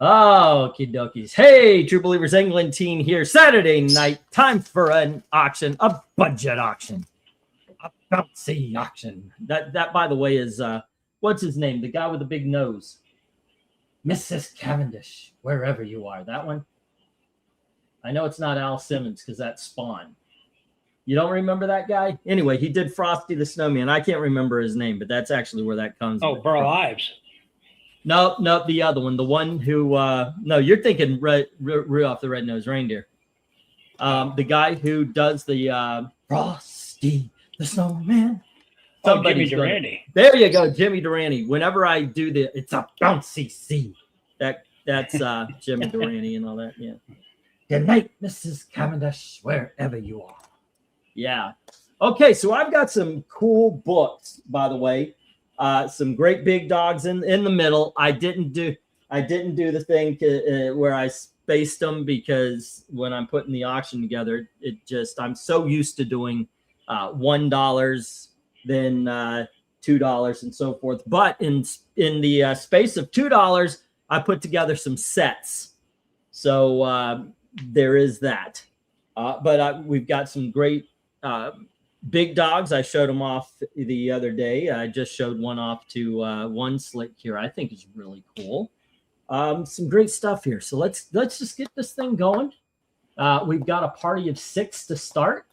Okie dokies. Hey, True Believers England team here. Saturday night, time for an auction, a budget auction, a bouncy auction. That by the way, is what's his name? The guy with the big nose. Mrs. Cavendish, wherever you are. That one? I know it's not Al Simmons because that's Spawn. You don't remember that guy? Anyway, he did Frosty the Snowman. I can't remember his name, but that's actually where that comes from. Burl Ives. No, the other one. The one who, no, you're thinking Rudolph the Red-Nosed Reindeer. The guy who does the Frosty the Snowman. Jimmy Durante. There you go, Jimmy Durante. Whenever I do it's a bouncy C. That's Jimmy Durante and all that. Yeah. Good night, Mrs. Cavendish, wherever you are. Yeah. Okay, so I've got some cool books, by the way. Some great big dogs in the middle. I didn't do the thing where I spaced them because when I'm putting the auction together, I'm so used to doing $1, then $2 and so forth. But in the space of $2, I put together some sets. So there is that. But we've got some great big dogs. I showed them off the other day. I just showed one off to one slick here. I think is really cool. Some great stuff here. So let's just get this thing going. We've got a party of 6 to start.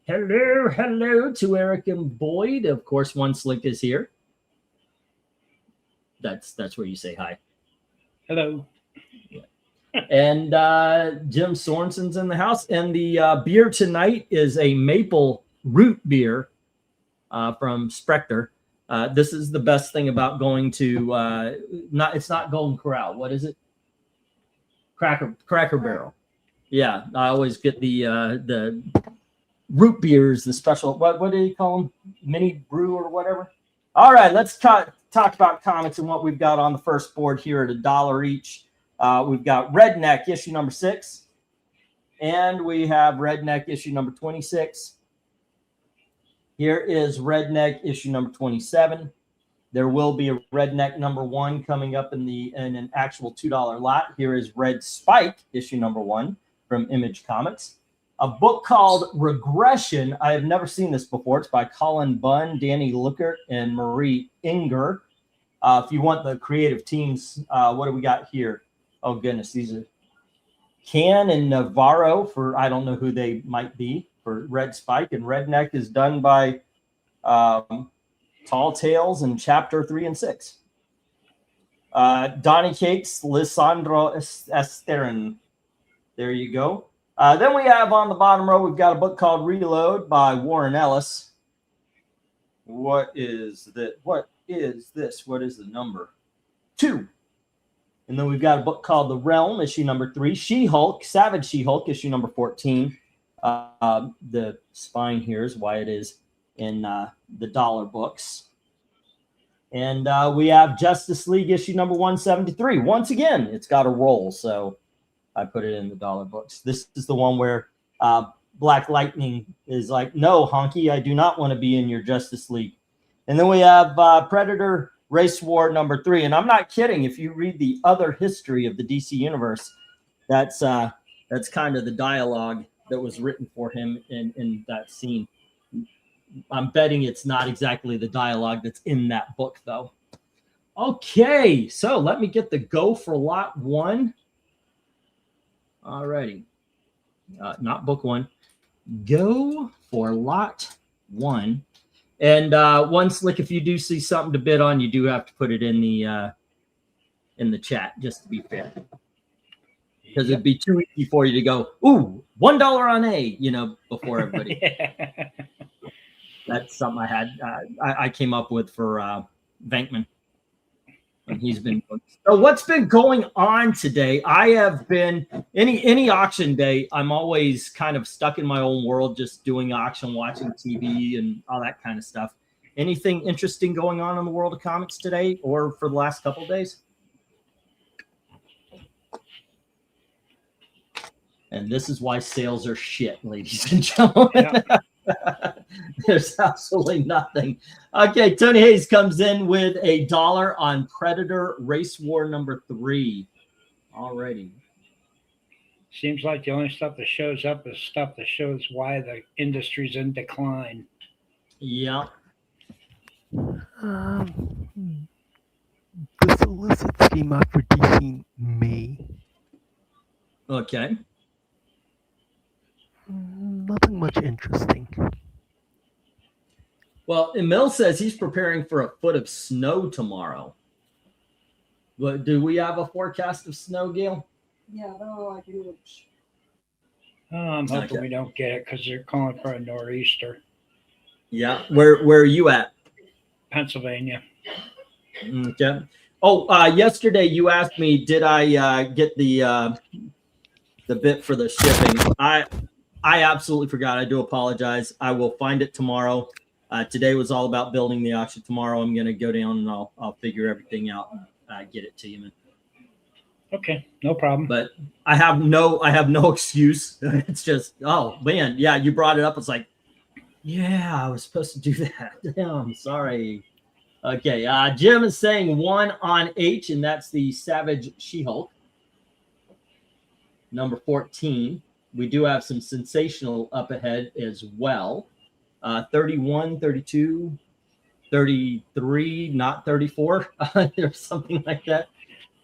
Hello to Eric and Boyd. Of course, one slick is here. That's where you say hi. Hello. Yeah. And Jim Sorensen's in the house. And the beer tonight is a maple root beer from Sprecher. This is the best thing about going to it's not Golden Corral. What is it? Cracker Barrel. Yeah, I always get the root beers, the special. What do you call them? Mini brew or whatever. All right, let's talk about comics and what we've got on the first board here at $1 each. We've got Redneck issue number 6, and we have Redneck issue number 26. Here is Redneck issue number 27. There will be a Redneck number 1 coming up in an actual $2 lot. Here is Red Spike issue number 1 from Image Comics. A book called Regression. I have never seen this before. It's by Colin Bunn, Danny Luckert, and Marie Inger. If you want the creative teams, what do we got here? Oh, goodness. These are Can and Navarro for, I don't know who they might be, for Red Spike. And Redneck is done by Tall Tales in chapter 3 and 6. Donnie Cakes, Lisandro Esterin. There you go. Then we have on the bottom row, we've got a book called Reload by Warren Ellis. What is this? What is the number? 2. And then we've got a book called The Realm, issue number 3. She-Hulk, Savage She-Hulk, issue number 14. The spine here is why it is in the dollar books. And we have Justice League, issue number 173. Once again, it's got a roll, so I put it in the dollar books. This is the one where Black Lightning is like, no, Honky, I do not want to be in your Justice League. And then we have Predator Race War number 3. And I'm not kidding. If you read the other history of the DC Universe, that's kind of the dialogue that was written for him in that scene. I'm betting it's not exactly the dialogue that's in that book, though. Okay, so let me get the go for lot 1. All righty. Not book 1. Go for lot 1. And one slick, if you do see something to bid on, you do have to put it in the chat, just to be fair. Because it'd be too easy for you to go, ooh, $1 on A, before everybody. Yeah. That's something I had. I came up with for Venkman. And he's been. So what's been going on today? I have been any auction day. I'm always kind of stuck in my own world, just doing auction, watching TV, and all that kind of stuff. Anything interesting going on in the world of comics today, or for the last couple of days? And this is why sales are shit, ladies and gentlemen. Yeah. There's absolutely nothing. Okay, Tony Hayes comes in with $1 on Predator Race War number 3. Alrighty. Seems like the only stuff that shows up is stuff that shows why the industry's in decline. Yeah. The solicits came out for DC in May. Okay. Nothing much interesting. Well, Emil says he's preparing for a foot of snow tomorrow. But do we have a forecast of snow, Gail? Yeah, they're like an inch. Oh, I'm hoping Okay. we don't get it because they're calling for a nor'easter. Yeah. Where are you at? Pennsylvania. Okay. Oh, yesterday you asked me, did I get the bit for the shipping? I absolutely forgot. I do apologize. I will find it tomorrow. Today was all about building the auction. Tomorrow I'm going to go down and I'll figure everything out and get it to you, man. Okay, no problem. But I have no excuse. It's just, oh man, yeah, you brought it up. It's like, yeah, I was supposed to do that. Damn, sorry. Okay, Jim is saying 1 on H, and that's the Savage She-Hulk. Number 14. We do have some sensational up ahead as well. 31, 32, 33, not 34, or something like that.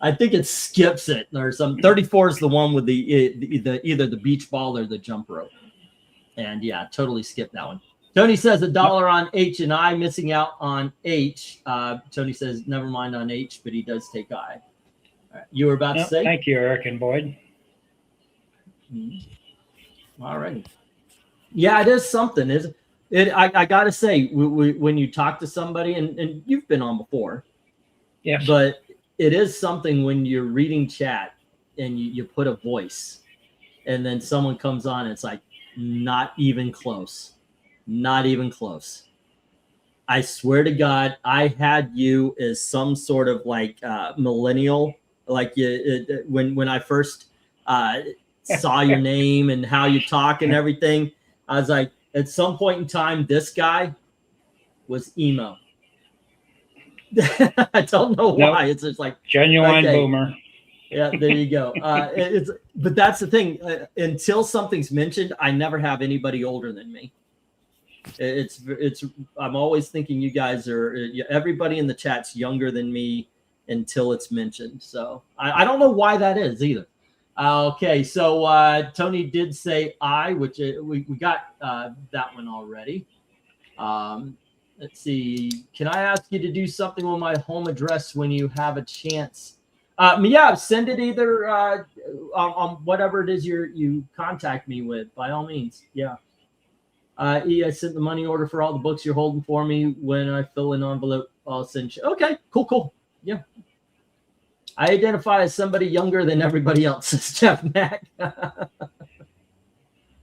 I think it skips it or some. 34 is the one with the either the beach ball or the jump rope. And yeah, totally skipped that one. Tony says $1 on H and I, missing out on H. Tony says never mind on H, but he does take I. All right. You were about to say? Thank you, Eric and Boyd. All right. Yeah, it is something. I got to say, when you talk to somebody, and you've been on before, Yes. but it is something when you're reading chat and you put a voice and then someone comes on and it's like, not even close. Not even close. I swear to God, I had you as some sort of like millennial, like when I first saw your name and how you talk and everything. I was like, at some point in time, this guy was emo. I don't know why. It's just like genuine okay. boomer. Yeah, there you go. But that's the thing. Until something's mentioned, I never have anybody older than me. I'm always thinking you guys are, everybody in the chat's younger than me until it's mentioned. So I don't know why that is either. Okay, so Tony did say I, which we got that one already. Let's see. Can I ask you to do something with my home address when you have a chance? Yeah, send it either on whatever it is you contact me with, by all means. Yeah. I sent the money order for all the books you're holding for me. When I fill an envelope, I'll send you. Okay, cool. Yeah. I identify as somebody younger than everybody else, says Jeff Mack.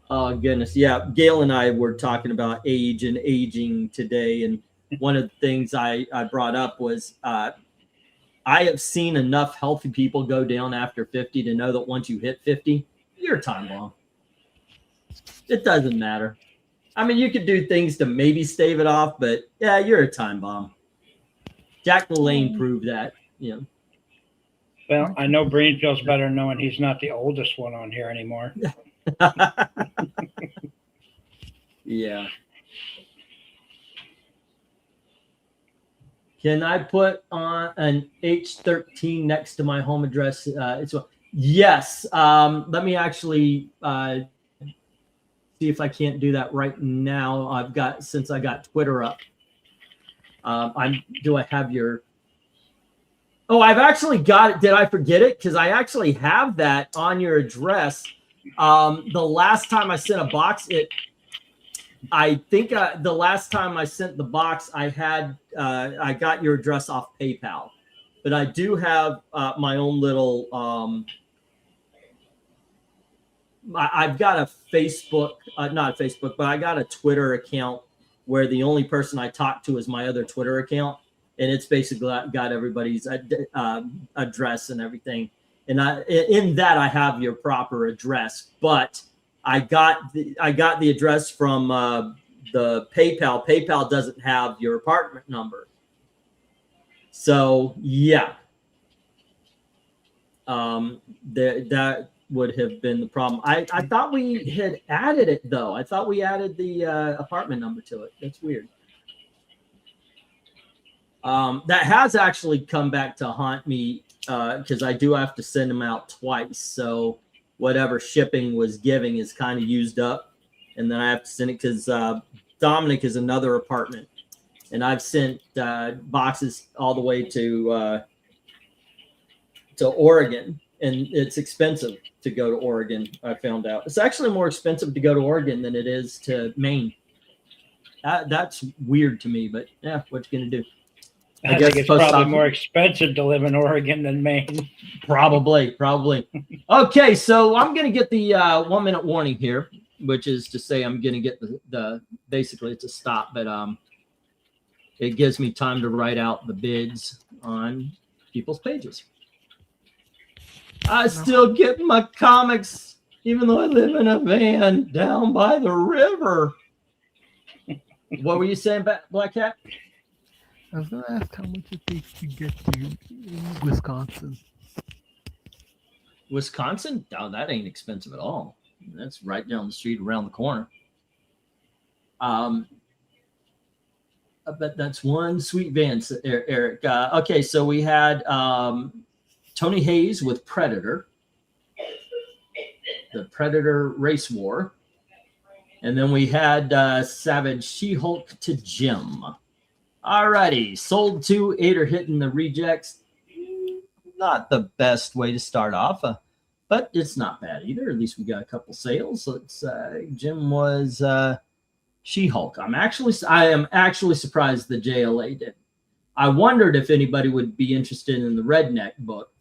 Oh, goodness. Yeah, Gail and I were talking about age and aging today. And one of the things I brought up was I have seen enough healthy people go down after 50 to know that once you hit 50, you're a time bomb. It doesn't matter. I mean, you could do things to maybe stave it off, but yeah, you're a time bomb. Jack LaLanne proved that, you know. Well, I know Breen feels better knowing he's not the oldest one on here anymore. Yeah. Can I put on an H13 next to my home address? Yes. Let me actually see if I can't do that right now. Since I got Twitter up. Do I have your? Oh, I've actually got it. Did I forget it? Because I actually have that on your address. The last time I sent a box, I think the last time I sent the box, I got your address off PayPal, but I do have my own little. I've got a Facebook, not a Facebook, but I got a Twitter account where the only person I talk to is my other Twitter account, and it's basically got everybody's address and everything. And in that I have your proper address, but I got the address from the PayPal. PayPal doesn't have your apartment number. So yeah. that would have been the problem. I thought we had added it though. I thought we added the apartment number to it. That's weird. That has actually come back to haunt me because I do have to send them out twice. So whatever shipping was giving is kind of used up, and then I have to send it because Dominic is another apartment, and I've sent boxes all the way to Oregon, and it's expensive to go to Oregon. I found out it's actually more expensive to go to Oregon than it is to Maine. That's weird to me, but yeah, what you gonna do? I think it's probably more expensive to live in Oregon than Maine. Probably. Okay, so I'm going to get the 1 minute warning here, which is to say I'm going to get the basically it's a stop, but it gives me time to write out the bids on people's pages. I still get my comics, even though I live in a van down by the river. What were you saying, Black Cat? I was gonna ask how much it takes to get to in Wisconsin. Wisconsin? Oh, that ain't expensive at all. That's right down the street, around the corner. I bet that's one sweet van, Eric. Okay, so we had Tony Hayes with Predator, the Predator Race War, and then we had Savage She-Hulk to Jim. Alrighty, sold 2, 8 are hitting the rejects. Not the best way to start off, but it's not bad either. At least we got a couple sales. Let's Jim was She-Hulk. I am actually surprised the JLA did. I wondered if anybody would be interested in the Redneck book,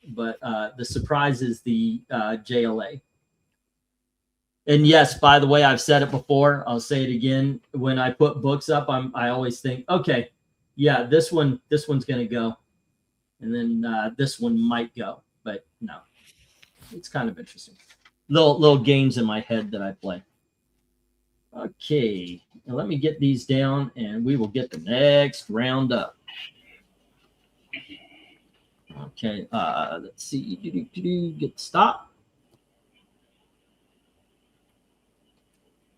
but the surprise is the JLA. And yes, by the way, I've said it before. I'll say it again. When I put books up, I always think, okay, yeah, this one's going to go, and then this one might go, but no, it's kind of interesting. Little games in my head that I play. Okay, now let me get these down, and we will get the next round up. Okay, let's see. Get the stop.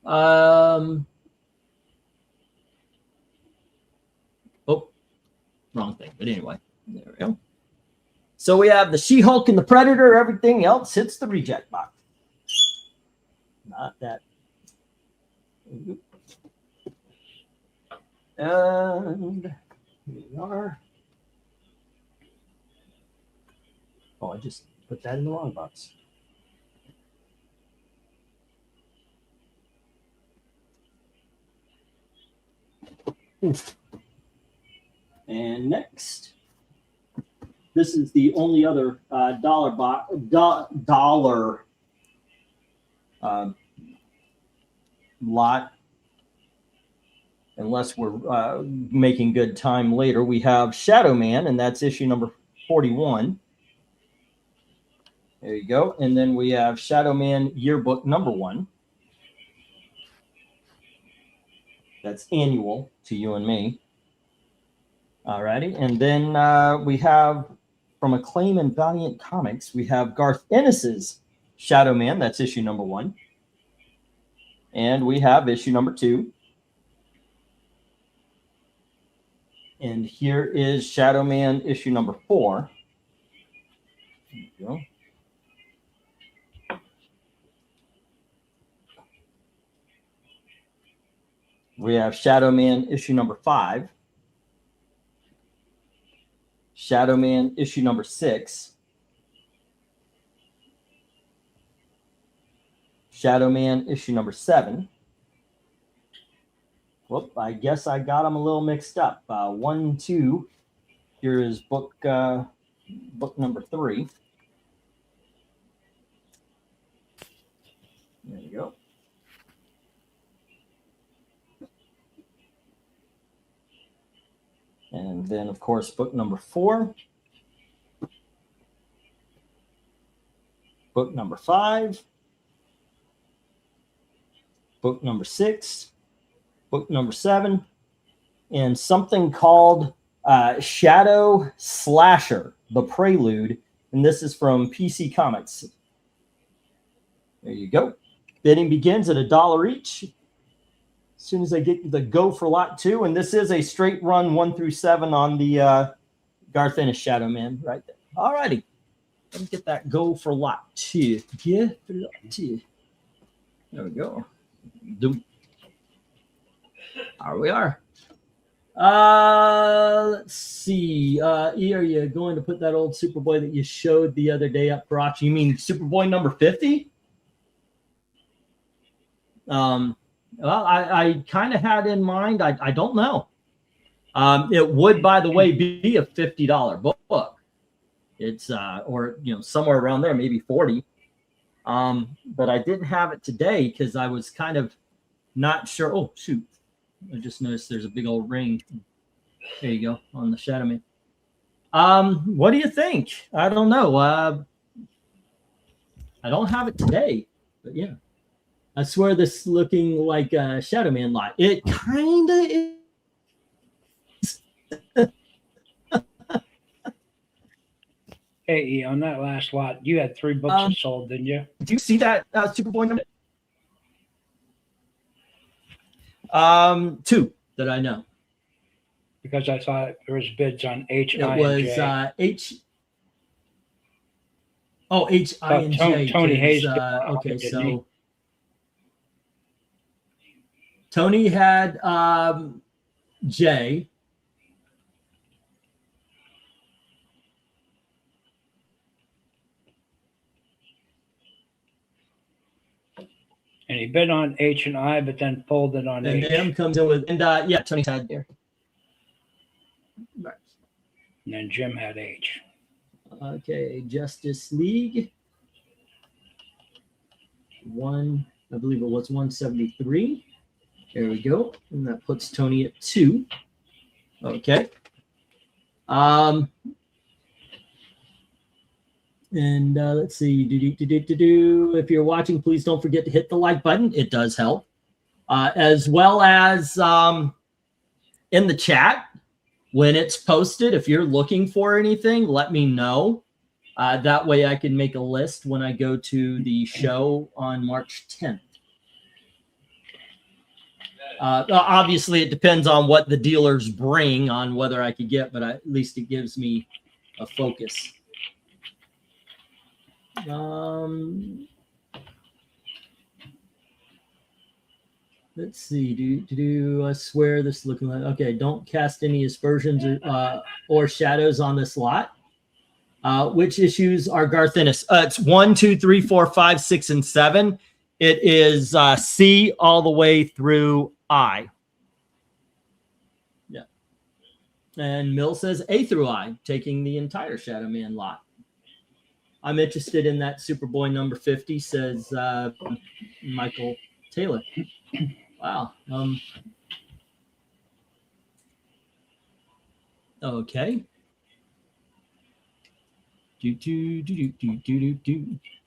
Oh, wrong thing. But anyway, there we go. So we have the She-Hulk and the Predator. Everything else hits the reject box. Not that. And here we are. Oh, I just put that in the wrong box. And next, this is the only other dollar lot, unless we're making good time later. We have Shadow Man, and that's issue number 41. There you go. And then we have Shadow Man yearbook number 1. That's annual to you and me. All righty. And then we have from Acclaim and Valiant Comics, we have Garth Ennis's Shadow Man. That's issue number 1. And we have issue number 2. And here is Shadow Man issue number 4. There you go. We have Shadow Man issue number 5. Shadow Man issue number 6. Shadow Man issue number 7. Whoop, I guess I got them a little mixed up. 1, 2. Here is book number 3. There you go. And then, of course, book number 4. Book number 5. Book number 6. Book number 7. And something called Shadow Slasher, the Prelude. and this is from PC Comics. There you go. Bidding begins at $1 each. As soon as I get the go for lot 2, and this is a straight run 1 through 7 on the Garth Ennis Shadow Man right there. All righty. Let me get that go for lot 2. Yeah, for lot 2. There we go. Doom. Here we are. Let's see. E, are you going to put that old Superboy that you showed the other day up for auction? You mean Superboy number 50? Well, I kind of had in mind. I don't know. It would, by the way, be a $50 book. It's or somewhere around there, maybe 40. But I didn't have it today because I was kind of not sure. Oh shoot! I just noticed there's a big old ring. There you go on the Shadow Man. What do you think? I don't know. I don't have it today, but yeah. I swear this is looking like a Shadow Man lot. It kind of is. Hey, E, on that last lot, you had 3 books you sold, didn't you? Did you see that Superboy number? 2 that I know. Because I thought there was bids on H, It I, was and J. H. Oh, H, I, and J. Tony Hayes. Okay, didn't so he? Tony had J. And he bid on H and I, but then pulled it on And H. M comes in with, and yeah, Tony's had there. Right. And then Jim had H. Okay, Justice League. I believe it was 173. There we go. And that puts Tony at 2. Okay. And let's see. If you're watching, please don't forget to hit the like button. It does help. As well as in the chat, when it's posted, if you're looking for anything, let me know. That way I can make a list when I go to the show on March 10th. Obviously, it depends on what the dealers bring on whether I could get, but at least it gives me a focus. Let's see. I swear this is looking like okay. Don't cast any aspersions or shadows on this lot. Which issues are Garth Ennis? It's 1, 2, 3, 4, 5, 6, and 7. It is C all the way through I. Yeah. And Mill says A through I, taking the entire Shadow Man lot. I'm interested in that Superboy number 50, says Michael Taylor. Wow. Okay.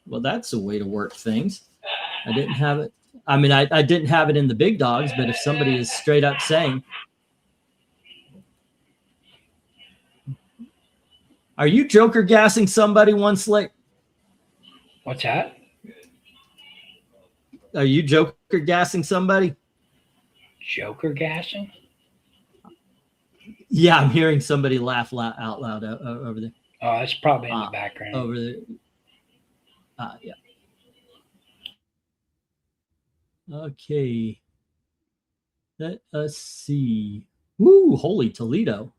Well, that's a way to work things. I didn't have it. I mean, I didn't have it in the big dogs, but if somebody is straight up saying, are you Joker gassing somebody one slick? What's that? Are you Joker gassing somebody? Joker gassing? Yeah, I'm hearing somebody laugh out loud over there. Oh, it's probably in the background. Over there. Yeah. Okay. Let us see. Woo, holy Toledo.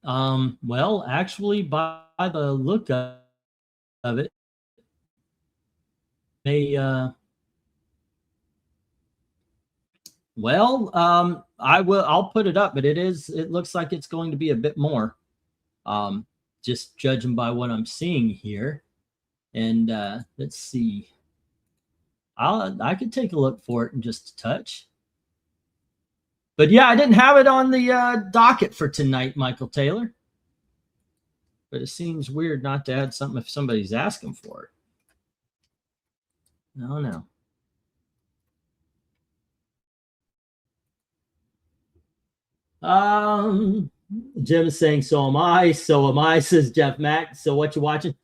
Well, actually, by the look of it, I'll put it up, but it looks like it's going to be a bit more. Just judging by what I'm seeing here. And let's see. I could take a look for it in just a touch. But yeah, I didn't have it on the docket for tonight, Michael Taylor. But it seems weird not to add something if somebody's asking for it. No. Jim is saying, so am I. So am I, says Jeff Mack. So what you watching?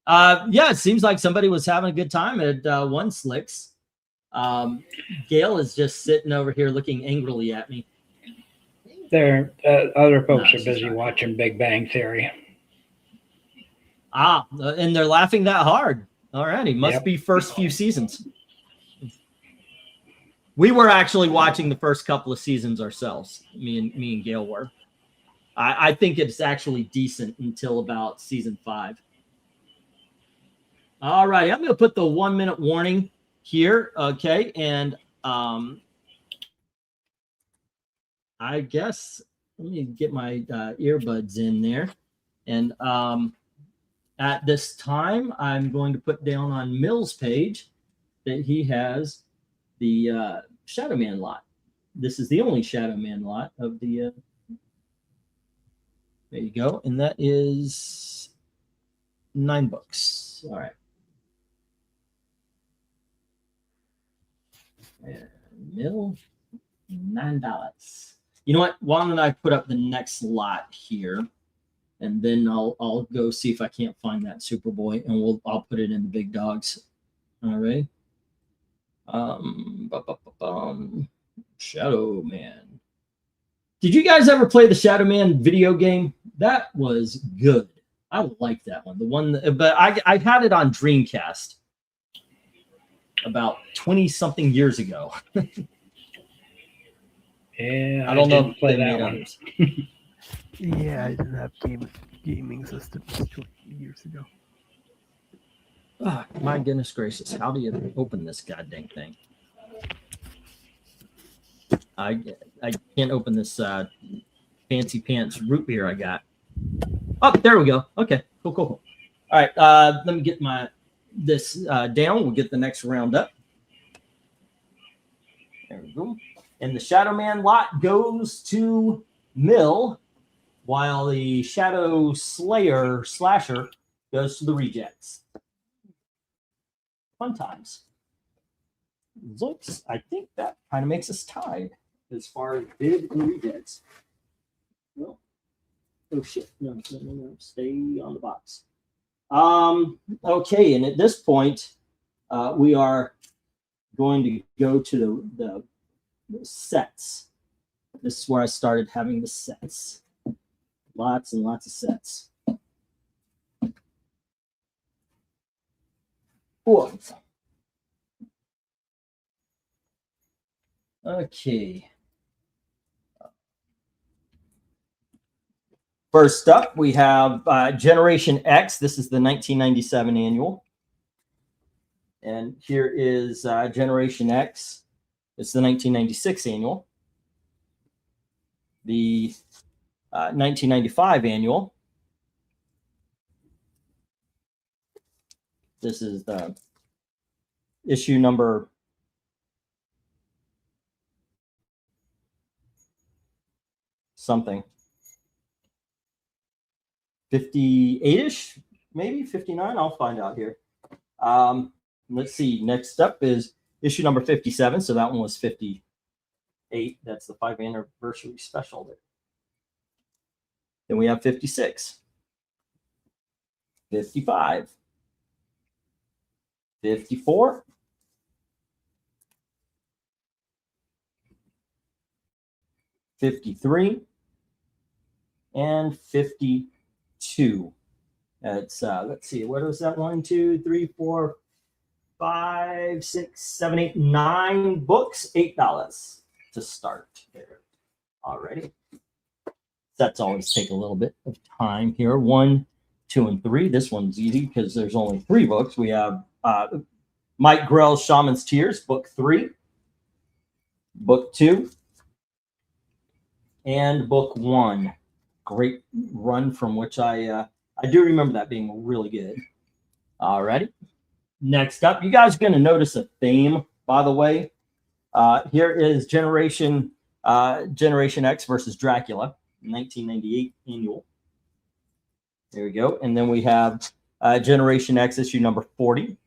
Yeah, it seems like somebody was having a good time at One Slicks. Gail is just sitting over here looking angrily at me. There, other folks No, are busy watching Big Bang Theory. And they're laughing that hard. Alrighty, must Yep. be first few seasons. We were actually watching the first couple of seasons ourselves. Me and Gail were. I think it's actually decent until about season 5. All right, I'm going to put the 1 minute warning here. Okay, and I guess let me get my earbuds in there. And at this time, I'm going to put down on Mill's page that he has the Shadow Man lot. This is the only Shadow Man lot of the. There you go, and that is 9 books. All right. And Mill, $9. You know what? Why don't I put up the next lot here, and then I'll go see if I can't find that Superboy, and I'll put it in the big dogs. All right. Shadow Man. Did you guys ever play the Shadow Man video game? That was good. I like that one. The one, but I had it on Dreamcast about 20-something years ago. Yeah, I don't know didn't if play they that made one. others. Yeah, I didn't have gaming systems 20 years ago. Oh, my goodness gracious. How do you open this goddamn thing? I can't open this fancy pants root beer I got. Oh, there we go. Okay, cool. All right, let me get this down. We'll get the next round up. There we go. And the Shadow Man lot goes to Mill, while the Shadow Slasher goes to the Rejects. Fun times. Looks, I think that kind of makes us tied as far as bid and Rejects. Well, oh shit, no, stay on the box. Okay, and at this point, we are going to go to the sets. This is where I started having the sets. Lots and lots of sets. Whoa. Okay. First up, we have Generation X. This is the 1997 annual. And here is Generation X. It's the 1996 annual. The 1995 annual. This is the issue number something. 58-ish, maybe 59. I'll find out here. Let's see. Next up is issue number 57. So that one was 58. That's the 5th anniversary special there. Then we have 56, 55, 54, 53, and 52. It's let's see, what was that? 1, 2, 3, 4, 5, 6, 7, 8, 9 books, $8 to start there. Alrighty. Sets always take a little bit of time here. 1, 2, and 3. This one's easy because there's only 3 books. We have Mike Grell's Shaman's Tears, book 3, book 2, and book 1. Great run from which I do remember that being really good. Alrighty. Next up, you guys are going to notice a theme, by the way. Here is Generation X versus Dracula, 1998 annual. There we go. And then we have Generation X issue number 40.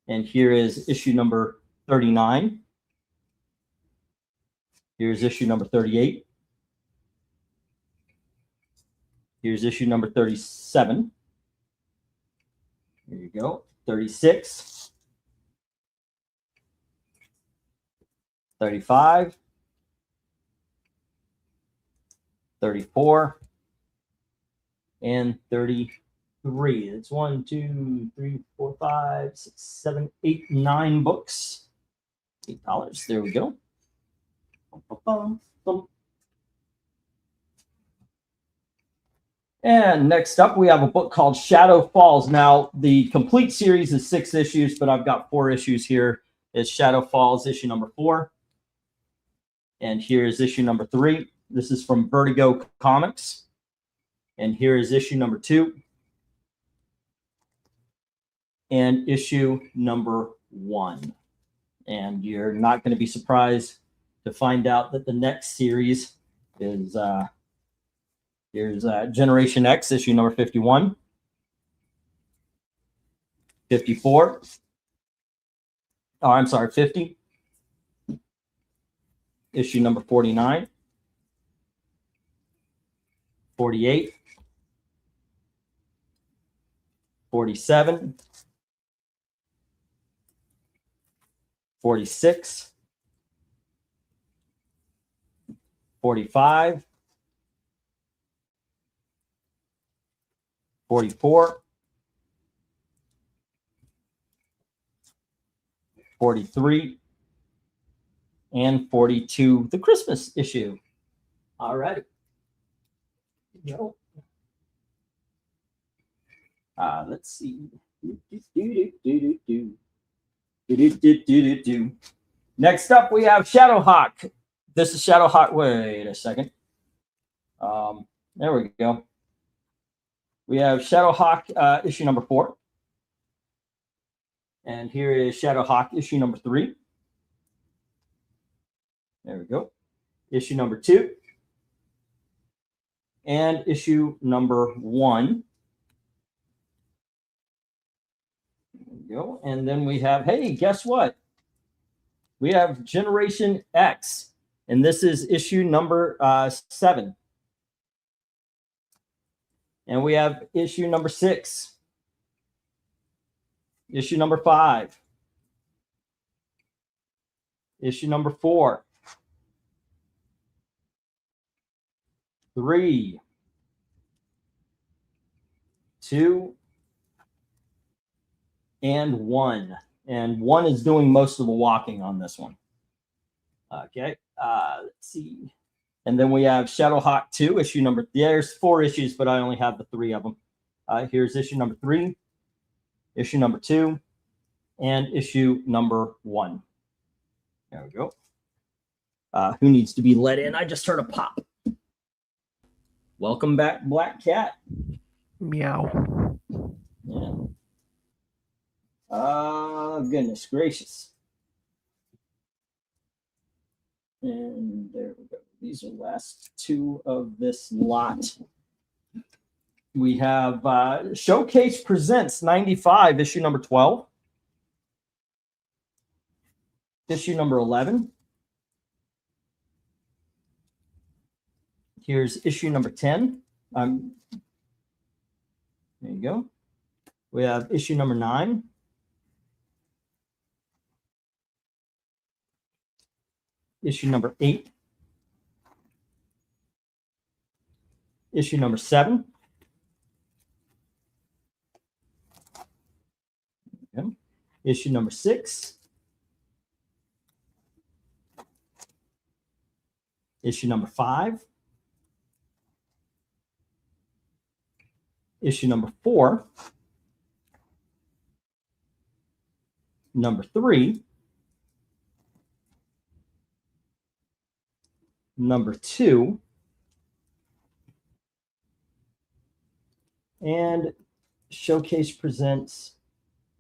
And here is issue number 39. Here's issue number 38. Here's issue number 37. Here you go. 36. 35. 34. And 33. It's 1, 2, 3, 4, 5, 6, 7, 8, 9 books. $8. There we go. And next up, we have a book called Shadow Falls. Now, the complete series is 6 issues, but I've got 4 issues here. It's Shadow Falls, issue number 4. And here is issue number 3. This is from Vertigo Comics. And here is issue number 2. And issue number 1. And you're not going to be surprised to find out that the next series is here's Generation X, issue number 51, 54. Oh, I'm sorry, 50. Issue number 49, 48, 47, 46, 45, 44, 43, and 42, the Christmas issue. All right. Let's see. Next up, we have Shadowhawk. This is Shadowhawk. Wait a second. There we go. We have Shadowhawk issue number 4. And here is Shadowhawk issue number 3. There we go. Issue number 2. And issue number 1. There we go. And then we have, hey, guess what? We have Generation X. And this is issue number 7. And we have issue number 6. Issue number 5. Issue number 4. 3. 2. And 1. And 1 is doing most of the walking on this one. Okay. Let's see. And then we have Shadowhawk 2, issue number. There's 4 issues, but I only have the 3 of them. Here's issue number 3, issue number 2, and issue number 1. There we go. Who needs to be let in? I just heard a pop. Welcome back, Black Cat. Meow. Yeah. Goodness gracious. And there we go. These are the last 2 of this lot. We have Showcase Presents 95, issue number 12. Issue number 11. Here's issue number 10. There you go. We have issue number 9. Issue number 8. Issue number 7. Okay. Issue number 6. Issue number 5. Issue number 4. Number 3. Number 2. And Showcase Presents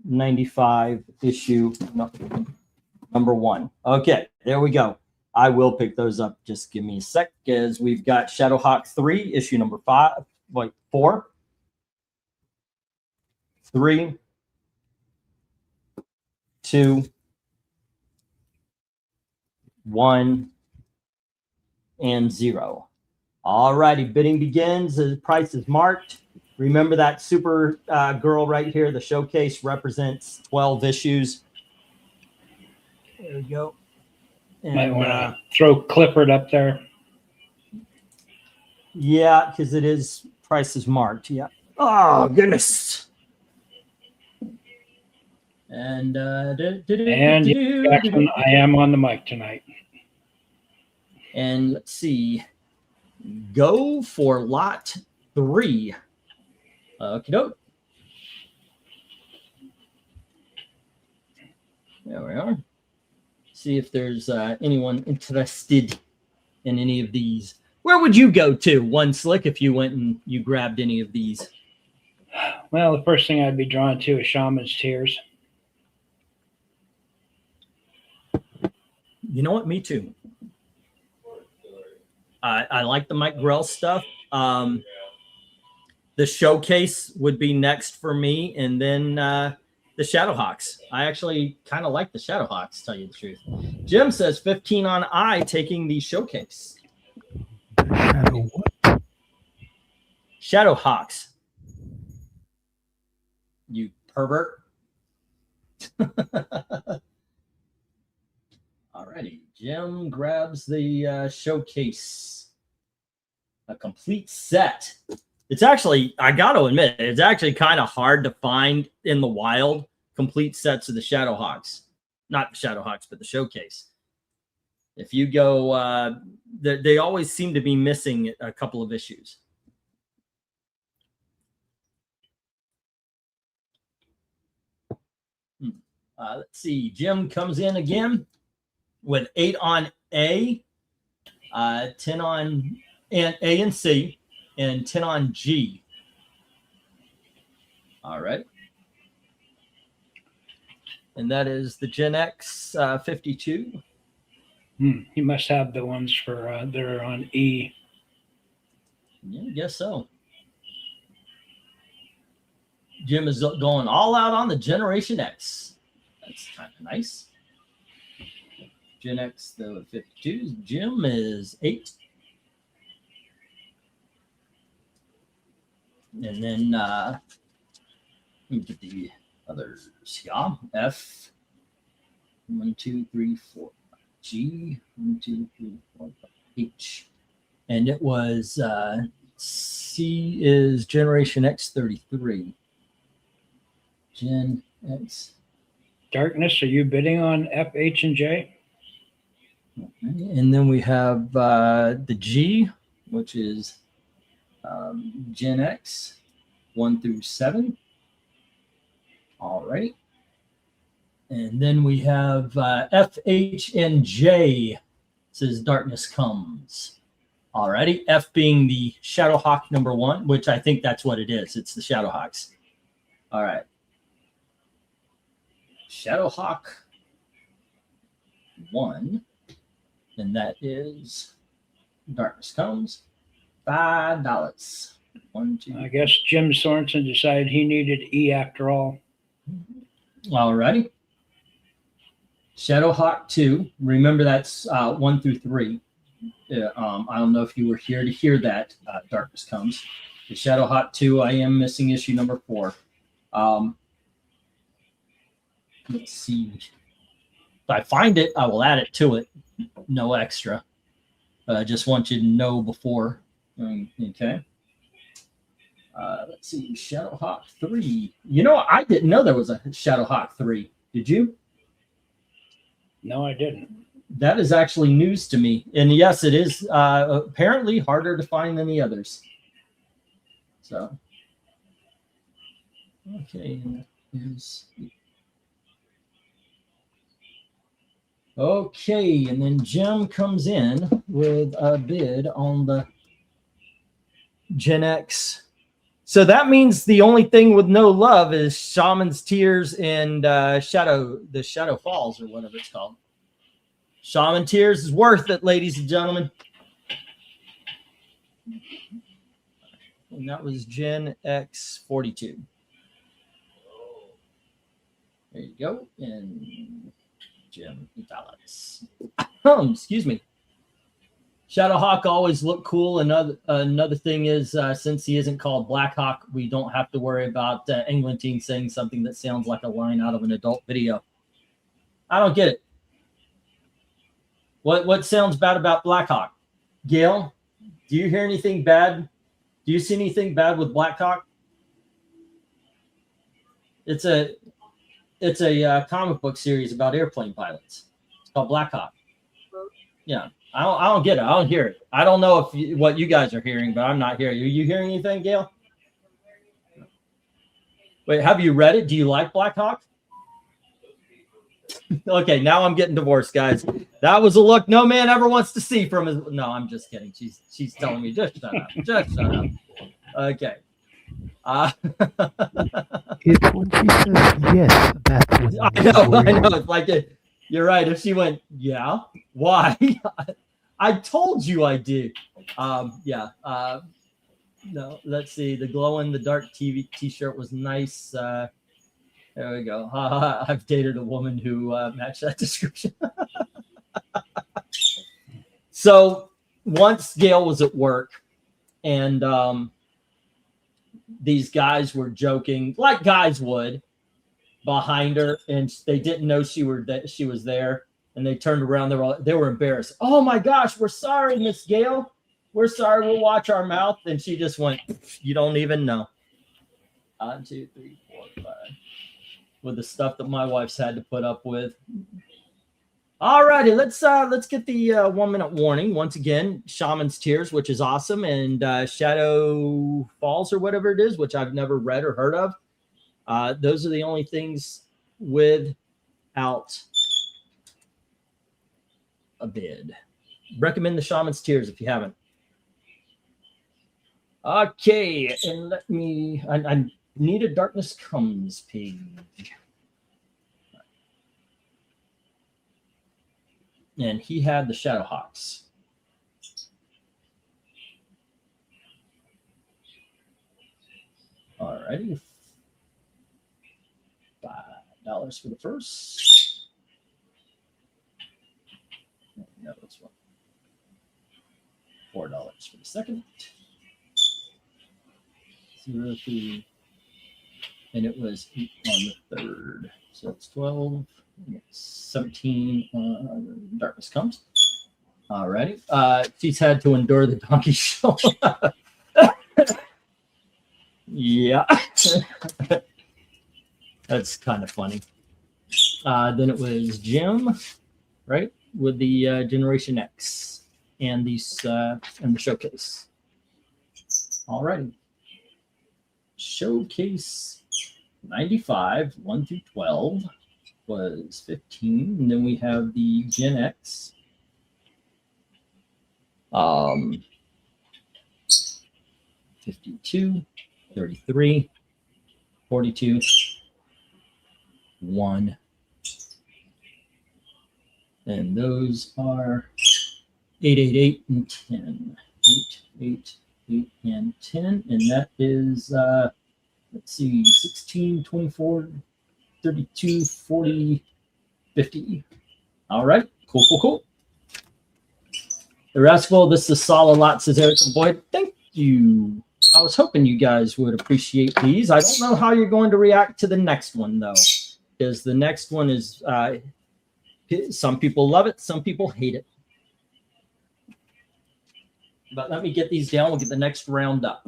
95, issue number 1. Okay, there we go. I will pick those up. Just give me a sec, as we've got Shadowhawk 3, issue number 4. 3, 2, 1, and 0. All righty, bidding begins. The price is marked. Remember that super girl right here. The showcase represents 12 issues. There we go. Might And want to throw Clifford up there. yeah, because it is price is marked. Yeah. Oh goodness. And And Jackson, I am on the mic tonight. And let's see. Go for lot 3. Okie doke. There we are. See if there's anyone interested in any of these. Where would you go to, One Slick, if you went and you grabbed any of these? Well, the first thing I'd be drawn to is Shaman's Tears. You know what? Me too. I like the Mike Grell stuff. The showcase would be next for me, and then the Shadowhawks. I actually kind of like the Shadowhawks, to tell you the truth. Jim says 15 on I taking the showcase. Shadow what? Shadowhawks. You pervert. Alrighty. Jim grabs the showcase. A complete set. It's actually, I got to admit, it's actually kind of hard to find in the wild complete sets of the Shadowhawks. Not the Shadowhawks, but the showcase. If you go, they always seem to be missing a couple of issues. Let's see. Jim comes in again with 8 on A, 10 on A and C, and 10 on G. All right. And that is the Gen X 52. He must have the ones for that are on E. Yeah, I guess so. Jim is going all out on the Generation X. That's kind of nice. Gen X, the 52s. Jim is 8. And then let me get the others. Yeah, F. 1, 2, 3, 4. G. 1, 2, 3, 4, 5. H. And it was C is Generation X 33. Gen X. Darkness, are you bidding on F, H, and J? Okay. And then we have the G, which is Gen X 1 through 7. All right. And then we have F, H, and J. It says Darkness Comes. All righty. F being the Shadowhawk #1, which I think that's what it is. It's the Shadowhawks. All right. Shadowhawk 1. And that is Darkness Comes. $5. 1, 2. I guess Jim Sorensen decided he needed E after all. All righty. Shadowhawk 2. Remember that's 1 through 3. I don't know if you were here to hear that. Darkness Comes. The Shadowhawk 2. I am missing issue number 4. Let's see. If I find it, I will add it to it. No extra. But I just want you to know before. Okay. Let's see. Shadowhawk 3. You know, I didn't know there was a Shadowhawk 3. Did you? No, I didn't. That is actually news to me. And yes, it is apparently harder to find than the others. So, okay. Okay, and then Jim comes in with a bid on the Gen X. So that means the only thing with no love is Shaman's Tears and the Shadow Falls, or whatever it's called. Shaman Tears is worth it, ladies and gentlemen. And that was Gen X 42. There you go. And Jim $8. Excuse me. Shadowhawk always look cool. Another thing is, since he isn't called Blackhawk, we don't have to worry about Englentine saying something that sounds like a line out of an adult video. I don't get it. What sounds bad about Blackhawk? Gail, do you hear anything bad? Do you see anything bad with Blackhawk? It's a comic book series about airplane pilots. It's called Blackhawk. Yeah. I don't get it. I don't hear it. I don't know if what you guys are hearing, but I'm not hearing. Are you hearing anything, Gail? Wait, have you read it? Do you like Blackhawk? Okay, now I'm getting divorced, guys. That was a look no man ever wants to see from his. No, I'm just kidding. She's telling me just shut up. Just shut up. Okay. It's when she says yes, that's when I know. It's like you're right. If she went, yeah, why? I told you I did. Yeah. No, let's see. The glow in the dark TV t-shirt was nice. There we go. I've dated a woman who matched that description. So once Gail was at work and these guys were joking like guys would behind her, and they didn't know she was there, and they turned around. They were embarrassed. Oh my gosh, we're sorry, Miss Gail. We're sorry. We'll watch our mouth. And she just went, you don't even know. 1, 2, 3, 4, 5. With the stuff that my wife's had to put up with. All righty, let's get the 1 minute warning once again. Shaman's Tears, which is awesome, and Shadow Falls or whatever it is, which I've never read or heard of. Those are the only things without a bid. Recommend the Shaman's Tears if you haven't. Okay, and let me. I need a Darkness Comes page. And he had the Shadowhawks. All righty. $5 for the first. No, that's one. $4 for the second. 0 3. And it was 8 on the third. So it's 12. 17 Darkness Comes. Alrighty. She's had to endure the donkey show. Yeah. That's kind of funny. Then it was Jim, right? With the Generation X and these and the showcase. Alrighty. Showcase 95, 1 through 12. Was 15, and then we have the Gen X. 52, 33, 42, 1. And those are 8, 8, 8, and 10. 8, 8, 8, and 10. And that is, let's see, 16, 24, 32, 40, 50. All right. Cool. The Rascal, this is solid lot, says Eric Boyd. Thank you. I was hoping you guys would appreciate these. I don't know how you're going to react to the next one, though, because the next one is some people love it, some people hate it. But let me get these down. We'll get the next round up.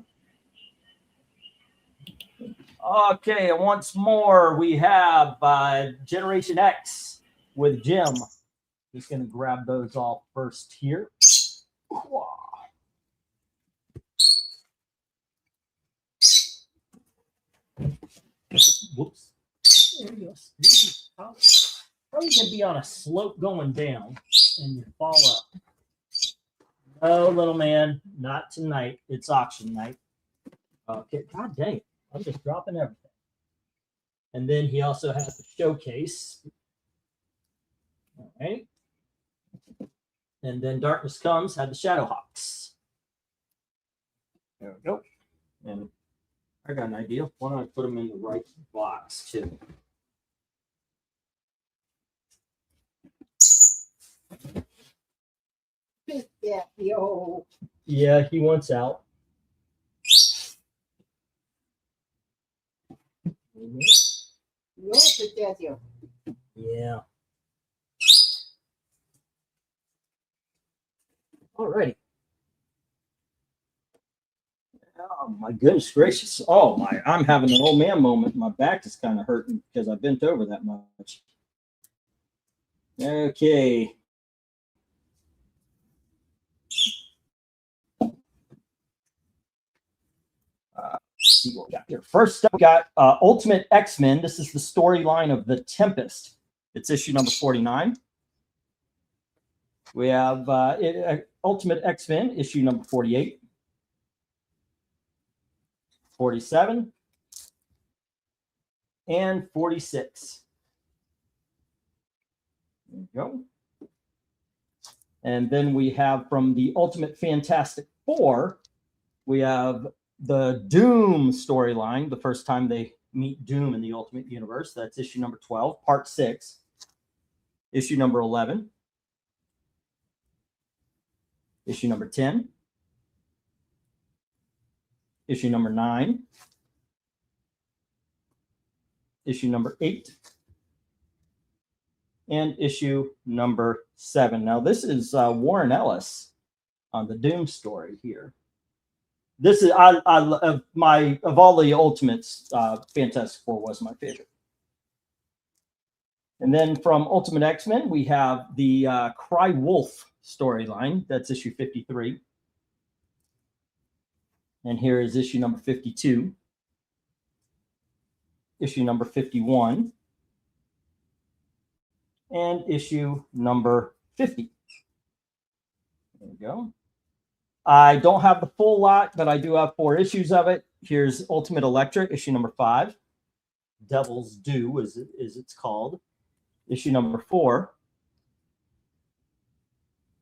Okay, and once more, we have Generation X with Jim. Just going to grab those all first here. Whoops. There you go. Probably going to be on a slope going down, and you fall up. No, little man, not tonight. It's auction night. Okay, God dang it. I'm just dropping everything. And then he also has the showcase. All right. And then Darkness Comes had the Shadowhawks. There we go. And I got an idea. Why don't I put them in the right box too? Big Daddy, oh. Yeah, he wants out. No, Big Daddy. Yeah. Alrighty. Oh my goodness gracious. Oh my, I'm having an old man moment. My back is kind of hurting because I bent over that much. Okay. Let's see what we got here. First up, we got Ultimate X-Men. This is the storyline of The Tempest. It's issue number 49. We have Ultimate X-Men, issue number 48. 47 and 46. There you go. And then we have from the Ultimate Fantastic Four, we have the Doom storyline, the first time they meet Doom in the Ultimate Universe. That's issue number 12, part 6. Issue number 11. Issue number 10. Issue number 9. Issue number 8. And issue number 7. Now, this is Warren Ellis on the Doom story here. This is of all the Ultimates, Fantastic Four was my favorite. And then from Ultimate X-Men, we have the Cry Wolf storyline. That's issue 53. And here is issue number 52. Issue number 51. And issue number 50. There we go. I don't have the full lot, but I do have 4 issues of it. Here's Ultimate Electra, issue number 5. Devil's Due, as it's called. Issue number 4.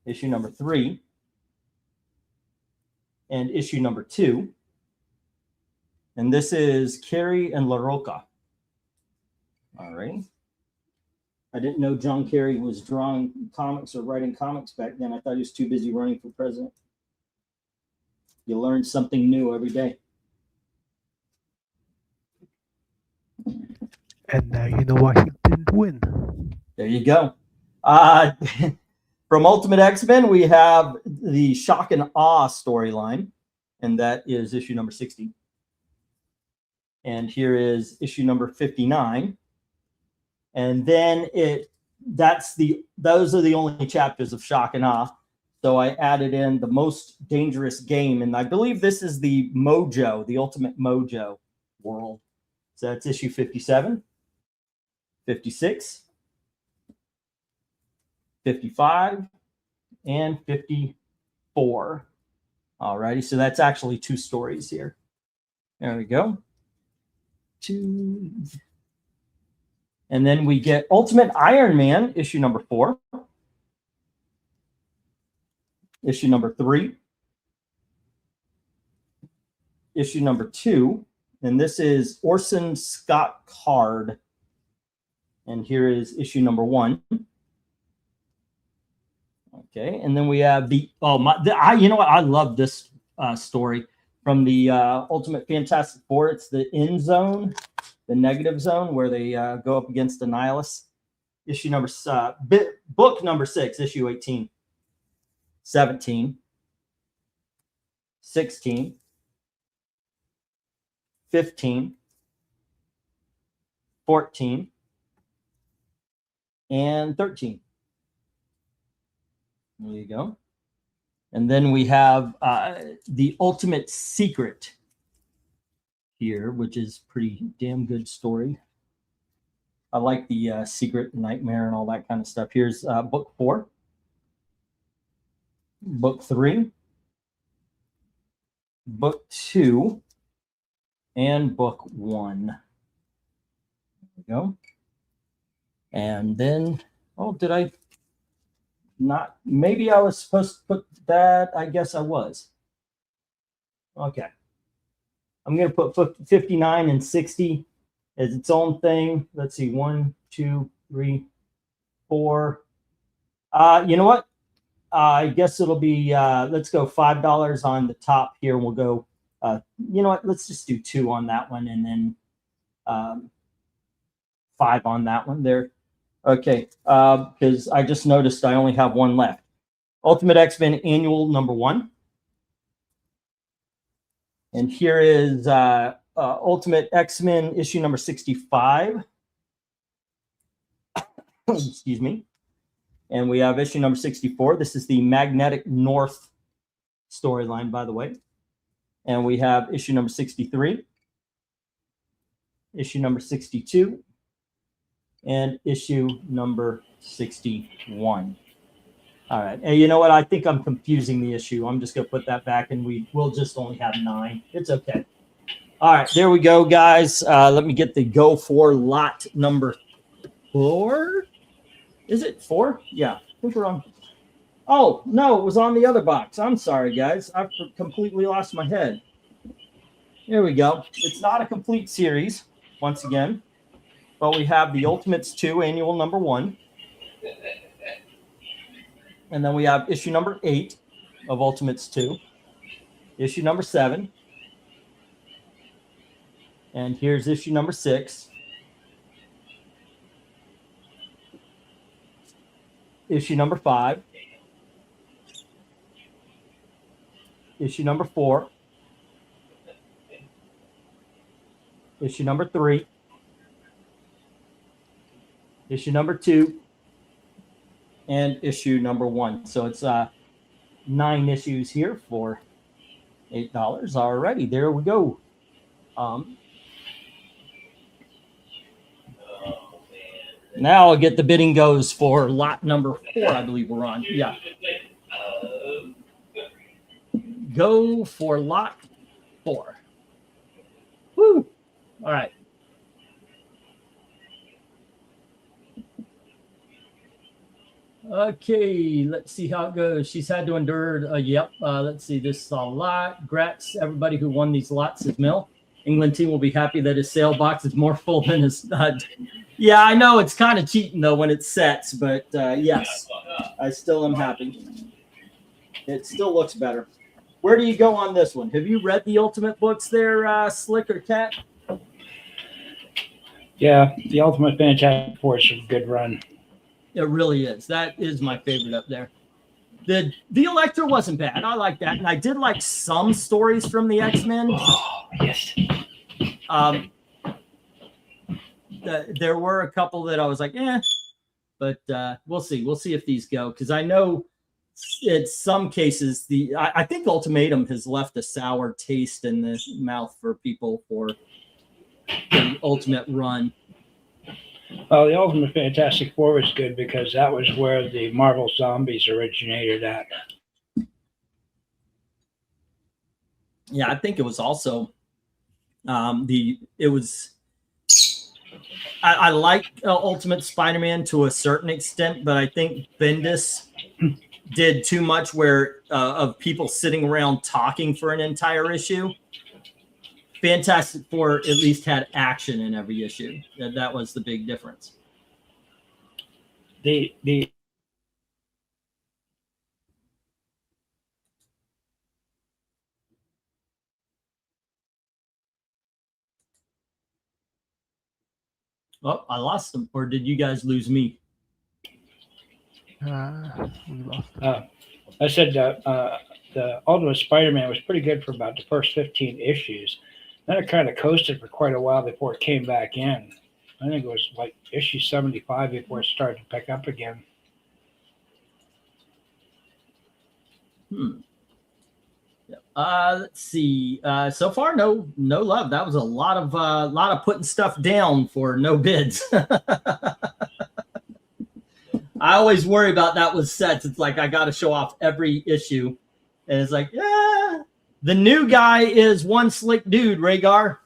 Issue number 3. And issue number 2. And this is Carey and LaRocca. All right. I didn't know John Carey was drawing comics or writing comics back then. I thought he was too busy running for president. You learn something new every day. And now you know why he didn't win. There you go. From Ultimate X-Men, we have the Shock and Awe storyline, and that is issue number 60. And here is issue number 59. And then those are the only chapters of Shock and Awe. So I added in the Most Dangerous Game, and I believe this is the Mojo, the Ultimate Mojo world. So that's issue 57, 56, 55, and 54. All righty, so that's actually 2 stories here. There we go. 2. And then we get Ultimate Iron Man, issue number 4. Issue number 3. Issue number 2. And this is Orson Scott Card. And here is issue number 1. Okay, and then we have you know what? I love this story from the Ultimate Fantastic Four. It's the End Zone, the Negative Zone, where they go up against the Nihilists. Issue number book number 6, issue 18, 17, 16, 15, 14, and 13. There you go. And then we have the Ultimate Secret here, which is pretty damn good story. I like the Secret Nightmare and all that kind of stuff. Here's book 4, book 3, book 2, and book 1. There we go. And then, did I not? Maybe I was supposed to put that. I guess I was. Okay. I'm going to put 59 and 60 as its own thing. Let's see. 1, 2, 3, 4. You know what? I guess it'll be, let's go $5 on the top here. We'll go, you know what? Let's just do 2 on that one and then 5 on that one there. Okay. Because I just noticed I only have one left. Ultimate X-Men Annual number 1. And here is Ultimate X-Men issue number 65. Excuse me. And we have issue number 64. This is the Magnetic North storyline, by the way. And we have issue number 63, issue number 62, and issue number 61. All right. And you know what? I think I'm confusing the issue. I'm just going to put that back, and we'll just only have 9. It's okay. All right. There we go, guys. Let me get the go for lot number 4. Is it 4? Yeah. I think we're on. Oh, no, it was on the other box. I'm sorry, guys. I've completely lost my head. There we go. It's not a complete series, once again. But we have the Ultimates 2, Annual number 1. And then we have issue number 8 of Ultimates 2. Issue number 7. And here's issue number 6. Issue number 5. Issue number 4. Issue number 3. Issue number 2. And issue number 1. So it's 9 issues here for $8. Alrighty, there we go. Now I'll get the bidding goes for lot number 4, I believe we're on. Yeah. Go for lot 4. Woo. All right. Okay, let's see how it goes. She's had to endure. Yep. Let's see. This is a lot. Grats, everybody who won these lots, says Mill. England team will be happy that his sale box is more full than his. Yeah, I know it's kind of cheating though when it sets, but yes, I still am happy. It still looks better. Where do you go on this one? Have you read the Ultimate books there, Slick or Cat? Yeah, the Ultimate Fantastic Four is a good run. It really is. That is my favorite up there. The Electra wasn't bad. I like that. And I did like some stories from the X-Men. Oh, yes. There were a couple that I was like, but we'll see. We'll see if these go. Because I know in some cases, I think Ultimatum has left a sour taste in the mouth for people for the Ultimate run. Well, the Ultimate Fantastic Four was good because that was where the Marvel Zombies originated at. Yeah, I think it was also I like Ultimate Spider-Man to a certain extent, but I think Bendis did too much of people sitting around talking for an entire issue. Fantastic Four at least had action in every issue. That was the big difference. Oh, I lost them. Or did you guys lose me? We lost. I said the Ultimate Spider-Man was pretty good for about the first 15 issues. Then it kind of coasted for quite a while before it came back in. I think it was like issue 75 before it started to pick up again. Let's see. So far, no love. That was a lot of putting stuff down for no bids. I always worry about that with sets. It's like I got to show off every issue, and it's like, yeah. The new guy is one slick dude, Rhaegar.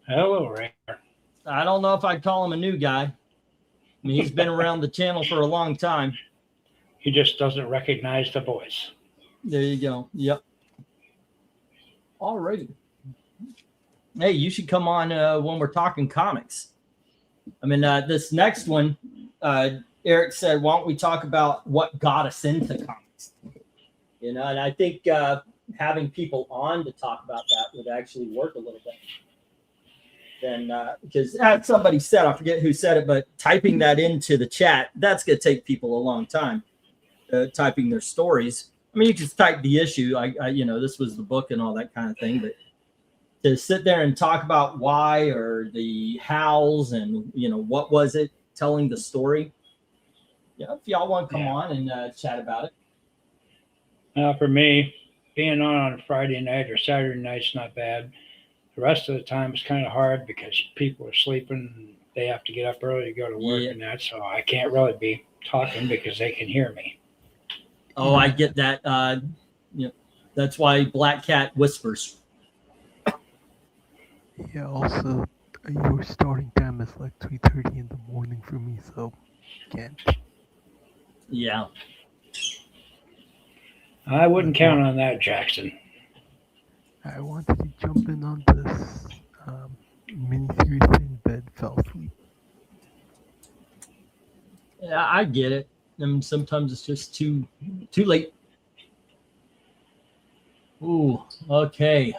Hello, Rhaegar. I don't know if I'd call him a new guy. I mean, he's been around the channel for a long time. He just doesn't recognize the voice. There you go. Yep. All righty. Hey, you should come on when we're talking comics. I mean, this next one, Eric said, why don't we talk about what got us into comics? And I think having people on to talk about that would actually work a little bit. Then, because as somebody said, I forget who said it, but typing that into the chat, that's going to take people a long time, typing their stories. I mean, you just type the issue. This was the book and all that kind of thing, but to sit there and talk about why or the hows and, what was it, telling the story. Yeah, if y'all want to come on and chat about it. For me, being on a Friday night or Saturday night's not bad. The rest of the time it's kind of hard because people are sleeping. And they have to get up early to go to work and that, so I can't really be talking because they can hear me. Oh, I get that. That's why Black Cat whispers. Yeah, also, your starting time is like 3:30 in the morning for me, so can't. Yeah. I wouldn't count on that, Jackson. I wanted to jump in on this miniseries thing, but fell asleep. Yeah, I get it. I mean, sometimes it's just too late. Ooh, okay.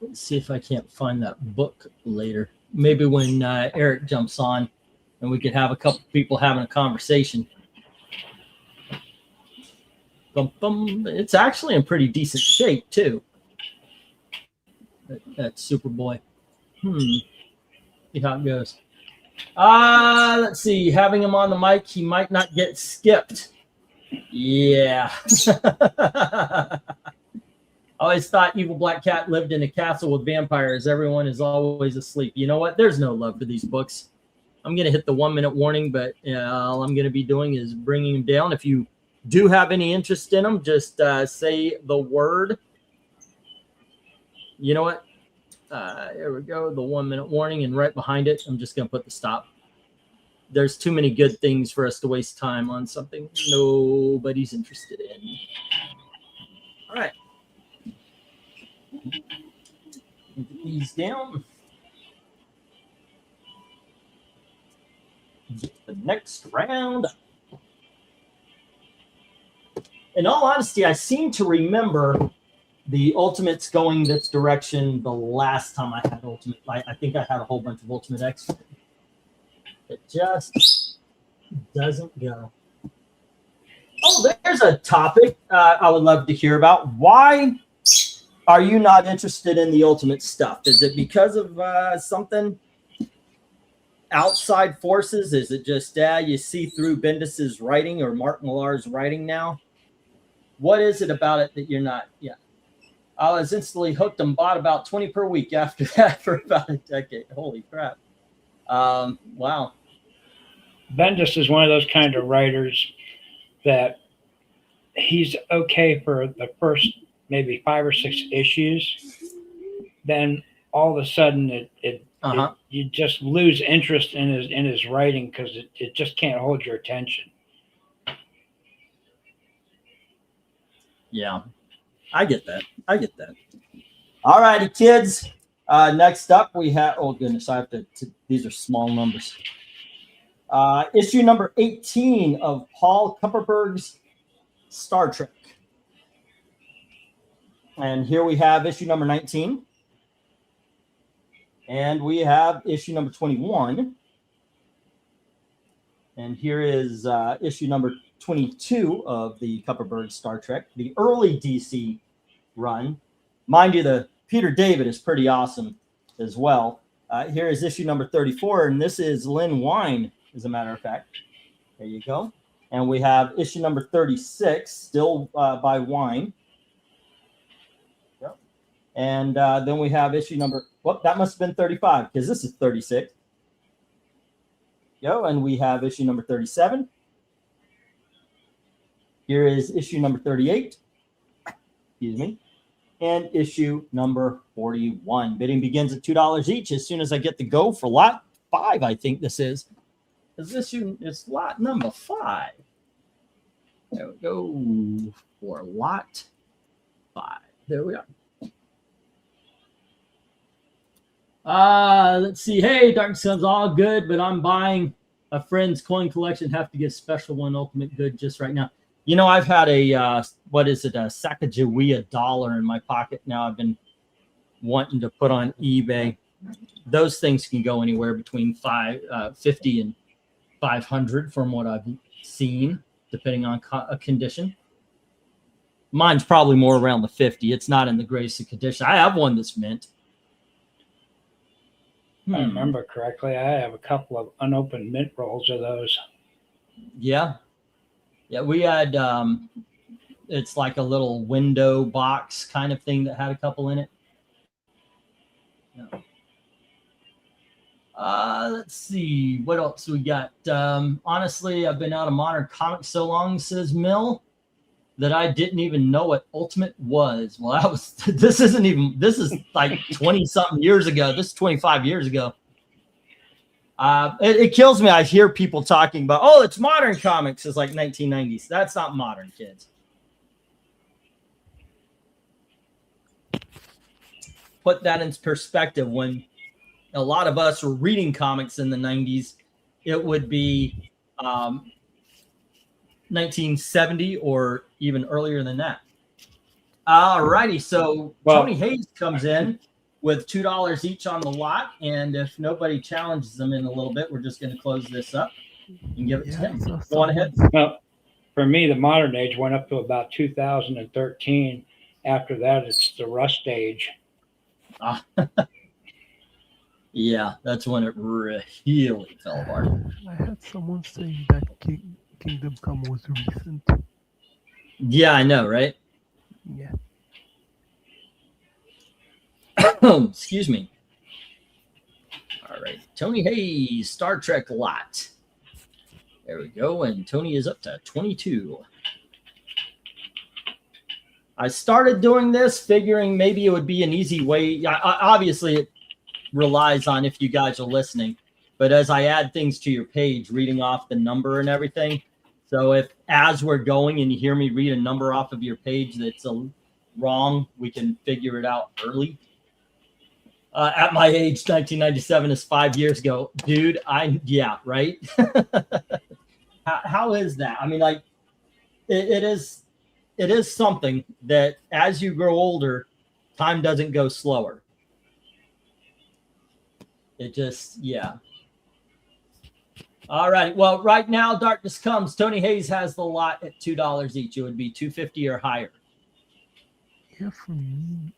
Let's see if I can't find that book later. Maybe when Eric jumps on and we could have a couple people having a conversation. It's actually in pretty decent shape, too. That Superboy. See how it goes. Let's see. Having him on the mic, he might not get skipped. Yeah. I always thought Evil Black Cat lived in a castle with vampires. Everyone is always asleep. You know what? There's no love for these books. I'm going to hit the 1 minute warning, but all I'm going to be doing is bringing them down. If you do have any interest in them, just say the word. You know what? There we go. The 1 minute warning. And right behind it, I'm just going to put the stop. There's too many good things for us to waste time on something nobody's interested in. All right. Get these down. Get the next round. In all honesty, I seem to remember the Ultimates going this direction the last time I had Ultimate. I think I had a whole bunch of Ultimate X. It just doesn't go. Oh, there's a topic I would love to hear about. Why are you not interested in the Ultimate stuff? Is it because of something outside forces? Is it just you see through Bendis's writing or Mark Millar's writing now? What is it about it that you're not? Yeah. I was instantly hooked and bought about 20 per week after that for about a decade. Holy crap. Wow. Bendis is one of those kind of writers that he's okay for the first maybe 5 or 6 issues. Then all of a sudden you just lose interest in his writing because it just can't hold your attention. Yeah, I get that. All righty, kids. Next up, we have, oh goodness, I have to these are small numbers. Issue number 18 of Paul Kupperberg's Star Trek. And here we have issue number 19. And we have issue number 21. And here is issue number 22 of the Kupperberg Star Trek, the early DC run. Mind you, the Peter David is pretty awesome as well. Here is issue number 34, and this is Lynn Wine, as a matter of fact. There you go. And we have issue number 36, still by Wine. Yep. And then we have issue number, well, that must have been 35, because this is 36. Yo, and we have issue number 37. Here is issue number 38. Excuse me. And issue number 41. Bidding begins at $2 each as soon as I get the go for lot 5, I think this is. This issue is lot number 5. There we go for lot 5. There we are. Let's see. Hey, Dark Sun's all good, but I'm buying a friend's coin collection. Have to get special one ultimate good just right now. You know, I've had a what is it, a Sacagawea dollar in my pocket now. I've been wanting to put on eBay. Those things can go anywhere between 50 and 500 from what I've seen, depending on a condition. Mine's probably more around the 50. It's not in the greatest of condition. I have one that's mint. If I remember correctly, I have a couple of unopened mint rolls of those. Yeah. Yeah, we had it's like a little window box kind of thing that had a couple in it. Yeah. Let's see what else we got. Honestly, I've been out of modern comics so long, says Mill, that I didn't even know what Ultimate was. Well, that was this is like 20 something years ago. This is 25 years ago. It kills me. I hear people talking about, oh, it's modern comics. It's like 1990s. That's not modern, kids. Put that in perspective. When a lot of us were reading comics in the 90s, it would be 1970 or even earlier than that. All righty. So Tony Hayes comes in with $2 each on the lot. And if nobody challenges them in a little bit, we're just going to close this up and give it to him. Go on ahead. Well, for me, the modern age went up to about 2013. After that, it's the rust age. Yeah, that's when it really fell apart. I had someone saying that Kingdom Come was recent. Yeah, I know, right? Yeah. Excuse me. All right. Tony Hayes, Star Trek lot. There we go. And Tony is up to 22. I started doing this figuring maybe it would be an easy way. Obviously, it relies on if you guys are listening. But as I add things to your page, reading off the number and everything. So if as we're going and you hear me read a number off of your page that's wrong, we can figure it out early. At my age, 1997 is 5 years ago. Dude, yeah, right? How is that? I mean, like, it is something that as you grow older, time doesn't go slower. It just, yeah. All right. Well, right now, Darkness Comes. Tony Hayes has the lot at $2 each. It would be $2.50 or higher. Yeah, for me,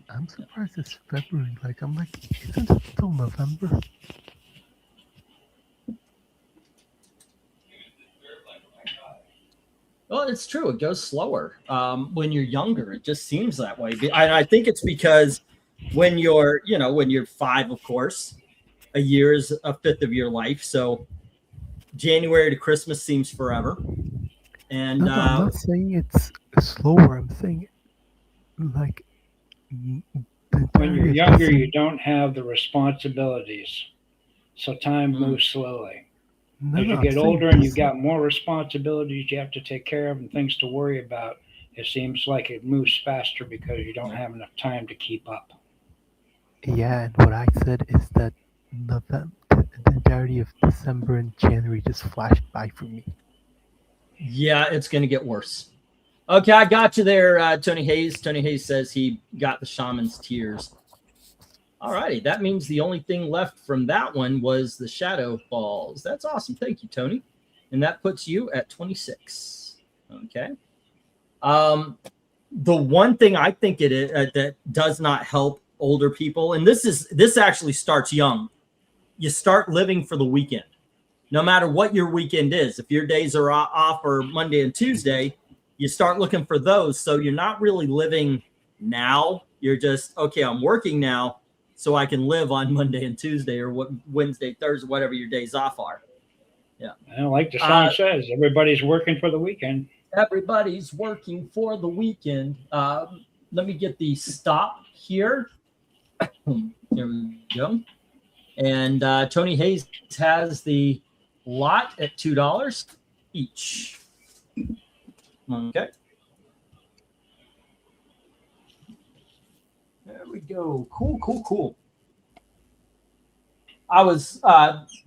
I'm surprised it's February. Like, I'm like, isn't it still November? Well, it's true. It goes slower when you're younger. It just seems that way. And I think it's because when you're 5, of course, a year is a fifth of your life. So January to Christmas seems forever. And No, I'm not saying it's slower. I'm saying, like, when you're younger, you don't have the responsibilities. So time moves slowly. As you get older and you've got more responsibilities you have to take care of and things to worry about, it seems like it moves faster because you don't have enough time to keep up. Yeah, and what I said is that the entirety of December and January just flashed by for me. Yeah, it's going to get worse. Okay, I got you there, Tony Hayes. Tony Hayes says he got the Shaman's Tears. All righty, that means the only thing left from that one was the Shadow Falls. That's awesome. Thank you, Tony. And that puts you at 26. Okay. The one thing I think it is that does not help older people, and this actually starts young. You start living for the weekend. No matter what your weekend is, if your days are off or Monday and Tuesday, you start looking for those. So you're not really living now. You're just, okay, I'm working now so I can live on Monday and Tuesday or Wednesday, Thursday, whatever your days off are. Yeah. And like the song says, everybody's working for the weekend. Everybody's working for the weekend. Let me get the stop here. There we go. And Tony Hayes has the lot at $2 each. Okay. There we go. Cool. I was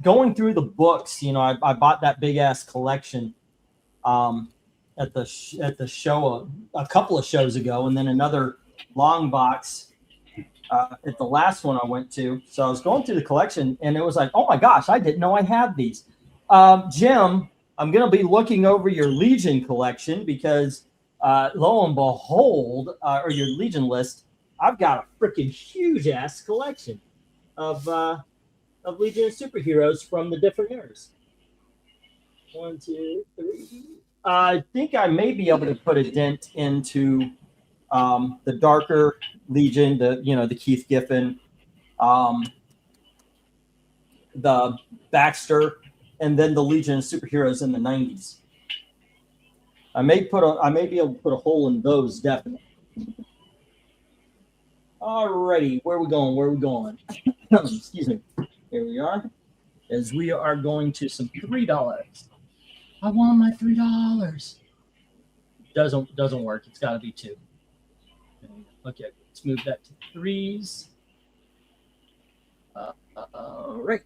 going through the books. You know, I bought that big ass collection at the show a couple of shows ago, and then another long box at the last one I went to. So I was going through the collection, and it was like, oh my gosh, I didn't know I had these. Jim, I'm going to be looking over your Legion collection because lo and behold, or your Legion list, I've got a freaking huge ass collection of Legion of superheroes from the different eras. 1, 2, 3. I think I may be able to put a dent into the darker Legion, the Keith Giffen, the Baxter, and then the Legion of superheroes in the 90s. I may be able to put a hole in those, definitely. Alrighty, where are we going? Excuse me. Here we are. As we are going to some $3. I want my $3. Doesn't work. It's got to be 2. Okay, let's move that to 3s. All right.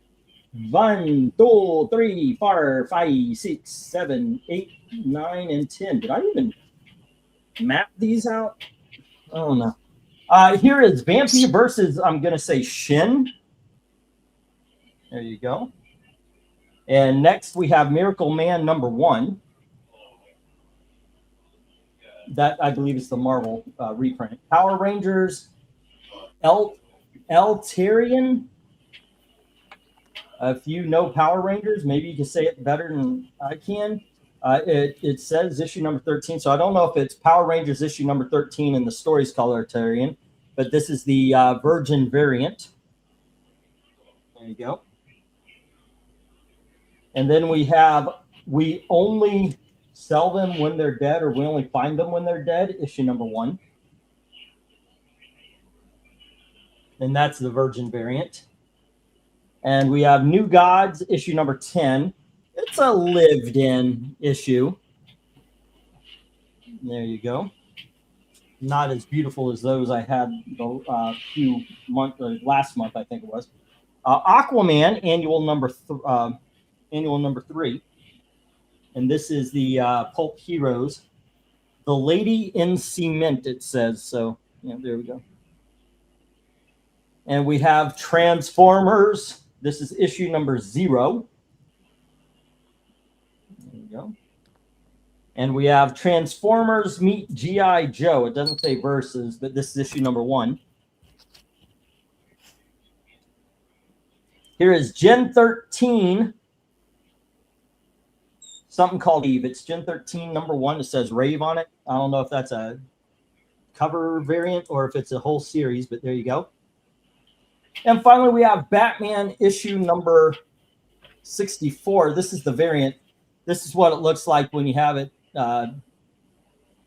1, 2, 3, 4, 5, 6, 7, 8, 9, and 10. Did I even map these out? Oh no. Here is Vampy versus, I'm going to say, Shin. There you go. And next we have Miracle Man #1. That, I believe, is the Marvel reprint. Power Rangers, Eltarian. If you know Power Rangers, maybe you can say it better than I can. It says issue number 13, so I don't know if it's Power Rangers issue number 13 and the story's called Eltarian, but this is the Virgin variant. There you go. And then we only sell them when they're dead, or we only find them when they're dead, issue number 1. And that's the Virgin variant. And we have New Gods, issue number 10. It's a lived-in issue. There you go. Not as beautiful as those I had last month, I think it was. Aquaman, annual number 3. And this is the Pulp Heroes. The Lady in Cement, it says. So, yeah, there we go. And we have Transformers. This is issue number 0. There you go. And we have Transformers meet G.I. Joe. It doesn't say versus, but this is issue number 1. Here is Gen 13. Something called Rave. It's Gen 13 #1. It says Rave on it. I don't know if that's a cover variant or if it's a whole series, but there you go. And finally, we have Batman issue number 64. This is the variant. This is what it looks like when you have it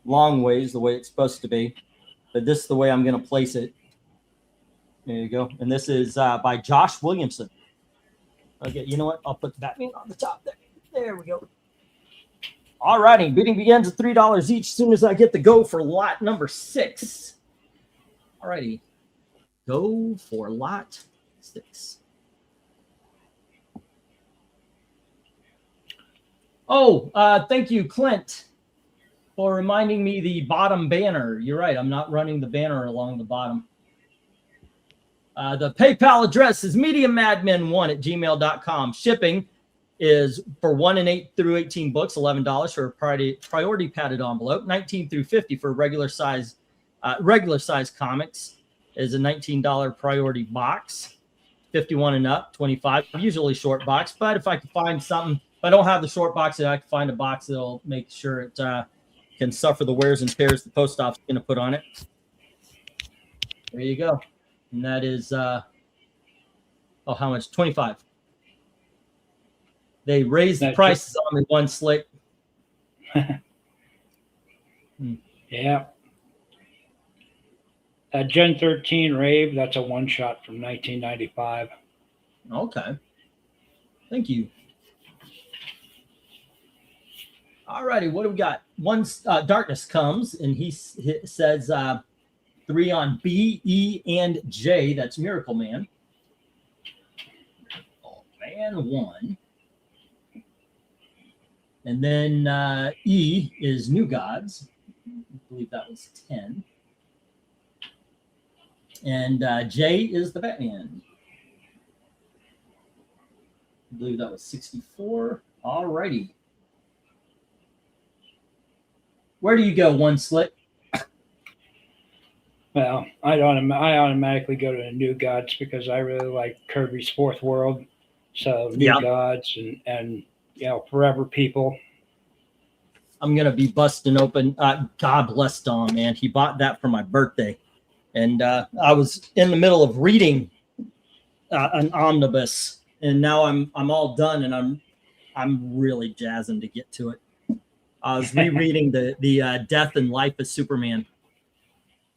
long ways, the way it's supposed to be. But this is the way I'm going to place it. There you go. And this is by Josh Williamson. Okay, you know what? I'll put Batman on the top there. There we go. All righty. Bidding begins at $3 each as soon as I get the go for lot number 6. All righty. Go for lot 6. Oh, thank you, Clint, for reminding me the bottom banner. You're right. I'm not running the banner along the bottom. The PayPal address is mediamadmen1@gmail.com. Shipping is for 1 and 8 through 18 books, $11 for a priority padded envelope. 19 through 50 for regular size comics is a $19 priority box. 51 and up, 25. Usually short box, but if I can find something, if I don't have the short box, I can find a box that'll make sure it can suffer the wears and tears the post office is going to put on it. There you go. And that is, how much? 25. They raised the prices on me one slick. Yeah. Gen 13 Rave, that's a one-shot from 1995. Okay. Thank you. All righty, what do we got? Once Darkness comes, and he says 3 on B, E, and J. That's Miracle Man. and 1. And then E is New Gods. I believe that was 10. And J is the Batman. I believe that was 64. All righty. Where do you go, One Slick? Well, I automatically go to the New Gods because I really like Kirby's Fourth World. So New Gods and Forever People. I'm gonna be busting open. God bless Dom, man. He bought that for my birthday, and I was in the middle of reading an omnibus, and now I'm all done, and I'm really jazzing to get to it. I was rereading the Death and Life of Superman.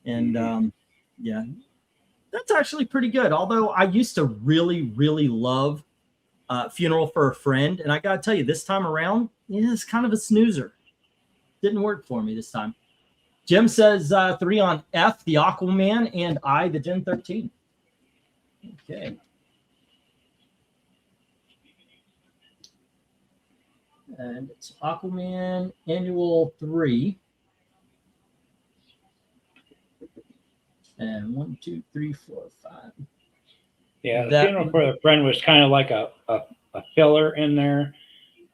And yeah, that's actually pretty good. Although I used to really, really love Funeral for a Friend. And I got to tell you, this time around, it's kind of a snoozer. Didn't work for me this time. Jim says 3 on F, the Aquaman, and I, the Gen 13. Okay. And it's Aquaman Annual 3. And 1, 2, 3, 4, 5. Yeah, the Funeral for a Friend was kind of like a filler in there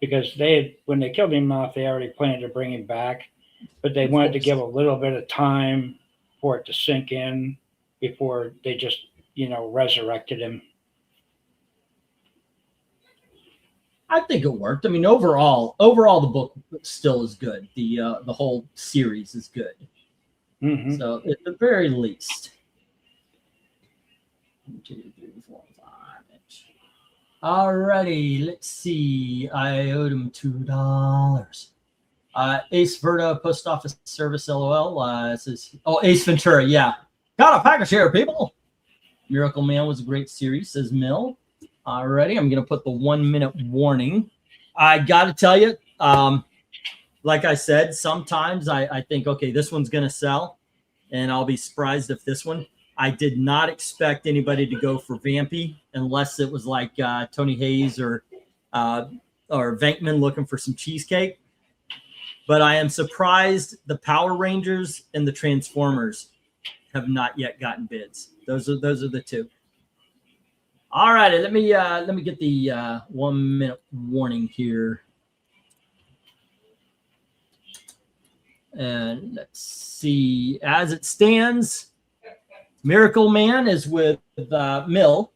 because when they killed him off, they already planned to bring him back, but they wanted to give a little bit of time for it to sink in before they just, resurrected him. I think it worked. I mean, overall, the book still is good. The whole series is good. Mm-hmm. So at the very least. 1, 2, 3, 4, 5. Alrighty, let's see. I owed him $2. Ace Verta Post Office Service LOL says, Ace Ventura, yeah. Got a package here, people. Miracle Man was a great series, says Mill. Alrighty, I'm gonna put the 1-minute warning. I gotta tell you, like I said, sometimes I think, okay, this one's going to sell, and I'll be surprised if this one. I did not expect anybody to go for Vampy unless it was like Tony Hayes or Venkman looking for some cheesecake. But I am surprised the Power Rangers and the Transformers have not yet gotten bids. Those are the two. All right, let me get the 1-minute warning here. And let's see. As it stands, Miracle Man is with Mill.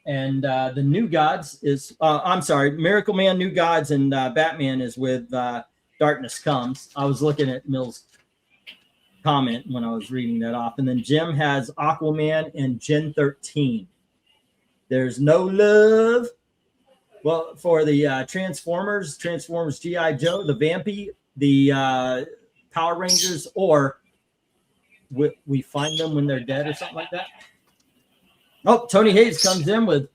And the New Gods is, Miracle Man, New Gods, and Batman is with Darkness Comes. I was looking at Mill's comment when I was reading that off. And then Jim has Aquaman and Gen 13. There's no love. Well, for the Transformers G.I. Joe, the Vampy, the Power Rangers, or we find them when they're dead or something like that. Oh, Tony Hayes comes in with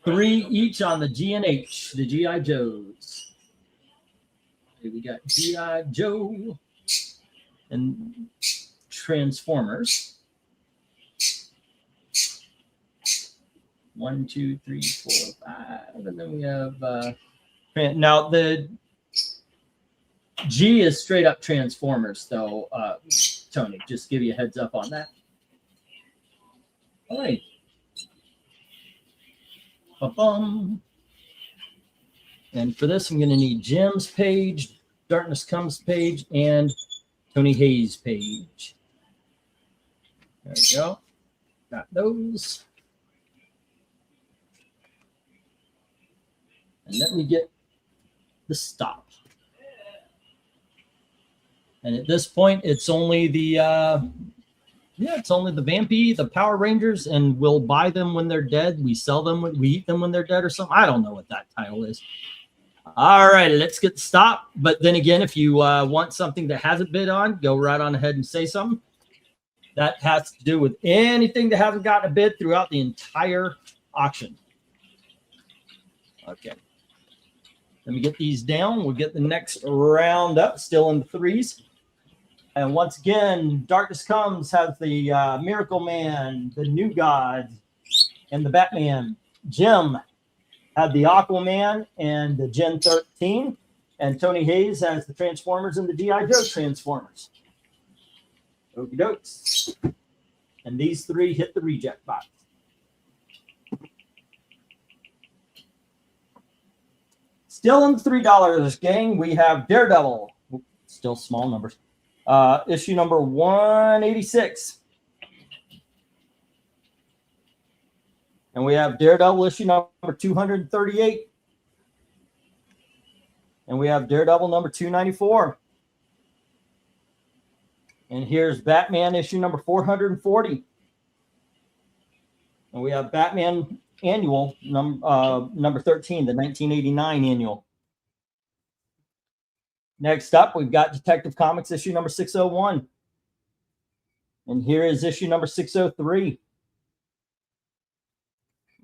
3 each on the G and H, the G.I. Joes. Okay, we got G.I. Joe and Transformers. 1, 2, 3, 4, 5, and then we have now the G is straight up Transformers, though. Tony, just give you a heads up on that. All right. Ba-bum. And for this, I'm going to need Jim's page, Darkness Comes page, and Tony Hayes page. There we go. Got those. And let me get the stop. And at this point, it's only the Vampy, the Power Rangers, and we'll buy them when they're dead. We sell them, we eat them when they're dead or something. I don't know what that title is. All right, let's get the stop. But then again, if you want something that hasn't bid on, go right on ahead and say something. That has to do with anything that hasn't gotten a bid throughout the entire auction. Okay. Let me get these down. We'll get the next round up, still in the 3s. And once again, Darkness Comes has the Miracle Man, the New Gods, and the Batman. Jim had the Aquaman and the Gen 13, and Tony Hayes has the Transformers and the G.I. Joe Transformers. Okie dokes. And these three hit the reject box. Still in the $3 gang, we have Daredevil. Still small numbers. Issue number 186. And we have Daredevil issue number 238. And we have Daredevil number 294. And here's Batman issue number 440. And we have Batman annual number 13, the 1989 annual. Next up, we've got Detective Comics issue number 601. And here is issue number 603.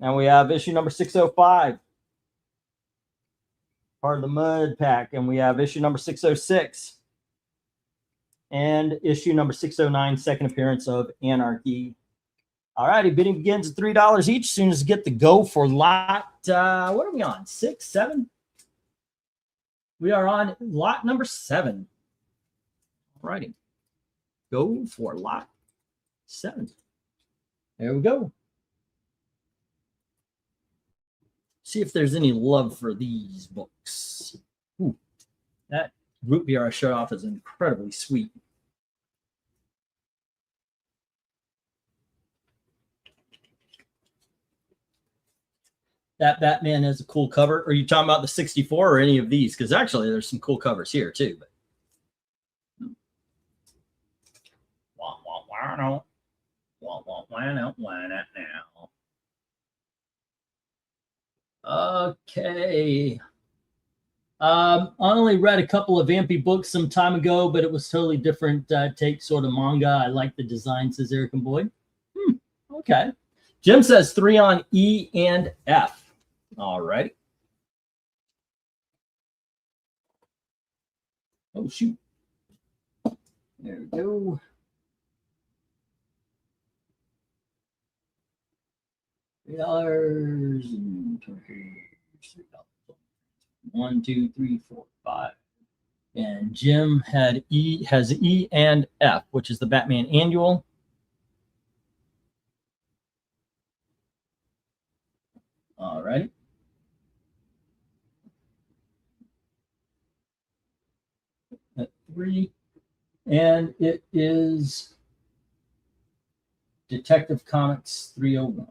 And we have issue number 605. Part of the Mud Pack. And we have issue number 606. And issue number 609, second appearance of Anarchy. All righty, bidding begins at $3 each. As soon as you get the go for lot, what are we on? 6, 7? We are on lot number 7. All righty. Go for lot 7. There we go. See if there's any love for these books. Ooh, that root beer I showed off is incredibly sweet. That Batman has a cool cover. Are you talking about the 64 or any of these? Because actually there's some cool covers here too. But now. Okay. I only read a couple of Vampy books some time ago, but it was totally different take, sort of manga. I like the design, says Eric and Boyd. Okay. Jim says 3 on E and F. All right. Oh, shoot. There we go. $3. 1, 2, 3, 4, 5. And Jim has E and F, which is the Batman annual. All right. At 3. And it is Detective Comics 301.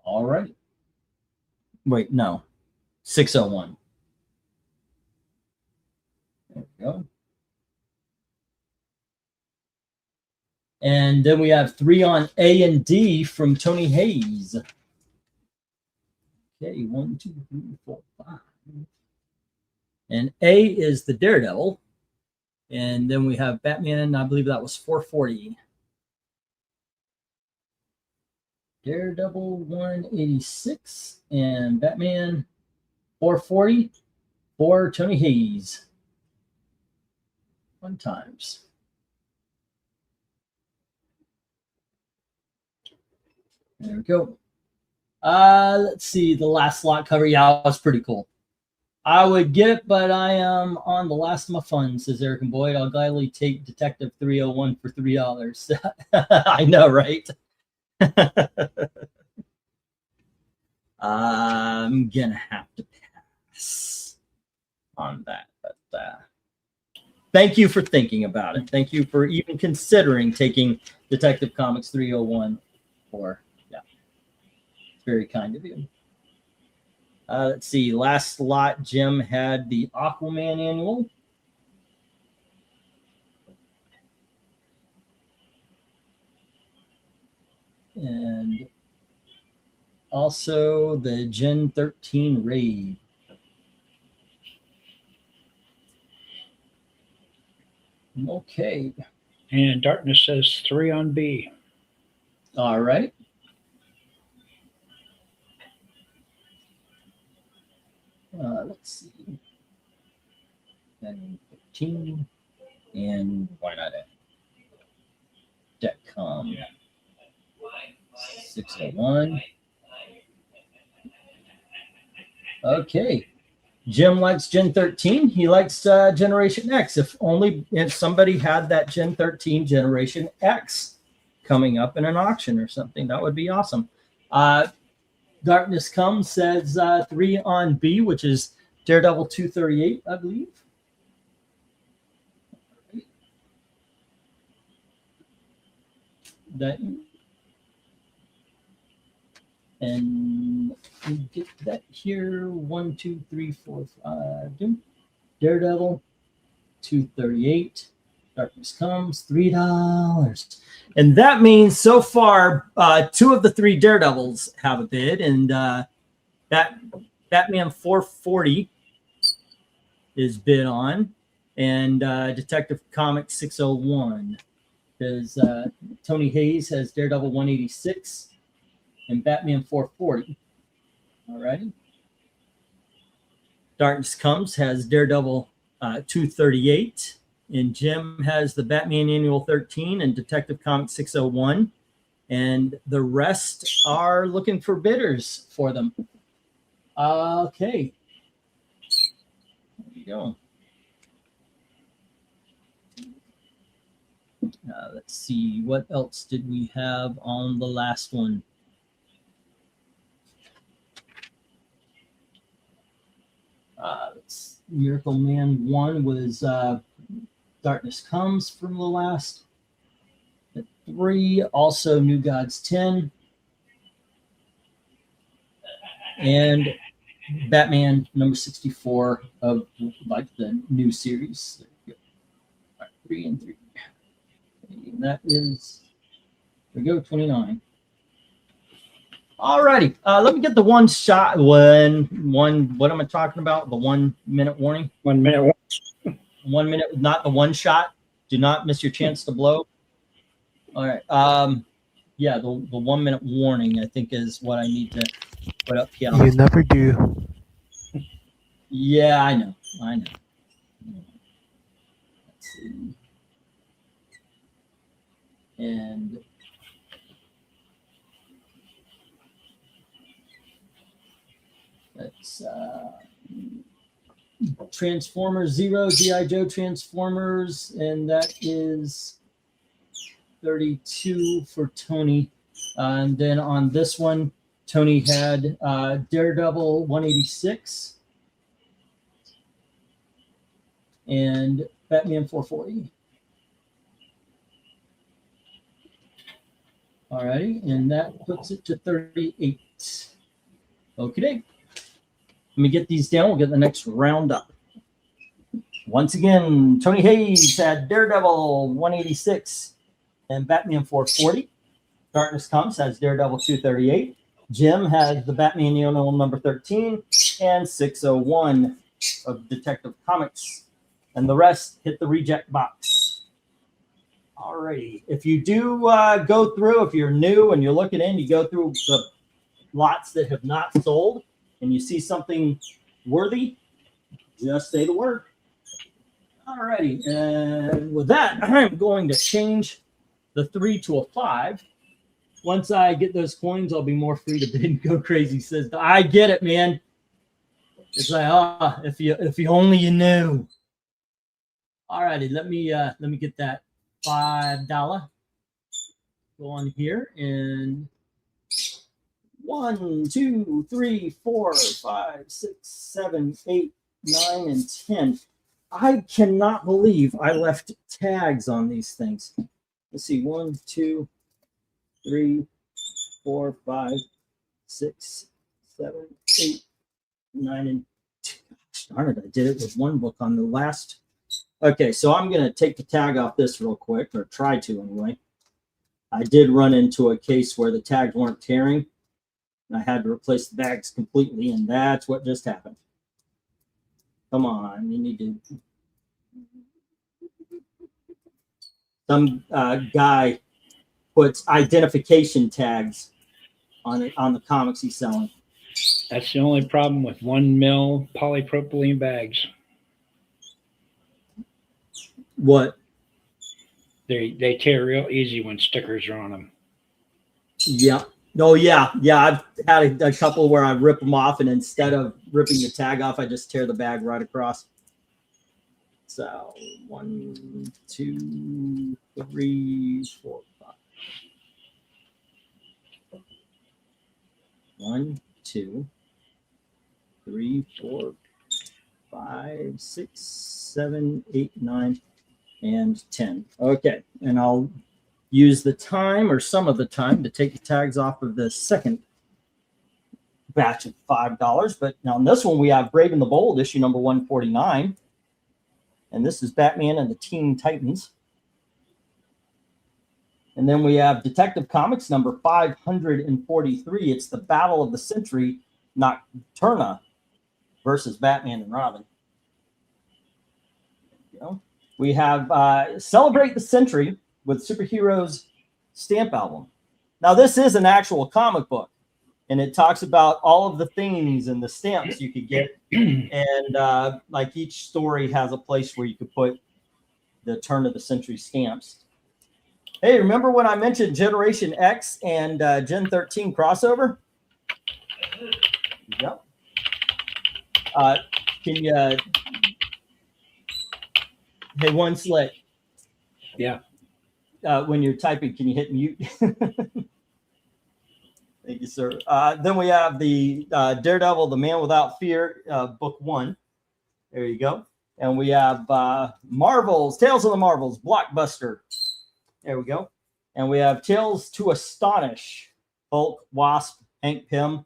All right. Wait, no. 601. There we go. And then we have 3 on A and D from Tony Hayes. Okay, 1, 2, 3, 4, 5. And A is the Daredevil. And then we have Batman, I believe that was 440. Daredevil 186 and Batman 440 for Tony Hayes. 1 times. There we go. Let's see the last slot cover. Yeah, that was pretty cool. I would get it, but I am on the last of my funds, says Eric and Boyd. I'll gladly take Detective 301 for $3. I know, right? I'm gonna have to pass on that, but thank you for thinking about it. Thank you for even considering taking Detective Comics 301 for, yeah, very kind of you. Let's see, last lot, Jim had the Aquaman annual. And also the Gen 13 raid. Okay. And Darkness says 3 on B. All right. Let's see. And 15. And why not Detcom? Yeah. 601. Okay. Jim likes Gen 13. He likes Generation X. If somebody had that Gen 13 Generation X coming up in an auction or something, that would be awesome. Darkness Comes says 3 on B, which is Daredevil 238, I believe. That, and we get that here. 1, 2, 3, 4, 5. Daredevil 238. Darkness Comes, $3. And that means so far, 2 of the 3 Daredevils have a bid, and that Batman 440 is bid on, and Detective Comics 601. Because Tony Hayes has Daredevil 186 and Batman 440. All righty. Darkness Comes has Daredevil 238. And Jim has the Batman Annual 13 and Detective Comics 601. And the rest are looking for bidders for them. Okay. There you go. Let's see, what else did we have on the last one? Miracle Man 1 was Darkness Comes from the last. At 3, also New Gods 10. And Batman number 64 of like the new series. 3 and 3. And that is, there we go, 29. All righty. Let me get the one shot. What am I talking about? The 1 minute warning? 1 minute. 1 minute, not the one shot. Do not miss your chance to blow. All right. Yeah, the 1 minute warning, I think, is what I need to put up here. You never do. Yeah, I know. Let's see. And that's Transformers 0, G.I. Joe Transformers, and that is 32 for Tony. And then on this one, Tony had Daredevil 186 and Batman 440. All righty, and that puts it to 38. Okay. Let me get these down. We'll get the next round up. Once again, Tony Hayes had Daredevil 186 and Batman 440. Darkness Comes has Daredevil 238. Jim has the Batman Annual number 13 and 601 of Detective Comics. And the rest hit the reject box. All righty. If you do go through, if you're new and you're looking in, you go through the lots that have not sold and you see something worthy, just say the word. All righty. And with that, I'm going to change the 3 to a 5. Once I get those coins, I'll be more free to bid and go crazy. Says, I get it, man. It's like, if you only you knew. All righty, let me get that $5. Go on here and 1, 2, 3, 4, 5, 6, 7, 8, 9, and 10. I cannot believe I left tags on these things. Let's see, 1, 2, 3, 4, 5, 6, 7, 8, 9, and 10. Gosh darn it, I did it with one book on the last. Okay, so I'm going to take the tag off this real quick, or try to anyway. I did run into a case where the tags weren't tearing. I had to replace the bags completely, and that's what just happened. Come on, you need to. Some guy puts identification tags on the comics he's selling. That's the only problem with 1 mil polypropylene bags. What? They tear real easy when stickers are on them. Yeah, Oh yeah, I've had a couple where I rip them off, and instead of ripping the tag off, I just tear the bag right across. So 1, 2, 3, 4, 5. 1, 2, 3, 4, 5, 6, 7, 8, 9, and 10. Okay, and I'll use the time or some of the time to take the tags off of the second batch of $5. But now on this one, we have Brave and the Bold, issue number 149. And this is Batman and the Teen Titans. And then we have Detective Comics number 543. It's the Battle of the Century, Nocturna versus Batman and Robin. You know, we have Celebrate the Century with Superheroes stamp album. Now, this is an actual comic book, and it talks about all of the things and the stamps you could get. And like each story has a place where you could put the turn of the century stamps. Hey, remember when I mentioned Generation X and Gen 13 crossover? Yep. Can you, hey, one slick. Yeah. When you're typing, can you hit mute? Thank you, sir. Then we have the Daredevil, The Man Without Fear, book 1. There you go. And we have Marvels, Tales of the Marvels, Blockbuster. There we go. And we have Tales to Astonish, Hulk, Wasp, Hank Pym.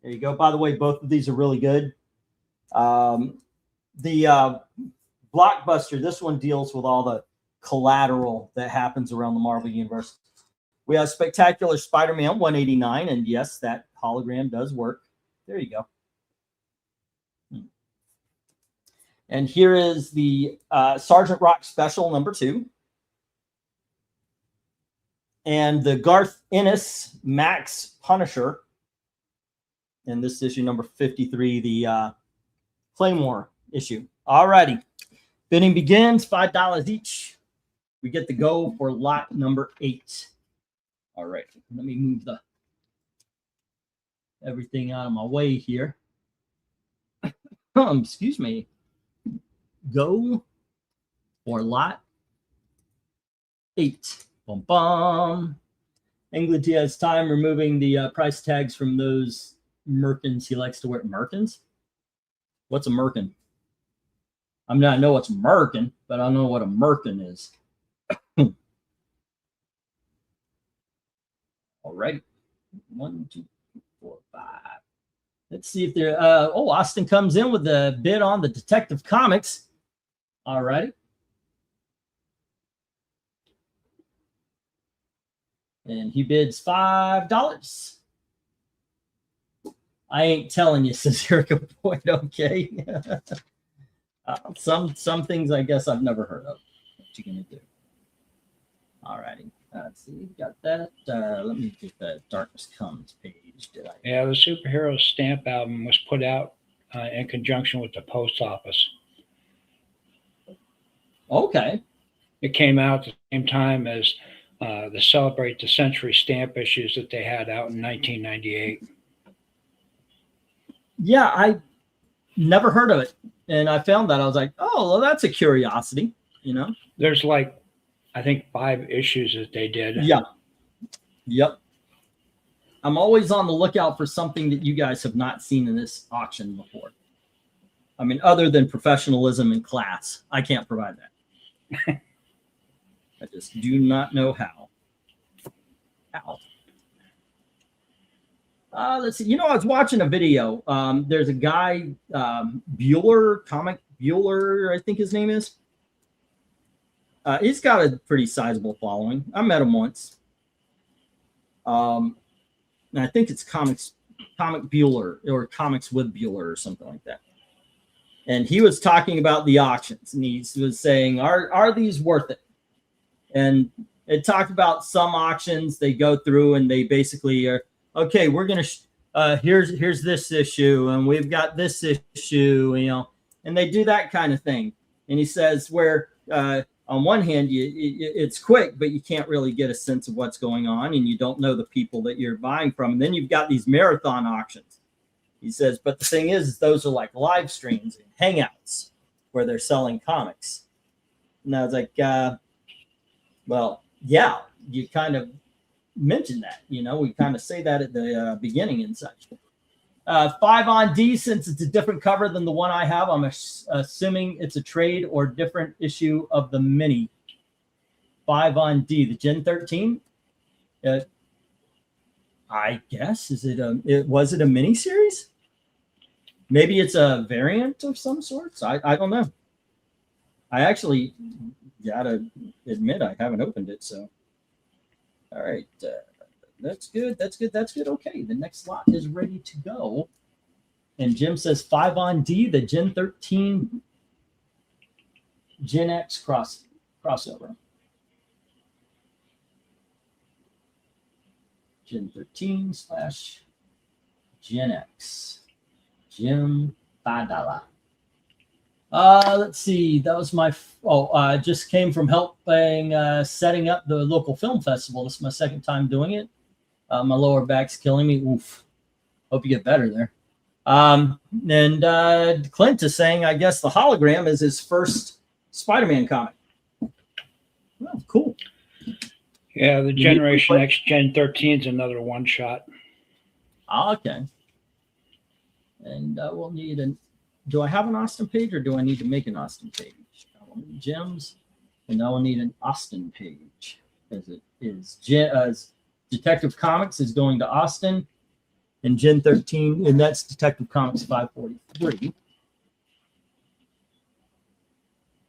There you go. By the way, both of these are really good. The Blockbuster, this one deals with all the collateral that happens around the Marvel Universe. We have Spectacular Spider-Man 189, and yes, that hologram does work. There you go. And here is the Sergeant Rock Special number 2. And the Garth Ennis Max Punisher. And this issue number 53, the Claymore issue. All righty. Bidding begins, $5 each. We get to go for lot number 8. All right, let me move everything out of my way here. Excuse me. Go for lot 8. Bum bum. England has time removing the price tags from those merkins he likes to wear. Merkins? What's a merkin? I mean, I know what's merkin, but I don't know what a merkin is. All right. 1, 2, 3, 4, 5. Let's see if there. Austin comes in with the bid on the Detective Comics. All righty. And he bids $5. I ain't telling you, says Erica Boyd. Okay. Some things I guess I've never heard of. What you gonna do? All righty. Let's see. Got that. Let me get the Darkness Comes page. Did I? Yeah, the Superhero Stamp album was put out in conjunction with the post office. Okay. It came out at the same time as the Celebrate the Century stamp issues that they had out in 1998. Yeah, I never heard of it. And I found that. I was like, oh, well, that's a curiosity, you know? There's like, I think 5 issues that they did. Yeah. Yep. I'm always on the lookout for something that you guys have not seen in this auction before. I mean, other than professionalism and class, I can't provide that. I just do not know how. Let's see. You know, I was watching a video. There's a guy, Bueller, Comic Bueller, I think his name is. He's got a pretty sizable following. I met him once. And I think it's Comic Bueller or Comics with Bueller or something like that. And he was talking about the auctions, and he was saying, are these worth it? And it talked about some auctions they go through and they basically are, okay, we're going to, here's this issue and we've got this issue, you know, and they do that kind of thing. And he says where on one hand, it's quick, but you can't really get a sense of what's going on, and you don't know the people that you're buying from. And then you've got these marathon auctions. He says, but the thing is those are like live streams and hangouts where they're selling comics. And I was like, well, yeah, you kind of mentioned that. You know, we kind of say that at the beginning and such. 5 on D, since it's a different cover than the one I have, I'm assuming it's a trade or different issue of the mini. 5 on D, the Gen 13. I guess, was it a mini series? Maybe it's a variant of some sorts. I don't know. I actually gotta admit I haven't opened it. So, all right. That's good. That's good. That's good. Okay, the next lot is ready to go. And Jim says 5 on D, the Gen 13 Gen X crossover. Gen 13 / Gen X. Jim $5. Let's see. That was my. Just came from helping setting up the local film festival. This is my second time doing it. My lower back's killing me. Oof. Hope you get better there. And Clint is saying, I guess the hologram is his first Spider-Man comic. Oh, cool. Yeah, the Generation X Gen 13 is another one shot. Okay. And we'll need do I have an Austin page or do I need to make an Austin page? I will need gems, and I will need an Austin page, as it is. Detective Comics is going to Austin, and Gen 13, and that's Detective Comics 543.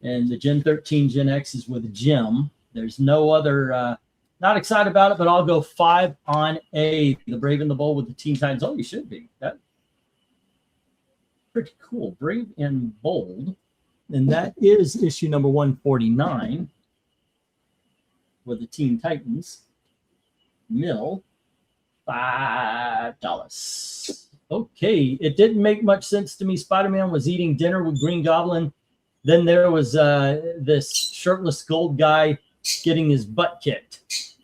And the Gen 13 Gen X is with Jim. There's no other, not excited about it, but I'll go 5 on A, the Brave and the Bold with the Teen Titans. Oh, you should be. That's pretty cool. Brave and Bold. And that is issue number 149 with the Teen Titans. Mill, $5. Okay, it didn't make much sense to me. Spider-Man was eating dinner with Green Goblin. Then there was this shirtless gold guy getting his butt kicked.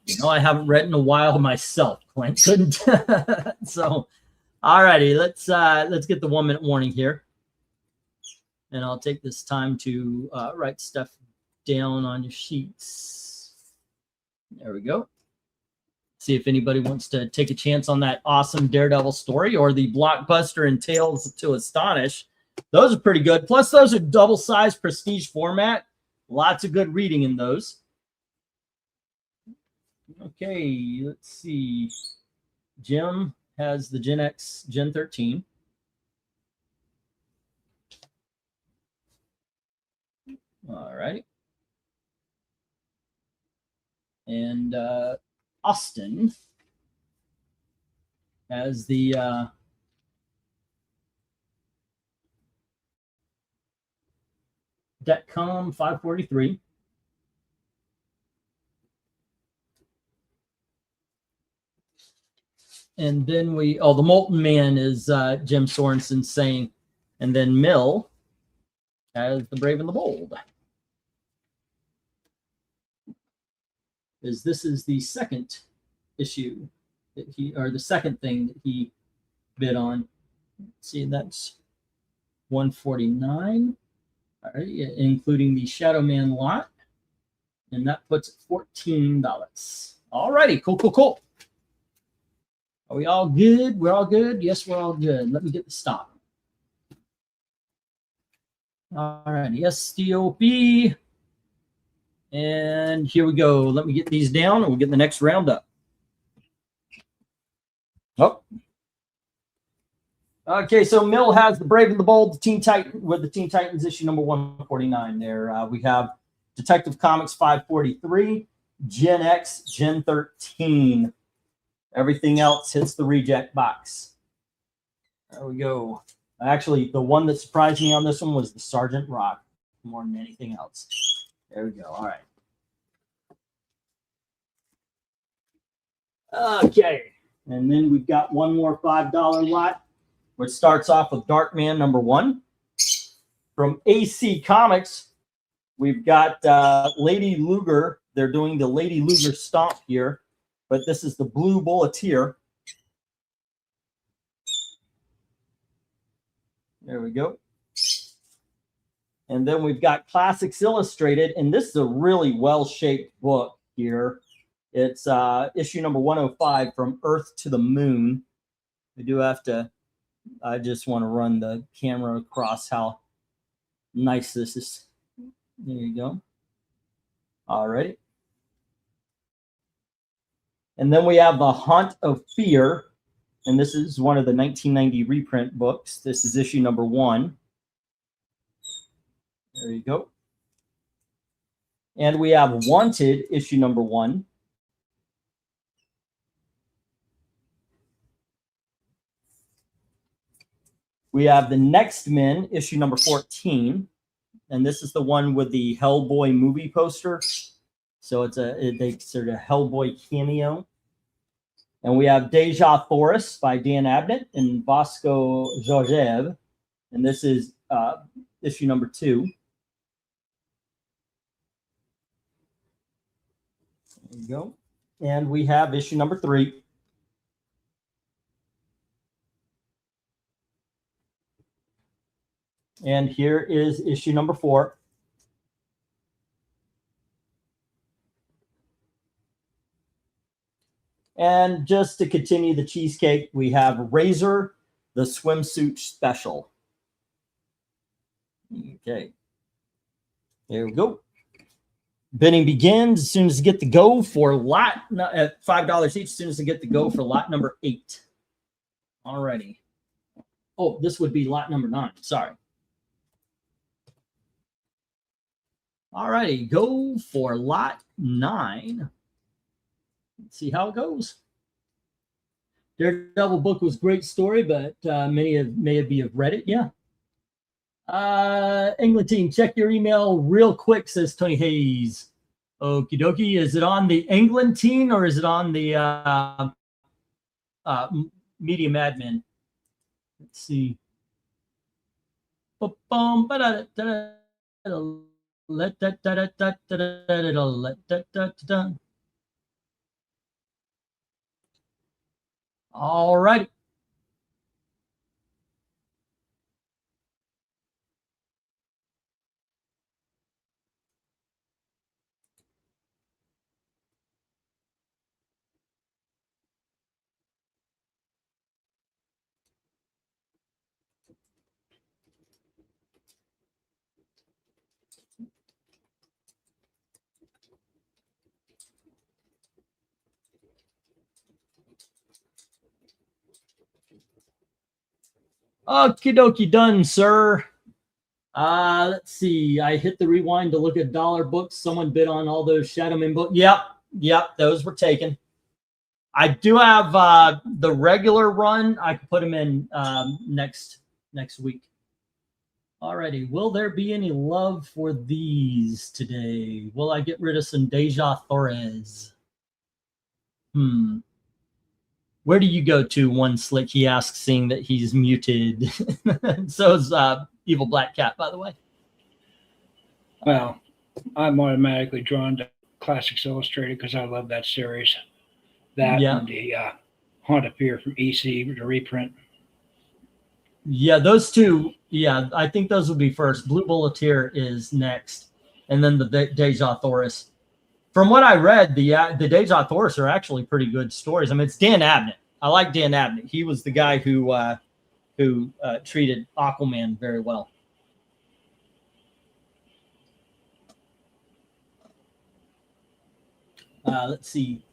You know, I haven't read in a while myself, Clint. Couldn't. So, all righty, let's get the 1 minute warning here. And I'll take this time to write stuff down on your sheets. There we go. See if anybody wants to take a chance on that awesome Daredevil story or the blockbuster and Tales to Astonish. Those are pretty good. Plus, those are double-sized prestige format. Lots of good reading in those. Okay, let's see. Jim has the Gen X Gen 13. All right. And Austin has the Detcom 543. And then the Molten Man is Jim Sorensen saying, and then Mill has the Brave and the Bold. This is the second issue that the second thing that he bid on. Let's see, that's 149, all right, including the Shadow Man lot, and that puts it $14. All righty, cool. Are we all good? We're all good? Yes, we're all good. Let me get the stop. All righty, SDOP. And here we go. Let me get these down and we'll get the next round up. Oh. Okay, so Mill has the Brave and the Bold, the Teen Titan with the Teen Titans issue number 149 there. We have Detective Comics 543, Gen X, Gen 13. Everything else hits the reject box. There we go. Actually, the one that surprised me on this one was the Sergeant Rock more than anything else. There we go. All right. Okay. And then we've got one more $5 lot, which starts off with Darkman number 1 from AC Comics. We've got Lady Luger. They're doing the Lady Luger stomp here, but this is the blue bulleteer. There we go. And then we've got Classics Illustrated, and this is a really well-shaped book here. It's issue number 105, From Earth to the Moon. We do have to, I just want to run the camera across how nice this is. There you go. All right. And then we have The Haunt of Fear, and this is one of the 1990 reprint books. This is issue number 1. There you go. And we have Wanted, issue number 1. We have The Next Men, issue number 14. And this is the one with the Hellboy movie poster. So it's they sort of Hellboy cameo. And we have Deja Thoris by Dan Abnett and Vasco Georgiev. And this is issue number 2. There you go. And we have issue number 3. And here is issue number 4. And just to continue the cheesecake, we have Razor, the swimsuit special. Okay. There we go. Bidding begins as soon as you get the go for lot at $5 each, as soon as you get the go for lot number 8. Alrighty. Oh, this would be lot number 9. Sorry. Alrighty, go for lot 9. Let's see how it goes. Daredevil book was a great story, but many may have read it. Yeah. England team, check your email real quick, says Tony Hayes. Okie dokie. Is it on the England team or is it on the Media Madmen? Let's see. All right. Okie dokie, done, sir. Let's see. I hit the rewind to look at dollar books. Someone bid on all those Shadowman books. Yep, those were taken. I do have the regular run. I can put them in next week. Alrighty. Will there be any love for these today? Will I get rid of some Deja Torres? Where do you go to, One Slick? He asks, seeing that he's muted. So is Evil Black Cat, by the way. Well, I'm automatically drawn to Classics Illustrated because I love that series. That and the Haunt of Fear from EC, the reprint. Yeah, those two. Yeah, I think those would be first. Blue Bulleteer is next, and then the Deja Thoris. From what I read, the Deja Thoris are actually pretty good stories. I mean, it's Dan Abnett. I like Dan Abnett. He was the guy who treated Aquaman very well. Let's see.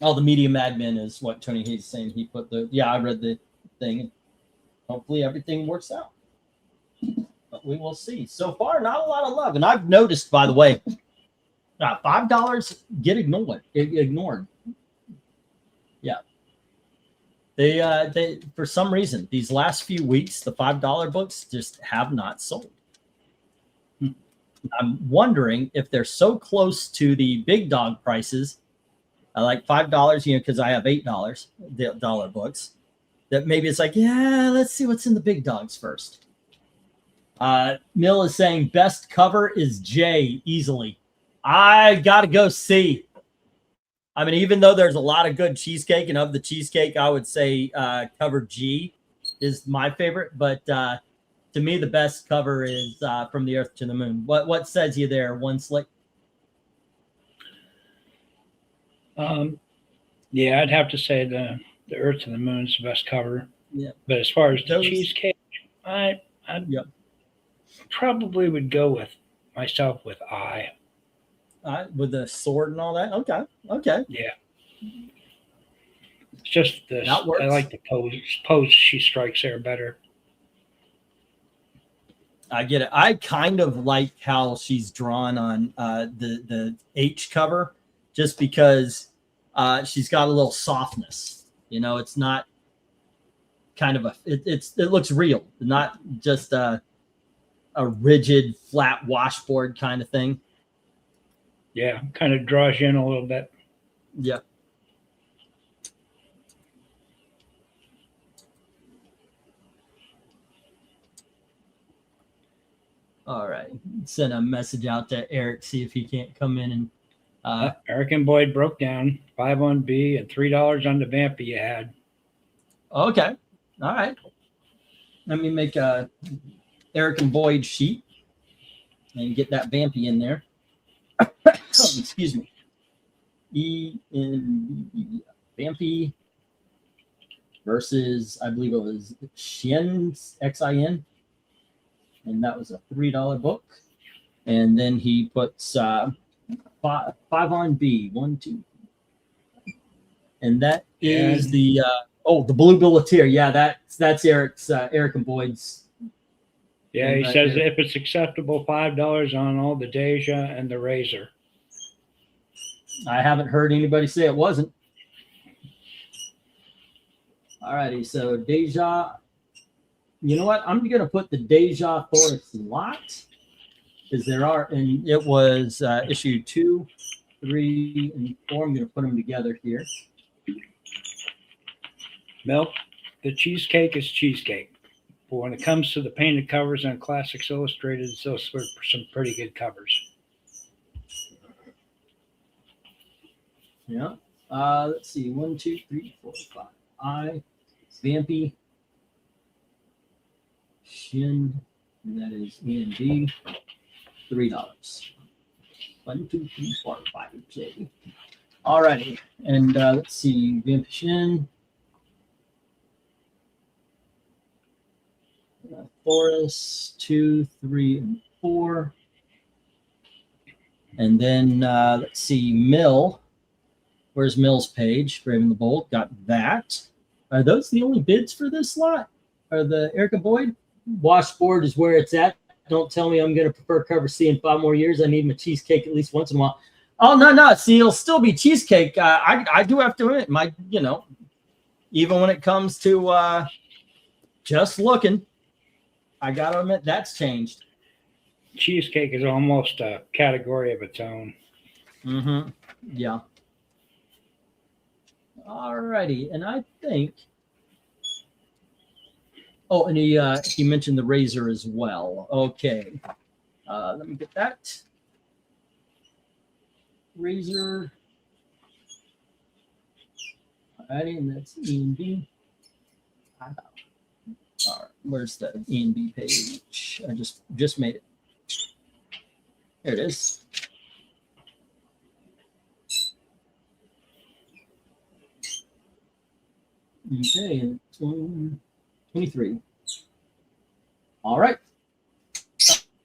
Oh, the Media Madmen is what Tony Hayes is saying. He put the I read the thing. Hopefully everything works out. But we will see. So far, not a lot of love. And I've noticed, by the way, $5 get ignored. Yeah. They for some reason, these last few weeks, the $5 books just have not sold. I'm wondering if they're so close to the big dog prices, like $5, because I have $8 dollar books, that maybe it's like, yeah, let's see what's in the big dogs first. Mill is saying best cover is J easily. I got to go C. I mean, even though there's a lot of good cheesecake, and of the cheesecake, I would say cover G is my favorite. But to me, the best cover is From the Earth to the Moon. What says you there, One Slick? Yeah, I'd have to say the Earth to the Moon is the best cover. Yeah. But as far as the cheesecake, I probably would go with myself with I. With the sword and all that. Okay. Yeah. It's just this. That works. I like the pose she strikes there better. I get it. I kind of like how she's drawn on the H cover, just because she's got a little softness. You know, it's not kind of it looks real, not just a rigid flat washboard kind of thing. Yeah, kind of draws you in a little bit. Yeah. All right. Send a message out to Eric, see if he can't come in and Eric and Boyd broke down $5 on B and $3 on the Vampy you had. Okay. All right. Let me make a Eric and Boyd sheet and get that Vampy in there. Excuse me. Vampy versus, I believe it was Shin's Xin, and that was a $3 book. And then he puts five on B, 1, 2, and that is the Blue Billeteer. Yeah, that's Eric's Eric and Boyd's. Yeah, he says if it's acceptable, $5 on all the Deja and the Razor. I haven't heard anybody say it wasn't. All righty, so Deja. You know what? I'm going to put the Deja Forest lot, because there are, and it was issue 2, 3, and 4. I'm going to put them together here. Milk, the cheesecake is cheesecake. But when it comes to the painted covers on Classics Illustrated, it's also some pretty good covers. Yeah. Let's see. 1, 2, 3, 4, 5. I, Vampy, Shin, and that is E and B, $3. 1, 2, 3, 4, 5, J. All righty. And let's see. Vampy Shin. Forest 2, 3, and 4. And then let's see, Mill. Where's Mill's page? Brave and the Bold got that. Are those the only bids for this lot? Are the Erica Boyd? Washboard is where it's at. Don't tell me I'm going to prefer cover C in 5 more years. I need my cheesecake at least once in a while. Oh, no. See, it'll still be cheesecake. I do have to admit, even when it comes to just looking, I got to admit that's changed. Cheesecake is almost a category of its own. Mm-hmm. Yeah. All righty. And I think, and he mentioned the Razor as well. Okay. Let me get that. Razor. All righty, and that's E and B. All right, where's the E and B page? I just made it. There it is. Okay, 23. All right.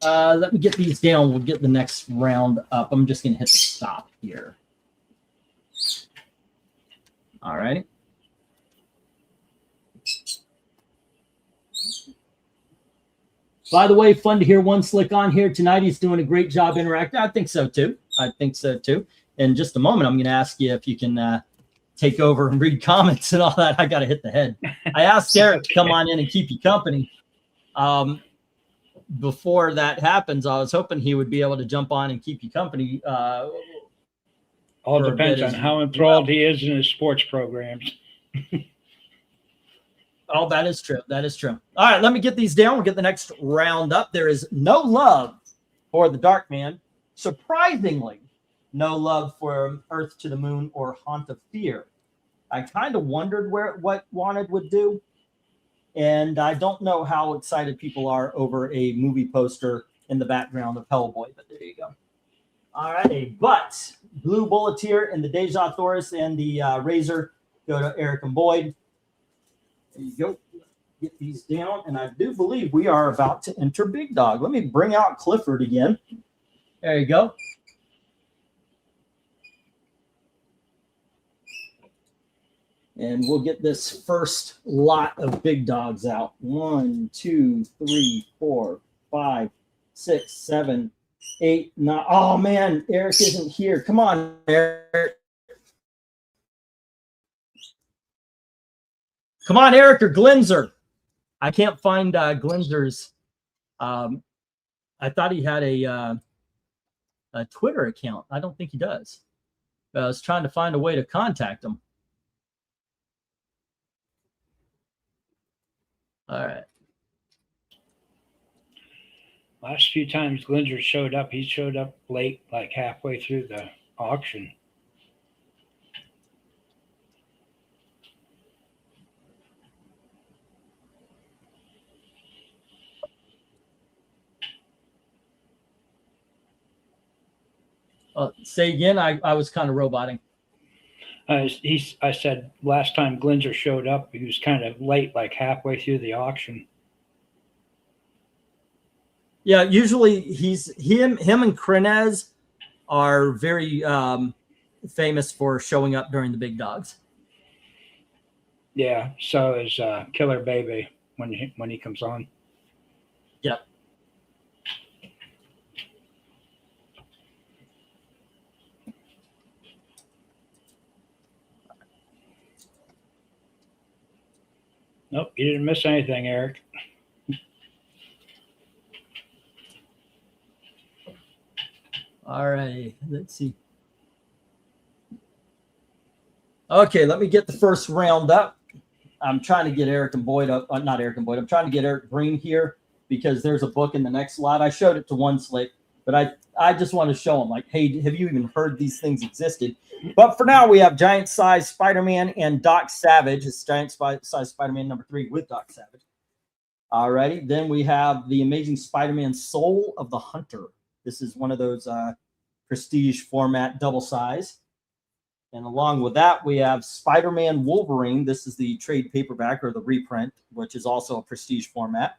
Let me get these down. We'll get the next round up. I'm just going to hit the stop here. All right. By the way, fun to hear One Slick on here tonight. He's doing a great job interacting. I think so too. In just a moment, I'm going to ask you if you can take over and read comments and all that. I got to hit the head. I asked Eric to come on in and keep you company. Before that happens, I was hoping he would be able to jump on and keep you company. All depends on how enthralled he is in his sports programs. Oh, that is true. That is true. All right, let me get these down. We'll get the next round up. There is no love for the Dark Man. Surprisingly, no love for Earth to the Moon or Haunt of Fear. I kind of wondered what Wanted would do, and I don't know how excited people are over a movie poster in the background of Hellboy, but there you go. All righty, but Blue Bulleteer and the Deja Thoris and the Razor go to Eric and Boyd. There you go. Get these down, and I do believe we are about to enter Big Dog. Let me bring out Clifford again. There you go. And we'll get this first lot of big dogs out. 1, 2, 3, 4, 5, 6, 7, 8, 9. Oh, man, Eric isn't here. Come on, Eric. Come on, Eric or Glenzer. I can't find Glenzer's. I thought he had a Twitter account. I don't think he does. I was trying to find a way to contact him. All right. Last few times Glenzer showed up, he showed up late, like halfway through the auction. Say again. I was kind of roboting. I said last time Glenzer showed up, he was kind of late, like halfway through the auction. Yeah, usually him and Krenez are very famous for showing up during the big dogs. Yeah, so is Killer Baby when he comes on. Yep. Nope, you didn't miss anything, Eric. All right, let's see. Okay, let me get the first round up. I'm trying to get Eric and Boyd up. Not Eric and Boyd. I'm trying to get Eric Green here because there's a book in the next lot. I showed it to one slick, but I just want to show him, like, hey, have you even heard these things existed? But for now, we have Giant Size Spider-Man and Doc Savage. It's Giant Size Spider-Man number 3 with Doc Savage. All righty. Then we have the Amazing Spider-Man Soul of the Hunter. This is one of those prestige format double size. And along with that, we have Spider-Man Wolverine. This is the trade paperback or the reprint, which is also a prestige format.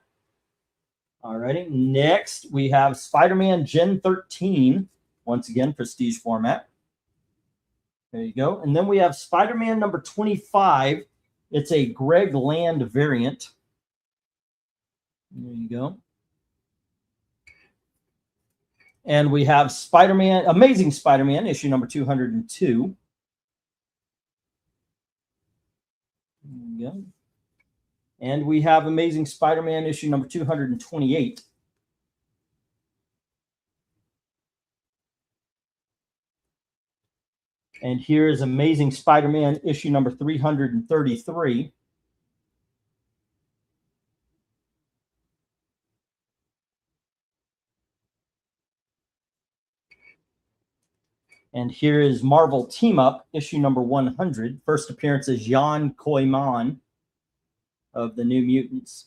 All righty. Next, we have Spider-Man Gen 13. Once again, prestige format. There you go. And then we have Spider-Man number 25. It's a Greg Land variant. There you go. And we have Spider-Man, Amazing Spider-Man, issue number 202. There we go. And we have Amazing Spider-Man, issue number 228. And here is Amazing Spider-Man, issue number 333. And here is Marvel Team Up, issue number 100. First appearance is Jan Koyman of the New Mutants.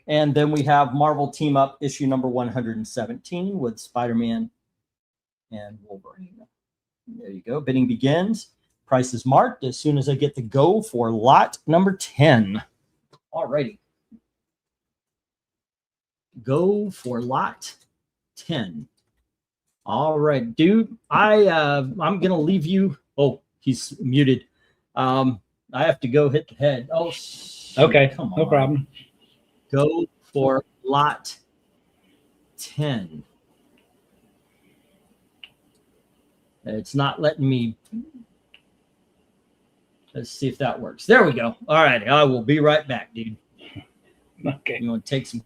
And then we have Marvel Team Up, issue number 117 with Spider-Man and Wolverine. There you go. Bidding begins. Price is marked as soon as I get the go for lot number 10. All righty. Go for lot 10. All right, dude. I'm gonna leave you. Oh, he's muted. I have to go hit the head. Oh, okay, come on. No problem. Go for lot 10. It's not letting me. Let's see if that works. There we go. All right, I will be right back, dude. Okay. You want to take some.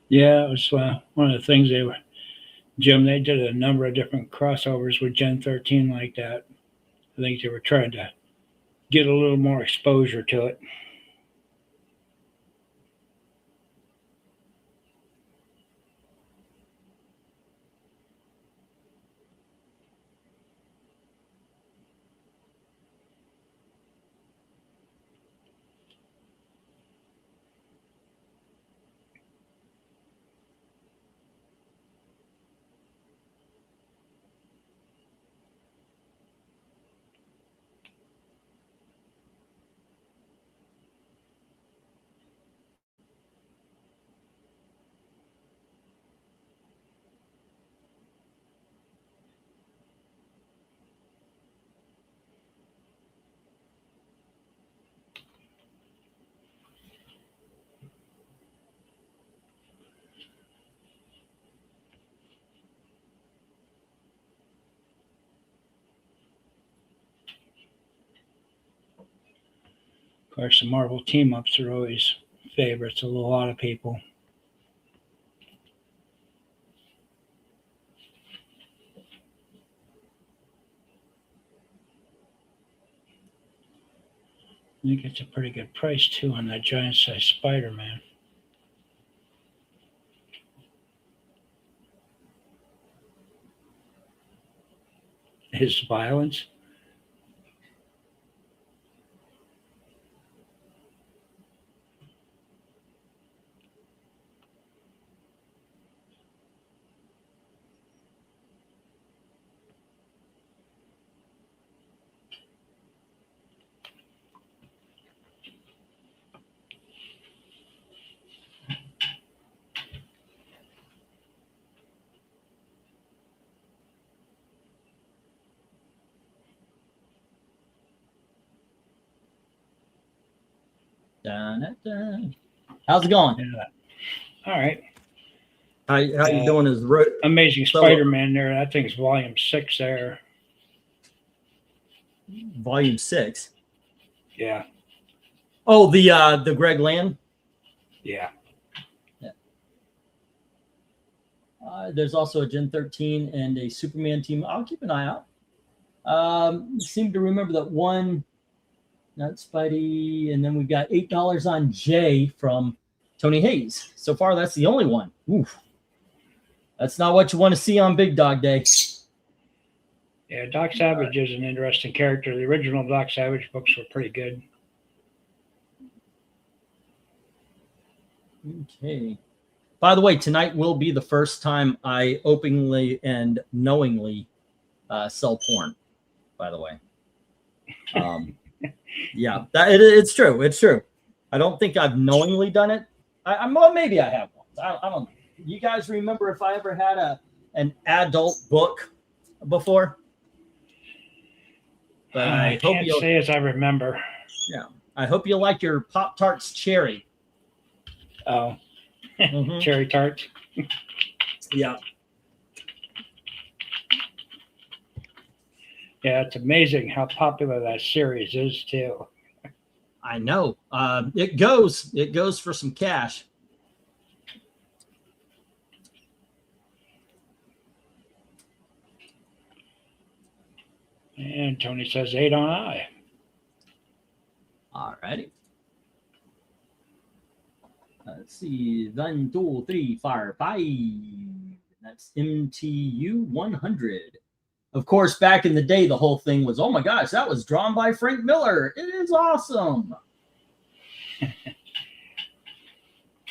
Yeah, it was one of the things Jim, they did a number of different crossovers with Gen 13 like that. I think they were trying to get a little more exposure to it. Of course, the Marvel team ups are always favorites of a lot of people. I think it's a pretty good price too on that giant size Spider-Man. His violence. Dun-dun-dun. How's it going? Yeah. All right. How you doing? Is Amazing Spider-Man there. That thing's volume 6 there. volume 6? Yeah. Oh, the Greg Land. Yeah. There's also a Gen 13 and a Superman team. I'll keep an eye out. Seem to remember that one, not Spidey, and then we've got $8 on Jay from Tony Hayes. So far, that's the only one. Oof. That's not what you want to see on Big Dog Day. Yeah, Doc Savage is an interesting character. The original Doc Savage books were pretty good. Okay. By the way, tonight will be the first time I openly and knowingly sell porn. By the way, yeah, it's true. It's true. I don't think I've knowingly done it. Well, maybe I have once. I don't know. You guys remember if I ever had an adult book before? But I can't say as I remember. Yeah, I hope you like your Pop-Tarts cherry. Oh. Mm-hmm. Cherry tarts. Yeah. Yeah, it's amazing how popular that series is too. I know. It goes for some cash. And Tony says 8 on I. All righty. Let's see. 1, 2, 3, 4, 5. That's MTU 100. Of course, back in the day, the whole thing was, oh my gosh, that was drawn by Frank Miller. It is awesome.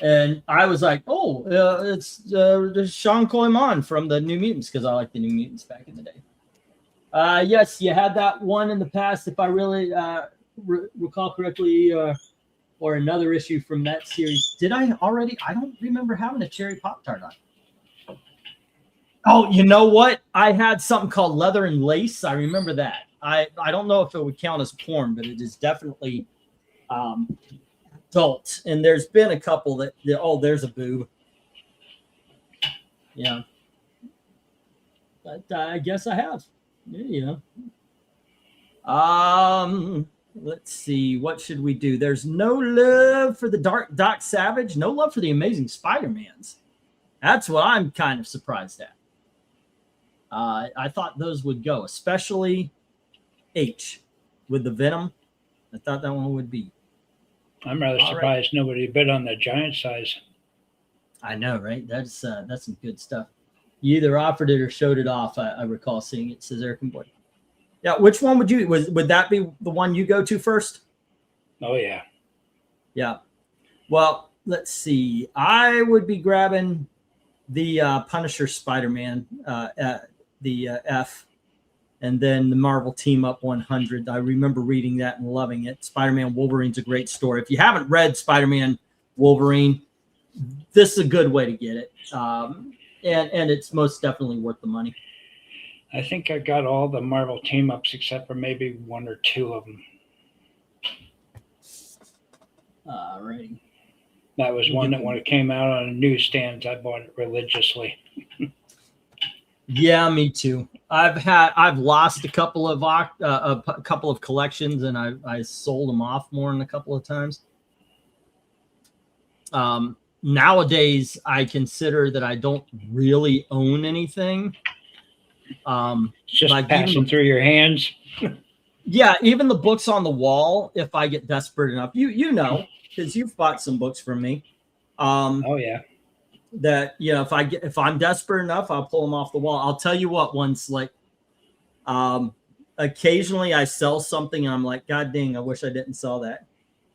And I was like, oh, it's Sean Coleman from the New Mutants, because I like the New Mutants back in the day. Yes, you had that one in the past, if I really recall correctly, or another issue from that series. Did I already? I don't remember having a cherry Pop-Tart on. Oh, you know what? I had something called Leather and Lace. I remember that. I don't know if it would count as porn, but it is definitely adult. And there's been a couple that, oh, there's a boob. Yeah. But I guess I have. Yeah. Let's see. What should we do? There's no love for the Doc Savage. No love for the Amazing Spider-Mans. That's what I'm kind of surprised at. I thought those would go, especially H with the Venom. I thought that one would be. I'm rather All surprised nobody bid on the giant size. I know, right? That's some good stuff. You either offered it or showed it off. I recall seeing it. Says Eric and Boyd. Yeah, which one would that be the one you go to first? Oh yeah. Yeah. Well, let's see. I would be grabbing the Punisher Spider-Man, the F, and then the Marvel Team Up 100. I remember reading that and loving it. Spider-Man Wolverine's a great story. If you haven't read Spider-Man Wolverine, this is a good way to get it. And it's most definitely worth the money. I think I got all the Marvel team ups except for maybe one or two of them. Alrighty. That was one that when it came out on newsstands, I bought it religiously. Yeah, me too. I've lost a couple of collections, and I sold them off more than a couple of times. Nowadays, I consider that I don't really own anything. It's just like passing through your hands. Yeah, even the books on the wall. If I get desperate enough, you know, because you've bought some books from me. Oh yeah. That if I'm desperate enough, I'll pull them off the wall. I'll tell you what, once like, occasionally I sell something and I'm like, God dang, I wish I didn't sell that.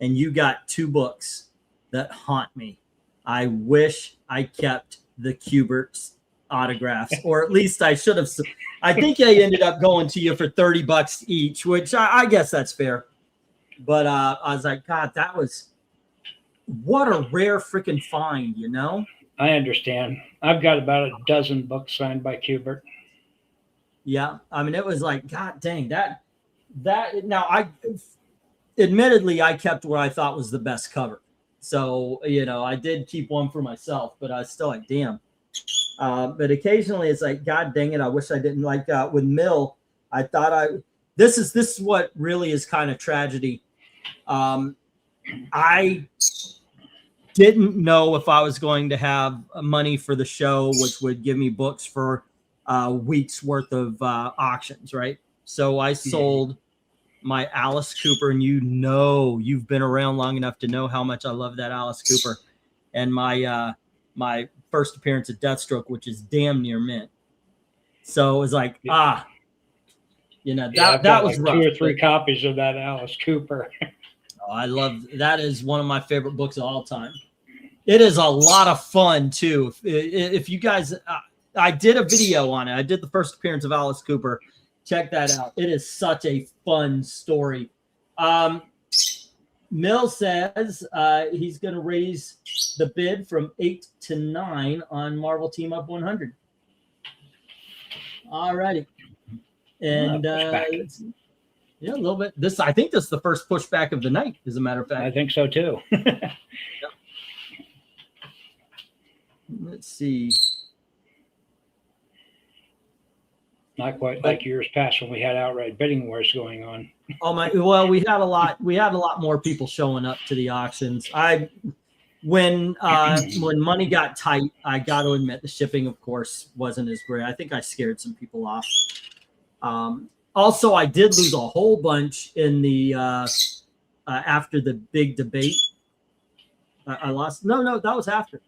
And you got two books that haunt me. I wish I kept the Kubert's autographs, or at least I should have. I think they ended up going to you for $30 each, which I guess that's fair. But I was like, God, that was what a rare freaking find, you know? I understand. I've got about a dozen books signed by Kubert. Yeah, I mean, it was like, God dang, that. Now, admittedly, I kept what I thought was the best cover. So, I did keep one for myself, but I was still like, damn. But occasionally it's like, God dang it, I wish I didn't. Like with Mill, I thought this is what really is kind of tragedy. I didn't know if I was going to have money for the show, which would give me books for a week's worth of auctions, right? So I sold my Alice Cooper, and you've been around long enough to know how much I love that Alice Cooper, and my first appearance of Deathstroke, which is damn near mint. So it was like, that was like rough. 2 or 3 copies of that Alice Cooper. I love that. Is one of my favorite books of all time. It is a lot of fun too. If you guys, I did a video on it. I did the first appearance of Alice Cooper. Check that out. It is such a fun story. Mill says he's going to raise the bid from 8 to 9 on Marvel Team Up 100. All righty. And a little bit. I think this is the first pushback of the night, as a matter of fact. I think so too. Yep. Let's see. Not quite like years past when we had outright bidding wars going on. Oh my! Well, we had a lot more people showing up to the auctions. When money got tight, I got to admit the shipping, of course, wasn't as great. I think I scared some people off. Also, I did lose a whole bunch in the after the big debate. I lost. No, that was after.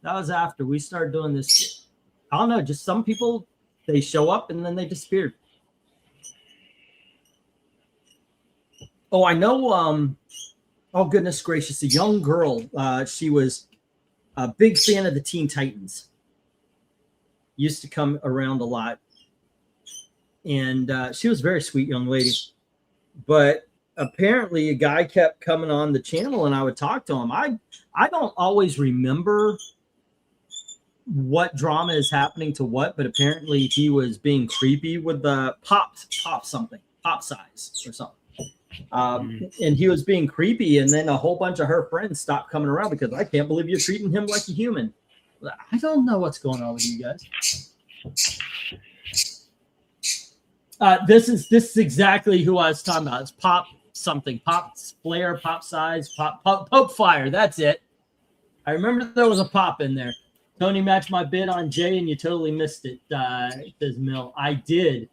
That was after we started doing this. I don't know. Just some people, they show up and then they disappeared. Oh, I know. Oh, goodness gracious. A young girl. She was a big fan of the Teen Titans. Used to come around a lot. And she was a very sweet young lady. But apparently a guy kept coming on the channel and I would talk to him. I don't always remember what drama is happening to what, but apparently he was being creepy with the pop size or something. And he was being creepy, and then a whole bunch of her friends stopped coming around because I can't believe you're treating him like a human. I don't know what's going on with you guys. This is exactly who I was talking about. It's pop flare, pop size, pop fire. That's it. I remember there was a pop in there. Tony matched my bid on Jay, and you totally missed it, says Mill. I did.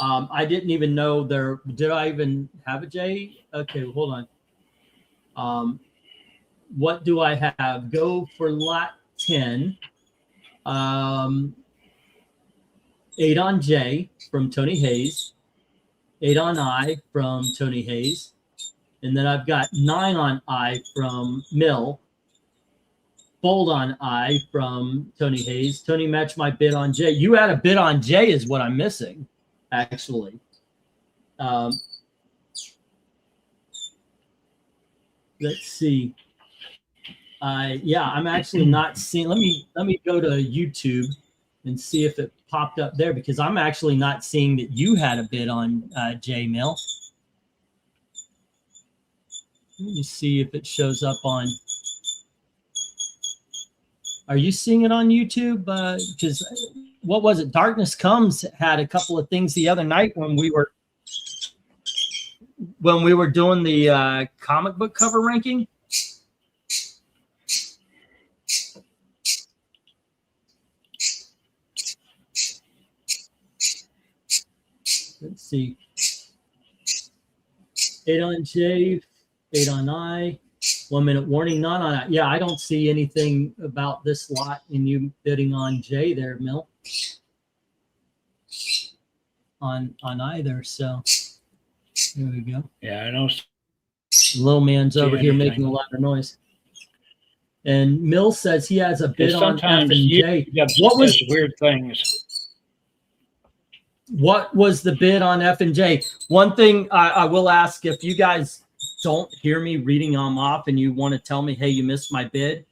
I didn't even know there. Did I even have a Jay? Okay, hold on. What do I have? Go for lot 10. 8 on J from Tony Hayes. 8 on I from Tony Hayes. And then I've got 9 on I from Mill. Fold on I from Tony Hayes. Tony matched my bid on J. You had a bid on J is what I'm missing, actually. Let's see. Yeah, I'm actually not seeing. Let me go to YouTube and see if it popped up there, because I'm actually not seeing that you had a bid on J Mill. Let me see if it shows up on. Are you seeing it on YouTube? Because what was it? Darkness Comes had a couple of things the other night when we were doing the comic book cover ranking. Let's see. 8 on J, 8 on I. 1 minute warning, not on I. Yeah, I don't see anything about this lot in you bidding on J there, Mill. On either, so there we go. Yeah, I know. Little man's over here anything. making a lot of noise. And Mill says he has a bid on F and J. What was weird things? What was the bid on F and J? One thing I will ask, if you guys don't hear me reading them off and you want to tell me, hey, you missed my bid,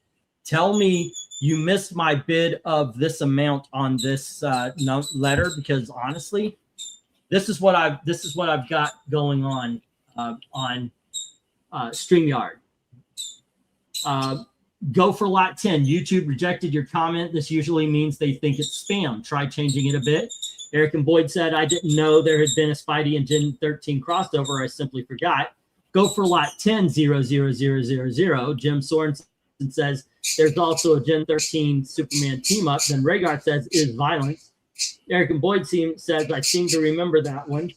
tell me you missed my bid of this amount on this letter, because honestly, this is what I've got going on StreamYard. Go for lot 10. YouTube rejected your comment. This usually means they think it's spam. Try changing it a bit. Eric and Boyd said, I didn't know there had been a Spidey and Gen 13 crossover. I simply forgot. Go for lot 10, 00000. Jim Sorensen says, there's also a Gen 13 Superman team up. Then Rhaegar says, is violence. Eric and Boyd says, I seem to remember that one,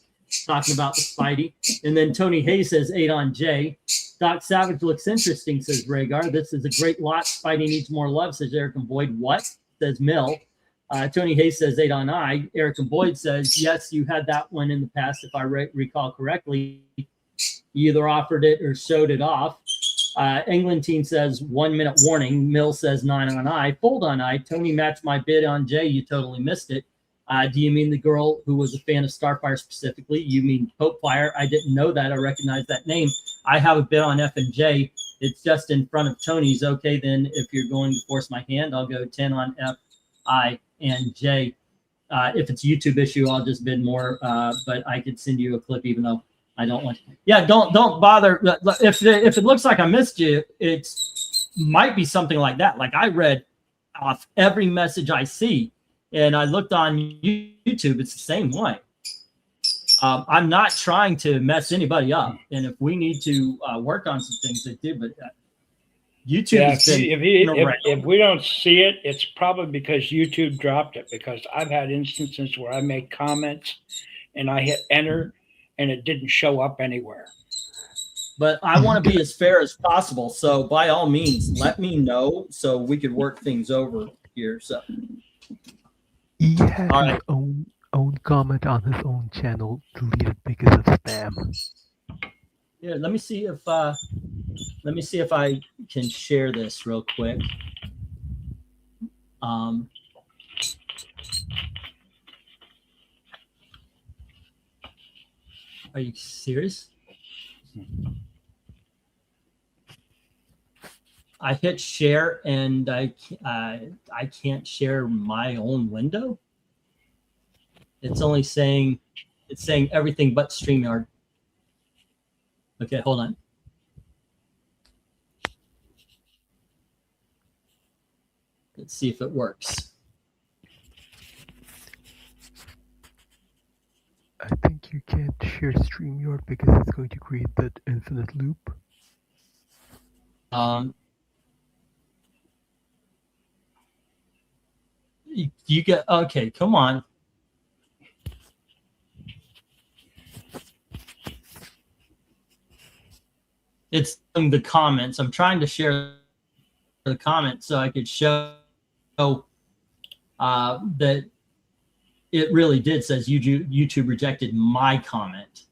talking about the Spidey. And then Tony Hayes says, 8 on J. Doc Savage looks interesting, says Rhaegar. This is a great lot. Spidey needs more love, says Eric and Boyd. What? Says Mill. Tony Hayes says 8 on I. Eric and Boyd says, yes, you had that one in the past, if I recall correctly. You either offered it or showed it off. England team says 1 minute warning. Mill says 9 on I. Fold on I. Tony matched my bid on J. You totally missed it. Do you mean the girl who was a fan of Starfire specifically? You mean Popefire? I didn't know that. I recognize that name. I have a bid on F and J. It's just in front of Tony's. Okay, then if you're going to force my hand, I'll go 10 on F, I, and J. If it's a YouTube issue, I'll just bid more. But I could send you a clip, even though I don't want to. Yeah, don't bother. If it looks like I missed you, it might be something like that. Like I read off every message I see, and I looked on YouTube. It's the same way. I'm not trying to mess anybody up, and if we need to work on some things, they do. But YouTube, if we don't see it, it's probably because YouTube dropped it. Because I've had instances where I make comments and I hit enter, and it didn't show up anywhere. But I want to be as fair as possible, so by all means, let me know so we could work things over here. So he had his own comment on his own channel deleted because of spam. Yeah, let me see if I can share this real quick. Are you serious? I hit share and I can't share my own window. It's only saying everything but StreamYard. Okay, hold on. Let's see if it works. I think you can't share StreamYard because it's going to create that infinite loop. You get okay. Come on. It's in the comments. I'm trying to share the comments so I could show that it really did says YouTube rejected my comment.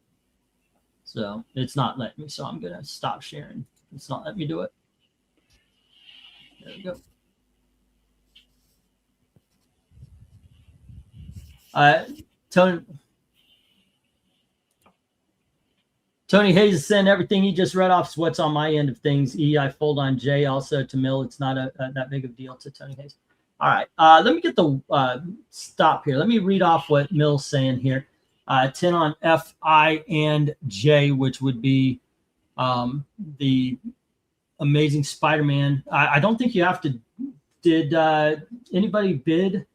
So it's not letting me. So I'm gonna stop sharing. It's not letting me do it. There we go. Tony Hayes sent everything he just read off is what's on my end of things. I fold on J also to Mill. It's not that big of a deal to Tony Hayes. All right. Let me get the stop here. Let me read off what Mill's saying here. 10 on F, I, and J, which would be the Amazing Spider-Man. I don't think you have to. Did anybody bid?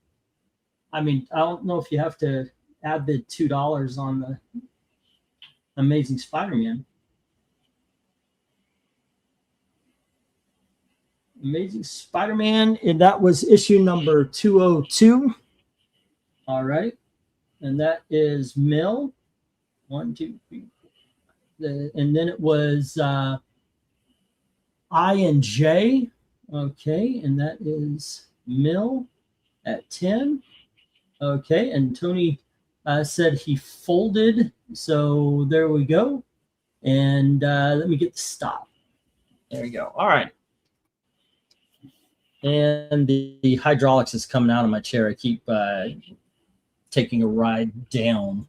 I mean, I don't know if you have to add the $2 on the Amazing Spider-Man. Amazing Spider-Man, and that was issue number 202. All right. And that is Mill. 1, 2, 3, 4. And then it was I and J. Okay. And that is Mill at 10. Okay. And Tony said he folded. So there we go. And let me get the stop. There you go. All right. And the hydraulics is coming out of my chair. I keep taking a ride down.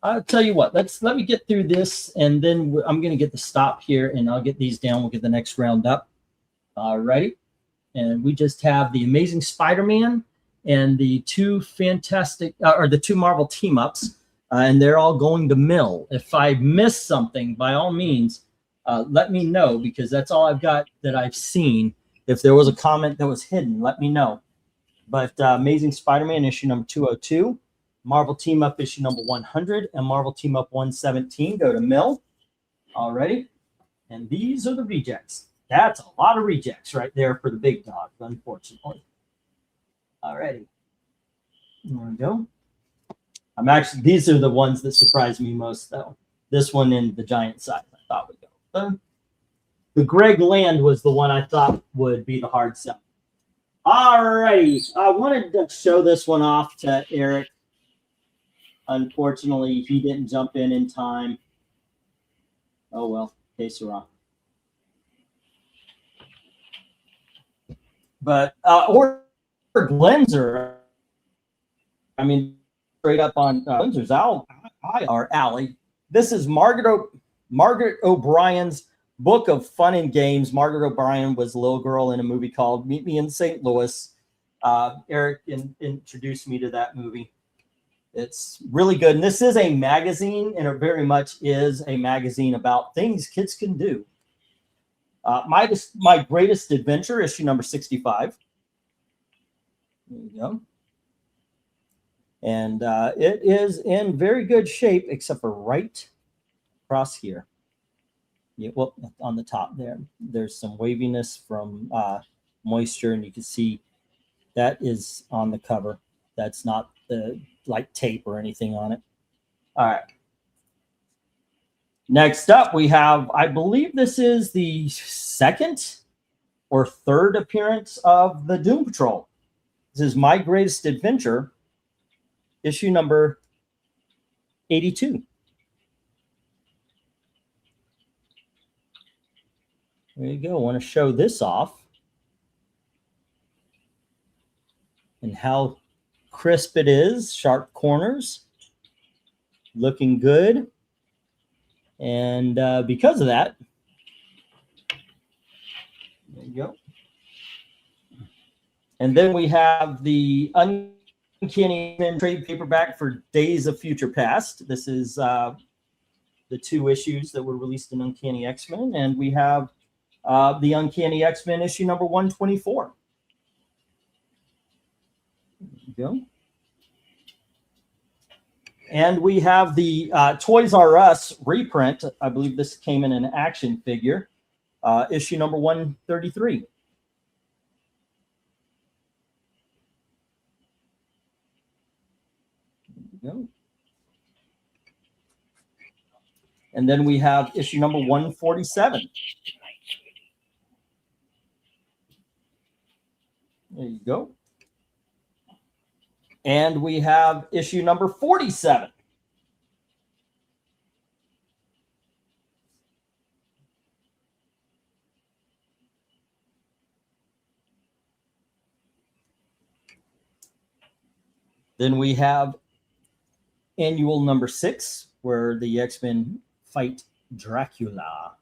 I'll tell you what, let me get through this, and then I'm going to get the stop here, and I'll get these down. We'll get the next round up. All righty. And we just have the Amazing Spider-Man and the two fantastic, or the two Marvel team-ups, and they're all going to Mill. If I miss something, by all means, let me know, because that's all I've got that I've seen. If there was a comment that was hidden, let me know. But Amazing Spider-Man issue number 202, Marvel Team Up issue number 100, and Marvel Team Up 117 go to Mill. Alrighty. And these are the rejects. That's a lot of rejects right there for the big dog, unfortunately. Alrighty. There we go. These are the ones that surprised me most, though. This one in the giant size, I thought would go. The Greg Land was the one I thought would be the hard sell. All righty. I wanted to show this one off to Eric. Unfortunately, he didn't jump in time. Oh, well. Que sera. But, or Glenser. I mean, straight up on Glenser's alley. This is Margaret O'Brien's Book of Fun and Games. Margaret O'Brien was a little girl in a movie called Meet Me in St. Louis. Eric introduced me to that movie. It's really good. And this is a magazine, and it very much is a magazine about things kids can do. My Greatest Adventure, issue number 65. There you go. And it is in very good shape, except for right across here. Yeah, well, on the top there, there's some waviness from moisture, and you can see that is on the cover. That's not the like tape or anything on it. All right. Next up, we have, I believe this is the second or third appearance of the Doom Patrol. This is My Greatest Adventure, issue number 82. There you go. I want to show this off and how crisp it is. Sharp corners, looking good. And because of that, there you go. And then we have the Uncanny trade paperback for Days of Future Past. This is the 2 issues that were released in Uncanny X-Men. And we have the Uncanny X-Men issue number 124. There you go. And we have the Toys R Us reprint. I believe this came in an action figure, issue number 133. go. And then we have issue number 147. There you go. And we have issue number 47. Then we have annual number 6, where the X-Men fight Dracula.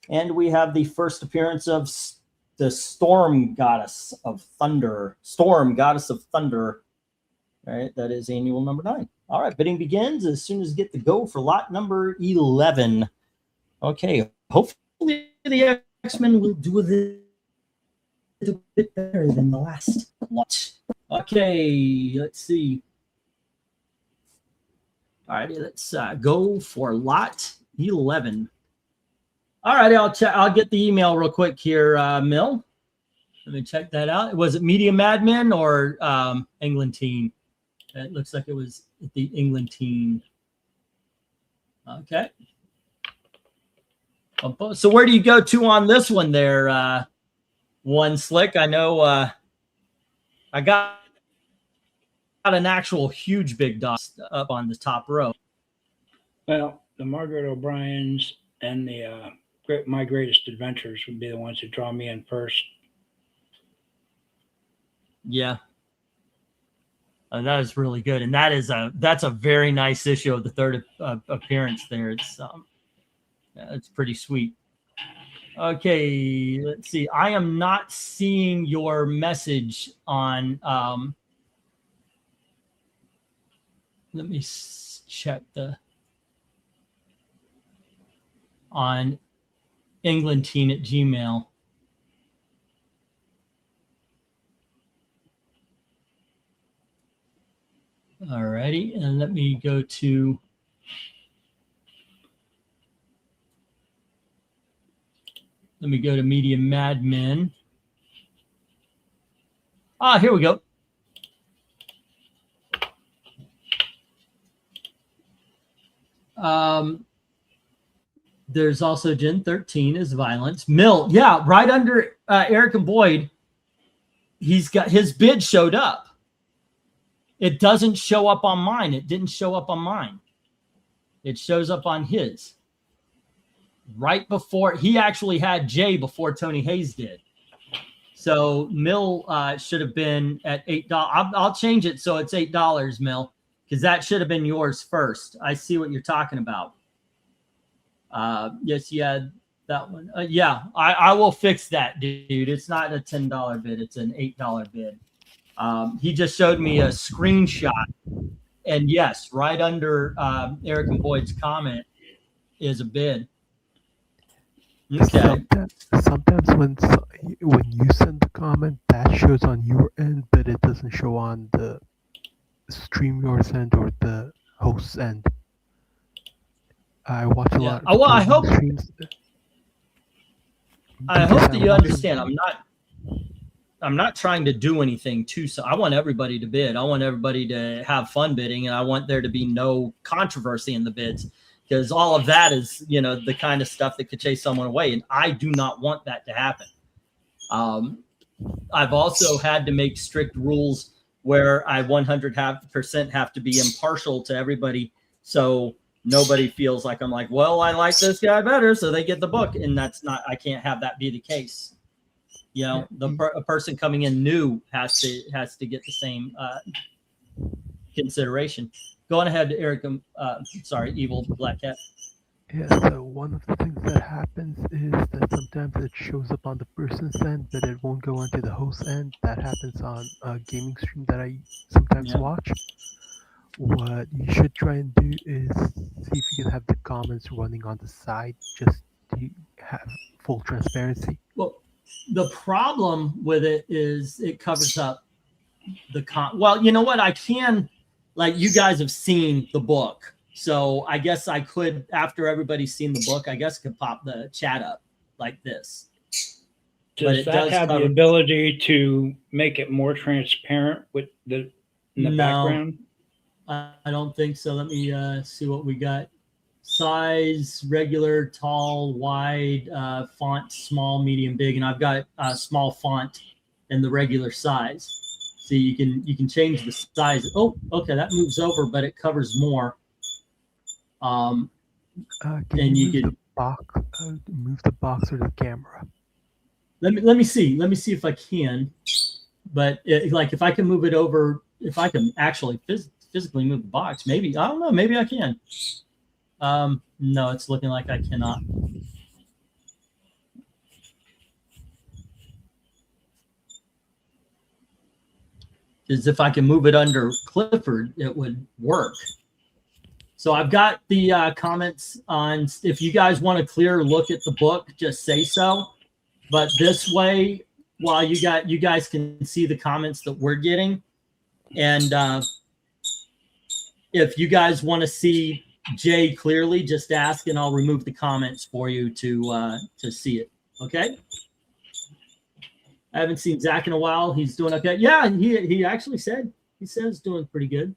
And we have the first appearance of the Storm Goddess of Thunder. Storm Goddess of Thunder. All right, that is annual number 9. All right, bidding begins as soon as you get the go for lot number 11. Okay, hopefully the X-Men will do a little bit better than the last lot. Okay, let's see. All right, let's go for lot 11. All right, I'll get the email real quick here, Mill. Let me check that out. Was it Media Madmen or England Team? It looks like it was the England Team. Okay. So where do you go to on this one there, One Slick? I know I got an actual huge big dot up on the top row. Well, the Margaret O'Briens and the My Greatest Adventures would be the ones who draw me in first. Yeah. That is really good. And that's a very nice issue of the third appearance there. It's pretty sweet. Okay, let's see. I am not seeing your message on let me check on englandteen@gmail. All righty, and let me go to Media Madmen. Here we go. There's also Gen 13 is violence. Mill, yeah, right under Eric and Boyd. He's got his bid showed up. It doesn't show up on mine. It didn't show up on mine. It shows up on his. Right before he actually had Jay before Tony Hayes did. So Mill should have been at $8. I'll change it so it's $8, Mill, because that should have been yours first. I see what you're talking about. Yes, you had that one. Yeah, I will fix that, dude. It's not a $10 bid. It's an $8 bid. He just showed me a screenshot. And yes, right under Eric and Boyd's comment is a bid. Okay. Sometimes when you send the comment, that shows on your end, but it doesn't show on the StreamYard's end or the host's end. I watch a lot. Well, I hope streams. I hope that you understand. I'm not trying to do anything I want everybody to bid. I want everybody to have fun bidding, and I want there to be no controversy in the bids, because all of that is, the kind of stuff that could chase someone away, and I do not want that to happen. I've also had to make strict rules where I 100% have to be impartial to everybody, so nobody feels like I'm like, well, I like this guy better, so they get the book, and I can't have that be the case. A person coming in new has to get the same consideration. Go on ahead, Eric. Sorry, Evil Black Cat. Yeah, so one of the things that happens is that sometimes it shows up on the person's end, but it won't go onto the host end. That happens on a gaming stream that I sometimes watch. What you should try and do is see if you can have the comments running on the side, just to have full transparency. Well, the problem with it is it covers up the well, you know what? I can, like, you guys have seen the book. So I guess I could, after everybody's seen the book, I guess I could pop the chat up like this. But Does it that does have cover- the ability to make it more transparent with in the No. background? I don't think so. Let me see what we got. Size, regular, tall, wide, font, small, medium, big, and I've got a small font in the regular size. See, you can change the size. Oh, okay, that moves over, but it covers more. Can And you move could the box? Move the box or the camera. let me see. Let me see if I can. But like if I can move it over, if I can actually physically move the box, maybe I don't know. Maybe I can. No, it's looking like I cannot. Because if I can move it under Clifford, it would work. So I've got the comments on. If you guys want a clear look at the book, just say so. But this way, while you guys can see the comments that we're getting, and if you guys want to see Jay clearly, just ask, and I'll remove the comments for you to see it. Okay. I haven't seen Zach in a while. He's doing okay. Yeah, he actually said doing pretty good.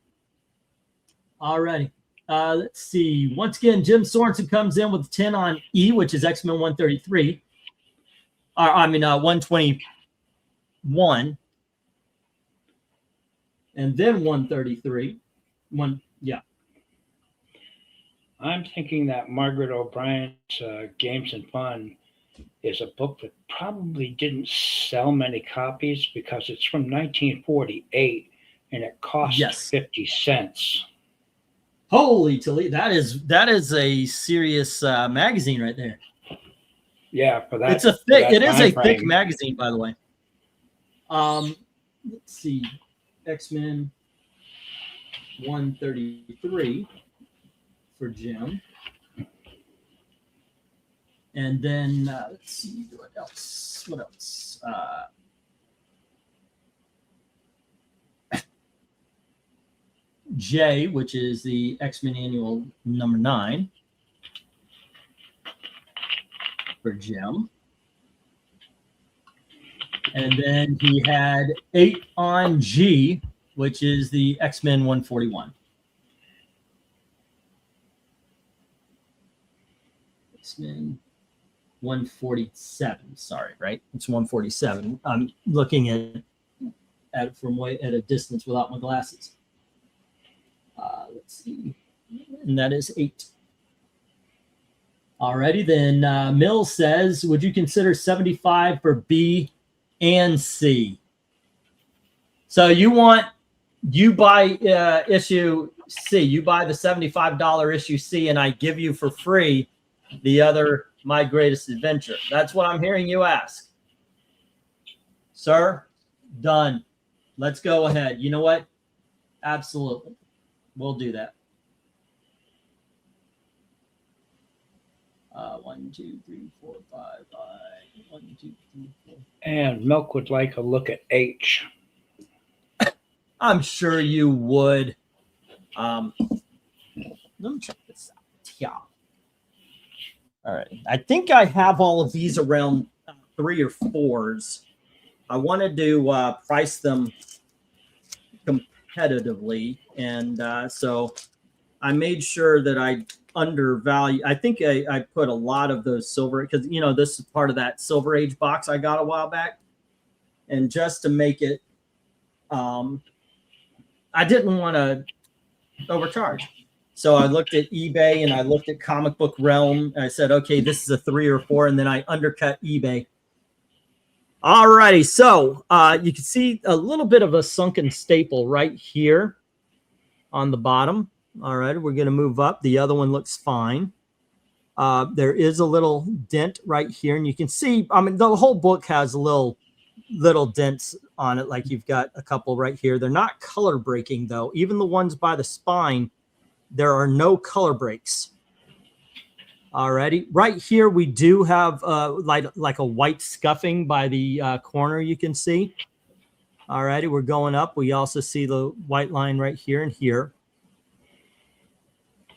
All righty. Let's see. Once again, Jim Sorensen comes in with 10 on E, which is X-Men 133. 121. And then 133. I'm thinking that Margaret O'Brien's Games and Fun is a book that probably didn't sell many copies because it's from 1948 and it costs 50 cents. Holy Toledo, that is a serious magazine right there. Yeah, for that. It is a thick magazine, by the way. Let's see, X-Men 133 for Jim. And then let's see what else. J, which is the X-Men Annual number 9 for Jim. And then he had 8 on G, which is the X-Men 141. X-Men 147. Sorry, right? It's 147. I'm looking at it from way at a distance without my glasses. Let's see. And that is 8. Alrighty, then Mills says, would you consider 75 for B and C? So you buy issue C, you buy the $75 issue C, and I give you for free the other My Greatest Adventure. That's what I'm hearing you ask. Sir, done. Let's go ahead. You know what? Absolutely. We'll do that. 1, 2, 3, 4, 5, 5. 1, 2, 3, 4. And Milk would like a look at H. I'm sure you would. Let me check this out. Yeah. All right. I think I have all of these around 3 or 4s. I wanted to price them competitively, and so I made sure that I undervalue. I think I put a lot of those silver, because this is part of that Silver Age box I got a while back, and just to make it, I didn't want to overcharge. So I looked at eBay and I looked at Comic Book Realm. And I said, okay, this is a 3 or 4, and then I undercut eBay. All righty, so you can see a little bit of a sunken staple right here on the bottom. All right, we're going to move up. The other one looks fine. There is a little dent right here, and you can see, I mean, the whole book has little dents on it, like you've got a couple right here. They're not color breaking, though. Even the ones by the spine, there are no color breaks. Alrighty, right here we do have like a white scuffing by the corner, you can see. Alrighty, we're going up. We also see the white line right here and here.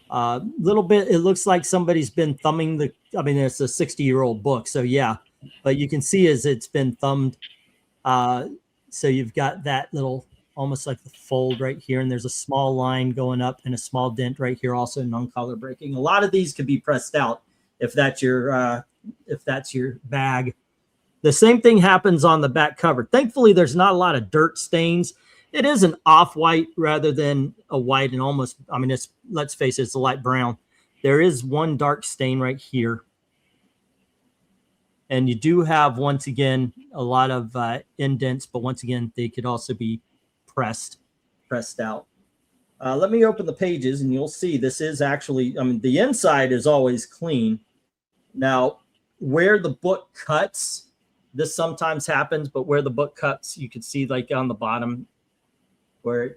Little bit, it looks like somebody's been thumbing the, I mean, it's a 60-year-old book, so yeah, but you can see as it's been thumbed. So you've got that little, almost like the fold right here, and there's a small line going up and a small dent right here, also non-color breaking. A lot of these could be pressed out if that's your bag. The same thing happens on the back cover. Thankfully, there's not a lot of dirt stains. It is an off-white rather than a white, and almost, I mean, it's, let's face it, it's a light brown. There is one dark stain right here. And you do have, once again, a lot of indents, but once again, they could also be pressed out. Let me open the pages, and you'll see this is actually, I mean, the inside is always clean. Now, where the book cuts, this sometimes happens, but where the book cuts, you can see like on the bottom where,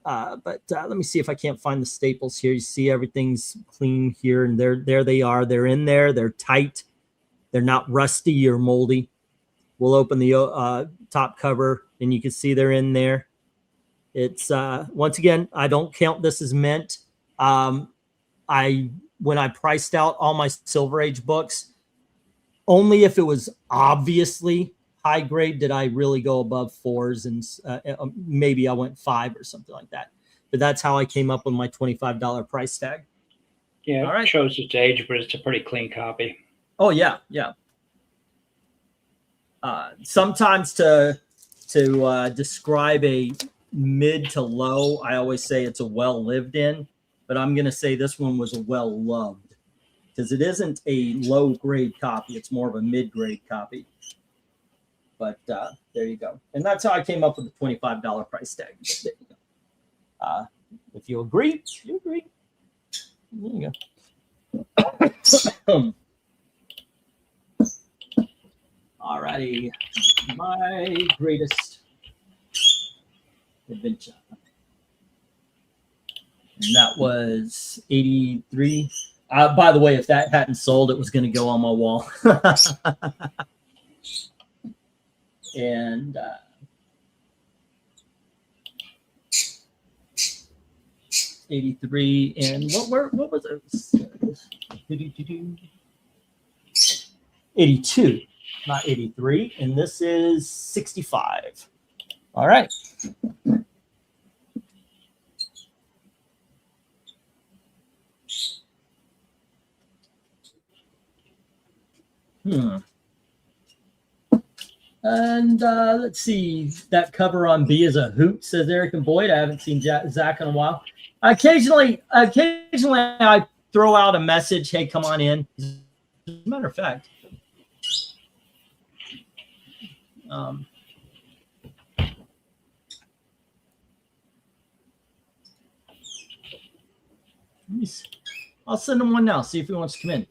let me see if I can't find the staples here. You see everything's clean here, and there they are. They're in there. They're tight. They're not rusty or moldy. We'll open the top cover, and you can see they're in there. It's once again, I don't count this as mint. When I priced out all my Silver Age books, only if it was obviously high grade did I really go above 4s, and maybe I went 5 or something like that. But that's how I came up with my $25 price tag. Yeah, All right. It shows its age, but it's a pretty clean copy. Oh yeah, yeah. Sometimes to describe a mid to low, I always say it's a well lived in, but I'm going to say this one was a well loved, because it isn't a low grade copy. It's more of a mid grade copy. But there you go. And that's how I came up with the $25 price tag. There you go. If you agree, you agree. There you go. All righty, my greatest adventure. And that was 83. By the way, if that hadn't sold, it was going to go on my wall. And 83. And what was it? 82. Not 83, and this is 65. All right. And let's see. That cover on B is a hoot, says Eric and Boyd. I haven't seen Zach in a while. Occasionally, I throw out a message. Hey, come on in. As a matter of fact. I'll send him one now. See if he wants to come in.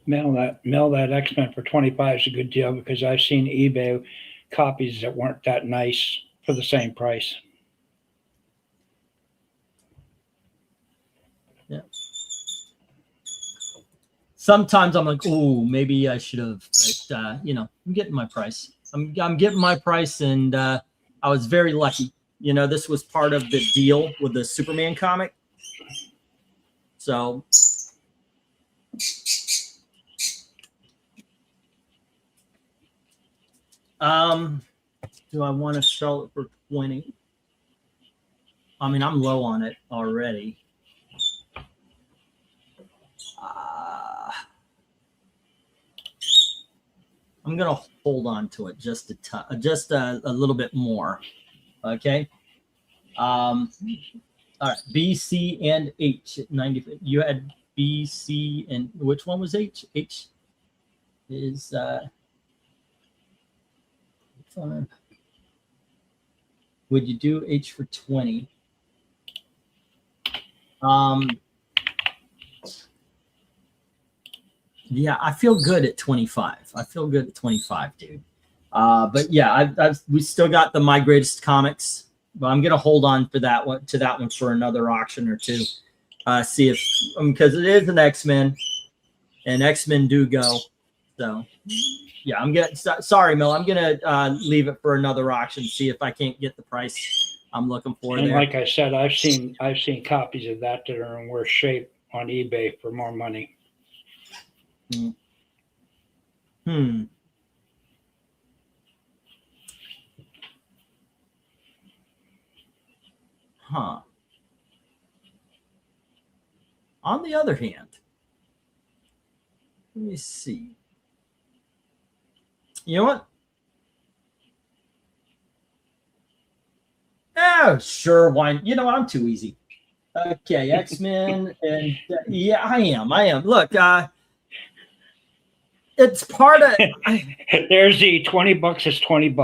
Mail that X-Men for 25 is a good deal, because I've seen eBay copies that weren't that nice for the same price. Yeah. Sometimes I'm like, oh, maybe I should have, but I'm getting my price. I'm getting my price, and I was very lucky. This was part of the deal with the Superman comic. So do I want to sell it for 20? I mean, I'm low on it already. I'm gonna hold on to it just a little bit more. Okay. All right. B, C, and H at 90. You had B, C, and which one was H? H is fine. Would you do H for 20? Yeah, I feel good at 25. I feel good at 25, dude. But yeah, we still got the My Greatest Comics, but I'm gonna hold on for that one for another auction or two. See if because it is an X-Men, and X-Men do go. So yeah, sorry, Mel. I'm gonna leave it for another auction. See if I can't get the price I'm looking for. And there. like I said, I've seen copies of that are in worse shape on eBay for more money. Huh. On the other hand, let me see. You know what? Oh, sure. Why? You know, I'm too easy. Okay, X-Men, and yeah, I am. Look, it's part of. There's the $20 is $20.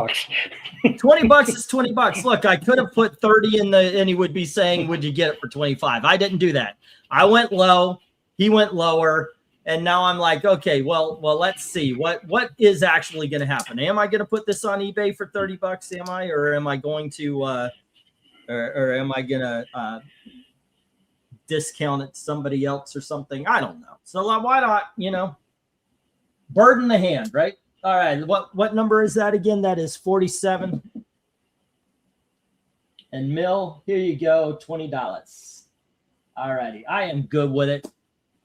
$20 is $20. Look, I could have put 30 in and he would be saying, "Would you get it for 25?" I didn't do that. I went low. He went lower, and now I'm like, okay, well, let's see what is actually going to happen. Am I going to put this on eBay for $30? Am I, or am I going to, or am I going to discount it to somebody else or something? I don't know. So why not? Bird in the hand, right? All right. What number is that again? That is 47. And Mill, here you go, $20. All righty. I am good with it.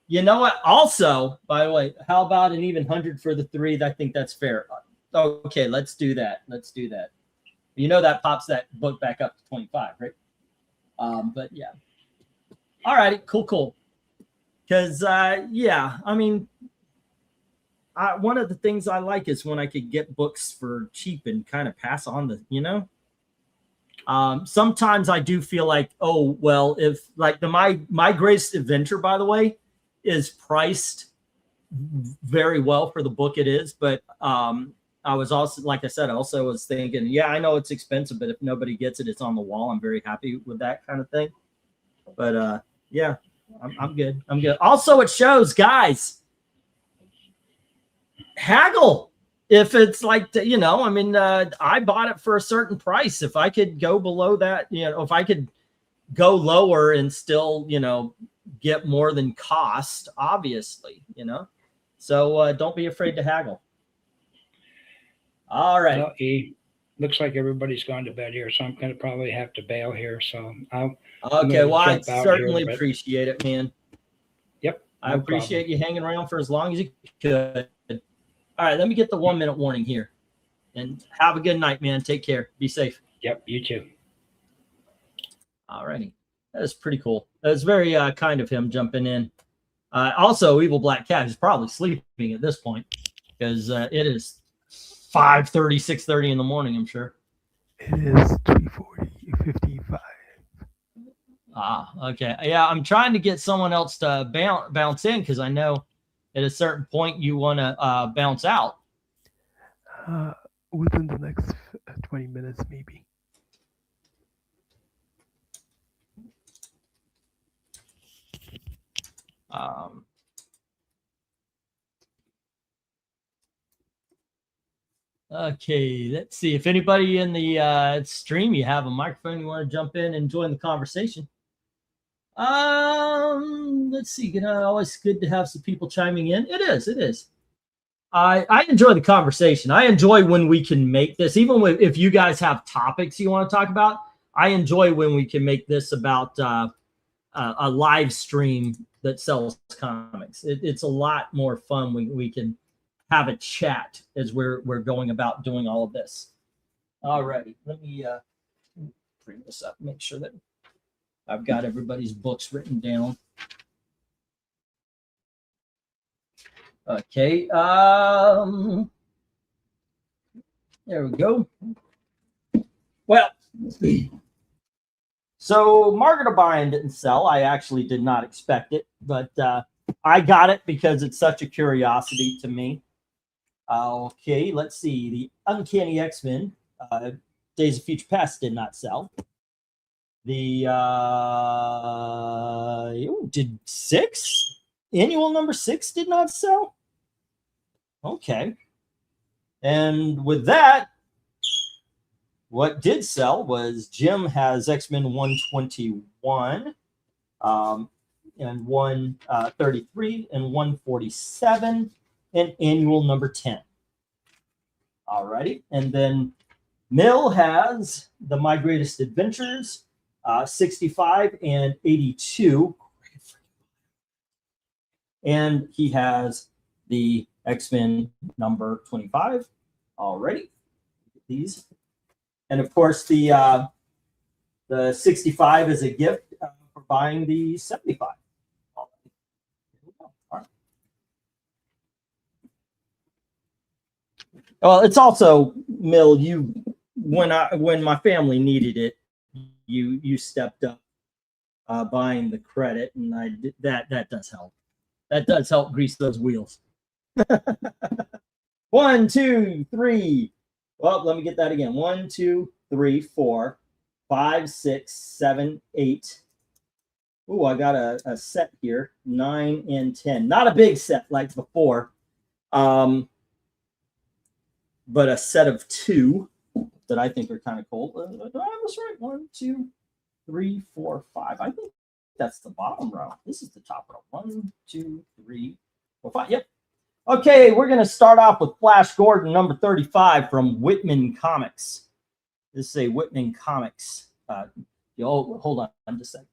You know what? Also, by the way, how about an even 100 for the 3? I think that's fair. Okay, let's do that. That pops that book back up to 25, right? But yeah. All righty, cool. Because yeah, I mean, one of the things I like is when I could get books for cheap and kind of pass on the, sometimes I do feel like, oh, well, if like my greatest adventure, by the way, is priced very well for the book it is. But I was also, like I said, I also was thinking, yeah, I know it's expensive, but if nobody gets it, it's on the wall. I'm very happy with that kind of thing. But yeah, I'm good. Also, it shows, guys, haggle. If it's like, I mean, I bought it for a certain price. If I could go below that, if I could go lower and still, get more than cost, obviously, So don't be afraid to haggle. All right. Well, looks like everybody's gone to bed here, so I'm going to probably have to bail here. So okay. Well, I certainly appreciate it, man. Yep. I appreciate you hanging around for as long as you could. All right, let me get the 1 minute warning here. And have a good night, man. Take care. Be safe. Yep, you too. All righty. That is pretty cool. That was very kind of him jumping in. Also, Evil Black Cat is probably sleeping at this point because it is 5:30, 6:30 in the morning, I'm sure. It is 3:40, 55. Okay. Yeah, I'm trying to get someone else to bounce in because I know at a certain point you want to bounce out. Within the next 20 minutes, maybe. Okay, let's see. If anybody in the stream, you have a microphone, you want to jump in and join the conversation. Let's see. Always good to have some people chiming in. It is. I enjoy the conversation. I enjoy when we can make this, even if you guys have topics you want to talk about. I enjoy when we can make this about a live stream that sells comics. It's a lot more fun when we can have a chat as we're going about doing all of this. All righty. Let me bring this up, make sure that I've got everybody's books written down. Okay. There we go. Well, so Margaret O'Brien didn't sell. I actually did not expect it, but I got it because it's such a curiosity to me. Okay, let's see. The Uncanny X-Men, Days of Future Past did not sell. The did 6? Annual number 6 did not sell? Okay. And with that, what did sell was Jim has X-Men 121 and 133 and 147 and annual number 10. All righty. And then Mill has the My Greatest Adventures 65 and 82. And he has the X-Men number 25 already. These. And of course, the 65 is a gift for buying the 75. All right. Well, it's also, Mill, when my family needed it, you stepped up buying the credit, and I did that does help. That does help grease those wheels. 1, 2, 3. Well, let me get that again. 1, 2, 3, 4, 5, 6, 7, 8. Ooh, I got a set here. 9 and 10. Not a big set like before. But a set of 2 that I think are kind of cool. Do I have this right? 1, 2, 3, 4, 5. I think that's the bottom row. This is the top row. 1, 2, 3, 4, 5. Yep. Okay, we're going to start off with Flash Gordon, number 35 from Whitman Comics. This is a Whitman Comics. Hold on just a second.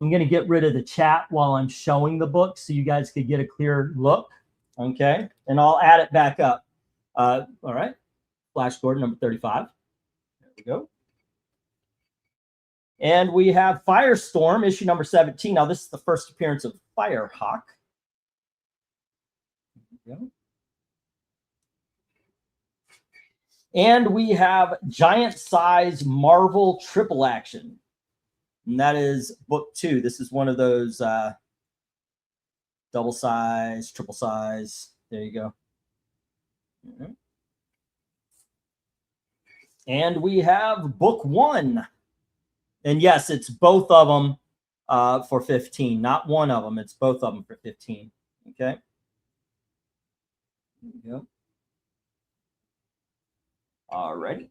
I'm going to get rid of the chat while I'm showing the book so you guys could get a clear look. Okay, and I'll add it back up. All right, Flash Gordon, number 35. There we go. And we have Firestorm, issue number 17. Now, this is the first appearance of Firehawk. There we go. And we have Giant Size Marvel Triple Action. And that is book 2. This is one of those double size, triple size. There you go. Mm-hmm. And we have book 1. And yes, it's both of them for 15. Not one of them. It's both of them for 15. Okay. There you go. All righty.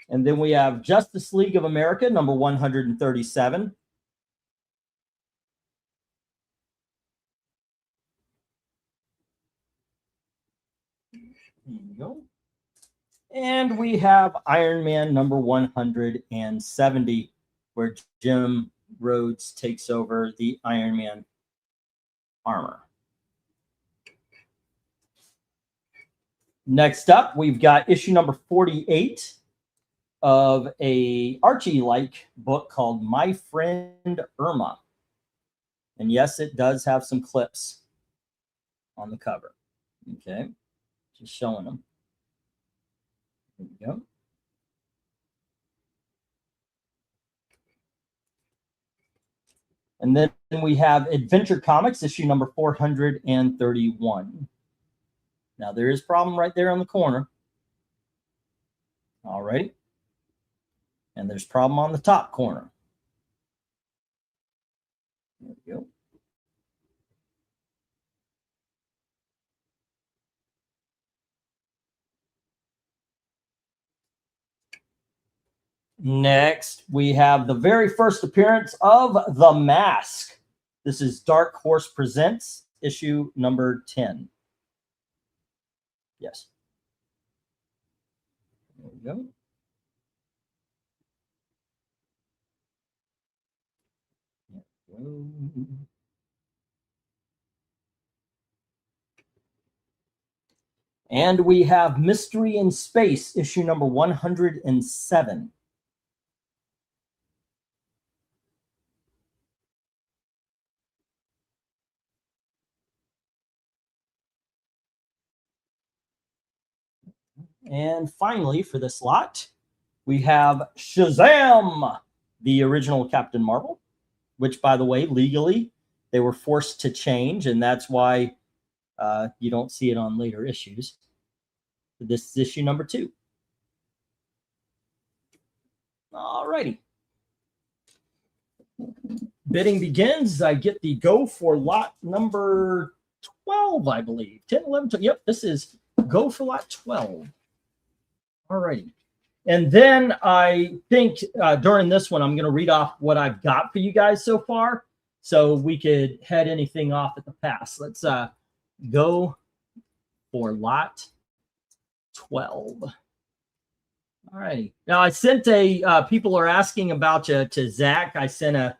And then we have Justice League of America, number 137. There you go. And we have Iron Man number 170, where Jim Rhodes takes over the Iron Man armor. Next up, we've got issue number 48 of a Archie-like book called My Friend Irma. And yes, it does have some clips on the cover. Okay, just showing them. There we go. And then we have Adventure Comics, issue number 431. Now, there is a problem right there on the corner. All righty. And there's a problem on the top corner. There we go. Next, we have the very first appearance of The Mask. This is Dark Horse Presents, issue number 10. Yes. There we go. There we go. And we have Mystery in Space, issue number 107. And finally, for this lot, we have Shazam, the original Captain Marvel, which, by the way, legally, they were forced to change, and that's why you don't see it on later issues. This is issue number 2. All righty. Bidding begins. I get the go for lot number 12, I believe. 10, 11, 12. Yep, this is go for lot 12. All righty. And then I think during this one, I'm going to read off what I've got for you guys so far, so we could head anything off at the pass. Let's go for lot 12. All righty. Now, I sent people are asking about you to Zach. I sent a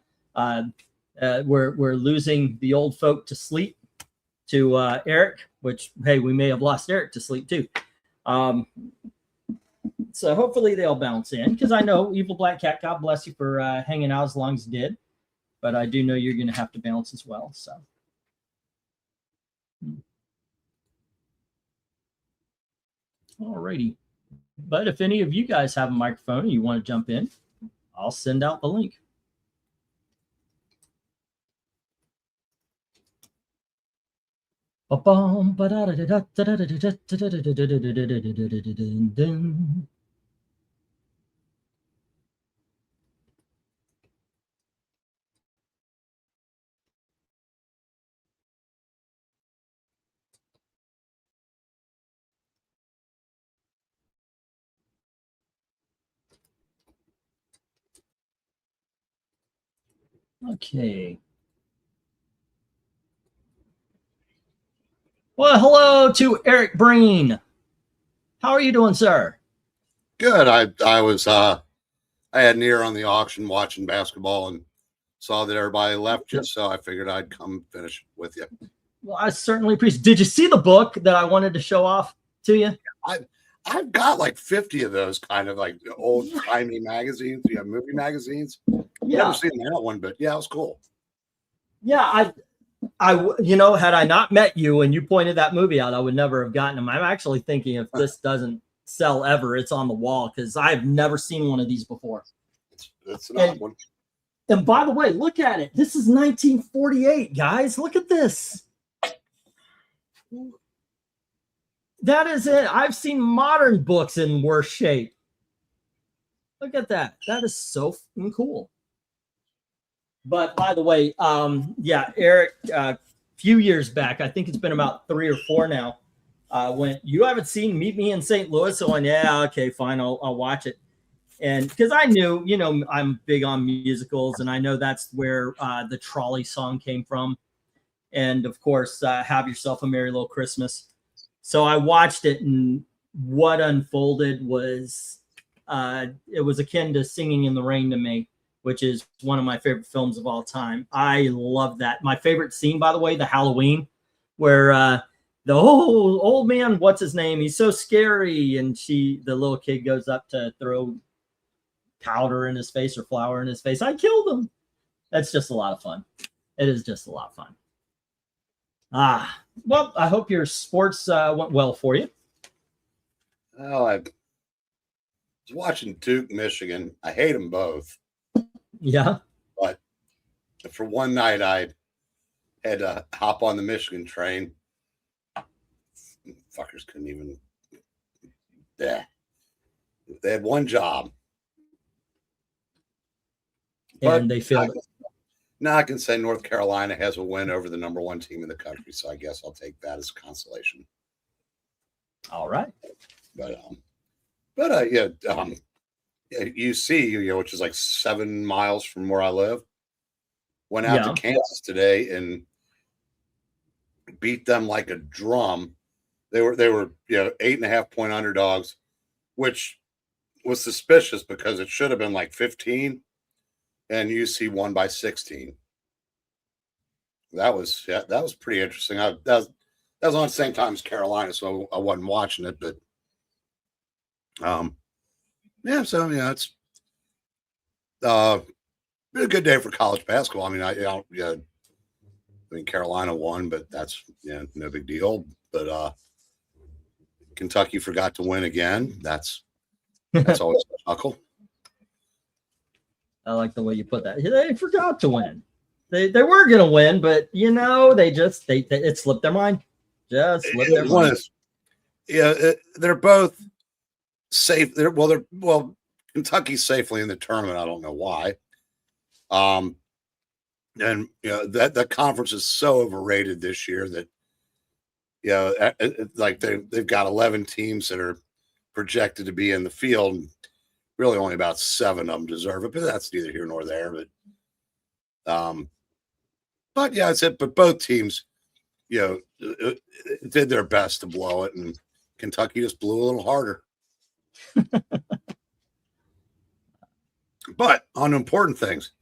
We're losing the old folk to sleep to Eric, which, hey, we may have lost Eric to sleep too. So hopefully they'll bounce in, because I know Evil Black Cat, God bless you for hanging out as long as you did. But I do know you're going to have to bounce as well. So. Alrighty. But if any of you guys have a microphone and you want to jump in, I'll send out the link. Okay. Well, hello to Eric Breen. How are you doing, sir? Good. I had Near on the auction watching basketball and saw that everybody left you, so I figured I'd come finish with you. Well, I certainly appreciate. Did you see the book that I wanted to show off to you? I've got like 50 of those kind of like old timey magazines, movie magazines. Yeah. Never seen that one, but yeah, it was cool. Yeah, had I not met you and you pointed that movie out, I would never have gotten them. I'm actually thinking if this doesn't sell ever, it's on the wall, because I've never seen one of these before. It's an odd one. And by the way, look at it. This is 1948, guys. Look at this. That is it. I've seen modern books in worse shape. Look at that. That is so cool. But by the way, Eric, a few years back, I think it's been about 3 or 4 now, when you haven't seen Meet Me in St. Louis, so yeah, okay, fine, I'll watch it. And because I knew, I'm big on musicals, and I know that's where the Trolley song came from. And of course, Have Yourself a Merry Little Christmas. So I watched it, and what unfolded was, it was akin to Singing in the Rain to me, which is one of my favorite films of all time. I love that. My favorite scene, by the way, the Halloween, where the whole old man, what's his name? He's so scary. And the little kid goes up to throw powder in his face or flour in his face. I killed him. That's just a lot of fun. It is just a lot of fun. Well, I hope your sports went well for you. Well, I was watching Duke, Michigan. I hate them both. Yeah. But for one night, I had to hop on the Michigan train. Fuckers couldn't even. Yeah. They had one job. And they failed it. Now I can say North Carolina has a win over the number 1 team in the country, so I guess I'll take that as consolation. All right. But UC, which is like 7 miles from where I live, went out to Kansas today and beat them like a drum. They were 8.5-point underdogs, which was suspicious because it should have been like 15. And UC won by 16. That was pretty interesting. That was on the same time as Carolina, so I wasn't watching it. But it's been a good day for college basketball. I mean, Carolina won, but that's no big deal. But Kentucky forgot to win again. That's always a chuckle. I like the way you put that. They forgot to win. They were going to win, but it slipped their mind. Just slipped their mind. They're both safe. Kentucky's safely in the tournament. I don't know why. And that conference is so overrated this year that they've got 11 teams that are projected to be in the field. Really, only about 7 of them deserve it, but that's neither here nor there. But yeah, it's it. But both teams, did their best to blow it, and Kentucky just blew a little harder. But on important things,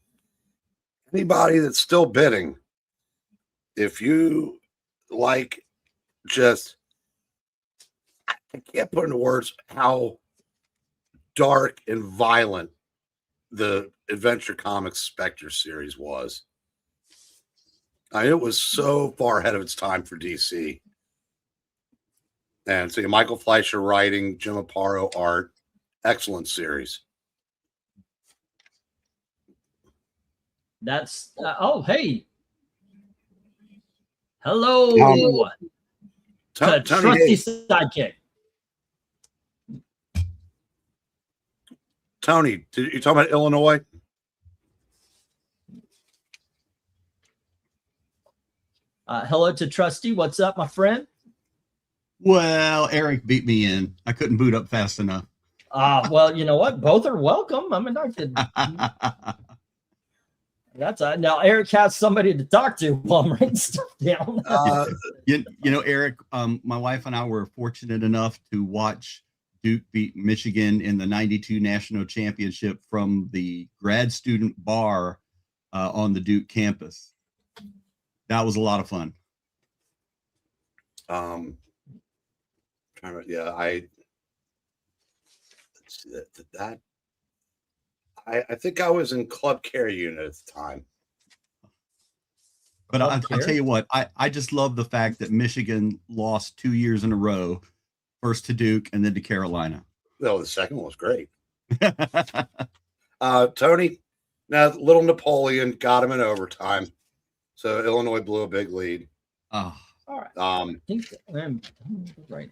anybody that's still bidding, if you like, just I can't put into words how dark and violent the Adventure Comics Spectre series was. I mean, it was so far ahead of its time for DC. And so Michael Fleischer writing, Jim Aparo art, excellent series. That's oh hey, hello, Tony trusty Hayes. sidekick. Tony, you talking about Illinois? Hello to Trusty. What's up, my friend? Well, Eric beat me in. I couldn't boot up fast enough. Well, you know what? Both are welcome. I mean, I could. That's now Eric has somebody to talk to while I'm writing stuff down. you know, Eric, my wife and I were fortunate enough to watch Duke beat Michigan in the '92 national championship from the grad student bar on the Duke campus. That was a lot of fun. I think I was in Club Care Unit at the time. But I'll tell you what, I just love the fact that Michigan lost 2 years in a row, first to Duke and then to Carolina. Well, the second one was great. Tony, now little Napoleon got him in overtime. So Illinois blew a big lead. Oh. All right. I think I'm right.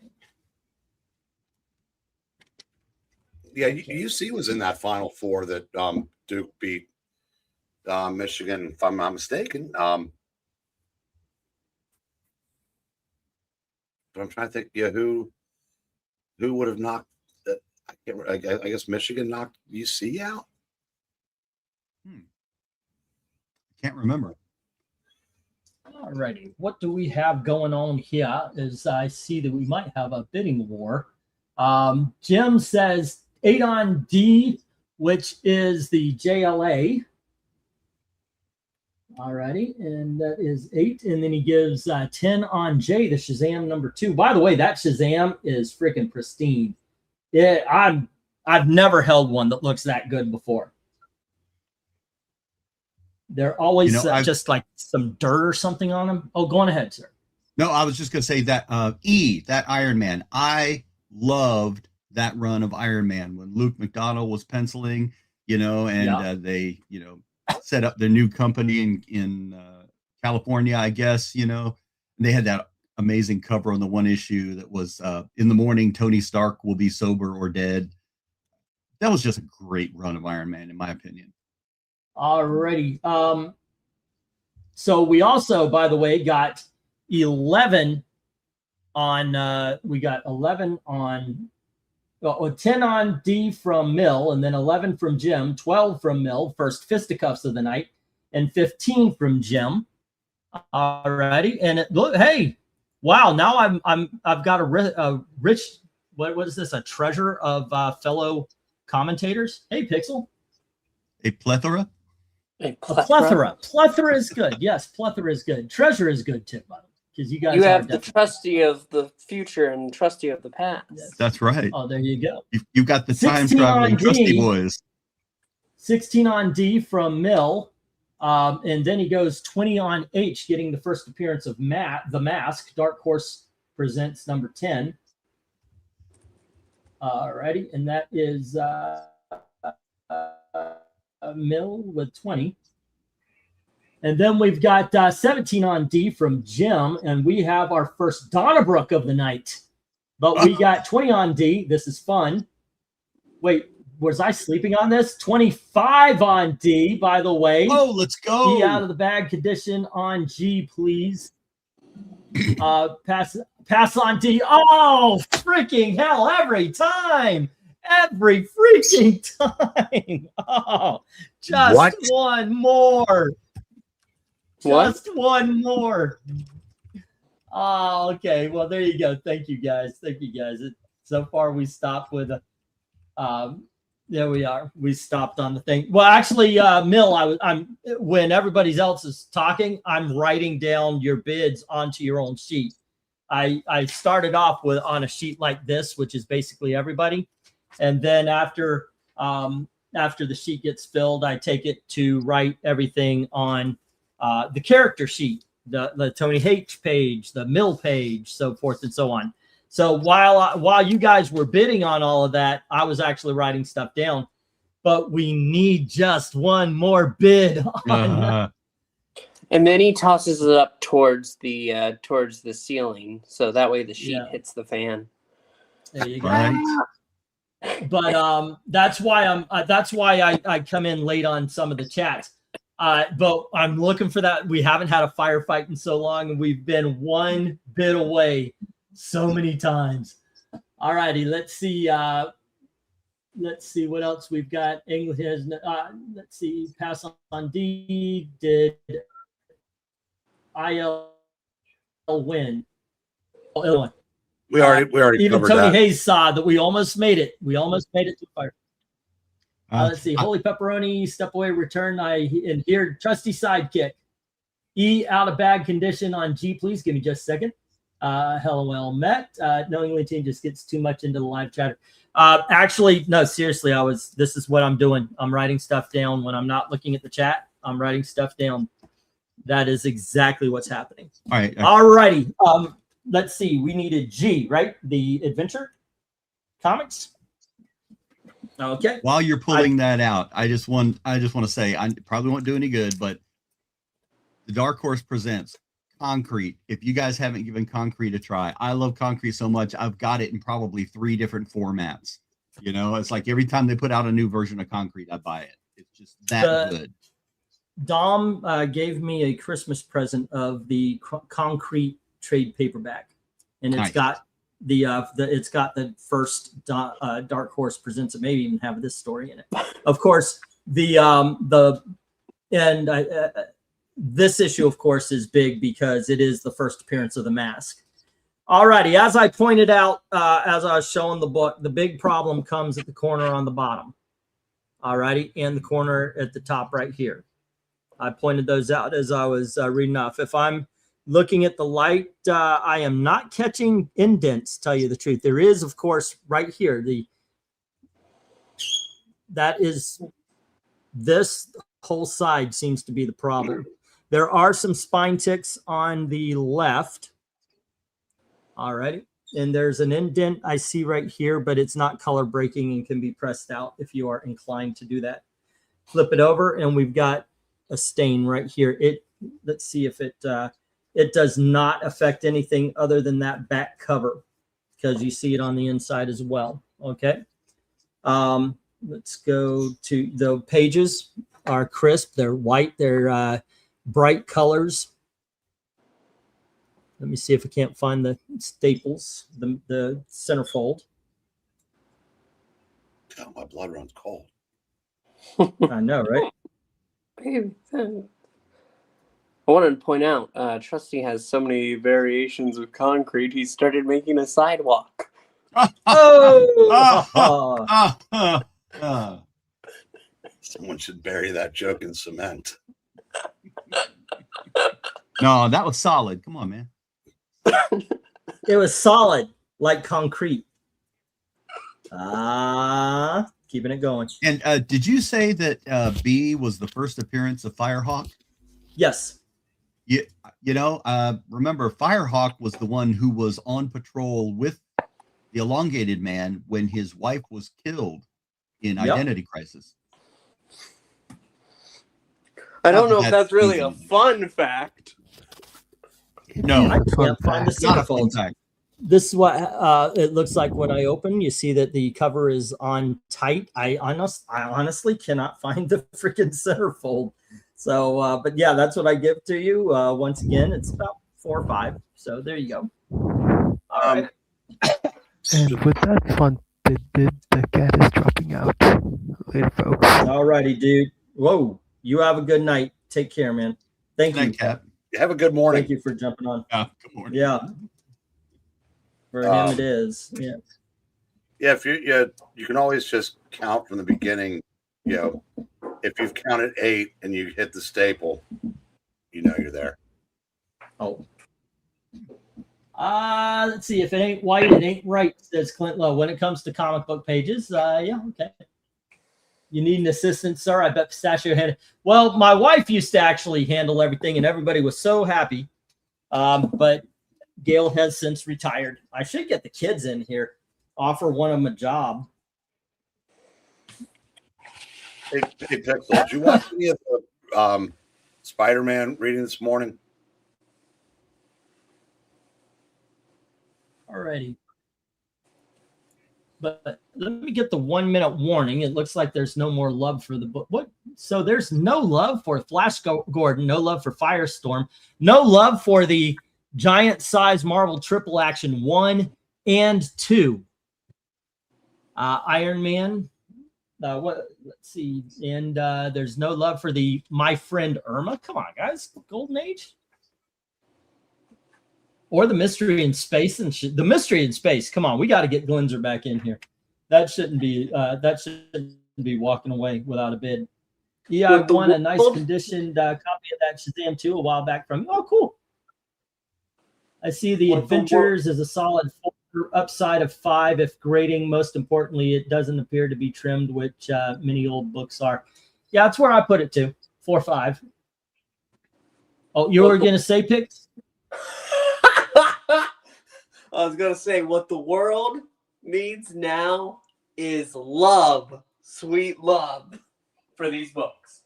Yeah, UC was in that Final Four that Duke beat Michigan, if I'm not mistaken. But I'm trying to think, who would have knocked that? I guess Michigan knocked UC out. Can't remember. All righty. What do we have going on here? Is I see that we might have a bidding war. Jim says 8 on D, which is the JLA. All righty. And that is 8. And then he gives 10 on J, the Shazam number 2. By the way, that Shazam is freaking pristine. I've never held one that looks that good before. They're always just like some dirt or something on them. Oh, go on ahead, sir. No, I was just going to say that that Iron Man. I loved that run of Iron Man when Luke McDonnell was penciling, and they, set up their new company in California, I guess, and they had that amazing cover on the one issue that was in the morning, Tony Stark will be sober or dead. That was just a great run of Iron Man, in my opinion. Alrighty. So we also, by the way, got 11 on. We got 11 on. 10 on D from Mill, and then 11 from Jim, 12 from Mill, first fisticuffs of the night, and 15 from Jim. Alrighty, and hey, wow! Now I've got a rich. What is this? A treasure of fellow commentators. Hey, Pixel. A plethora. A plethora. Plethora is good. Yes, plethora is good. Treasure is good too, by the way, because you guys have the trusty of the future and trusty of the past. Yes. That's right. Oh, there you go. You've got the time traveling trusty boys. 16 on D from Mill, and then he goes 20 on H, getting the first appearance of the Mask. Dark Horse presents number 10. Alrighty, and that is Mill with 20. And then we've got 17 on D from Jim, and we have our first Donnabrook of the night. But we got 20 on D. This is fun. Wait, was I sleeping on this? 25 on D, by the way. Oh, let's go. D out of the bag condition on G, please. Pass on D. Oh, freaking hell, every time. Every freaking time. Oh, just one more. Just one more. Oh, okay. Well, there you go. Thank you, guys. So far, we stopped with There we are. We stopped on the thing. Well, actually, Mill, I'm when everybody else is talking, I'm writing down your bids onto your own sheet. I started off with on a sheet like this, which is basically everybody, and then after the sheet gets filled, I take it to write everything on the character sheet, the Tony H page, the Mill page, so forth and so on. So while you guys were bidding on all of that, I was actually writing stuff down. But we need just one more bid on. And then he tosses it up towards the ceiling, so that way the sheet hits the fan. There you go. Right. But that's why I come in late on some of the chats. But I'm looking for that. We haven't had a firefight in so long, and we've been one bid away so many times. All righty, let's see. Let's see what else we've got. English has. Let's see. Pass on D. Did IL win? Illinois. We already Even covered Tony that. Hayes saw that we almost made it. We almost made it to fire. Let's see. Holy pepperoni, step away, return. And here, trusty sidekick. E out of bag condition on G, please. Give me just a second. Hello, well met. Knowingly team just gets too much into the live chatter. Actually, no, seriously, this is what I'm doing. I'm writing stuff down when I'm not looking at the chat. I'm writing stuff down. That is exactly what's happening. All right. All righty. Let's see. We needed G, right? The adventure comics. Okay. While you're pulling that out, I just want to say I probably won't do any good, but the Dark Horse presents Concrete. If you guys haven't given Concrete a try, I love Concrete so much. I've got it in probably 3 different formats. You know, it's like every time they put out a new version of Concrete, I buy it. It's just that good. Dom gave me a Christmas present of the Concrete trade paperback, and it's got the first Dark Horse presents it. Maybe even have this story in it. Of course, this issue, of course, is big because it is the first appearance of the Mask. Alrighty, as I pointed out, as I was showing the book, the big problem comes at the corner on the bottom. Alrighty, and the corner at the top right here. I pointed those out as I was reading off. If I'm looking at the light, I am not catching indents, tell you the truth. There is, of course, right here. This whole side seems to be the problem. There are some spine ticks on the left. All righty. And there's an indent I see right here, but it's not color breaking and can be pressed out if you are inclined to do that. Flip it over, and we've got a stain right here. Let's see if it does not affect anything other than that back cover, because you see it on the inside as well. Okay. Let's go to the pages. Are crisp. They're white. They're bright colors. Let me see if I can't find the staples, the centerfold. God, my blood runs cold. I know, right? I wanted to point out, Trusty has so many variations of Concrete, he started making a sidewalk. Someone should bury that joke in cement. No, that was solid. Come on, man. It was solid, like concrete. Keeping it going. And did you say that B was the first appearance of Firehawk? Yes. You know, remember Firehawk was the one who was on patrol with the Elongated Man when his wife was killed in Identity Crisis. I don't know if that's really a fun fact. No, I can't find the centerfold. This is what it looks like when I open. You see that the cover is on tight. I honestly cannot find the freaking centerfold. So, but yeah, that's what I give to you. Once again, it's about 4 or 5. So there you go. All right. And with that fun bid, the cat is dropping out. Later, folks. All righty, dude. Whoa. You have a good night. Take care, man. Thank you. Cat. Have a good morning. Thank you for jumping on. Good morning. Yeah. For him, it is. Yeah. Yeah, if you can always just count from the beginning. You know, if you've counted 8 and you hit the staple, you know you're there. Oh. Let's see. If it ain't white, it ain't right, says Clint Lowe. When it comes to comic book pages, yeah, okay. You need an assistant, sir? I bet Pistachio had. Well, my wife used to actually handle everything, and everybody was so happy. But Gail has since retired. I should get the kids in here, offer one of them a job. Hey, Pixel, did you watch any of the Spider-Man reading this morning? Alrighty. But let me get the 1 minute warning. It looks like there's no more love for the book. What? So there's no love for Flash Gordon, no love for Firestorm, no love for the giant size Marvel Triple Action 1 and 2. Iron Man. What? Let's see. And there's no love for the My Friend Irma. Come on, guys. Golden Age. Or the Mystery in Space and the Mystery in Space. Come on, we got to get Glenzer back in here. That shouldn't be walking away without a bid. Yeah, I won a nice conditioned copy of that Shazam 2 a while back from you. Oh, cool. I see the Adventures as a solid 4, upside of 5 if grading. Most importantly, it doesn't appear to be trimmed, which many old books are. Yeah, that's where I put it to 4 or 5. Oh, you were gonna say Pix? I was going to say, what the world needs now is love, sweet love for these books.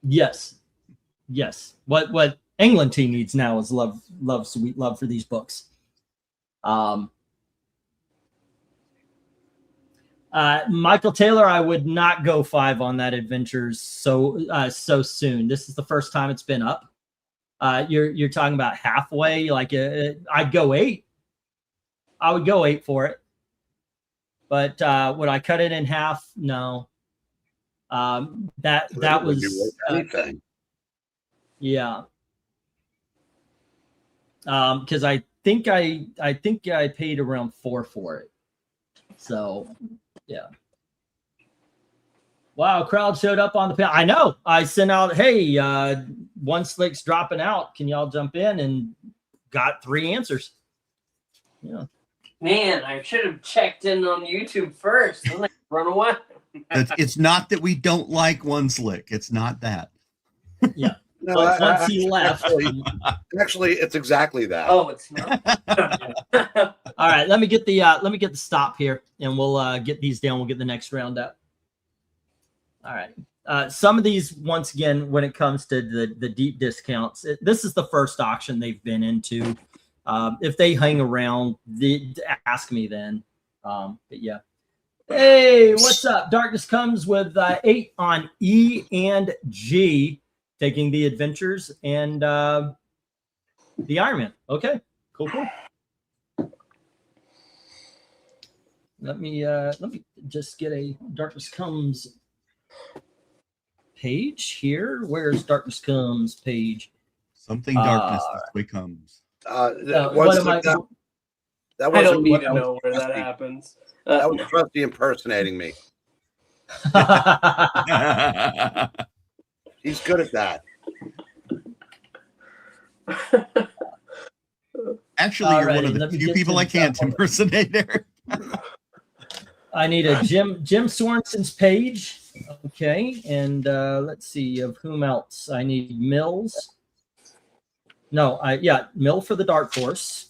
Yes. Yes. What England team needs now is love, sweet love for these books. Michael Taylor, I would not go 5 on that Adventures so soon. This is the first time it's been up. You're talking about halfway. Like I'd go 8. I would go 8 for it. But would I cut it in half? No. That was yeah. Because I think I paid around 4 for it. So yeah. Wow, crowd showed up on the panel. I know. I sent out, hey, one slick's dropping out. Can y'all jump in? And got 3 answers. Yeah. Man, I should have checked in on YouTube first. Then I run away. It's not that we don't like One Slick. It's not that. Yeah. No, once he left. Actually, it's exactly that. Oh, it's not. All right, let me get the stop here, and we'll get these down. We'll get the next round up. All right. Some of these, once again, when it comes to the deep discounts, this is the first auction they've been into. If they hang around, ask me then. But yeah. Hey, what's up? Darkness comes with 8 on E and G, taking the Adventures and the Iron Man. Okay, cool. Let me just get a Darkness Comes page here. Where's Darkness Comes page? Something darkness this way comes. That wasn't I don't need to know where that happens. That was Trusty impersonating me. He's good at that. Actually, you're one of the few people I can't impersonate there. I need a Jim Sorensen's page. Okay, and let's see, of whom else? I need Mills. No, Mill for the Dark Horse.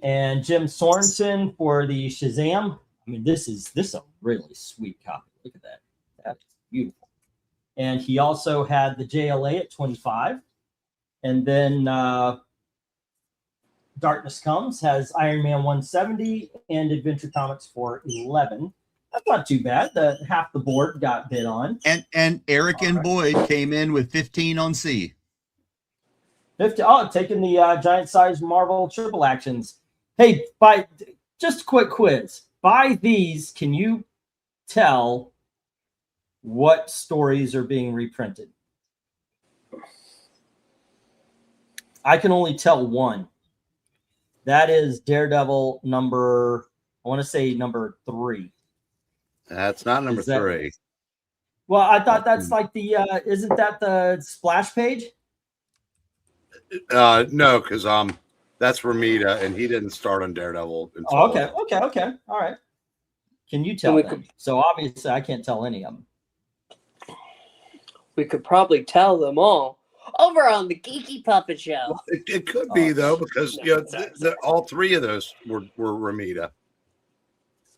And Jim Sorensen for the Shazam. I mean, this is a really sweet copy. Look at that. That's beautiful. And he also had the JLA at 25. And then Darkness Comes has Iron Man 170 and Adventure Comics for 11. That's not too bad. Half the board got bid on. And Eric and Boyd came in with 15 on C. 50. Oh, taking the giant size Marvel Triple Actions. Hey, just a quick quiz. By these, can you tell what stories are being reprinted? I can only tell one. That is Daredevil number, I want to say number 3. That's not number Is that- 3. Well, I thought that's like the, isn't that the splash page? No, because that's Ramita, and he didn't start on Daredevil until Oh, okay. All right. Can you tell we them? So obviously I can't tell any of them. We could probably tell them all over on the Geeky Puppet Show. It could be though, because No, all 3 of those were Ramita,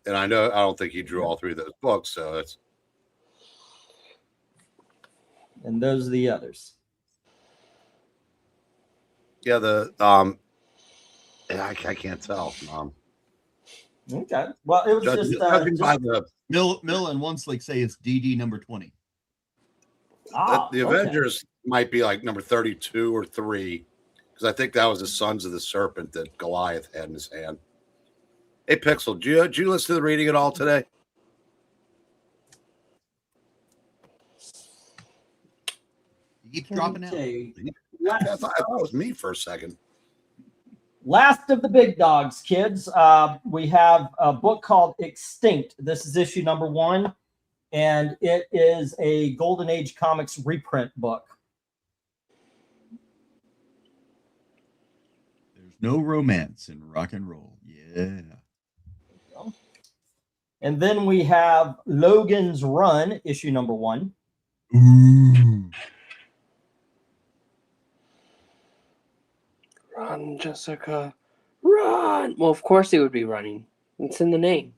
and I don't think he drew all 3 of those books, so it's. And those are the others. Yeah, I can't tell. Okay. Well, it was Judging by the Mill and Once say it's DD number 20. the Avengers might be like number 32 or 3, because I think that was the Sons of the Serpent that Goliath had in his hand. Hey, Pixel, did you listen to the reading at all today? He keeps dropping out. I thought it was me for a second. Last of the big dogs, kids. We have a book called Extinct. This is issue number 1, and it is a Golden Age Comics reprint book. There's no romance in rock and roll. Yeah. And then we have Logan's Run, issue number 1. Ooh. Run, Jessica, run! Well, of course he would be running. It's in the name.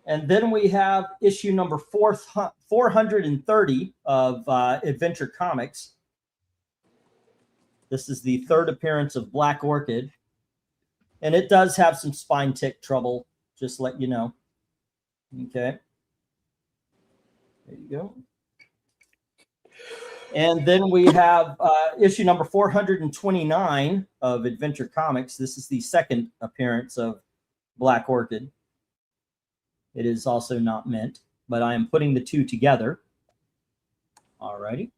And then we have issue number 430 of Adventure Comics. This is the 3rd appearance of Black Orchid. And it does have some spine tick trouble, just to let you know. Okay. There you go. And then we have issue number 429 of Adventure Comics. This is the 2nd appearance of Black Orchid. It is also not mint, but I am putting the 2 together. All righty.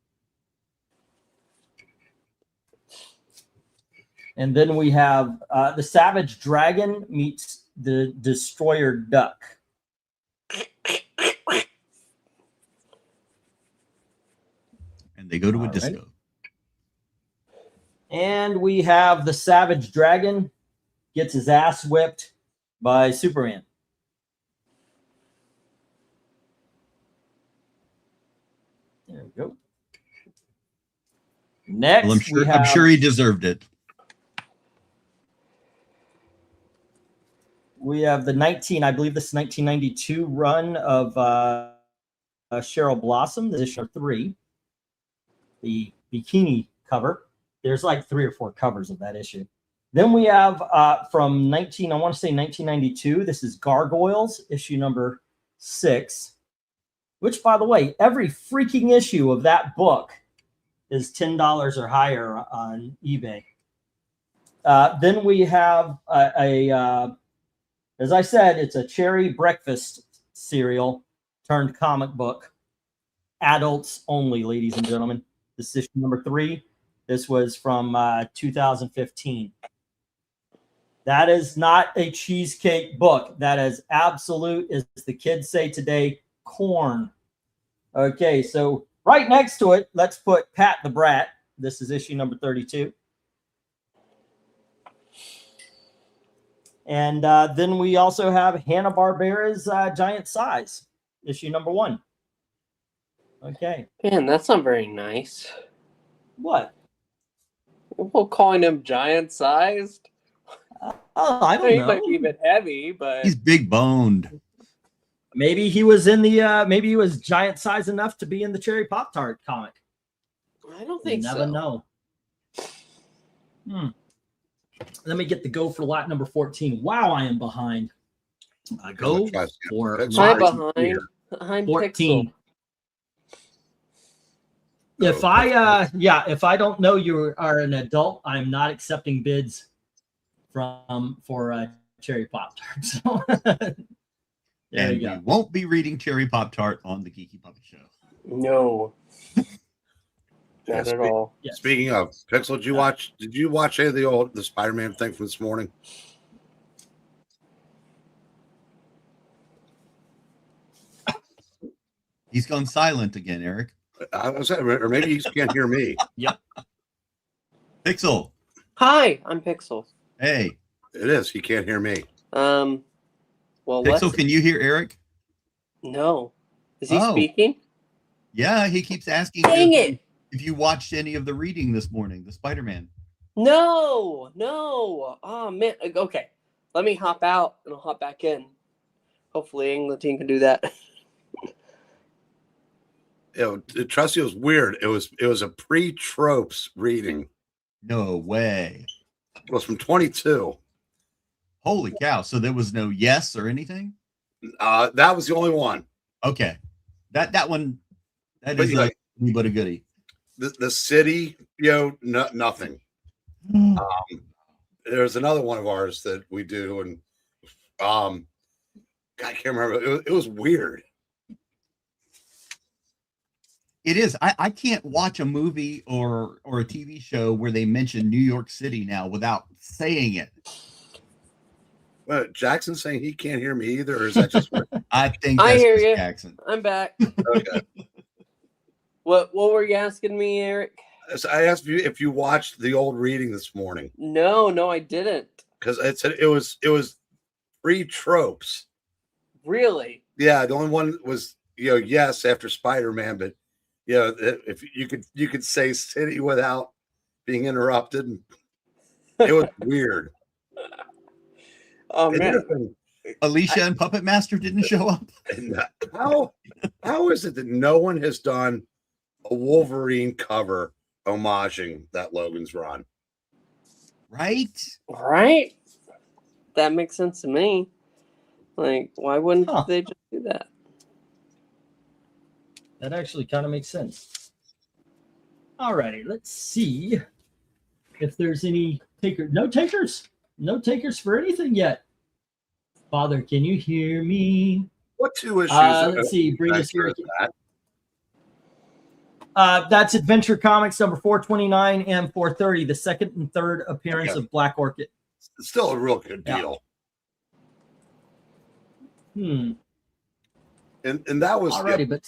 And then we have the Savage Dragon meets the Destroyer Duck. And they go to a All right. disco. And we have the Savage Dragon gets his ass whipped by Superman. There we go. Next, Well, I'm sure he deserved it. We have the I believe this is 1992 run of Cheryl Blossom, this is issue 3. The bikini cover. There's like 3 or 4 covers of that issue. Then we have from 1992, this is Gargoyles, issue number 6, which, by the way, every freaking issue of that book is $10 or higher on eBay. Then we have as I said, it's a cherry breakfast cereal turned comic book. Adults only, ladies and gentlemen. This is issue number 3. This was from 2015. That is not a cheesecake book. That is absolute, as the kids say today, corn. Okay, so right next to it, let's put Pat the Brat. This is issue number 32. And then we also have Hanna-Barbera's Giant Size, issue number 1. Okay. Man, that's not very nice. What? Well, calling him giant-sized? Oh, I don't He know. might be a bit heavy, but He's big boned. Maybe he was in the maybe he was giant size enough to be in the Cherry Pop-Tart comic. I don't You think never so. know. Let me get the go for lot number 14. Wow, I am behind. I go for That's lot right. I'm 14. Pixel. If I don't know you are an adult, I'm not accepting bids for Cherry Pop-Tart. So there And you we go. won't be reading Cherry Pop Tart on the Geeky Puppet Show. No. Not at all. Yes. Speaking of Pixel, did you watch any of the Spider-Man thing from this morning? He's gone silent again, Eric. Or maybe he can't hear me. Yep. Pixel. Hi, I'm Pixel. Hey. It is. He can't hear me. Well, Pixel, can you hear Eric? No. Is he Oh. speaking? Yeah, he keeps asking Dang it! if you watched any of the reading this morning, the Spider-Man. No. Oh man. Okay. Let me hop out and I'll hop back in. Hopefully, England team can do that. Trusty, was weird. It was a pre-tropes reading. No way. It was from 22. Holy cow. So there was no yes or anything? That was the only one. Okay. That one, that But is like, but a goodie. The city, nothing. There's another one of ours that we do, and God, I can't remember. It was weird. It is. I can't watch a movie or a TV show where they mention New York City now without saying it. Well, Jackson's saying he can't hear me either, or is that just weird? I think I that's hear just you. Jackson. I'm back. Okay. What were you asking me, Eric? So I asked you if you watched the old reading this morning, No, I didn't. because it was pre-tropes. Really? Yeah, the only one was yes after Spider-Man, but if you could say city without being interrupted. It was weird. Oh And man. Alicia and Puppet Master didn't show up. And how is it that no one has done a Wolverine cover homaging that Logan's Run? Right? Right? That makes sense to me. Like, why wouldn't they just do that? That actually kind of makes sense. Alrighty, let's see if there's any takers. No takers? No takers for anything yet. Father, can you hear me? What two issues? Let's see. Bring us here. That's Adventure Comics number 429 and 430, the second and third appearance of Black Orchid. It's still a real good deal. And that was already, but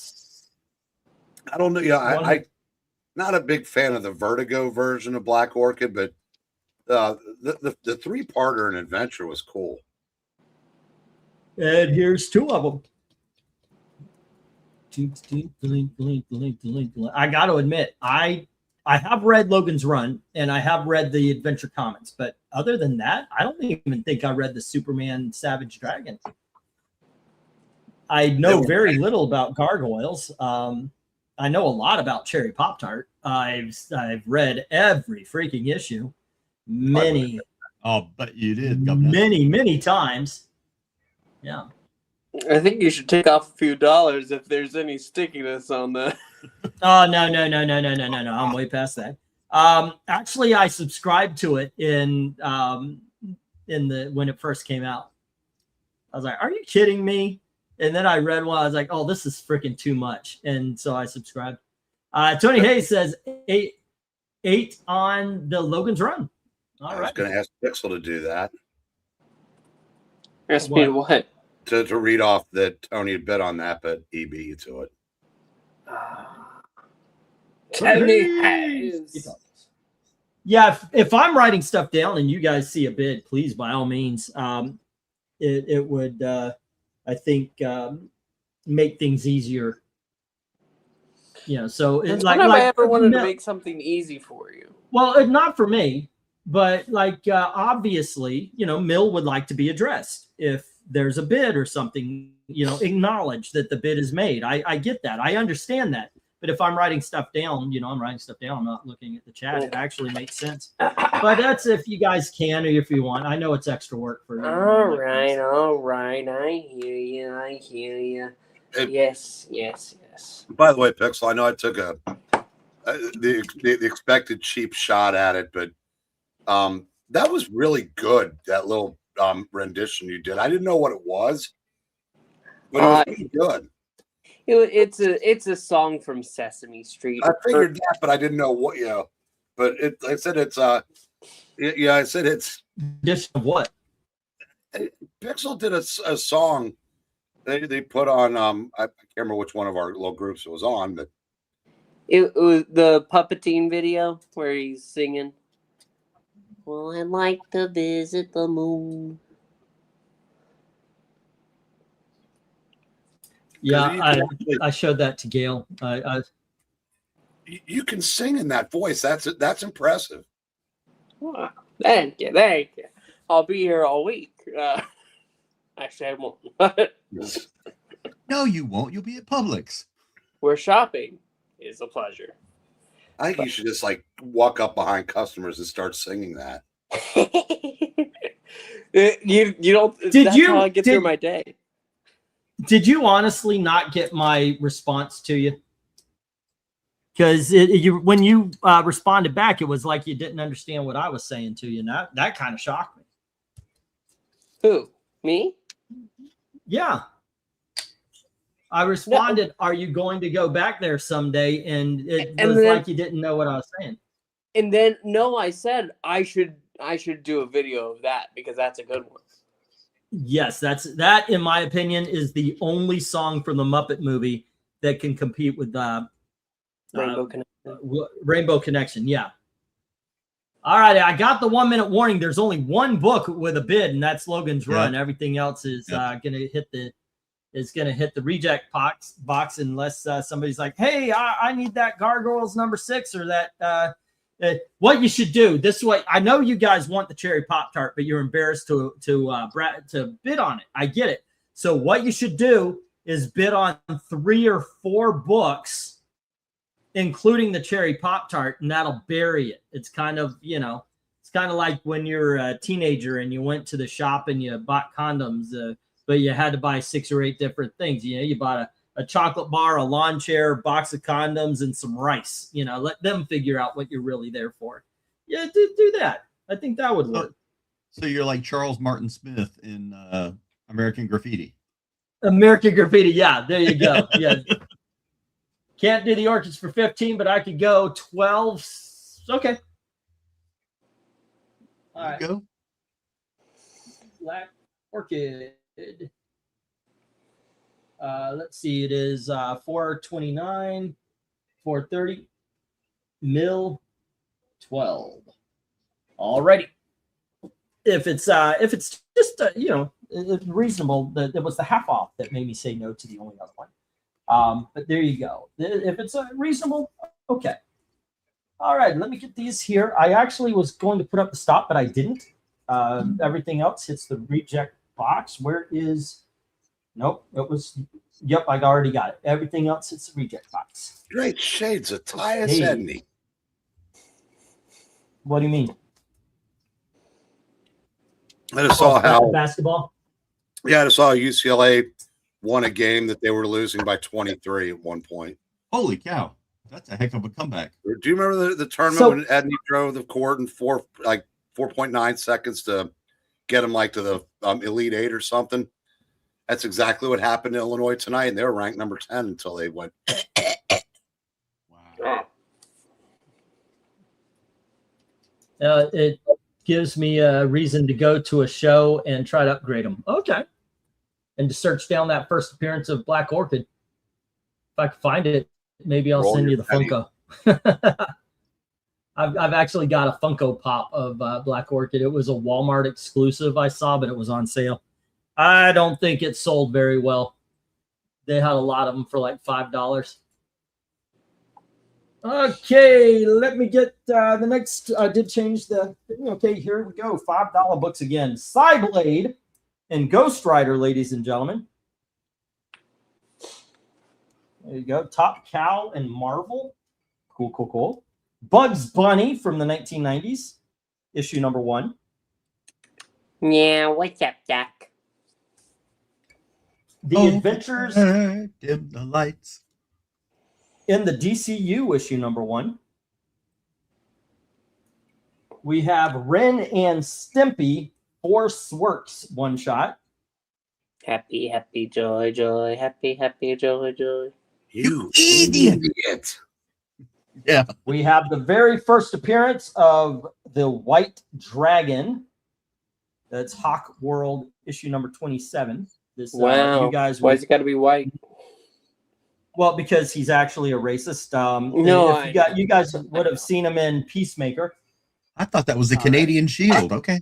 I don't know. Yeah, I not a big fan of the Vertigo version of Black Orchid, but the 3-parter in Adventure was cool. And here's two of them. I got to admit, I have read Logan's Run and I have read the Adventure Comics, but other than that, I don't even think I read the Superman Savage Dragon. I know very little about gargoyles. I know a lot about Cherry Pop-Tart. I've read every freaking issue, many. Oh, but you did. Many times. Yeah. I think you should take off a few dollars if there's any stickiness on that. Oh, no. I'm way past that. Actually, I subscribed to it in when it first came out. I was like, are you kidding me? And then I read one. I was like, oh, this is freaking too much. And so I subscribed. Tony Hayes says 8 on the Logan's Run. All right. I was going to ask Pixel to do that. Ask me what? To read off that Tony had bet on that, but he beat you to it. Tony Hayes. Yeah, if I'm writing stuff down and you guys see a bid, please, by all means, it would, I think, make things easier. So it's like I ever wanted to make something easy for you. Well, not for me, but obviously, Mill would like to be addressed. If there's a bid or something, acknowledge that the bid is made. I get that. I understand that. But if I'm writing stuff down, I'm writing stuff down. I'm not looking at the chat. It actually makes sense. But that's if you guys can or if you want. I know it's extra work for you. All right. I hear you. Yes. By the way, Pixel, I know I took the expected cheap shot at it, but that was really good. That little rendition you did. I didn't know what it was, but it was really good. It's a song from Sesame Street. I figured that, but I didn't know what. But I said it's I said it's edition of what? Pixel did a song they put on I can't remember which one of our little groups it was on, but It was the puppeting video where he's singing. Well, I'd like to visit the moon. Yeah, I showed that to Gail. you can sing in that voice. That's impressive. Wow. Thank you. I'll be here all week. Actually, I won't. No, you won't. You'll be at Publix. Where shopping is a pleasure. I think you should just like walk up behind customers and start singing that. you don't. That's how I get through my day. Did you honestly not get my response to you? Because when you responded back, it was like you didn't understand what I was saying to you. And that kind of shocked me. Who? Me? Yeah. I responded, "Are you going to go back there someday?" And it was like you didn't know what I was saying. And then I said I should do a video of that because that's a good one. Yes, that in my opinion is the only song from the Muppet movie that can compete with Rainbow Connection. Yeah. All right, I got the 1 minute warning. There's only one book with a bid, and that's Logan's Run. Everything else is gonna hit the reject box unless somebody's like, "Hey, I need that Gargoyles #6 or that." What you should do this way. I know you guys want the cherry Pop-Tart, but you're embarrassed to bid on it. I get it. So what you should do is bid on 3 or 4 books, including the cherry Pop-Tart, and that'll bury it. It's kind of, it's kind of like when you're a teenager and you went to the shop and you bought condoms, but you had to buy 6 or 8 different things. You bought a chocolate bar, a lawn chair, a box of condoms, and some rice. Let them figure out what you're really there for. Yeah, do that. I think that would work. So you're like Charles Martin Smith in American Graffiti. American Graffiti, yeah, there you go. Yeah. Can't do the orchids for 15, but I could go 12. Okay. All right. Go. Black orchid. Let's see. It is 429, 430, mill 12. All righty. If it's just reasonable, it was the half off that made me say no to the only other one. But there you go. If it's reasonable, okay. All right, let me get these here. I actually was going to put up the stop, but I didn't. Everything else hits the reject box. Where is? Nope, it was. Yep, I already got it. Everything else hits the reject box. Great shades of Tyus Edney. What do you mean? I just saw how basketball. Yeah, I just saw UCLA won a game that they were losing by 23 at one point. Holy cow. That's a heck of a comeback. Do you remember the tournament when Edney drove the court in 4.9 seconds to get him to the Elite 8 or something? That's exactly what happened in Illinois tonight, and they were ranked number 10 until they went. Wow. It gives me a reason to go to a show and try to upgrade them. Okay. And to search down that first appearance of Black Orchid. If I can find it, maybe I'll send you the Funko. I've actually got a Funko Pop of Black Orchid. It was a Walmart exclusive I saw, but it was on sale. I don't think it sold very well. They had a lot of them for like $5. Okay, let me get the next. I did change the. Okay, here we go. $5 books again. Cyblade and Ghost Rider, ladies and gentlemen. There you go. Top Cow and Marvel. Cool, cool, cool. Bugs Bunny from the 1990s, issue number 1. Yeah, what's up, Doc? The Adventures Dim the lights. in the DCU, issue number 1. We have Ren and Stimpy, Force Works one shot. Happy, happy, joy, joy. Happy, happy, joy, joy. You idiot. Yeah. We have the very first appearance of the White Dragon. That's Hawk World, issue number 27. This Wow. you guys Why's it got to be white? well, because he's actually a racist. No, if you guys would have seen him in Peacemaker. I thought that was the All Canadian Shield. Okay.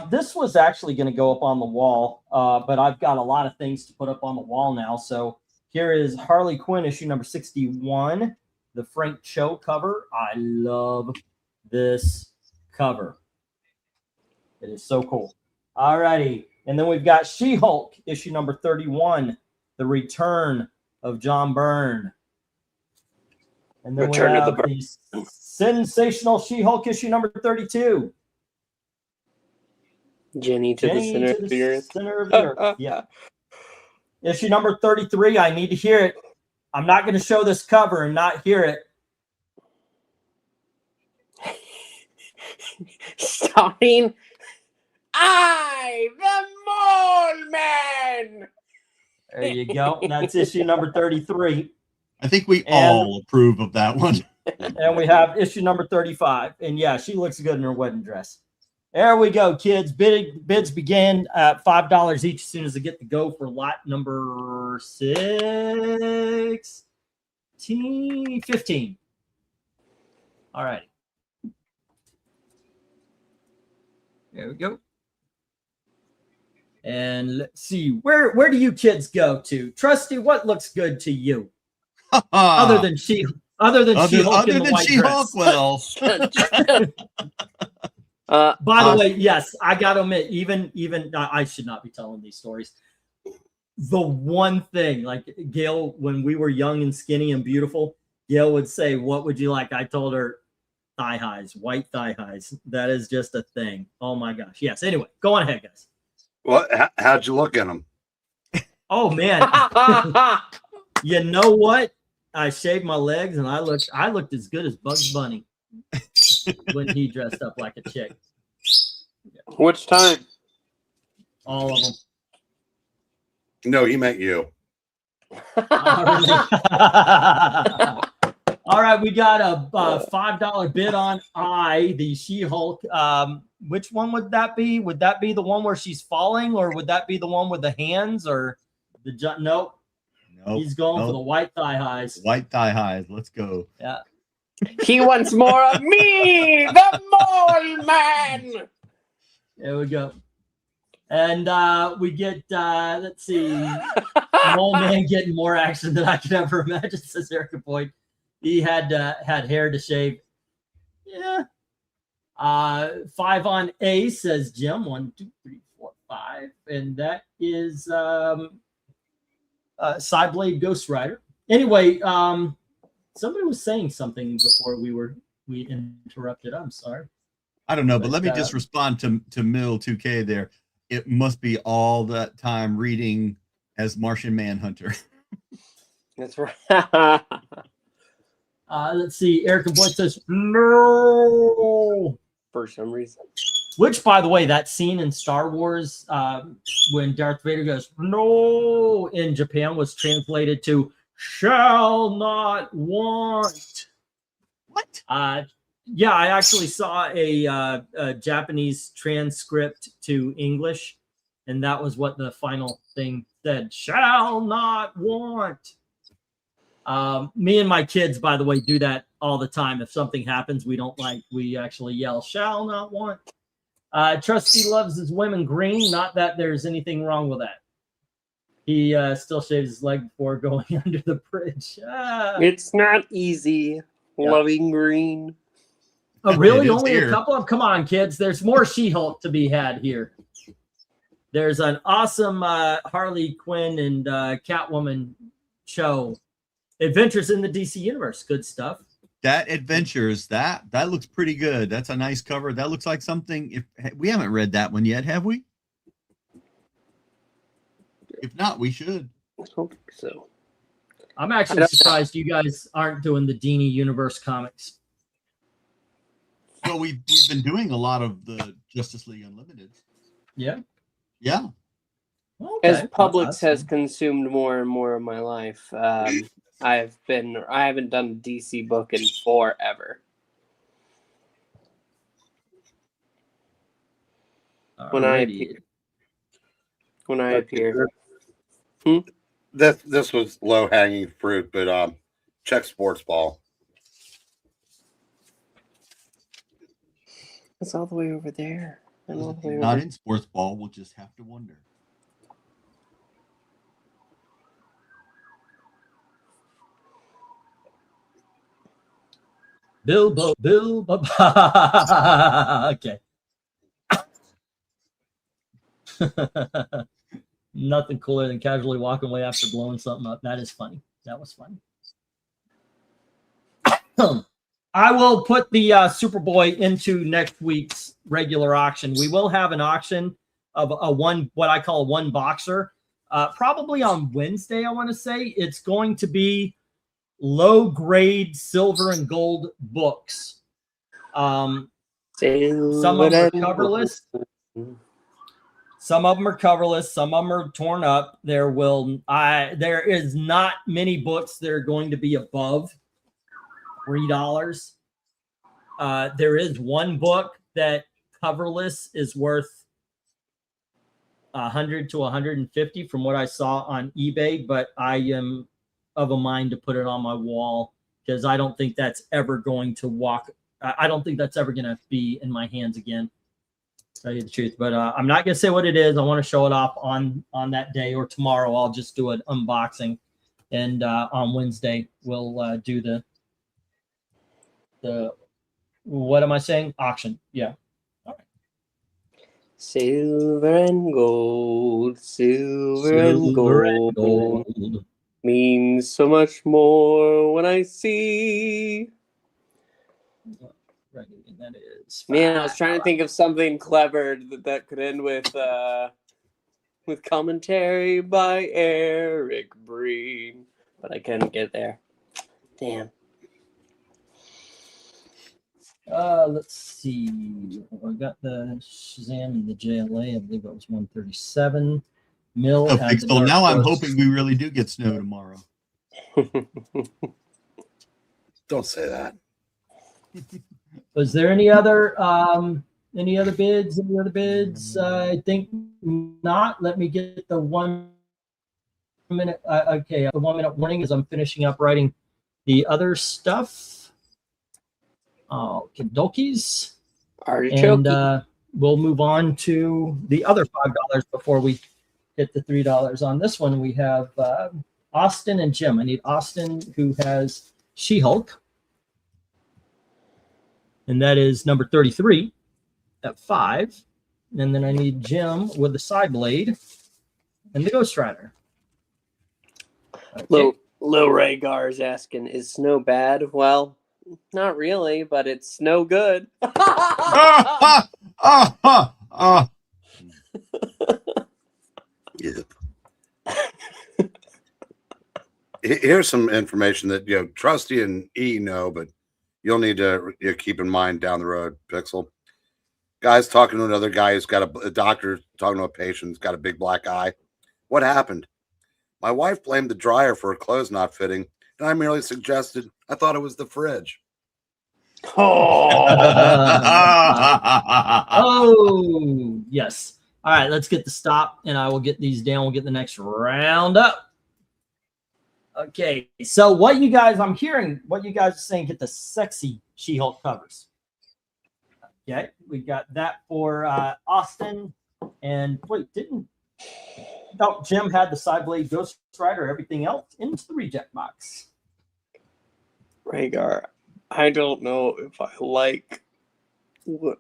This was actually going to go up on the wall, but I've got a lot of things to put up on the wall now. So here is Harley Quinn issue number 61, the Frank Cho cover. I love this cover. It is so cool. All righty. And then we've got She-Hulk issue number 31, the return of John Byrne. And then Return we of have the sensational She-Hulk issue number 32. Jenny to the center of the earth. Center of the earth. Yeah. Issue number 33. I need to hear it. I'm not going to show this cover and not hear it. Starring the Mole Man. There you go. That's issue number 33. I think we all approve of that one. And we have issue number 35. And yeah, she looks good in her wedding dress. There we go, kids. Bids begin at $5 each as soon as they get to go for lot number 15. All right. There we go. And let's see, where do you kids go to? Trusty, what looks good to you? Other than She-Hulk in the white dress. Well. By the way, yes, I got to admit, even I should not be telling these stories. The one thing, like Gail, when we were young and skinny and beautiful, Gail would say, "What would you like?" I told her, thigh highs, white thigh highs. That is just a thing. Oh my gosh. Yes. Anyway, go on ahead, guys. How'd you look in them? Oh man. You know what? I shaved my legs and I looked as good as Bugs Bunny when he dressed up like a chick. Which time? All of them. No, he meant you. All right, we got a $5 bid on the She-Hulk. Which one would that be? Would that be the one where she's falling, or would that be the one with the hands, or the jump? Nope. He's going for the white thigh highs. White thigh highs. Let's go. Yeah. He wants more of me, the Mole Man. There we go. And we get, let's see, Mole Man getting more action than I could ever imagine, says Erica Boyd. He had hair to shave. Yeah. 5 on A, says Jim. 1, 2, 3, 4, 5. And that is Cyblade Ghost Rider. Anyway, somebody was saying something before we interrupted. I'm sorry. I don't know, but let me just respond to Mill 2K there. It must be all that time reading as Martian Manhunter. That's right. Let's see. Erica Boyd says no for some reason. Which, by the way, that scene in Star Wars when Darth Vader goes no in Japan was translated to shall not want. What? Yeah, I actually saw a Japanese transcript to English, and that was what the final thing said: shall not want. Me and my kids, by the way, do that all the time. If something happens we don't like, we actually yell, shall not want. Trusty loves his women green. Not that there's anything wrong with that. He still shaves his leg before going under the bridge. It's not easy loving green. Oh, really? Only a couple of? Come on, kids. There's more She-Hulk to be had here. There's an awesome Harley Quinn and Catwoman show. Adventures in the DC Universe. Good stuff. That Adventures, that looks pretty good. That's a nice cover. That looks like something. If we haven't read that one yet, have we? If not, we should. I hope so. I'm actually surprised you guys aren't doing the DC Universe comics. Well, we've been doing a lot of the Justice League Unlimited. Yeah. Yeah. Okay. As Publix has consumed more and more of my life, I haven't done a DC book in forever. when I Alrighty. appear. This was low hanging fruit, but check sports ball. It's all the way over there. And all If the way you're not over. in sports ball, we'll just have to wonder. Bilbo. Okay. Nothing cooler than casually walking away after blowing something up. That is funny. That was funny. I will put the Superboy into next week's regular auction. We will have an auction of what I call a one boxer, probably on Wednesday. I want to say it's going to be low grade silver and gold books. Some of them are coverless. Some of them are coverless. Some of them are torn up. There is not many books that are going to be above $3. There is one book that coverless is worth $100 to $150 from what I saw on eBay, but I am of a mind to put it on my wall because I don't think that's ever going to I don't think that's ever going to be in my hands again. Tell you the truth, but I'm not going to say what it is. I want to show it off on that day, or tomorrow I'll just do an unboxing, and on Wednesday we'll do the what am I saying? Auction. Yeah. All right. Silver and gold, silver and gold means so much more when I see. That is Man, I was trying to think of something clever that could end with commentary by Eric Breen, but I couldn't get there. Damn. Let's see. I got the Shazam and the JLA. I believe that was 137. Mill. Oh, Pixel, now I'm hoping we really do get snow tomorrow. Don't say that. Was there any other bids? Any other bids? I think not. Let me get the 1 minute. Okay, the 1 minute warning as I'm finishing up writing the other stuff. Dokis. Artichoke. And we'll move on to the other $5 before we hit the $3 on this one. We have Austin and Jim. I need Austin, who has She-Hulk. And that is number 33 at 5. And then I need Jim with the side blade and the Ghost Rider. Okay. Lil Rhaegar is asking, is snow bad? Well, not really, but it's no good. Yeah. Here's some information that Trusty and E know, but you'll need to keep in mind down the road, Pixel. Guy's talking to another guy who's got a doctor talking to a patient who's got a big black eye. What happened? My wife blamed the dryer for her clothes not fitting, and I merely suggested I thought it was the fridge. Oh, yes. All right, let's get the stop, and I will get these down. We'll get the next round up. Okay, so I'm hearing what you guys are saying, get the sexy She-Hulk covers. Okay, we got that for Austin. And wait, Jim had the side blade Ghost Rider, everything else into the reject box. Rhaegar, I don't know if I like what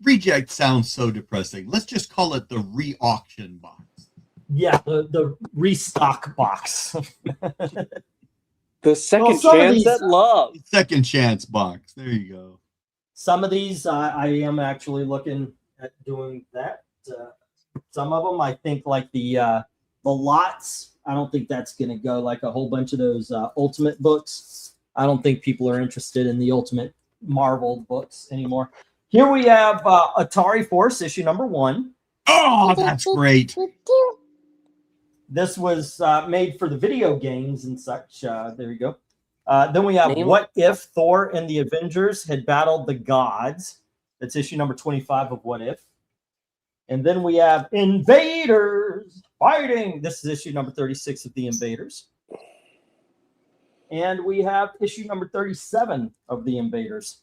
Reject sounds so depressing. Let's just call it the re-auction box. Yeah, the restock box. The second chance at love. Second chance box. There you go. Some of these I am actually looking at doing that. Some of them I think like the lots. I don't think that's going to go like a whole bunch of those Ultimate books. I don't think people are interested in the Ultimate Marvel books anymore. Here we have Atari Force issue number 1. Oh, that's great. This was made for the video games and such. There you go. Then we have Name- What If Thor and the Avengers Had Battled the Gods. That's issue number 25 of What If. And then we have Invaders Fighting. This is issue number 36 of The Invaders. And we have issue number 37 of The Invaders.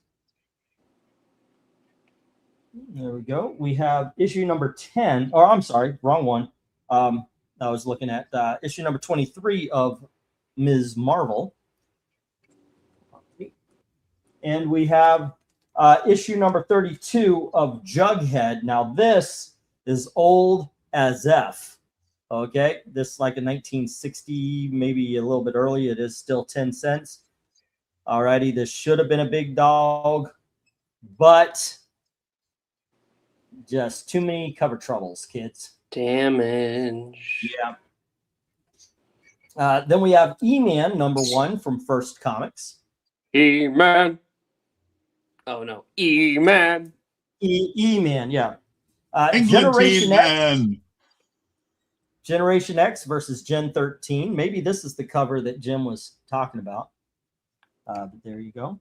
There we go. We have issue number 10. Or I'm sorry, wrong one. I was looking at issue number 23 of Ms. Marvel. And we have issue number 32 of Jughead. Now, this is old as F. Okay, this is like a 1960, maybe a little bit early. It is still 10 cents. Alrighty, this should have been a big dog, but just too many cover troubles, kids. Damage. Yeah. Then we have E-Man number 1 from First Comics. E-Man. Oh no, E-Man. E-Man, yeah. England Generation team, X. man. Generation X versus Gen 13. Maybe this is the cover that Jim was talking about. But there you go.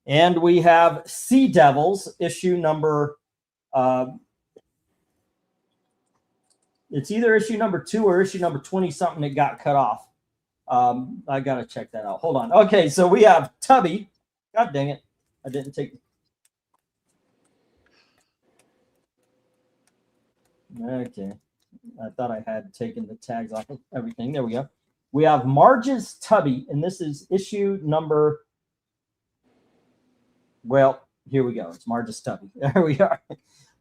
And we have Sea Devils issue number. It's either issue number 2 or issue number 20 something that got cut off. I gotta check that out. Hold on. Okay, so we have Tubby. God dang it! I didn't take. Okay. I thought I had taken the tags off of everything. There we go. We have Marge's Tubby, and this is issue number. Well, here we go. It's Marge's Tubby. There we are.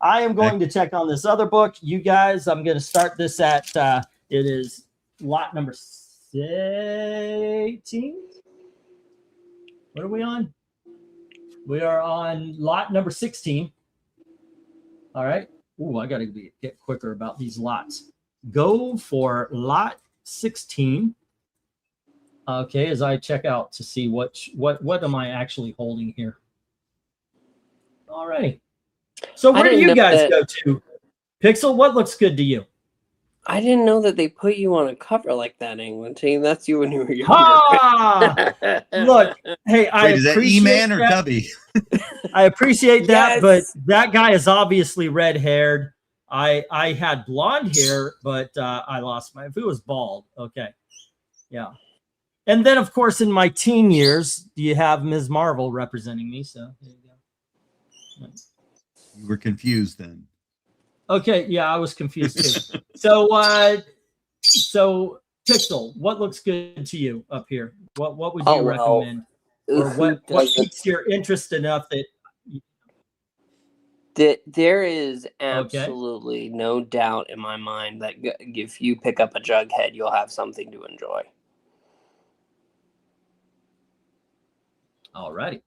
I am going to check on this other book. You guys, I'm going to start this at, it is lot number 18. What are we on? We are on lot number 16. All right. Ooh, I got to get quicker about these lots. Go for lot 16. Okay, as I check out to see what am I actually holding here. All right. So where do you guys go to? Pixel, what looks good to you? I didn't know that they put you on a cover like that, England team. That's you when you were younger. Ah! Look, hey, I Wait, is that appreciate E-Man or that. Tubby? I appreciate that, Yes. but that guy is obviously red-haired. I had blonde hair, but I lost my. If it was bald, okay, yeah. And then, of course, in my teen years, you have Ms. Marvel representing me. So there you go. You were confused then. Okay, yeah, I was confused too. So Pixel, what looks good to you up here? What would you recommend, or what piques your interest enough that? There is absolutely no doubt in my mind that if you pick up a Jughead, you'll have something to enjoy. All righty.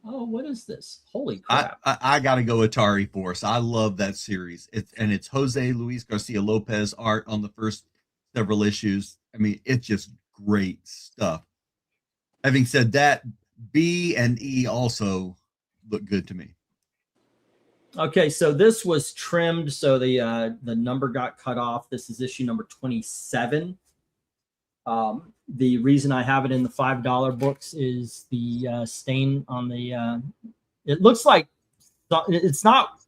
Oh, what is this? Holy crap. I got to go Atari Force. I love that series. It's Jose Luis Garcia Lopez art on the first several issues. I mean, it's just great stuff. Having said that, B and E also look good to me. Okay, so this was trimmed, so the number got cut off. This is issue number 27. The reason I have it in the $5 books is the stain on the. It looks like it's not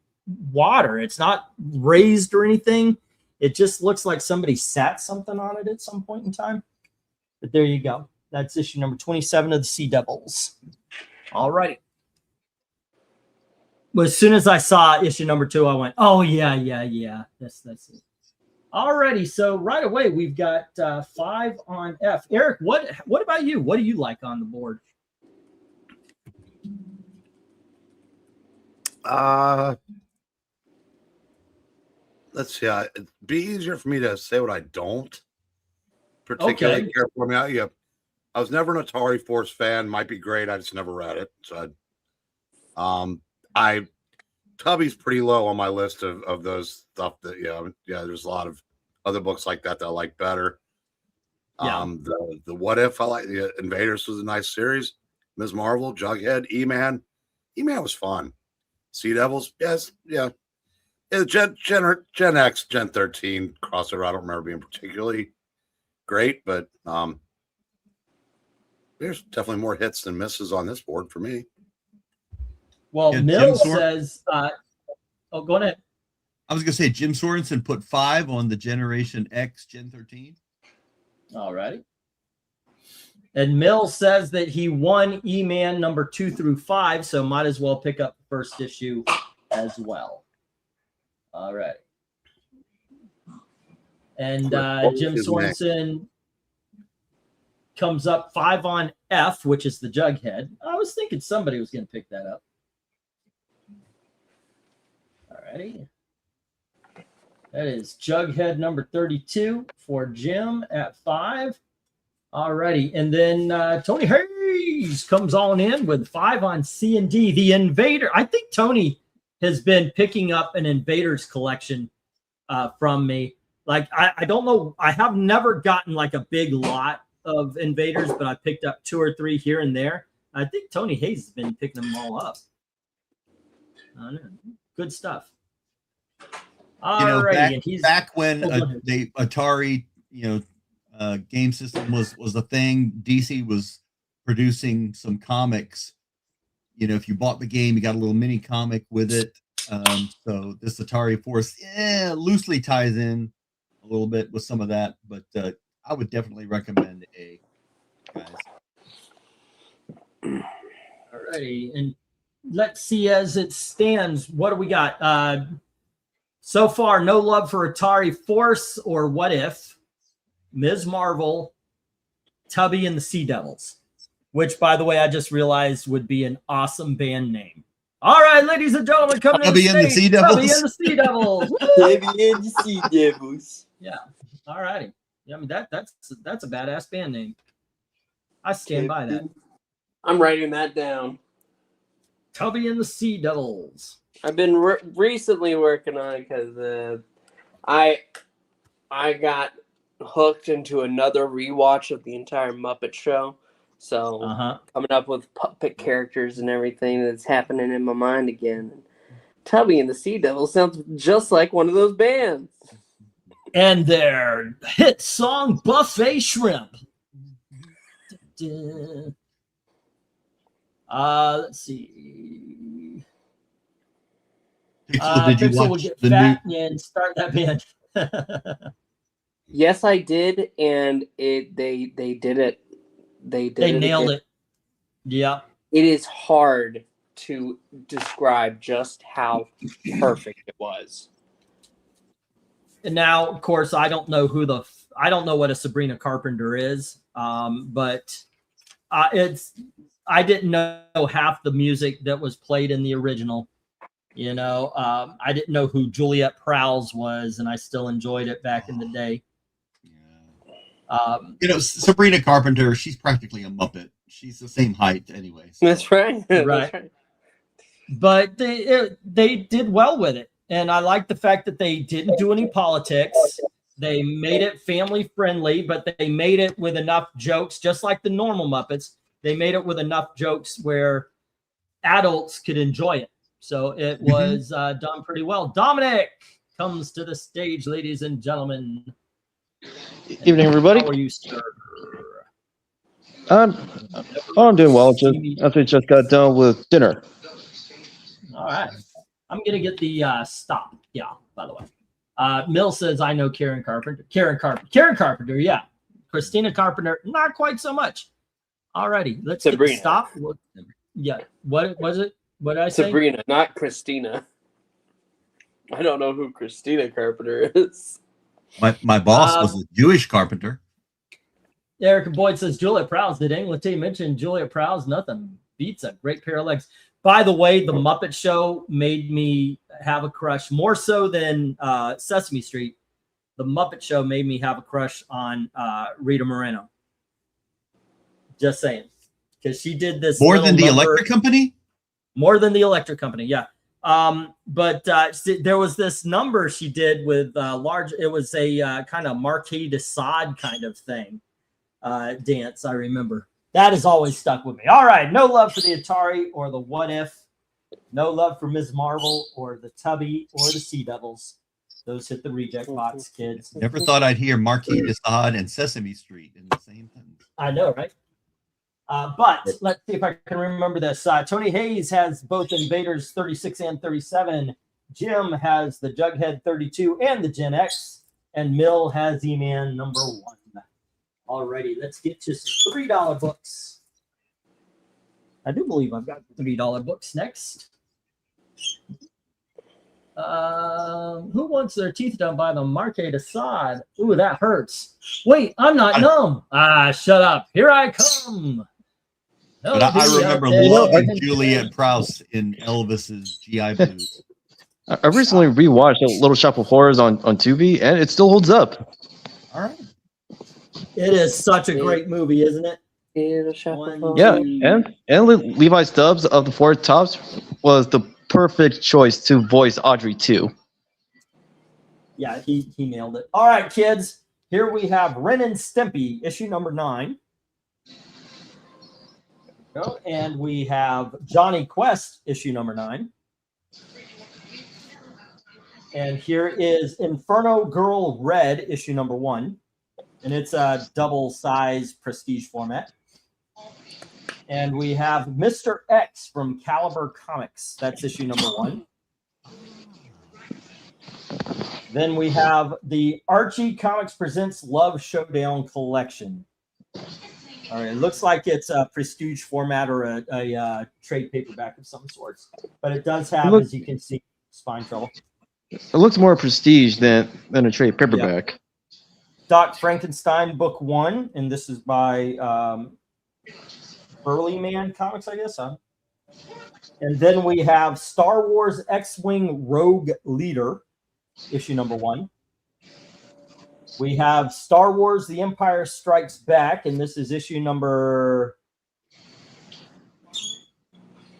water. It's not raised or anything. It just looks like somebody sat something on it at some point in time. But there you go. That's issue number 27 of the Sea Devils. All righty. Well, as soon as I saw issue number 2, I went, "Oh yeah. That's it." Alrighty, so right away we've got 5 on F. Eric, what about you? What do you like on the board? Let's see. It'd be easier for me to say what I don't particularly care for. I was never an Atari Force fan. Might be great. I just never read it. So, Tubby's pretty low on my list of those stuff that there's a lot of other books like that I like better. Yeah. The What If, I like. The Invaders was a nice series. Ms. Marvel, Jughead, E-Man was fun. Sea Devils, yes, yeah. Gen X, Gen 13 crossover, I don't remember being particularly great, but There's definitely more hits than misses on this board for me. Well, Yeah, Mill Jim Sor- says, go ahead. I was gonna say Jim Sorensen put 5 on the Generation X Gen 13. All righty. And Mill says that he won E-Man number 2 through 5, so might as well pick up the first issue as well. All right. And Jim Sorensen comes up 5 on F, which is the Jughead. I was thinking somebody was going to pick that up. All righty. That is Jughead number 32 for Jim at 5. All righty. And then Tony Hayes comes on in with 5 on C and D. The Invader. I think Tony has been picking up an Invaders collection from me. Like, I don't know. I have never gotten like a big lot of Invaders, but I picked up 2 or 3 here and there. I think Tony Hayes has been picking them all up. Good stuff. Back when the Atari, game system was a thing, DC was producing some comics. If you bought the game, you got a little mini comic with it. So this Atari Force, loosely ties in a little bit with some of that, but I would definitely recommend A, guys. All righty, and let's see as it stands. What do we got? So far, no love for Atari Force or What If, Ms. Marvel, Tubby and the Sea Devils, which, by the way, I just realized would be an awesome band name. All right, ladies and gentlemen, coming Tubby and the Sea Devils. Tubby and the Sea Devils. Tubby and the Sea Devils. Yeah. All righty. Yeah, I mean that's a badass band name. I stand by that. I'm writing that down. Tubby and the Sea Devils. I've been recently working on it because I got hooked into another rewatch of the entire Muppet Show. So coming up with puppet characters and everything that's happening in my mind again. Tubby and the Sea Devils sounds just like one of those bands. And their hit song, Buffet Shrimp. Let's see. Pixel, did you Pixel will watch get the fat new? and start that band. Yes, I did, and they did it. They nailed it. Yeah. It is hard to describe just how perfect it was. And now, of course, I don't know what a Sabrina Carpenter is, but I didn't know half the music that was played in the original. I didn't know who Juliet Prowse was, and I still enjoyed it back in the day. Sabrina Carpenter, she's practically a Muppet. She's the same height anyway. So. That's right. Right. That's right. But they did well with it. And I like the fact that they didn't do any politics. They made it family friendly, but they made it with enough jokes, just like the normal Muppets. They made it with enough jokes where adults could enjoy it. So it was done pretty well. Dominic comes to the stage, ladies and gentlemen. Evening, everybody. How are you, sir? I'm doing well. I just got done with dinner. All right. I'm going to get the stop. Yeah, by the way. Mill says, I know Karen Carpenter. Karen Carpenter, yeah. Christina Carpenter, not quite so much. All righty. Let's get the stop. Yeah. What was it? What did I say? Sabrina, not Christina. I don't know who Christina Carpenter is. My boss was a Jewish carpenter. Erica Boyd says, Juliet Prowse. Did anyone tell you mention Juliet Prowse? Nothing beats a great pair of legs. By the way, the Muppet Show made me have a crush, more so than Sesame Street. The Muppet Show made me have a crush on Rita Moreno. Just saying. Because she did this. More than the Electric Company? More than the Electric Company, yeah. But there was this number she did with it was a kind of Marquis de Sade kind of thing. Dance, I remember. That has always stuck with me. All right, no love for the Atari or the What If. No love for Ms. Marvel or the Tubby or the Sea Devils. Those hit the reject box, kids. Never thought I'd hear Marquis de Sade and Sesame Street in the same sentence. I know, right? But let's see if I can remember this. Tony Hayes has both Invaders 36 and 37. Jim has the Jughead 32 and the Gen X. And Mill has E-Man number 1. Alrighty, let's get to some $3 books. I do believe I've got $3 books next. Who wants their teeth done by the Marque de Sade? Ooh, that hurts. Wait, I'm not numb. Shut up. Here I come. But I remember loving Juliet Prowse in Elvis's GI Blues. I recently rewatched Little Shop of Horrors on Tubi, and it still holds up. All right. It is such a great movie, isn't it? Yeah, and Levi Stubbs of the Four Tops was the perfect choice to voice Audrey too. Yeah, he nailed it. All right, kids. Here we have Ren and Stimpy, issue number 9. And we have Johnny Quest, issue number 9. And here is Inferno Girl Red, issue number 1. And it's a double-size prestige format. And we have Mr. X from Caliber Comics. That's issue number 1. Then we have the Archie Comics Presents Love Showdown Collection. All right, it looks like it's a prestige format or a trade paperback of some sorts. But it does have, as you can see, spine trouble. It looks more prestige than a trade paperback. Yep. Doc Frankenstein book 1, and this is by Burly Man Comics, I guess. Huh? And then we have Star Wars X-Wing Rogue Leader, issue number 1. We have Star Wars The Empire Strikes Back, and this is issue number... It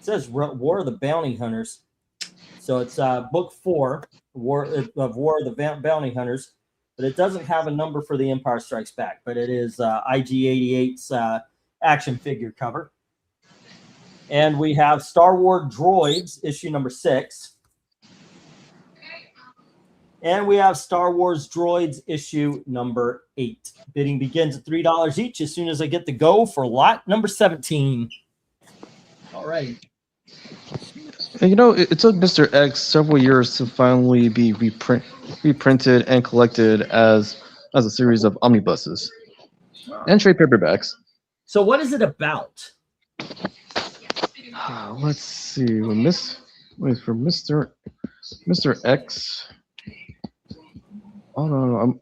says War of the Bounty Hunters. So it's book 4, War of the Bounty Hunters. But it doesn't have a number for The Empire Strikes Back, but it is IG-88's action figure cover. And we have Star Wars Droids, issue number 6. And we have Star Wars Droids, issue number 8. Bidding begins at $3 each as soon as I get the go for lot number 17. All right. And it took Mr. X several years to finally be reprinted and collected as a series of omnibuses and trade paperbacks. So what is it about? Let's see. For Mr. X. Oh no!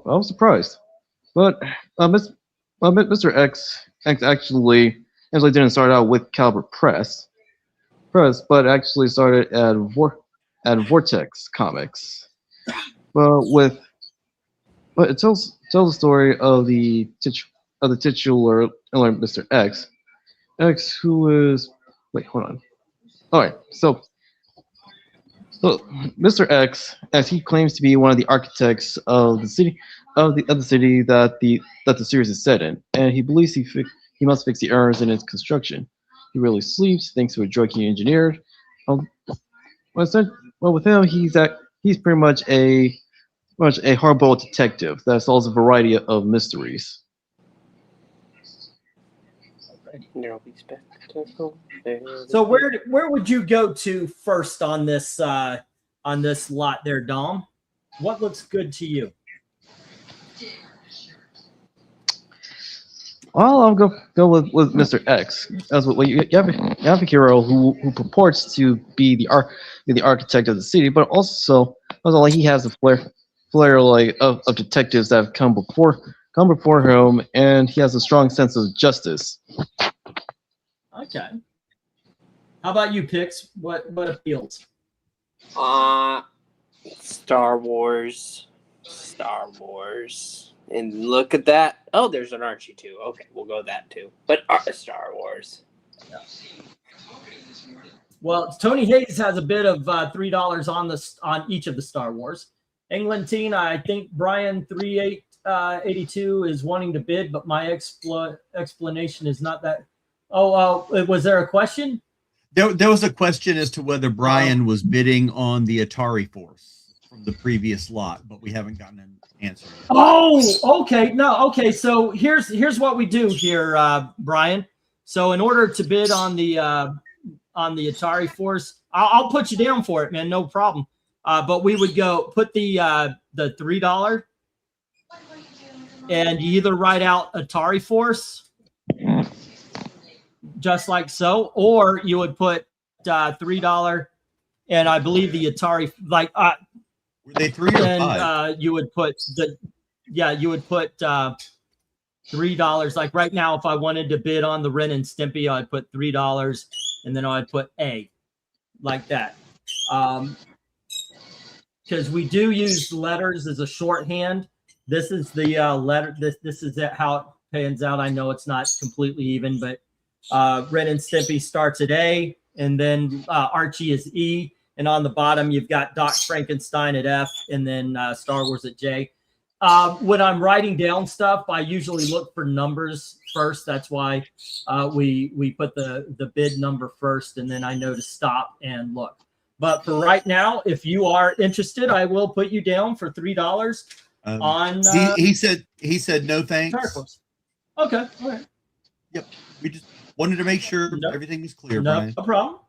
I was surprised, but Mr. X actually didn't start out with Caliber Press, but actually started at Vortex Comics. But it tells the story of the titular Mr. X, who is hold on. All right, so Mr. X, as he claims to be one of the architects of the city that the series is set in, and he believes he must fix the errors in its construction. He rarely sleeps thanks to a drug he engineered. With him, he's pretty much a hard-boiled detective that solves a variety of mysteries. So where would you go to first on this lot there, Dom? What looks good to you? Well, I'll go with Mr. X. As you have a hero who purports to be the architect of the city, but also he has a flair of detectives that have come before him, and he has a strong sense of justice. Okay. How about you, Pix? What appeals? Star Wars. And look at that. Oh, there's an Archie too. Okay, we'll go that too. But Star Wars. Yeah. Well, Tony Hayes has a bid of $3 on each of the Star Wars. Englantine, I think Brian 3882 is wanting to bid, but my explanation is not that. Oh, was there a question? There was a question as to whether Brian was bidding on the Atari Force from the previous lot, but we haven't gotten an answer yet. Oh, okay. No, okay. So here's what we do here, Brian. So in order to bid on the Atari Force, I'll put you down for it, man. No problem. But we would go put the $3, and you either write out Atari Force, just like so, or you would put $3, and I believe the Atari were they 3 or 5? And you would put $3. Like right now, if I wanted to bid on the Ren and Stimpy, I'd put $3, and then I'd put A, like that. Because we do use letters as a shorthand. This is the letter. This is how it pans out. I know it's not completely even, but Ren and Stimpy starts at A, and then Archie is E. And on the bottom, you've got Doc Frankenstein at F, and then Star Wars at J. When I'm writing down stuff, I usually look for numbers first. That's why we put the bid number first, and then I know to stop and look. But for right now, if you are interested, I will put you down for $3 on. He said no thanks. Okay, all right. Yep, we just wanted to make sure everything was clear. No Brian. problem.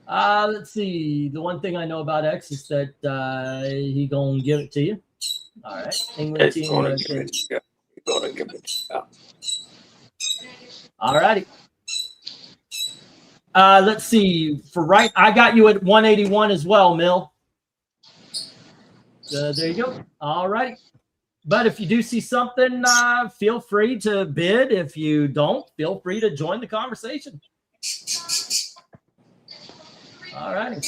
Let's see. The one thing I know about X is that he gonna give it to you. All right. England team. Gonna give it to you. All righty. Let's see. For right, I got you at 181 as well, Mill. There you go. All right. But if you do see something, feel free to bid. If you don't, feel free to join the conversation. All righty.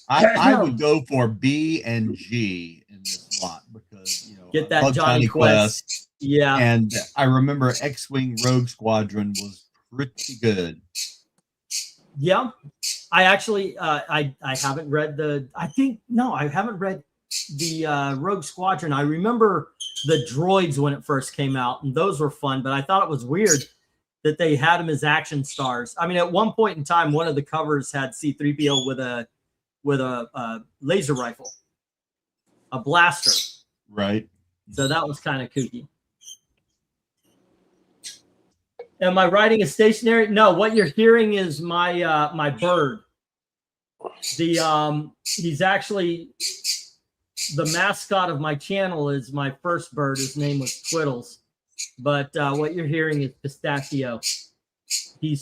I would go for B and G in this lot because get that Johnny Quest. Yeah. And I remember X-Wing Rogue Squadron was pretty good. Yeah. I actually I haven't read I haven't read the Rogue Squadron. I remember the droids when it first came out, and those were fun, but I thought it was weird that they had them as action stars. I mean, at one point in time, one of the covers had C-3PO with a laser rifle, a blaster. Right. So that was kind of kooky. Am I writing a stationary? No, what you're hearing is my my bird. He's actually the mascot of my channel is my first bird. His name was Twiddles. But what you're hearing is Pistachio. He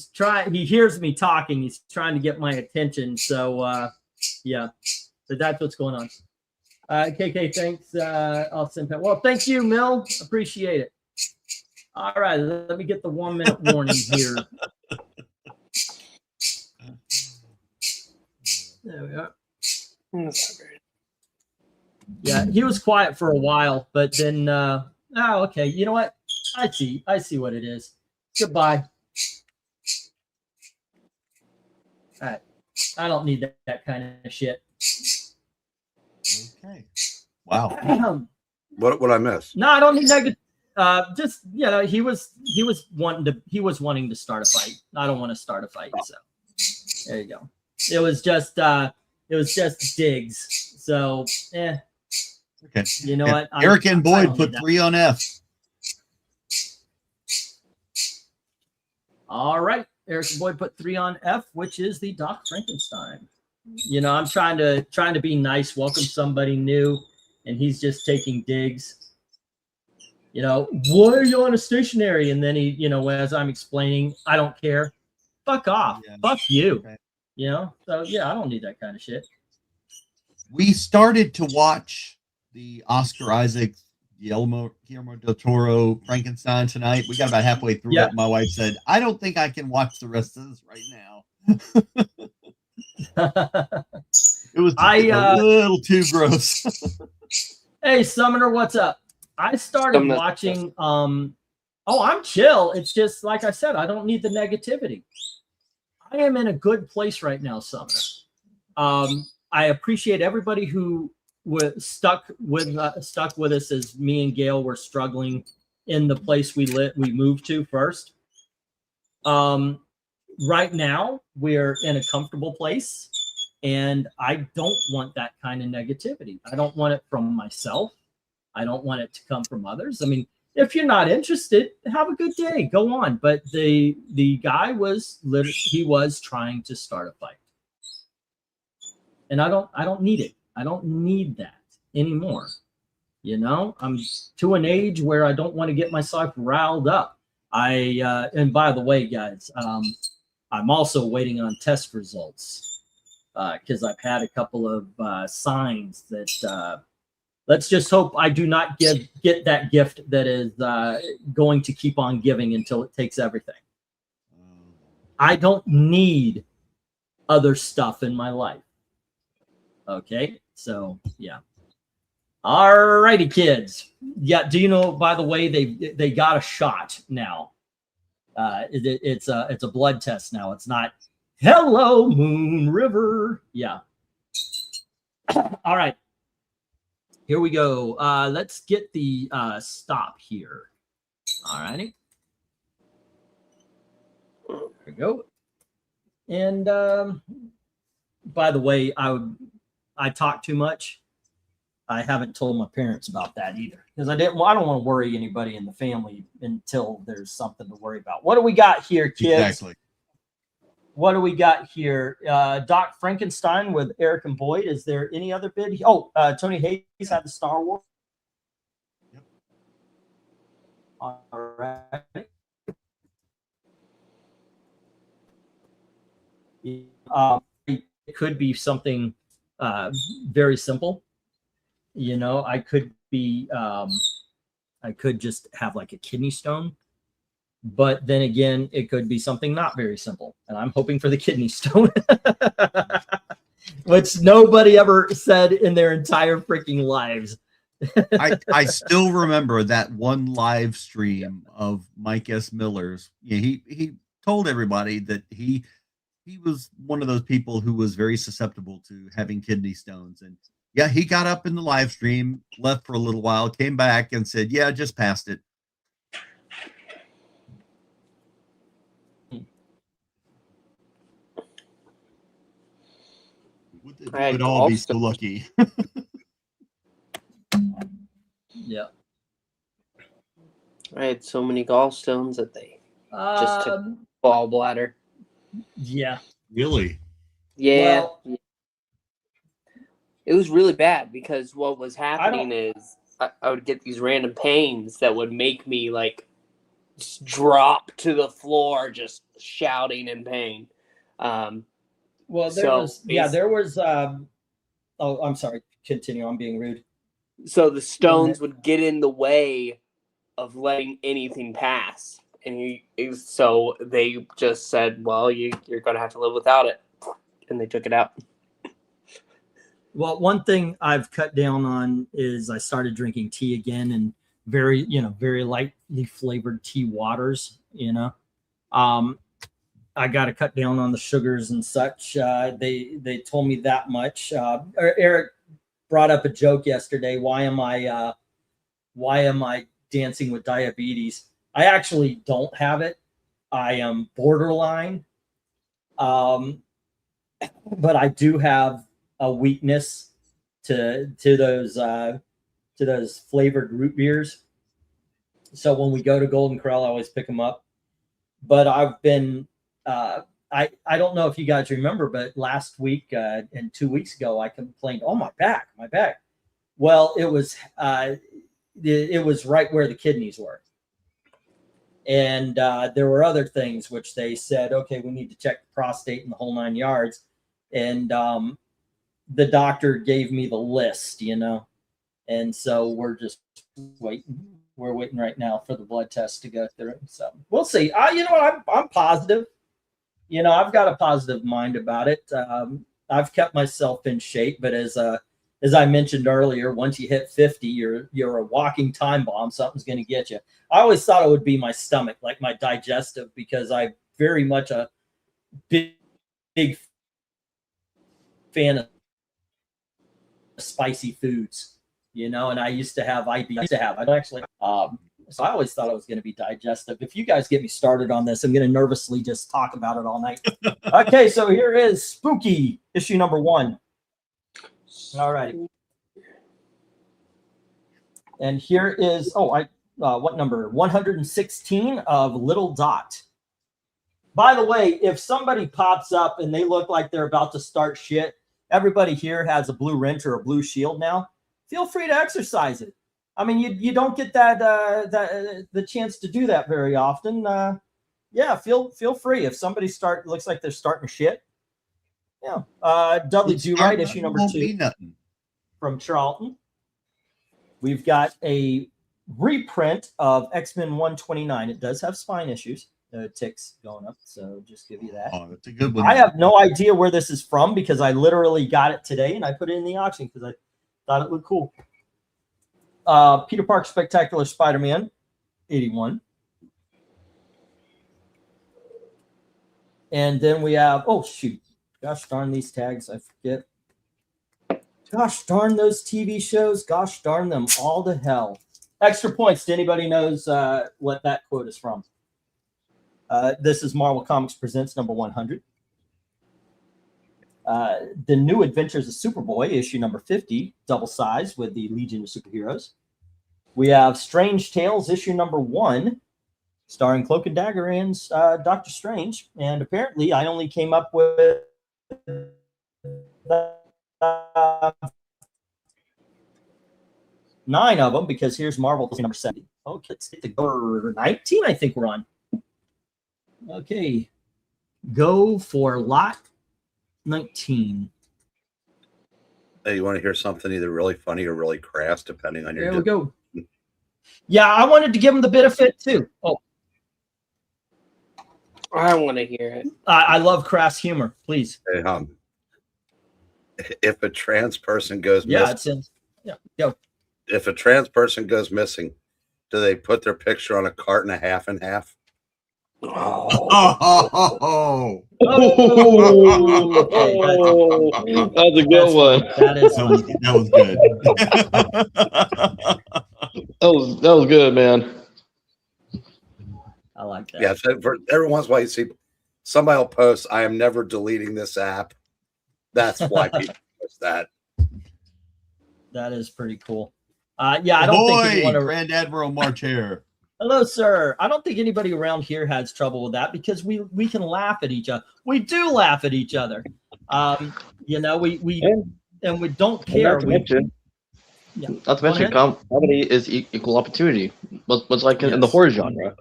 hears me talking. He's trying to get my attention. So yeah. So that's what's going on. KK, thanks. I'll send that. Well, thank you, Mill. Appreciate it. All right, let me get the 1 minute warning here. There we are. Yeah, he was quiet for a while, but then okay. You know what? I see what it is. Goodbye. All right. I don't need that kind of shit. Okay. Wow. What I miss? No, I don't need negative. Just he was wanting to start a fight. I don't want to start a fight, so there you go. It was just digs. So Okay. You know what? Eric and Boyd put 3 on F. All right. Eric and Boyd put 3 on F, which is the Doc Frankenstein. I'm trying to be nice, welcome somebody new, and he's just taking digs. Why are you on a stationary? And then he, as I'm explaining, I don't care. Fuck off. Yeah. Fuck you. Okay. So yeah, I don't need that kind of shit. We started to watch the Oscar Isaac, Guillermo del Toro Frankenstein tonight. We got about halfway through it. My wife said, I don't think I can watch the rest of this right now. It was a little too gross. Hey, Summoner, what's up? I started watching. I'm chill. It's just like I said, I don't need the negativity. I am in a good place right now, Summoner. I appreciate everybody who was stuck with us as me and Gail were struggling in the place we moved to first. Right now, we're in a comfortable place, And I don't want that kind of negativity. I don't want it from myself. I don't want it to come from others. I mean, if you're not interested, have a good day, go on. But the guy was he was trying to start a fight. And I don't need it. I don't need that anymore. You know, I'm to an age where I don't want to get myself riled up. And by the way, guys, I'm also waiting on test results because I've had a couple of signs that let's just hope I do not get that gift that is going to keep on giving until it takes everything. I don't need other stuff in my life. Okay, so yeah. All righty, kids. Yeah, do you know, by the way, they got a shot now. It's a blood test now. It's not hello Moon River. Yeah. All right. Here we go. Let's get the stop here. All righty. There we go. And by the way, I talk too much. I haven't told my parents about that either because I don't want to worry anybody in the family until there's something to worry about. What do we got here, kids? Exactly. What do we got here? Doc Frankenstein with Eric and Boyd. Is there any other bid? Oh, Tony Hayes had the Star Wars. Yep. All right. It could be something very simple. You know, I could just have like a kidney stone, but then again, it could be something not very simple. And I'm hoping for the kidney stone, which nobody ever said in their entire freaking lives. I still remember that one live stream of Mike S. Miller's. Yeah, he told everybody that he was one of those people who was very susceptible to having kidney stones. And yeah, he got up in the live stream, left for a little while, came back and said, yeah, just passed it. We'd all be so lucky. Yeah. I had so many gallstones that they just took gallbladder. Yeah. Really? Yeah. Well, it was really bad because what was happening is I would get these random pains that would make me like just drop to the floor, just shouting in pain. well, there was. Oh, I'm sorry. Continue. I'm being rude. So the stones would get in the way of letting anything pass, and so they just said, "Well, you're going to have to live without it," and they took it out. Well, one thing I've cut down on is I started drinking tea again, and very lightly flavored tea waters. I got to cut down on the sugars and such. They told me that much. Eric brought up a joke yesterday. Why am I dancing with diabetes? I actually don't have it. I am borderline, but I do have a weakness to those flavored root beers. So when we go to Golden Corral, I always pick them up. But I've been I don't know if you guys remember, but last week and 2 weeks ago, I complained, "Oh, my back." Well, it was right where the kidneys were. And there were other things which they said, okay, we need to check the prostate and the whole 9 yards. And the doctor gave me the list, and so we're just waiting. We're waiting right now for the blood test to go through. So we'll see. I'm positive. I've got a positive mind about it. I've kept myself in shape, but as I mentioned earlier, once you hit 50, you're a walking time bomb. Something's going to get you. I always thought it would be my stomach, like my digestive, because I'm very much a big fan of spicy foods, and I used to have IBS. I don't actually, So I always thought it was going to be digestive. If you guys get me started on this, I'm going to nervously just talk about it all night. Okay, so here is Spooky, issue number 1. All right. And here is, what number? 116 of Little Dot. By the way, if somebody pops up and they look like they're about to start shit, everybody here has a blue wrench or a blue shield now. Feel free to exercise it. I mean, you don't get the chance to do that very often. Yeah, feel free. If somebody looks like they're starting shit, yeah. Dudley Do-Right, issue number 2 from Charlton. We've got a reprint of X-Men 129. It does have spine issues. Ticks going up, so just give you that. Oh, that's a good one. I have no idea where this is from because I literally got it today and I put it in the auction because I thought it looked cool. Peter Parker Spectacular Spider-Man 81. And then we have, oh shoot, gosh darn these tags, I forget. Gosh darn those TV shows, gosh darn them all to hell. Extra points to anybody knows what that quote is from. This is Marvel Comics Presents number 100. The New Adventures of Superboy, issue number 50, double size with the Legion of Superheroes. We have Strange Tales, issue number 1, starring Cloak and Dagger and Doctor Strange. And apparently I only came up with 9 of them because here's Marvel number 70. Okay, let's get to go 19, I think we're on. Okay, go for lot 19. Hey, you want to hear something either really funny or really crass, depending on your. There we go. Yeah, I wanted to give him the benefit too. Oh, I want to hear it. I love crass humor. Please. Hey, if a trans person goes missing, go. If a trans person goes missing, do they put their picture on a carton of half and half? Oh, that's a good one. That was good. that was good, man. I like that. Yeah, so every once in a while you see somebody will post, "I am never deleting this app." That's why people post that. That is pretty cool. Yeah, I don't think anyone Grand Admiral March here. Hello, sir. I don't think anybody around here has trouble with that because we can laugh at each other. We do laugh at each other. We don't care. Not to mention, comedy is equal opportunity, much like in the horror genre.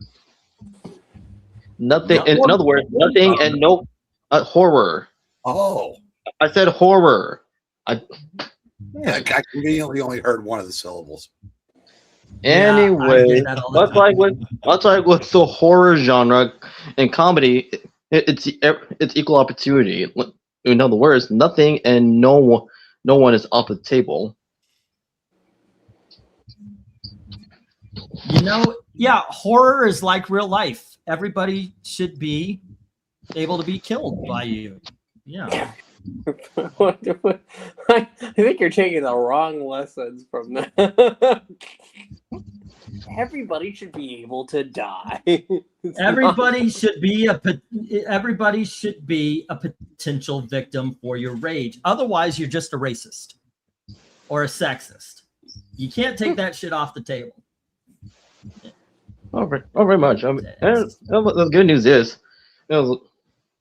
Nothing. In other words, nothing and no horror. Oh, I said horror. I conveniently only heard one of the syllables. Anyway, much like with the horror genre and comedy, it's equal opportunity. In other words, nothing and no one is off the table. Horror is like real life. Everybody should be able to be killed by you. Yeah. I think you're taking the wrong lessons from that. Everybody should be able to die. Everybody should be a potential victim for your rage. Otherwise, you're just a racist or a sexist. You can't take that shit off the table. Oh, very much. I mean, the good news is,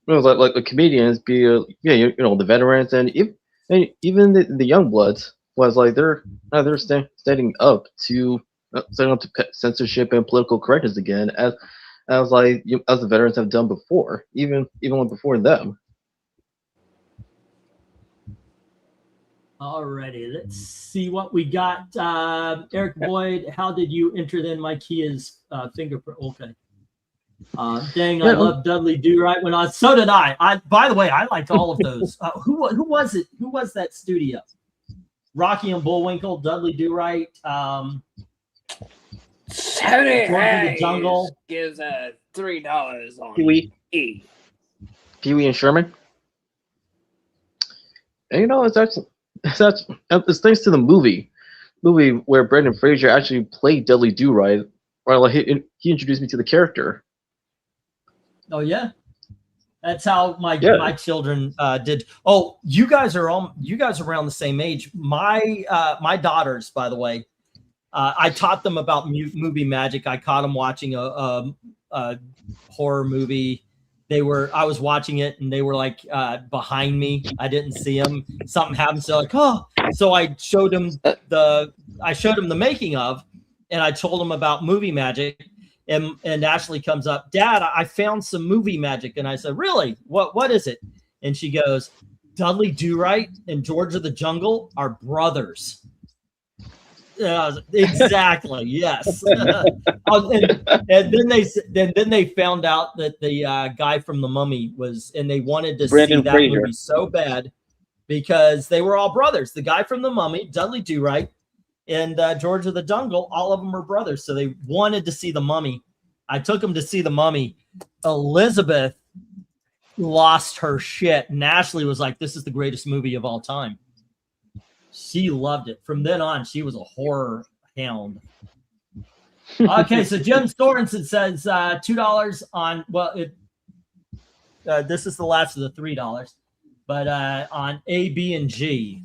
like the comedians, the veterans, and even the young bloods was like they're standing up to censorship and political correctness again, as the veterans have done before, even before them. Alrighty, let's see what we got. Eric Boyd, how did you enter then? My key is fingerprint. Okay. Dang, I love Dudley Do-Right when so did I. By the way, I like all of those. Who was it? Who was that studio? Rocky and Bullwinkle, Dudley Do-Right. Tony the Jungle gives $3 on Pee-wee. Pee-wee and Sherman. And it's thanks to the movie where Brendan Fraser actually played Dudley Do-Right Well, he introduced me to the character. Oh yeah, that's how my children did. Oh, you guys are around the same age. My daughters, by the way, I taught them about movie magic. I caught them watching a horror movie. I was watching it and they were like behind me. I didn't see them. Something happened. So like, oh, so I showed them the making of, and I told them about movie magic. And Ashley comes up, Dad, I found some movie magic. And I said, really? What is it? And she goes, Dudley Do-Right and George of the Jungle are brothers. Exactly. Yes. and then they found out that the guy from The Mummy was, and they wanted to see that movie so bad because they were all brothers. The guy from The Mummy, Dudley Do-Right, and George of the Jungle, all of them are brothers. So they wanted to see The Mummy. I took them to see The Mummy. Elizabeth lost her shit. And Ashley was like, this is the greatest movie of all time. She loved it. From then on, she was a horror hound. Okay, so Jim Sorensen says $2 on, well, this is the last of the $3, but on A, B, and G.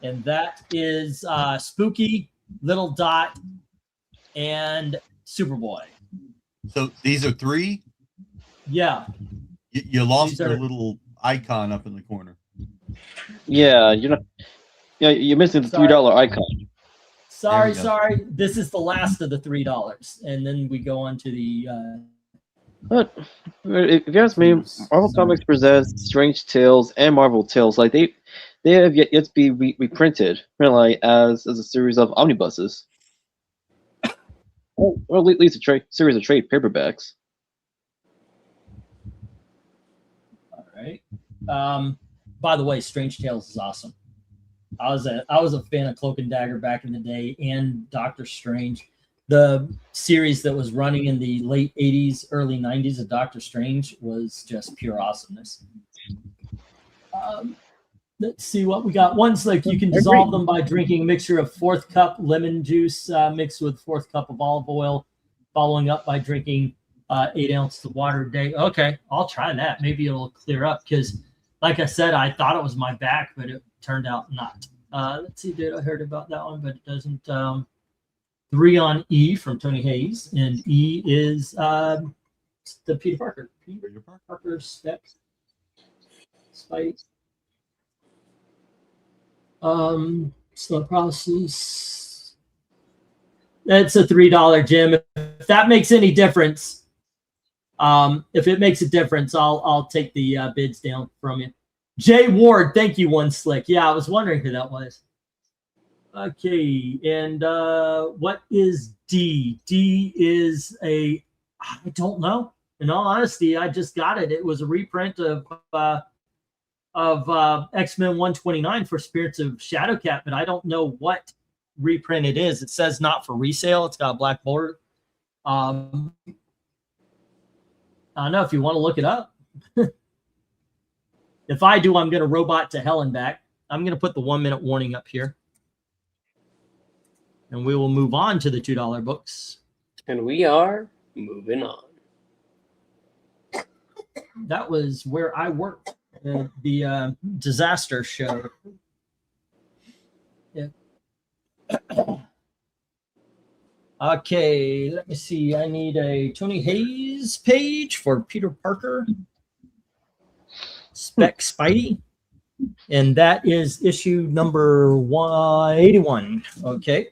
And that is Spooky, Little Dot, and Superboy. So these are 3? Yeah. You lost their little icon up in the corner. Yeah, you're missing the $3 icon. Sorry. This is the last of the $3. And then we go on to the... But if you ask me, Marvel Comics presents Strange Tales and Marvel Tales. Like they have yet to be reprinted, really, as a series of omnibuses, or at least a series of trade paperbacks. All right. By the way, Strange Tales is awesome. I was a fan of Cloak and Dagger back in the day, and Doctor Strange. The series that was running in the late 80s, early 90s of Doctor Strange was just pure awesomeness. Let's see what we got. One's like you can dissolve them by drinking a mixture of 4th cup lemon juice mixed with 4th cup of olive oil, following up by drinking 8 ounces of water a day. Okay, I'll try that. Maybe it'll clear up because, like I said, I thought it was my back, but it turned out not. Let's see, I heard about that one, but it doesn't. 3 on E from Tony Hayes, and E is the Peter Parker. Peter Parker Spike. Slow process. That's a $3, Jim. If that makes any difference, if it makes a difference, I'll take the bids down from you. Jay Ward, thank you, One Slick. Yeah, I was wondering who that was. Okay, and what is D? D is I don't know. In all honesty, I just got it. It was a reprint of X-Men 129 for Spirits of Shadowcat, but I don't know what reprint it is. It says not for resale. It's got a black border. I don't know if you want to look it up. If I do, I'm going to robot to hell and back. I'm going to put the 1-minute warning up here. And we will move on to the $2 books. And we are moving on. That was where I worked at the disaster show. Yeah. Okay, let me see. I need a Tony Hayes page for Peter Parker. Spec Spidey. And that is issue number 181. Okay.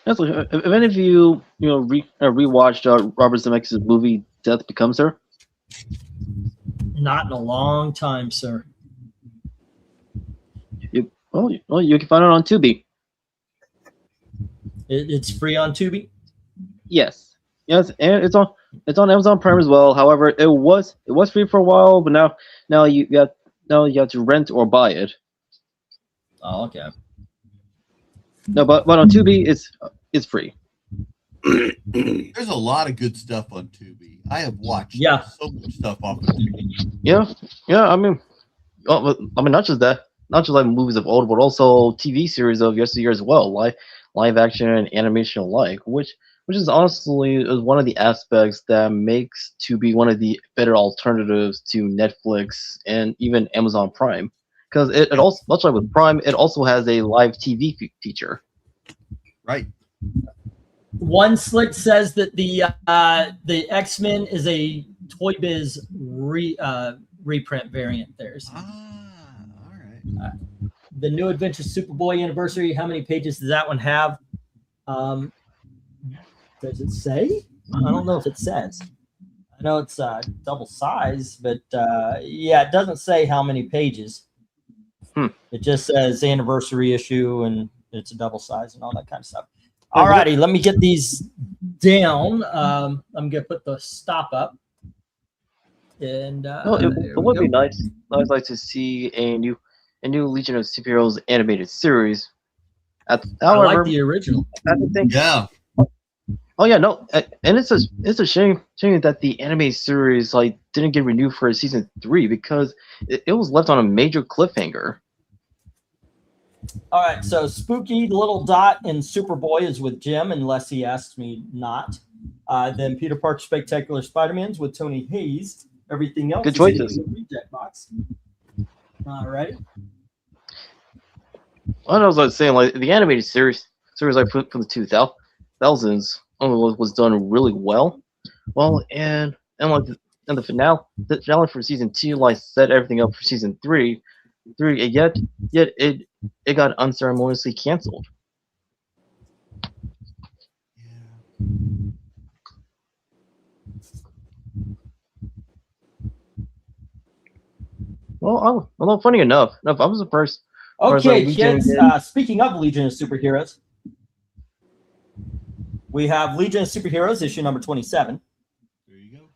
If any of you rewatched Robert Zemeckis' movie Death Becomes Her? Not in a long time, sir. You can find it on Tubi. It's free on Tubi? Yes, and it's on Amazon Prime as well. However, it was free for a while, but now you have to rent or buy it. Oh, okay. No, but on Tubi it's free. There's a lot of good stuff on Tubi. I have watched so much stuff off of Tubi. Yeah. I mean, not just that, not just like movies of old, but also TV series of yesteryear as well. Like live action and animation alike, which is honestly is one of the aspects that makes to be one of the better alternatives to Netflix and even Amazon Prime. Because it also, much like with Prime, it also has a live TV feature. Right. One slick says that the X-Men is a Toy Biz reprint variant. There's all right. The New Adventures Superboy Anniversary. How many pages does that one have? Does it say? I don't know if it says. I know it's double size, but yeah, it doesn't say how many pages. It just says anniversary issue, and it's a double size and all that kind of stuff. All righty, let me get these down. I'm gonna put the stop up. And it would be nice. I'd like to see a new Legion of Superheroes animated series. However, I like the original. Yeah. Oh yeah, no, and it's a shame that the anime series didn't get renewed for season 3 because it was left on a major cliffhanger. All right, so Spooky Little Dot and Superboy is with Jim, unless he asks me not. Then Peter Parker Spectacular Spider-Man's with Tony Hayes. Everything else Good choices. is in the reject box. All right. Well, I was saying, the animated series from the 2000s was done really well. Well, and the finale for season 2 set everything up for season 3. Yet it got unceremoniously canceled. Well, funny enough, I was the first. Okay, kids. Speaking of Legion of Superheroes, we have Legion of Superheroes issue number 27. There you go.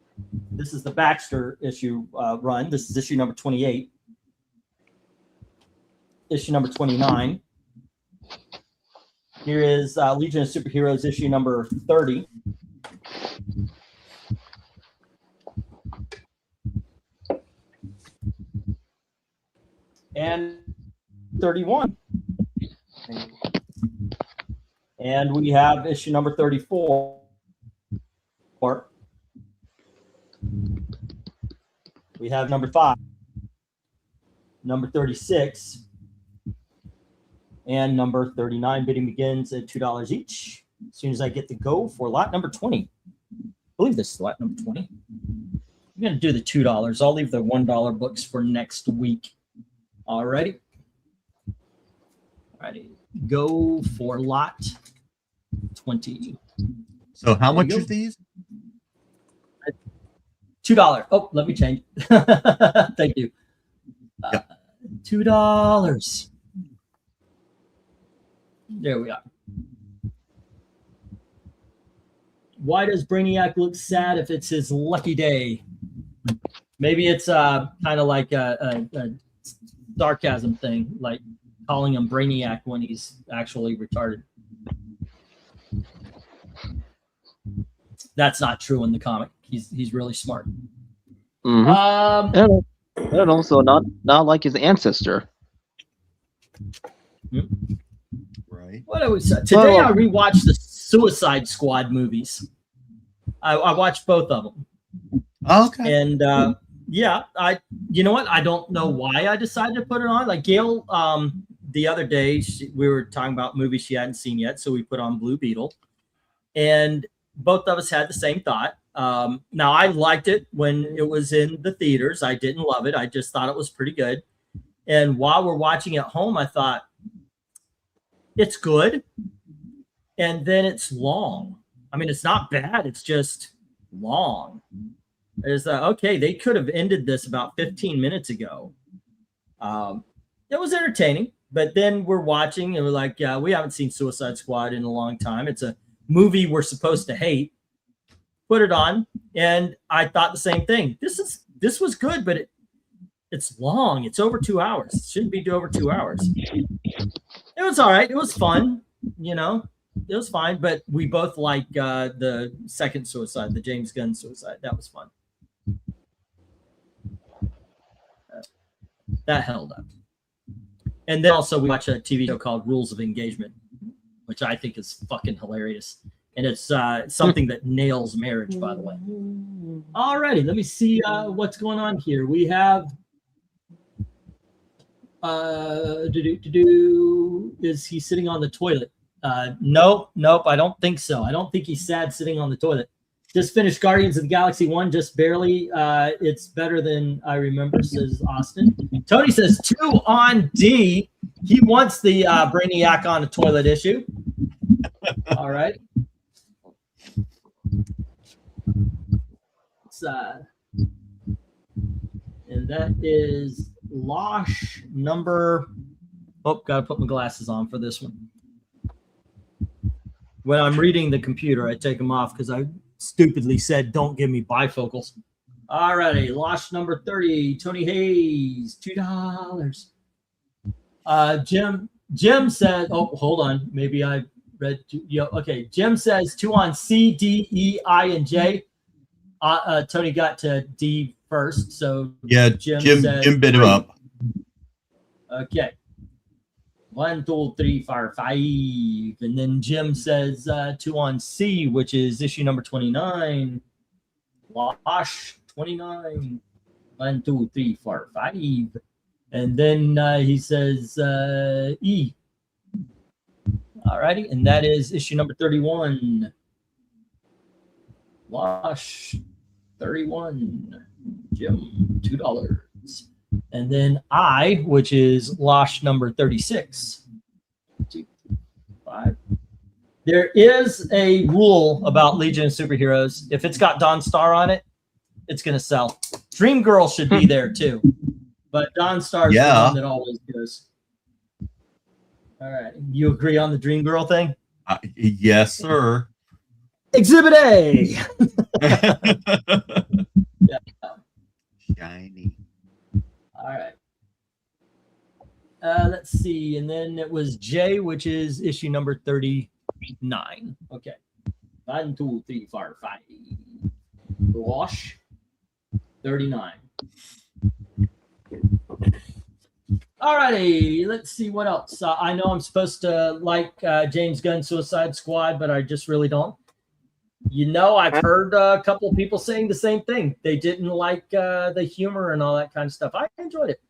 This is the Baxter issue run. This is issue number 28. Issue number 29. Here is Legion of Superheroes issue number 30. And 31. And we have issue number 34. We have number 5, number 36, and number 39. Bidding begins at $2 each. As soon as I get the go for lot number 20. I believe this is lot number 20. I'm going to do the $2. I'll leave the $1 books for next week. All righty. Go for lot 20. So how much are these? $2. Oh, let me change. Thank you. $2. There we are. Why does Brainiac look sad if it's his lucky day? Maybe it's kind of like a sarcasm thing, like calling him Brainiac when he's actually retarded. That's not true in the comic. He's really smart. Mm-hmm. And also not like his ancestor. Right. What was today? I rewatched the Suicide Squad movies. I watched both of them. Okay. And yeah, you know what? I don't know why I decided to put it on. Like Gail, the other day we were talking about movies she hadn't seen yet, so we put on Blue Beetle, and both of us had the same thought. Now I liked it when it was in the theaters. I didn't love it. I just thought it was pretty good. And while we're watching at home, I thought it's good. And then it's long. I mean, it's not bad. It's just long. It's okay. They could have ended this about 15 minutes ago. It was entertaining, but then we're watching and we're like, we haven't seen Suicide Squad in a long time. It's a movie we're supposed to hate. Put it on, and I thought the same thing. This was good, but it's long. It's over 2 hours. It shouldn't be over 2 hours. It was all right. It was fun. You know, it was fine. But we both like the second Suicide, the James Gunn Suicide. That was fun. That held up. And then also we watched a TV show called Rules of Engagement. which I think is fucking hilarious. And it's something that nails marriage, by the way. Alrighty, let me see what's going on here. We have is he sitting on the toilet? Nope, I don't think so. I don't think he's sad sitting on the toilet. Just finished Guardians of the Galaxy 1, just barely. It's better than I remember, says Austin. Tony says 2 on D. He wants the Brainiac on a toilet issue. All right. And that is Losh number. Oh, gotta put my glasses on for this one. When I'm reading the computer, I take them off because I stupidly said, don't give me bifocals. All righty. Losh number 30. Tony Hayes, $2. Jim said, oh, hold on. Maybe I read. Okay. Jim says 2 on C, D, E, I, and J. Tony got to D first. So yeah, Jim bit him up. Okay. 1, 2, 3, 4, 5. And then Jim says 2 on C, which is issue number 29. Wash 29. 1, 2, 3, 4, 5. And then he says E. All righty. And that is issue number 31. Wash 31. Jim, $2. And then I, which is Losh number 36. 2, 5. There is a rule about Legion of Superheroes. If it's got Dawn Star on it, it's going to sell. Dream Girl should be there too. But Dawn Star is the one that always goes. All right. You agree on the Dream Girl thing? Yes, sir. Exhibit A. Yeah. Shiny. All right. Let's see. And then it was J, which is issue number 39. Okay. 1, 2, 3, 4, 5. Wash 39. All righty. Let's see what else. I know I'm supposed to like James Gunn's Suicide Squad, but I just really don't. You know, I've heard a couple of people saying the same thing. They didn't like the humor and all that kind of stuff. I enjoyed it.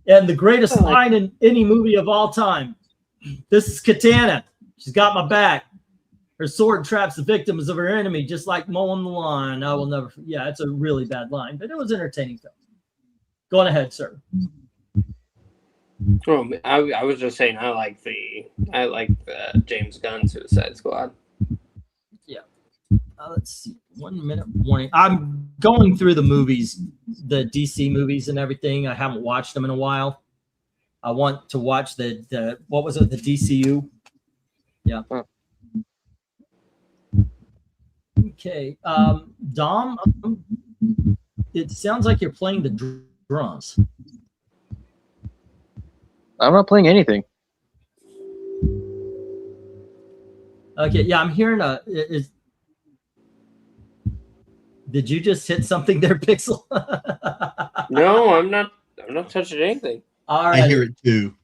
And the greatest line in any movie of all time. This is Katana. She's got my back. Her sword traps the victims of her enemy, just like mowing the lawn. I will never. Yeah, it's a really bad line, but it was entertaining film. Go on ahead, sir. Oh, I was just saying I like the James Gunn Suicide Squad. Yeah. Let's see. 1 minute warning. I'm going through the movies, the DC movies and everything. I haven't watched them in a while. I want to watch the what was it? The DCU. Yeah. Okay. Dom, it sounds like you're playing the drums. I'm not playing anything. Okay. Yeah, I'm hearing did you just hit something there, Pixel? No, I'm not touching anything. All right. I hear it too.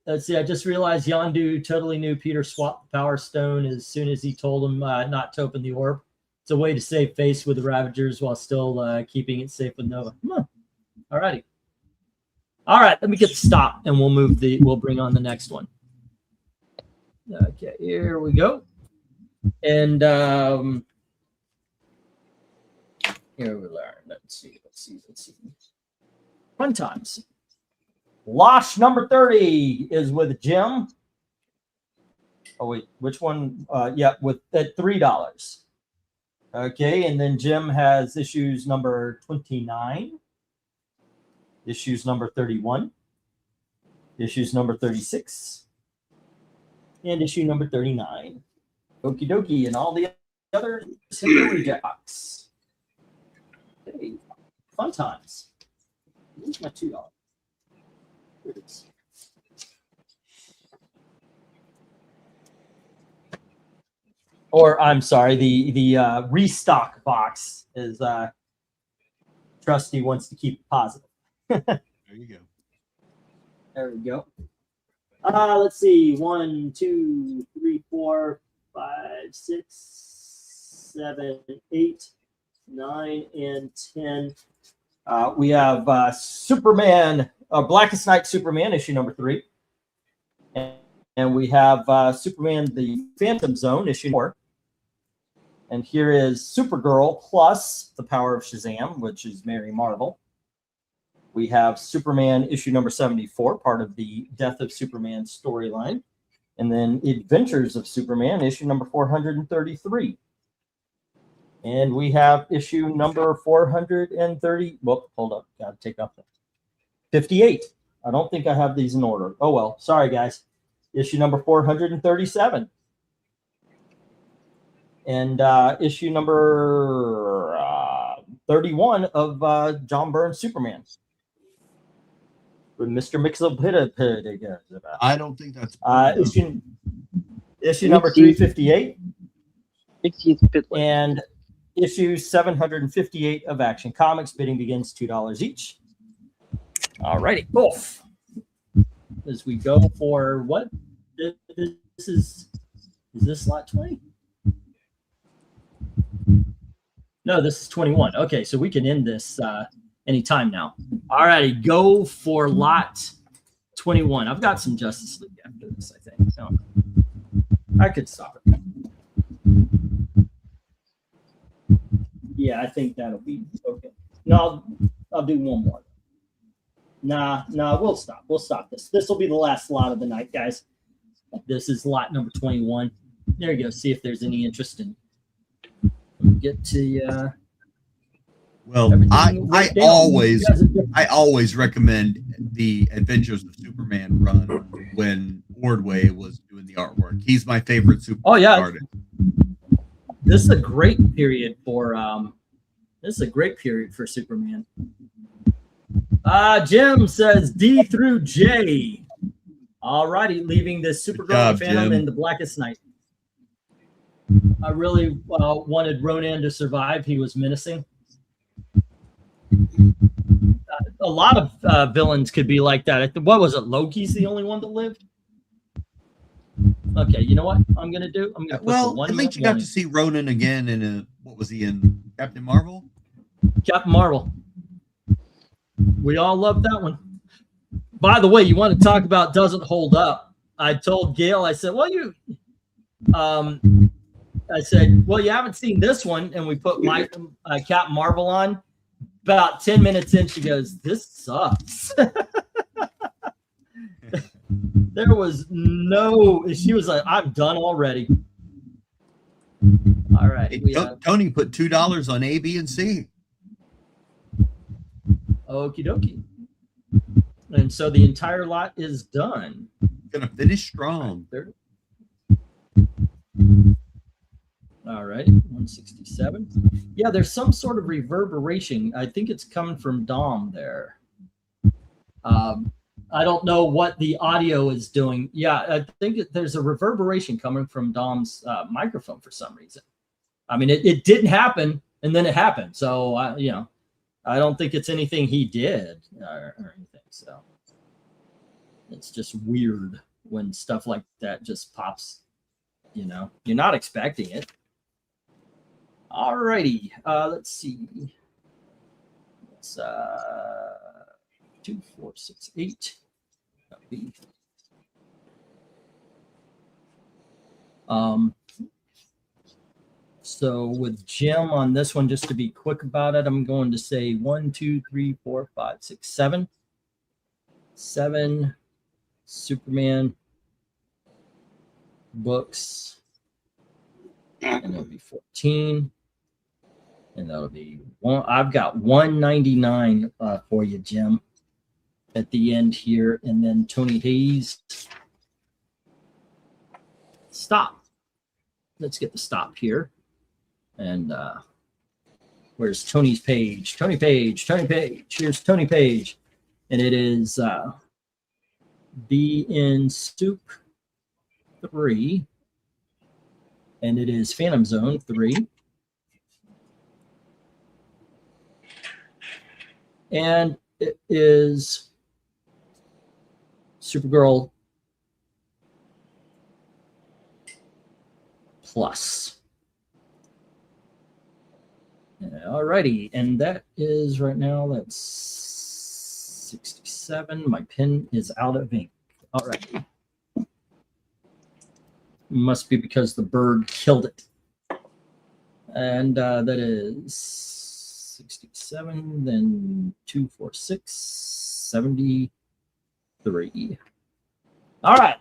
Let's see. I just realized Yondu totally knew Peter swapped the Power Stone as soon as he told him not to open the orb. It's a way to save face with the Ravagers while still keeping it safe with Nova. All righty. All right. Let me get the stop, and we'll bring on the next one. Okay. Here we go. And here we learn. Let's see. Fun times. Losh number 30 is with Jim. Oh wait, which one? Yeah, at $3. Okay, and then Jim has issues number 29, issues number 31, issues number 36, and issue number 39. Okie dokie, and all the other rejects. Hey, fun times. Where's my $2? Here it is. Or I'm sorry, the restock box is Trusty wants to keep it positive. There you go. There we go. Let's see. 1, 2, 3, 4, 5, 6, 7, 8, 9, and 10. We have Superman, Blackest Night Superman, issue number 3. And we have Superman, the Phantom Zone, issue 4. And here is Supergirl plus The Power of Shazam, which is Mary Marvel. We have Superman issue number 74, part of the Death of Superman storyline. And then Adventures of Superman issue number 433. And we have issue number 430. Whoop, hold up. Got to take up 58. I don't think I have these in order. Oh, well. Sorry, guys. Issue number 437. And issue number 31 of John Byrne's Superman. With Mr. Mixel. I don't think that's issue number 358. And issue 758 of Action Comics. Bidding begins $2 each. All righty. Oof. As we go for what? This is this slot 20? No, this is 21. Okay, so we can end this anytime now. All righty, go for lot 21. I've got some Justice League after this, I think. So I could stop it. Yeah, I think that'll be okay. No, I'll do one more. Nah, we'll stop. We'll stop this. This will be the last lot of the night, guys. This is lot number 21. There you go. See if there's any interest in. Get to well, I always recommend the Adventures of Superman run when Ordway was doing the artwork. He's my favorite Superman artist. This is a great period for Superman. Jim says D through J. All righty, leaving the Supergirl, Phantom, and the Blackest Night. I really wanted Ronan to survive. He was menacing. A lot of villains could be like that. What was it? Loki's the only one that lived? Okay, you know what I'm going to do? I'm going to put at least you got to see Ronan again in what was he in? Captain Marvel? Captain Marvel. We all loved that one. By the way, you want to talk about doesn't hold up. I told Gail, I said, well, you haven't seen this one, and we put my Captain Marvel on. About 10 minutes in, she goes, "This sucks." There was no. She was like, "I'm done already." All right. Hey, Tony put $2 on A, B, and C. Okie dokie. And so the entire lot is done. Gonna finish strong. All right, 167. Yeah, there's some sort of reverberation. I think it's coming from Dom there. I don't know what the audio is doing. Yeah, I think there's a reverberation coming from Dom's microphone for some reason. I mean, it didn't happen, and then it happened. So, I don't think it's anything he did or anything. So it's just weird when stuff like that just pops. You're not expecting it. All righty. Let's see. It's 2, 4, 6, 8. So with Jim on this one, just to be quick about it, I'm going to say 1, 2, 3, 4, 5, 6, 7. 7 Superman books. And it'll be 14. And that'll be one. I've got 199 for you, Jim, at the end here. And then Tony Hayes. Stop. Let's get the stop here. And where's Tony's page? Tony Page. Here's Tony Page. And it is B in Soup 3. And it is Phantom Zone 3. And it is Supergirl Plus. Alrighty, and that is right now, that's 67. My pen is out of ink. All right. Must be because the bird killed it. And that is 67, then 246, 73. All right.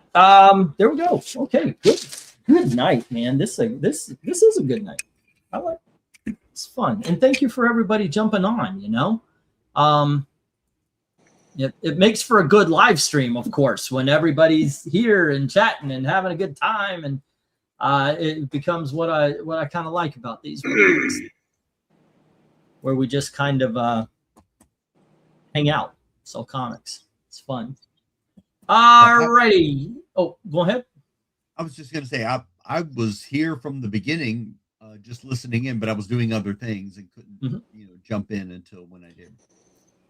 There we go. Okay, good night, man. This is a good night. I like it. It's fun. And thank you for everybody jumping on, you know. It makes for a good live stream, of course, when everybody's here and chatting and having a good time, and it becomes what I kind of like about these videos, where we just kind of hang out, sell comics. It's fun. Alrighty. Oh, go ahead. I was just gonna say I was here from the beginning, just listening in, but I was doing other things and couldn't jump in until when I did.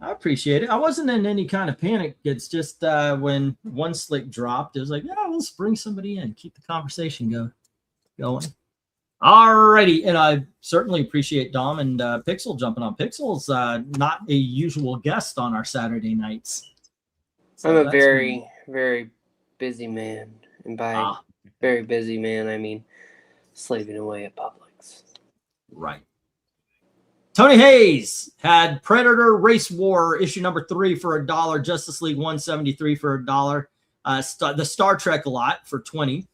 I appreciate it. I wasn't in any kind of panic. It's just when one slick dropped, it was like, yeah, let's bring somebody in, keep the conversation going. Alrighty, and I certainly appreciate Dom and Pixel jumping on. Pixel's not a usual guest on our Saturday nights. So I'm a very, very busy man, and by very busy man, I mean slaving away at Publix. Right. Tony Hayes had Predator Race War issue number 3 for $1, Justice League 173 for $1, the Star Trek lot for 20,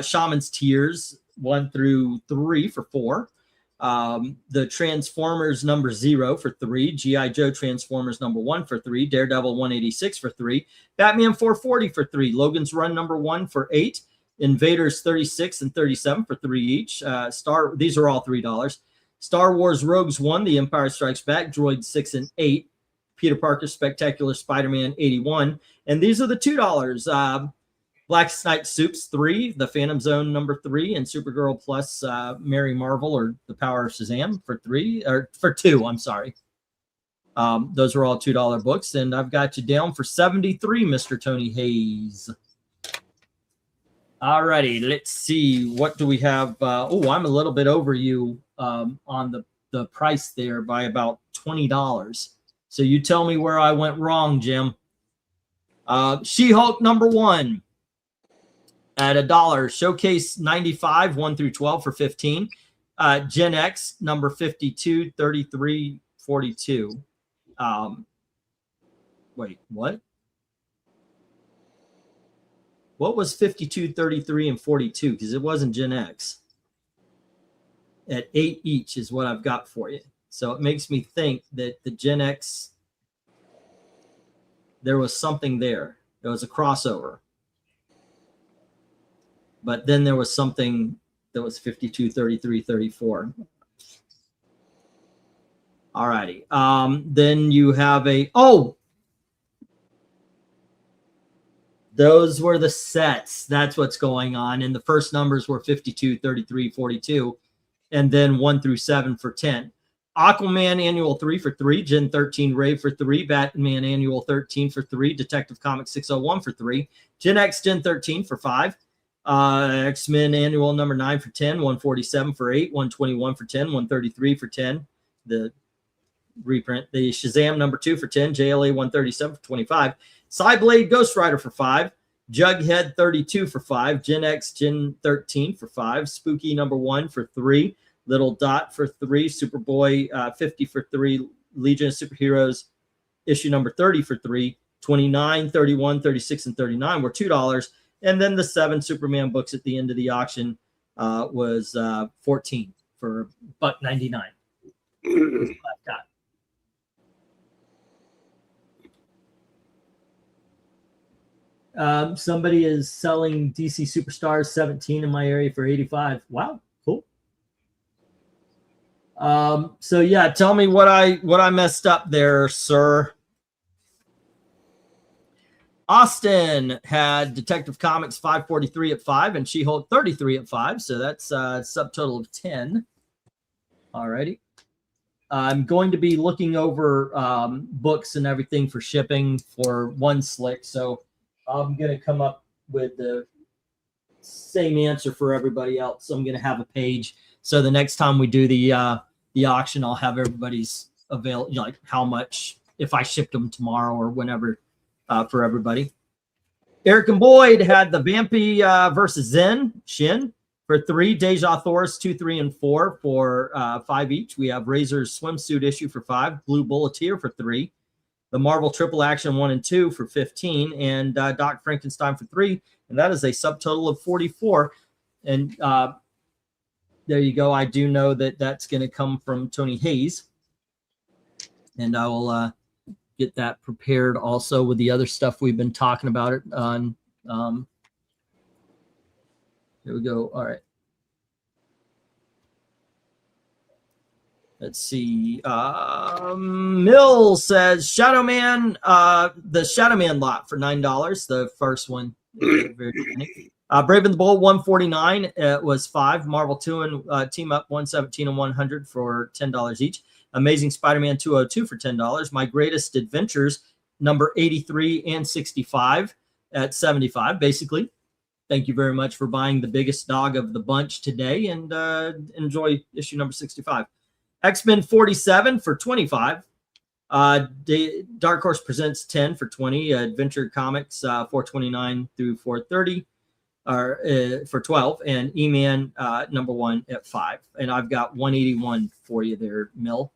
Shaman's Tears 1 through 3 for $4, the Transformers number 0 for $3, G.I. Joe Transformers number 1 for $3, Daredevil 186 for $3, Batman 440 for $3, Logan's Run number 1 for $8, Invaders 36 and 37 for $3 each. These are all $3. Star Wars Rogues 1, The Empire Strikes Back, Droid 6 and 8, Peter Parker Spectacular Spider-Man 81, and these are the $2. Black Knight Soups 3, The Phantom Zone number 3, and Supergirl Plus Mary Marvel or The Power of Shazam for $2. I'm sorry. Those are all $2 books, and I've got you down for 73, Mr. Tony Hayes. Alrighty, let's see. What do we have? I'm a little bit over you on the price there by about $20. So you tell me where I went wrong, Jim. She-Hulk number 1 at $1. Showcase 95, 1 through 12 for 15. Gen X number 52, 33, 42. Wait, what? What was 52, 33, and 42? Because it wasn't Gen X. At 8 each is what I've got for you. So it makes me think that the Gen X, there was something there. There was a crossover. But then there was something that was 52, 33, 34. All righty. Then you have those were the sets. That's what's going on. And the first numbers were 52, 33, 42. And then 1 through 7 for 10. Aquaman Annual 3 for 3. Gen 13 Rave for 3. Batman Annual 13 for 3. Detective Comics 601 for 3. Gen X Gen 13 for 5. X-Men Annual number 9 for 10. 147 for 8. 121 for 10. 133 for 10. The reprint. The Shazam number 2 for 10. JLA 137 for 25. Cyblade Ghost Rider for 5. Jughead 32 for 5. Gen X Gen 13 for 5. Spooky number 1 for 3. Little Dot for 3. Superboy 50 for 3. Legion of Superheroes issue number 30 for 3. 29, 31, 36, and 39 were $2. And then the 7 Superman books at the end of the auction was 14 for $1.99. That's what I've got. Somebody is selling DC Superstars 17 in my area for 85. Wow, cool. So yeah, tell me what I messed up there, sir. Austin had Detective Comics 543 at 5 and She-Hulk 33 at 5. So that's a subtotal of 10. Alrighty. I'm going to be looking over books and everything for shipping for one slick. So I'm going to come up with the same answer for everybody else. So I'm going to have a page. So the next time we do the auction, I'll have everybody's available, like how much if I shipped them tomorrow or whenever for everybody. Eric and Boyd had the Vampy versus Shin for 3. Deja Thoris 2, 3, and 4 for 5 each. We have Razor's swimsuit issue for 5. Blue Bulleteer for 3. The Marvel Triple Action 1 and 2 for 15. And Doc Frankenstein for 3. And that is a subtotal of 44. And there you go. I do know that that's going to come from Tony Hayes. And I will get that prepared also with the other stuff we've been talking about it on. Here we go. All right. Let's see. Mill says Shadow Man, the Shadow Man lot for $9. The first one. Very funny. Brave and the Bold 149. It was 5. Marvel 2 and Team Up 117 and 100 for $10 each. Amazing Spider-Man 202 for $10. My Greatest Adventures number 83 and 65 at 75. Basically, thank you very much for buying the biggest dog of the bunch today, and enjoy issue number 65. X-Men 47 for 25. Dark Horse Presents 10 for 20. Adventure Comics 429 through 430 for 12, and E-Man number 1 at 5. And I've got 181 for you there, Mill.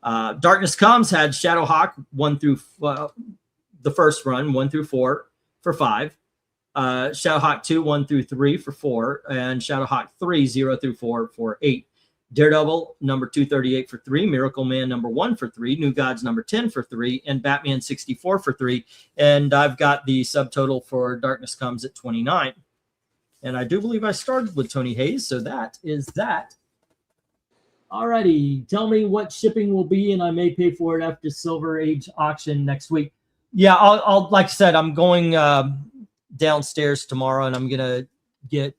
Darkness Comes had Shadowhawk 1 through the first run 1 through 4 for 5. Shadowhawk 2 1 through 3 for 4, and Shadowhawk 3 0 through 4 for 8. Daredevil number 238 for 3, Miracle Man number 1 for 3, New Gods number 10 for 3, and Batman 64 for 3. And I've got the subtotal for Darkness Comes at 29. And I do believe I started with Tony Hayes, so that is that. Alrighty, tell me what shipping will be, and I may pay for it after Silver Age auction next week. Yeah, I'll like I said, I'm going downstairs tomorrow, and I'm gonna get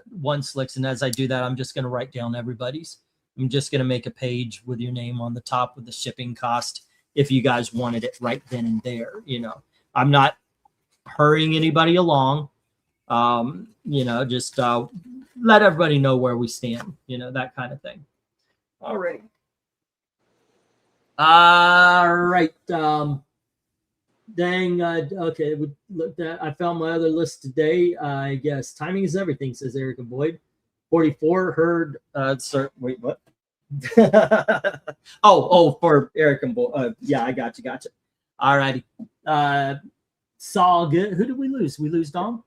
one slicks, and as I do that, I'm just gonna write down everybody's. I'm just gonna make a page with your name on the top with the shipping cost if you guys wanted it right then and there. You know, I'm not hurrying anybody along. You know, just let everybody know where we stand. You know, that kind of thing. All right. All right. Dang. Okay. We looked at. I found my other list today. I guess timing is everything, says Eric and Boyd. 44 heard. Sir, wait, what? For Eric and Boyd. Yeah, I got you. Gotcha. All righty. It's all good. Who did we lose? We lose Dom.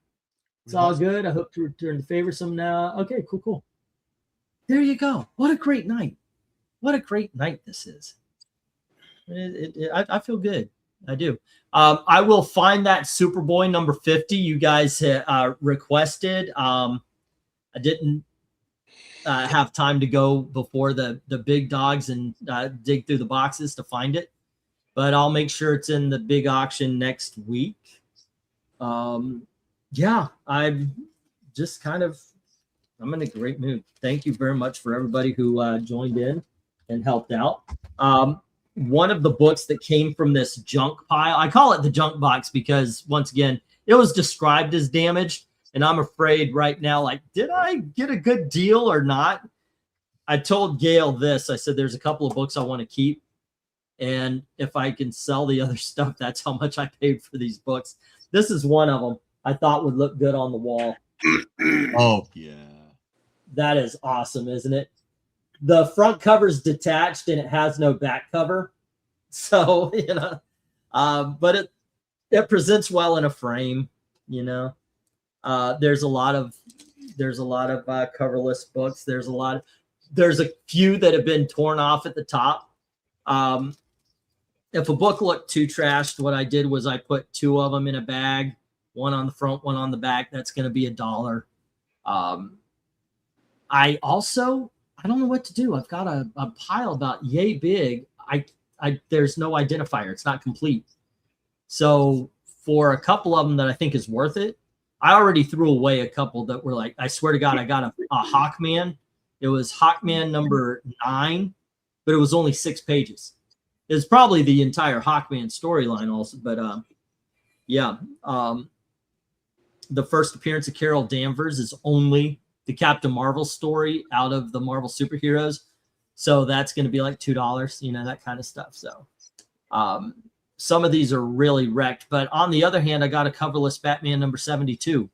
It's all good. I hope to return the favor some now. Okay, cool. There you go. What a great night. What a great night this is. I feel good. I do. I will find that Superboy number 50 you guys requested. I didn't have time to go before the big dogs and dig through the boxes to find it. But I'll make sure it's in the big auction next week. Yeah, I'm just I'm in a great mood. Thank you very much for everybody who joined in and helped out. One of the books that came from this junk pile, I call it the junk box because, once again, it was described as damaged. And I'm afraid right now, like, did I get a good deal or not? I told Gail this. I said, there's a couple of books I want to keep. And if I can sell the other stuff, that's how much I paid for these books. This is one of them I thought would look good on the wall. Oh, yeah. That is awesome, isn't it? The front cover's detached and it has no back cover. So, you know, but it presents well in a frame, you know. There's a lot of coverless books. There's a few that have been torn off at the top. If a book looked too trashed, what I did was I put 2 of them in a bag, one on the front, one on the back. That's going to be $1. I don't know what to do. I've got a pile about yay big. There's no identifier. It's not complete. So for a couple of them that I think is worth it, I already threw away a couple that were like, I swear to God, I got a Hawkman. It was Hawkman number 9, but it was only 6 pages. It's probably the entire Hawkman storyline also, but yeah. the first appearance of Carol Danvers is only the Captain Marvel story out of the Marvel superheroes. So that's going to be like $2, you know, that kind of stuff. So some of these are really wrecked. But on the other hand, I got a coverless Batman number 72.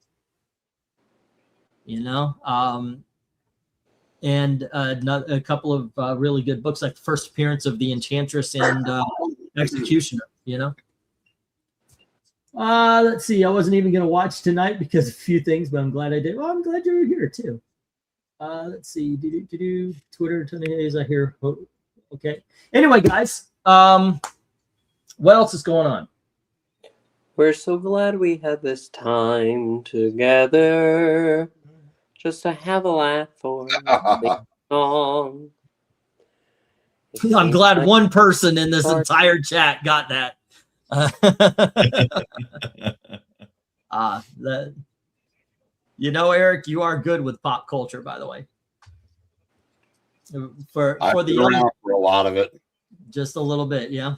You know, and a couple of really good books, like the first appearance of the Enchantress and Executioner, you know. Let's see. I wasn't even going to watch tonight because of a few things, but I'm glad I did. Well, I'm glad you were here too. Let's see. Twitter, Tony Hayes, I hear. Okay. Anyway, guys, what else is going on? We're so glad we had this time together. Just to have a laugh or a song. I'm glad one person in this entire chat got that. You know, Eric, you are good with pop culture, by the way. For the for a lot of it, just a little bit, yeah.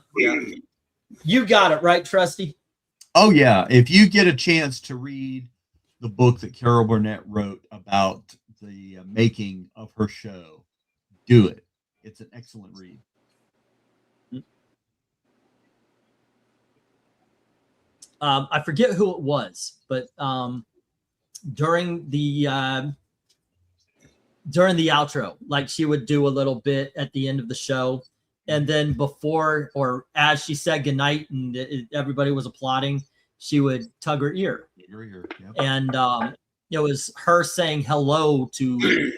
You got it right, Trusty. Oh yeah, if you get a chance to read the book that Carol Burnett wrote about the making of her show, do it. It's an excellent read. I forget who it was, but during the outro, like she would do a little bit at the end of the show, and then before or as she said goodnight and everybody was applauding, she would tug her ear. Yep. And it was her saying hello to,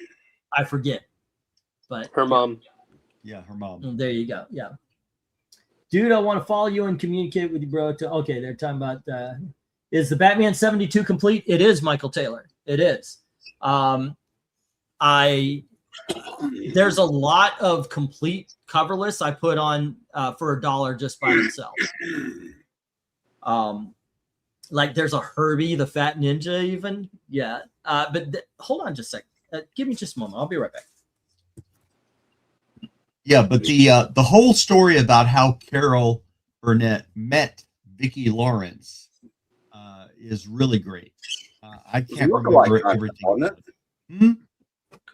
I forget, but her mom. Yeah, her mom. There you go. Yeah. Dude, I want to follow you and communicate with you, bro. Okay, they're talking about, is the Batman 72 complete? It is, Michael Taylor. It is. There's a lot of complete coverless I put on for $1 just by themselves. Like there's a Herbie the Fat Ninja even. Yeah. But hold on just a second. Give me just a moment. I'll be right back. Yeah, but the whole story about how Carol Burnett met Vicki Lawrence is really great. I can't remember everything.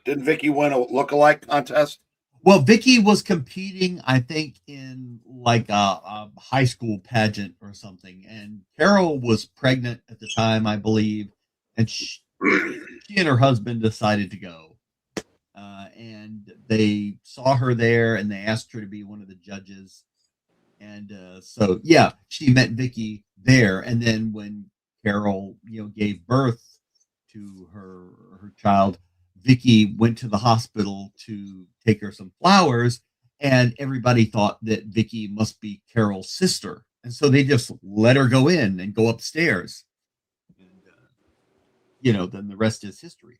Didn't Vicki win a lookalike contest? Well, Vicki was competing, I think, in like a high school pageant or something, and Carol was pregnant at the time, I believe, and she and her husband decided to go. And they saw her there, and they asked her to be one of the judges. And so, yeah, she met Vicki there. And then when Carol, gave birth to her child, Vicki went to the hospital to take her some flowers, and everybody thought that Vicki must be Carol's sister. And so they just let her go in and go upstairs. And, then the rest is history.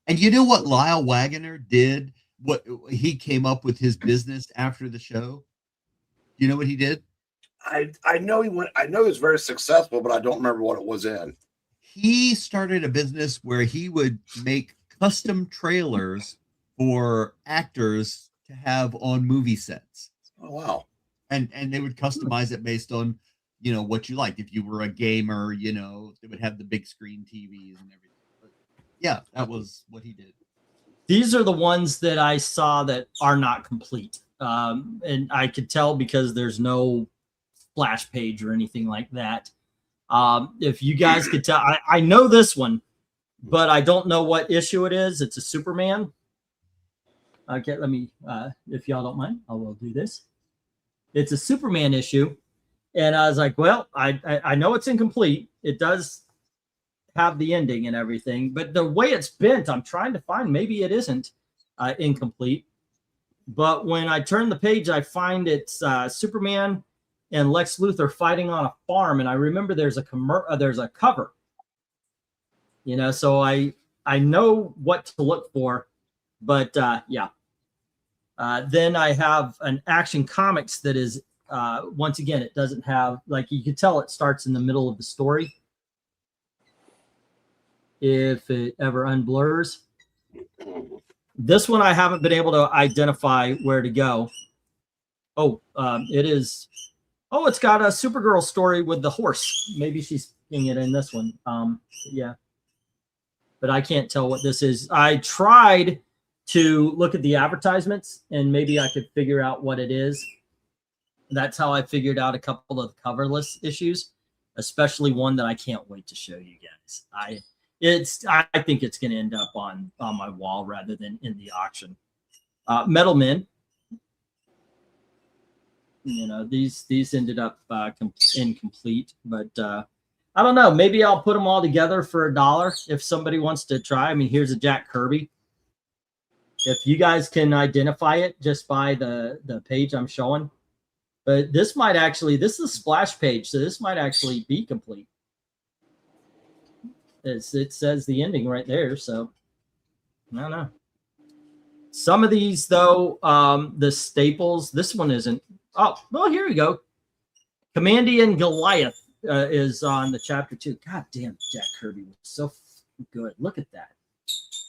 And you know what Lyle Waggoner did? What he came up with his business after the show? You know what he did? I know he went. I know he was very successful, but I don't remember what it was in. He started a business where he would make custom trailers for actors to have on movie sets. Oh wow! And they would customize it based on what you liked. If you were a gamer, they would have the big screen TVs and everything. But yeah, that was what he did. These are the ones that I saw that are not complete, and I could tell because there's no splash page or anything like that. If you guys could tell, I know this one, but I don't know what issue it is. It's a Superman. Okay, let me, if y'all don't mind, I will do this. It's a Superman issue. And I was like, well, I know it's incomplete. It does have the ending and everything, but the way it's bent, I'm trying to find, maybe it isn't incomplete. But when I turn the page, I find it's Superman and Lex Luthor fighting on a farm. And I remember there's a cover, so I know what to look for, but yeah. Then I have an Action Comics that is, once again, it doesn't have, like, you can tell it starts in the middle of the story. If it ever unblurs. This one I haven't been able to identify where to go. Oh, it is Oh, it's got a Supergirl story with the horse. Maybe she's putting it in this one. Yeah. But I can't tell what this is. I tried to look at the advertisements and maybe I could figure out what it is. That's how I figured out a couple of coverless issues, especially one that I can't wait to show you guys. I think it's going to end up on my wall rather than in the auction. Metal Men. You know, these ended up incomplete, but I don't know. Maybe I'll put them all together for $1 if somebody wants to try. I mean, here's a Jack Kirby. If you guys can identify it just by the page I'm showing. But this might actually, this is a splash page, so this might actually be complete. It says the ending right there, so I don't know. Some of these, though, the staples, this one isn't. Oh, well, here we go. Commandian Goliath is on the chapter 2. God damn, Jack Kirby was so good. Look at that.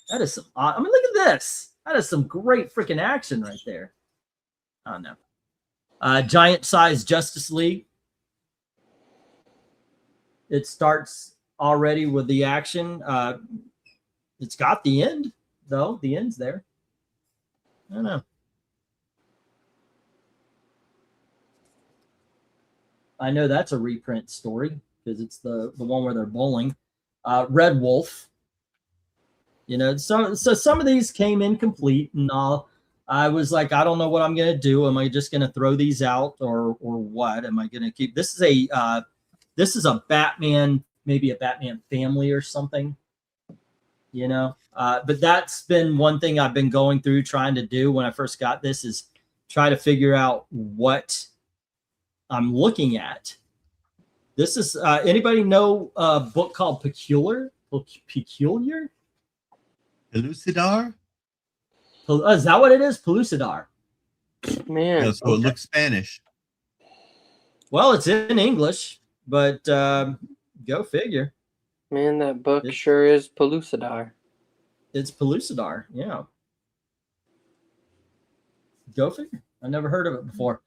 That is some, I mean, look at this. That is some great freaking action right there. I don't know. Giant size Justice League. It starts already with the action. It's got the end, though. The end's there. I don't know. I know that's a reprint story because it's the one where they're bowling. Red Wolf. You know, so some of these came incomplete, and I was like, I don't know what I'm gonna do. Am I just gonna throw these out, or what? Am I gonna keep? This is a Batman, maybe a Batman family or something. You know, but that's been one thing I've been going through trying to do when I first got this is try to figure out what I'm looking at. This is anybody know a book called Peculiar? Peculiar? Elucidar? Is that what it is? Pelucidar. Man. Yeah, so it looks Spanish. Well, it's in English, but go figure. Man, that book sure is Pelucidar. It's Pelucidar, yeah. Go figure. I never heard of it before.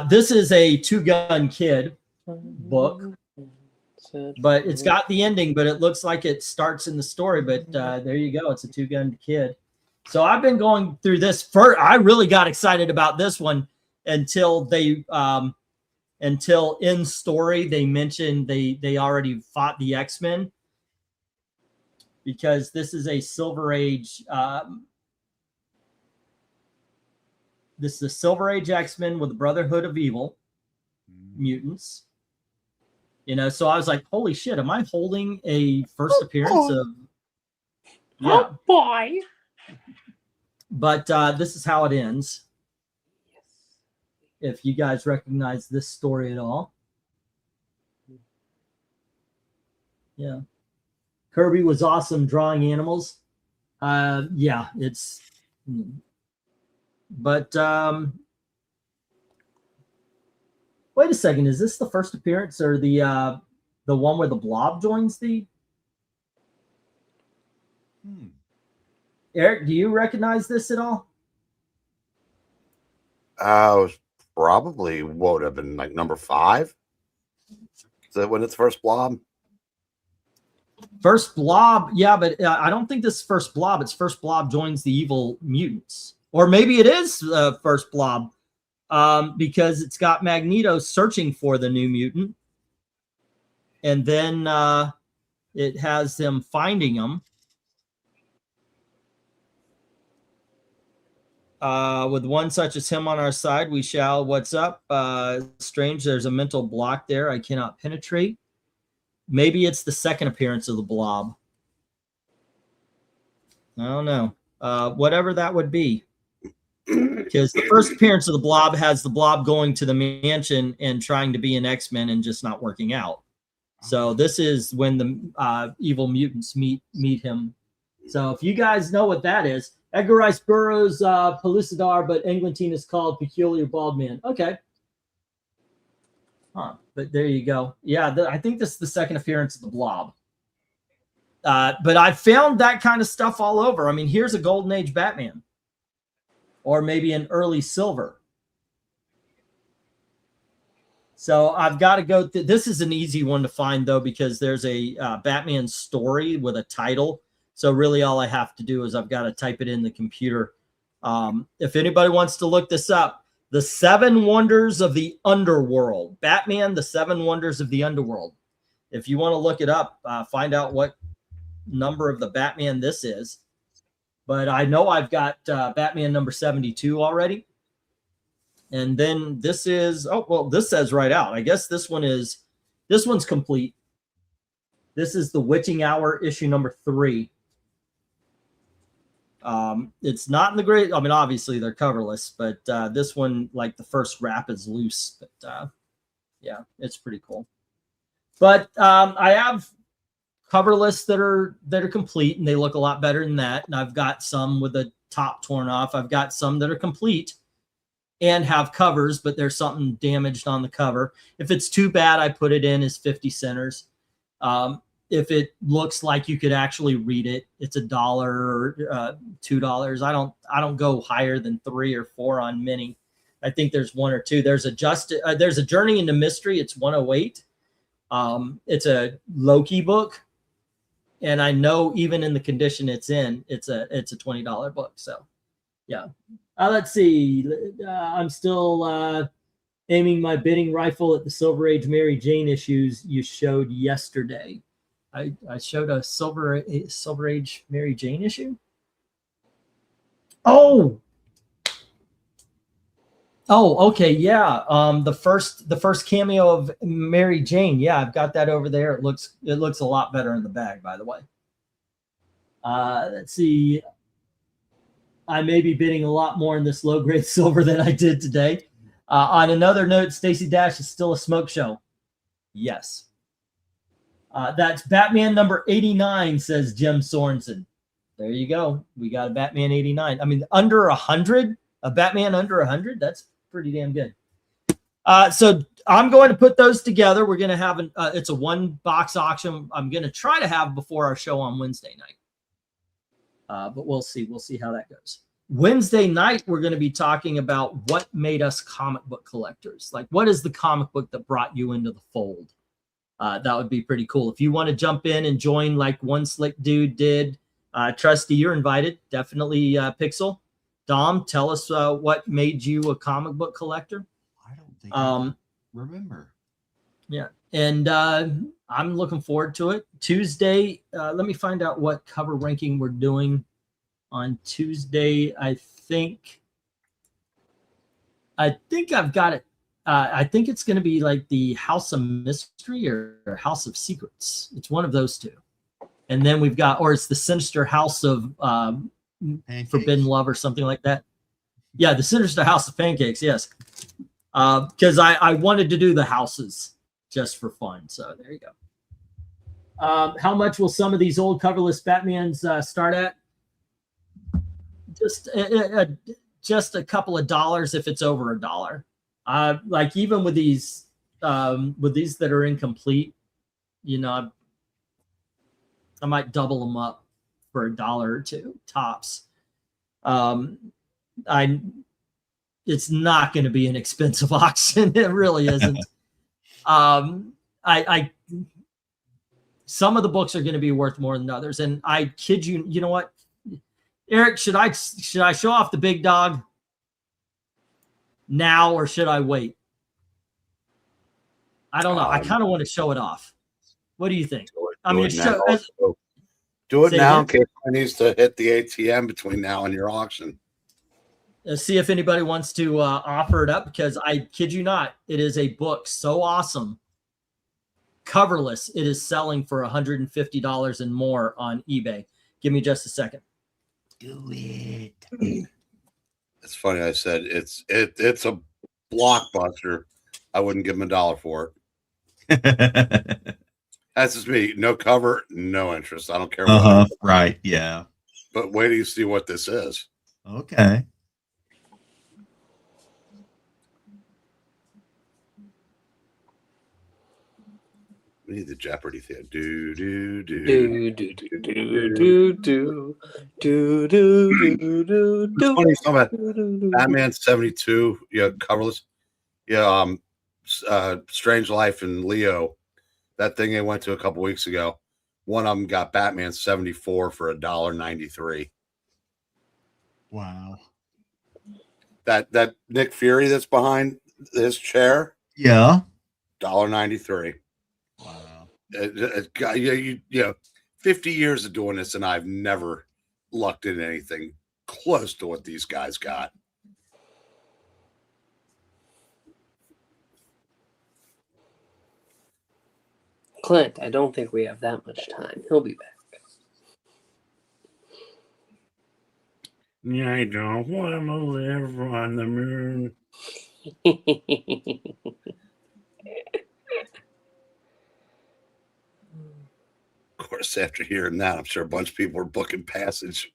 This is a Two-Gun Kid book, but it's got the ending, but it looks like it starts in the story, but there you go. It's a Two-Gun Kid. So I've been going through this. I really got excited about this one until they until in story they mentioned they already fought the X-Men, because this is a Silver Age this is a Silver Age X-Men with the Brotherhood of Evil mutants. You know, so I was like, holy shit, am I holding a first appearance of Oh boy. But this is how it ends. If you guys recognize this story at all. Yeah. Kirby was awesome drawing animals. Yeah, it's... But wait a second, is this the first appearance or the one where the Blob joins the... Eric, do you recognize this at all? Probably would have been like number 5. Is that when it's first Blob? First Blob, yeah, but I don't think this is first Blob. It's first Blob joins the evil mutants. Or maybe it is first Blob, because it's got Magneto searching for the new mutant. And then it has them finding him. With one such as him on our side, we shall. What's up? Strange, there's a mental block there I cannot penetrate. Maybe it's the second appearance of the Blob. I don't know. Whatever that would be. Because the first appearance of the Blob has the Blob going to the mansion and trying to be an X-Men and just not working out. So this is when the evil mutants meet him. So if you guys know what that is, Edgar Rice Burroughs, Pelucidar, but Eglantine is called Peculiar Bald Man. Okay. Huh. But there you go. Yeah, I think this is the second appearance of the Blob. But I found that kind of stuff all over. I mean, here's a Golden Age Batman. Or maybe an early Silver. So I've got to go. This is an easy one to find, though, because there's a Batman story with a title. So really all I have to do is I've got to type it in the computer. If anybody wants to look this up, The 7 Wonders of the Underworld. Batman, The 7 Wonders of the Underworld. If you want to look it up, find out what number of the Batman this is. But I know I've got Batman number 72 already. And then this is, oh, well, this says right out. I guess this one's complete. This is The Witching Hour, issue number 3. It's not in the great, I mean, obviously they're coverless, but this one, like the first wrap is loose. But yeah, it's pretty cool. But I have coverless that are complete, and they look a lot better than that. And I've got some with the top torn off. I've got some that are complete and have covers, but there's something damaged on the cover. If it's too bad, I put it in as 50 centers. If it looks like you could actually read it, it's $1 or $2. I don't go higher than 3 or 4 on many. I think there's 1 or 2. There's a Journey into Mystery. It's 108. It's a Loki book, and I know even in the condition it's in, it's a $20 book. So yeah. Let's see. I'm still aiming my bidding rifle at the Silver Age Mary Jane issues you showed yesterday. I showed a Silver Age Mary Jane issue. Oh, okay, yeah. The first cameo of Mary Jane. Yeah, I've got that over there. It looks a lot better in the bag, by the way. Let's see. I may be bidding a lot more in this low-grade silver than I did today. On another note, Stacey Dash is still a smoke show. Yes. That's Batman number 89, says Jim Sorensen. There you go. We got a Batman 89. I mean, under 100, a Batman under 100, that's pretty damn good. So I'm going to put those together. We're going to have it's a 1-box auction. I'm going to try to have before our show on Wednesday night. But we'll see. We'll see how that goes. Wednesday night, we're going to be talking about what made us comic book collectors. Like, what is the comic book that brought you into the fold? That would be pretty cool. If you want to jump in and join like One Slick Dude did, Trusty, you're invited. Definitely Pixel. Dom, tell us what made you a comic book collector. I don't think I remember. Yeah. And I'm looking forward to it. Tuesday, let me find out what cover ranking we're doing on Tuesday. I think I've got it. I think it's going to be like the House of Mystery or House of Secrets. It's one of those two. And then we've got, or it's the Sinister House of Forbidden Love or something like that. Yeah, the Sinister House of Pancakes, yes. Because I wanted to do the houses just for fun. So there you go. How much will some of these old coverless Batmans start at? Just a couple of dollars if it's over $1. Like even with these that are incomplete, you know, I might double them up for $1 or $2 tops. It's not going to be an expensive auction. It really isn't. Some of the books are going to be worth more than others, and I kid you. You know what, Eric? Should I show off the big dog now, or should I wait? I don't know. I kind of want to show it off. What do you think? Do it now in case I needs to hit the ATM between now and your auction. See if anybody wants to offer it up, because I kid you not, it is a book so awesome. Coverless, it is selling for $150 and more on eBay. Give me just a second. Do it. It's funny. I said it's a blockbuster. I wouldn't give him $1 for it. That's just me. No cover, no interest. I don't care. Right. Yeah. But wait till you see what this is. Okay. We need the Jeopardy thing. Do do do do do do do do do do do. Funny, Batman 72. Yeah, coverless. Yeah. Strange Life and Leo, that thing they went to a couple weeks ago. One of them got Batman 74 for $1.93. Wow. That Nick Fury that's behind his chair. Yeah. $1.93. Wow. You know, 50 years of doing this, and I've never lucked in anything close to what these guys got. Clint, I don't think we have that much time. He'll be back. I don't want to live on the moon. Of course, after hearing that, I'm sure a bunch of people are booking passage.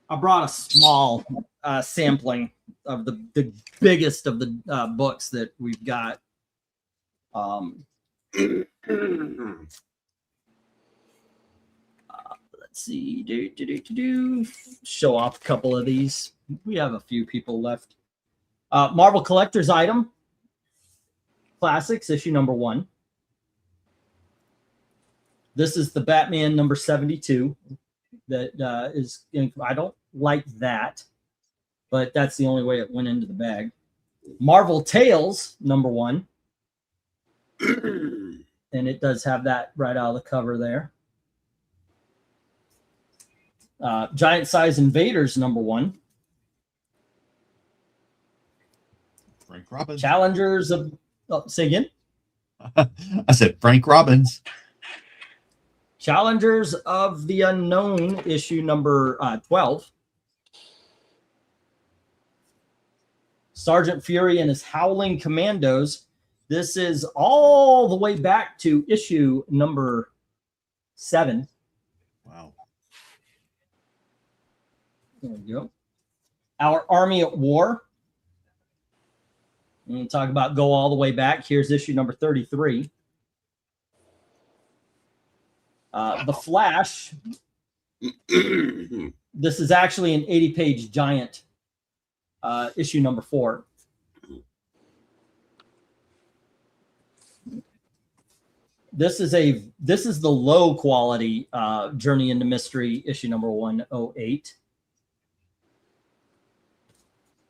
I brought a small sampling of the biggest of the books that we've got. Let's see. Show off a couple of these. We have a few people left. Marvel Collector's Item. Classics, issue number 1. This is the Batman number 72. That is, I don't like that, but that's the only way it went into the bag. Marvel Tales number 1, and it does have that right out of the cover there. Giant Size Invaders number 1. Frank Robbins. Challengers of say again. I said Frank Robbins. Challengers of the Unknown, issue number 12. Sergeant Fury and his Howling Commandos. This is all the way back to issue number 7. Wow. There we go. Our Army at War. And talk about go all the way back. Here's issue number 33. The Flash. This is actually an 80-page giant, issue number 4. This is the low quality Journey into Mystery, issue number 108.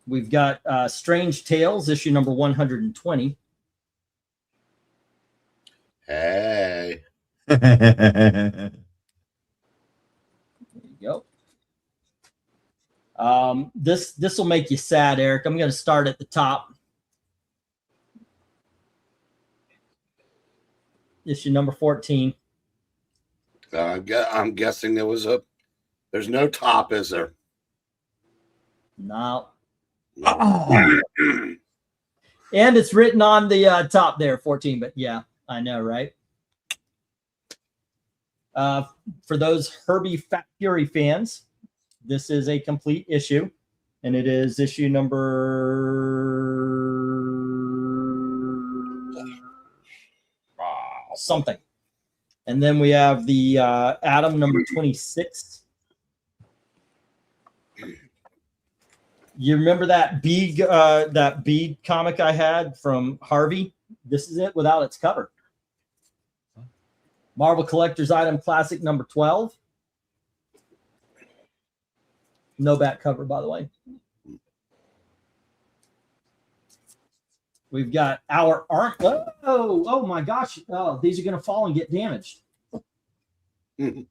We've got Strange Tales, issue number 120. Hey. There you go. This will make you sad, Eric. I'm going to start at the top. Issue number 14. I'm guessing there's no top, is there? No. Oh. And it's written on the top there, 14. But yeah, I know, right? For those Herbie Fat Fury fans, this is a complete issue, and it is issue number something. And then we have the Atom number 26. You remember that bead comic I had from Harvey? This is it without its cover. Marvel Collector's Item Classic number 12. No back cover, by the way. We've got our Arm. Oh my gosh. Oh, these are going to fall and get damaged. All right.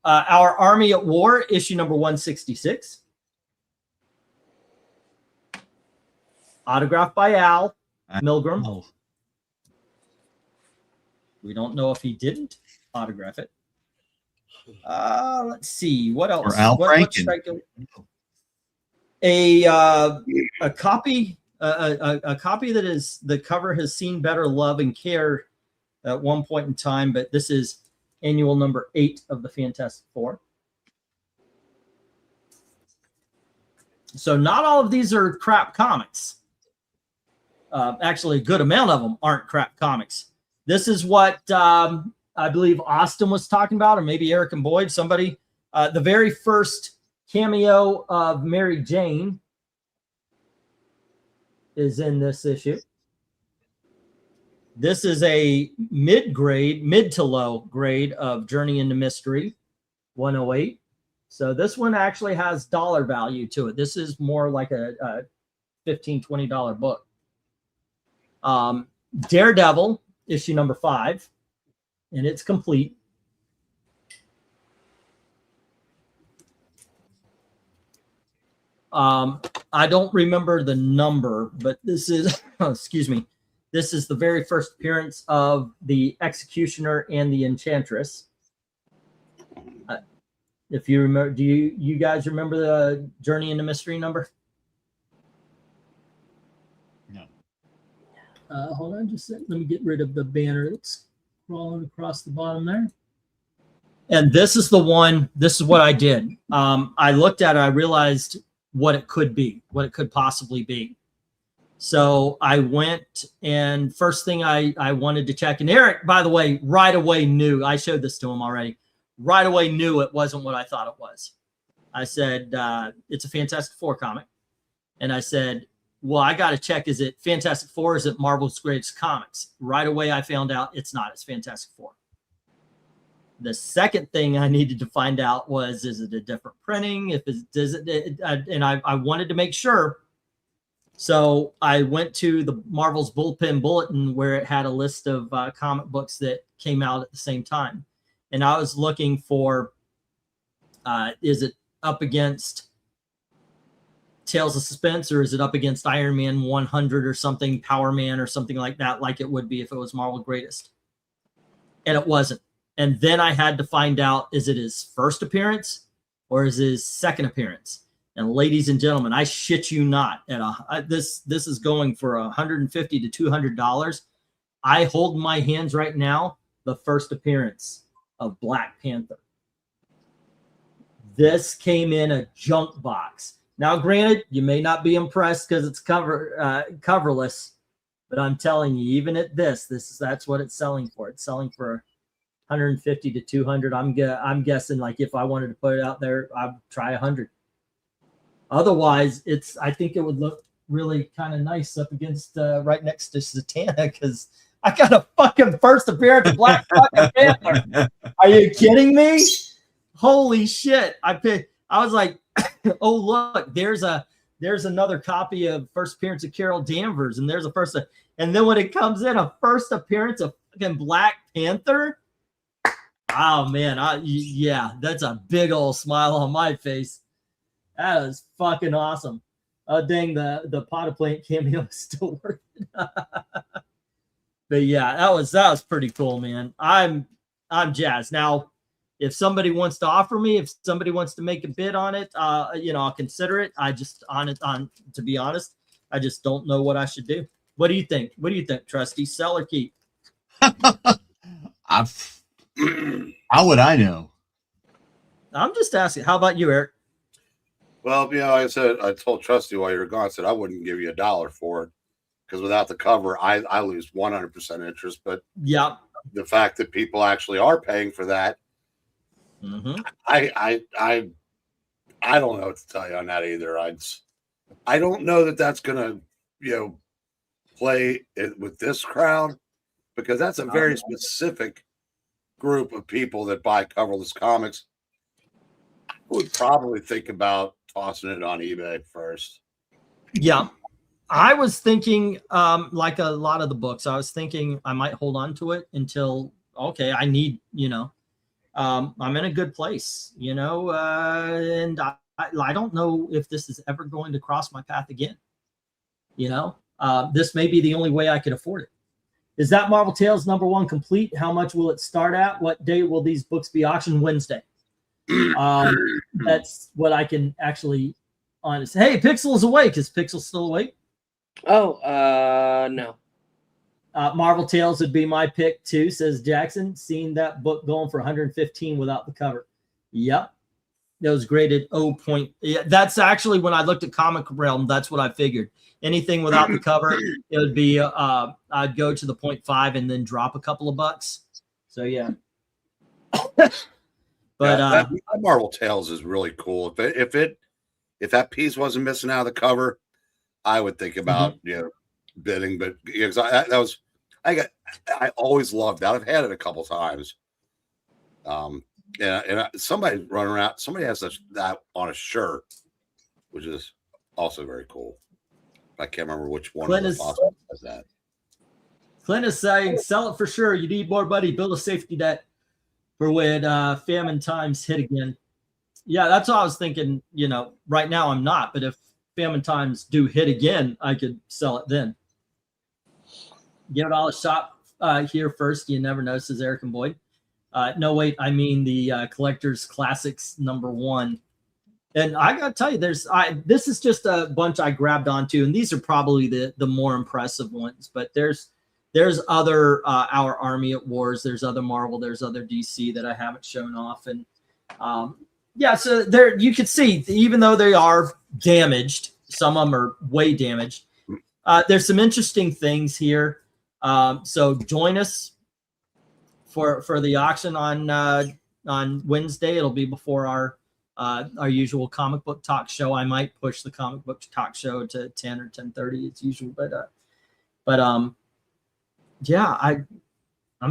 Our Army at War, issue number 166. Autographed by Al Milgram. Oh. We don't know if he didn't autograph it. Let's see. What else? Or Al Franken. A copy that is the cover has seen better love and care at one point in time, but this is annual number 8 of the Fantastic Four. So not all of these are crap comics. Actually, a good amount of them aren't crap comics. This is what I believe Austin was talking about, or maybe Eric and Boyd, somebody. The very first cameo of Mary Jane is in this issue. This is a mid to low grade of Journey into Mystery 108. So this one actually has dollar value to it. This is more like a $15, $20 book. Daredevil, issue number 5, and it's complete. I don't remember the number, but this is, excuse me, this is the very first appearance of the Executioner and the Enchantress. If you remember, do you guys remember the Journey into Mystery number? No. Hold on just a second. Let me get rid of the banner that's crawling across the bottom there. And this is the one, this is what I did. I looked at it, I realized what it could be, what it could possibly be. So I went, and first thing I wanted to check, and Eric, by the way, right away knew, I showed this to him already, right away knew it wasn't what I thought it was. I said, it's a Fantastic Four comic. And I said, well, I got to check, is it Fantastic Four, or is it Marvel's Greatest Comics? Right away I found out it's not, it's Fantastic Four. The second thing I needed to find out was, is it a different printing? If it does it, and I wanted to make sure. So I went to the Marvel's Bullpen Bulletin, where it had a list of comic books that came out at the same time. And I was looking for, is it up against Tales of Suspense, or is it up against Iron Man 100 or something, Power Man or something like that, like it would be if it was Marvel Greatest? And it wasn't. And then I had to find out, is it his first appearance or is it his second appearance? And ladies and gentlemen, I shit you not, this is going for $150 to $200. I hold in my hands right now the first appearance of Black Panther. This came in a junk box. Now, granted, you may not be impressed because it's coverless, but I'm telling you, even at that's what it's selling for. It's selling for $150 to $200. I'm guessing, like, if I wanted to put it out there, I'd try $100. Otherwise, I think it would look really kind of nice up against right next to Satana, because I got a fucking first appearance of Black fucking Panther. Are you kidding me? Holy shit! I was like, oh look, there's another copy of first appearance of Carol Danvers, and there's a first, and then when it comes in, a first appearance of fucking Black Panther. Oh man, yeah, that's a big old smile on my face. That is fucking awesome. Oh dang, the pot plant cameo is still working. But yeah, that was pretty cool, man. I'm jazzed. Now, if somebody wants to offer me, if somebody wants to make a bid on it, I'll consider it. To be honest, I just don't know what I should do. What do you think? What do you think, Trusty? Sell or keep? How would I know? I'm just asking. How about you, Eric? Well, like I said, I told Trusty while you were gone, I said I wouldn't give you $1 for it, because without the cover, I lose 100% interest. But yeah, the fact that people actually are paying for that, I don't know what to tell you on that either. I don't know that that's gonna play it with this crowd, because that's a very specific group of people that buy coverless comics. I would probably think about tossing it on eBay first. Yeah. I was thinking, like a lot of the books, I was thinking I might hold on to it until, okay, I need, I'm in a good place, and I don't know if this is ever going to cross my path again. This may be the only way I could afford it. Is that Marvel Tales #1 complete? How much will it start at? What day will these books be auctioned? Wednesday. That's what I can actually honestly. Hey, Pixel is awake. Is Pixel still awake? Oh, no. Marvel Tales would be my pick too, says Jackson. Seeing that book going for 115 without the cover. Yep. That was graded 0. Yeah, that's actually when I looked at Comic Realm, that's what I figured. Anything without the cover, it would be I'd go to the 0.5 and then drop a couple of bucks. So yeah. But that Marvel Tales is really cool. If that piece wasn't missing out of the cover, I would think about bidding. But because I always loved that. I've had it a couple times. And somebody's running around. Somebody has that on a shirt, which is also very cool. I can't remember which one Clint has that. Clint is saying, sell it for sure. You need more money. Build a safety net for when famine times hit again. Yeah, that's what I was thinking. Right now I'm not, but if famine times do hit again, I could sell it then. Give it all a shot here first. You never know, says Eric and Boyd. No, wait, I mean the Collector's Classics #1. And I got to tell you, this is just a bunch I grabbed onto, and these are probably the more impressive ones. But there's other Our Army at Wars, there's other Marvel, there's other DC that I haven't shown off, and so there you can see, even though they are damaged, some of them are way damaged. There's some interesting things here. So join us for the auction on Wednesday. It'll be before our usual comic book talk show. I might push the comic book talk show to 10 or 10:30 as usual, but I'm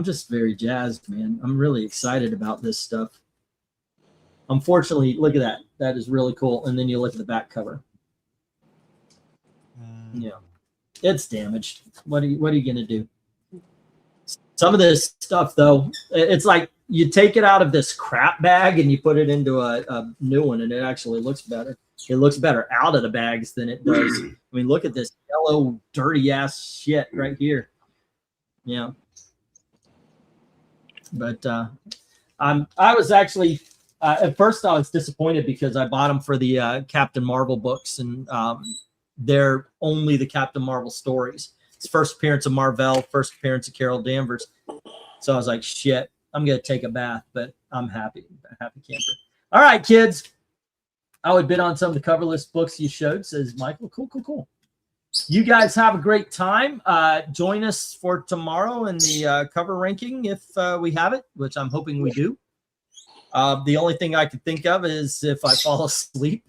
just very jazzed, man. I'm really excited about this stuff. Unfortunately, look at that. That is really cool. And then you look at the back cover. It's damaged. What are you going to do? Some of this stuff, though, it's like you take it out of this crap bag and you put it into a new one, and it actually looks better. It looks better out of the bags than it does. I mean, look at this yellow, dirty ass shit right here. Yeah. But I was actually at first I was disappointed because I bought them for the Captain Marvel books, and they're only the Captain Marvel stories. It's first appearance of Marvel, first appearance of Carol Danvers. So I was like, shit, I'm going to take a bath, but I'm happy camper. All right, kids. I would bid on some of the coverless books you showed, says Michael. Cool. You guys have a great time. Join us for tomorrow in the cover ranking if we have it, which I'm hoping we do. The only thing I could think of is if I fall asleep.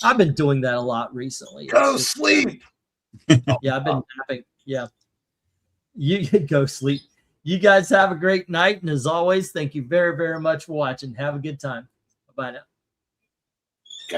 I've been doing that a lot recently. Go sleep. Yeah, I've been napping. Yeah. You could go sleep. You guys have a great night. And as always, thank you very, very much for watching. Have a good time. Bye now.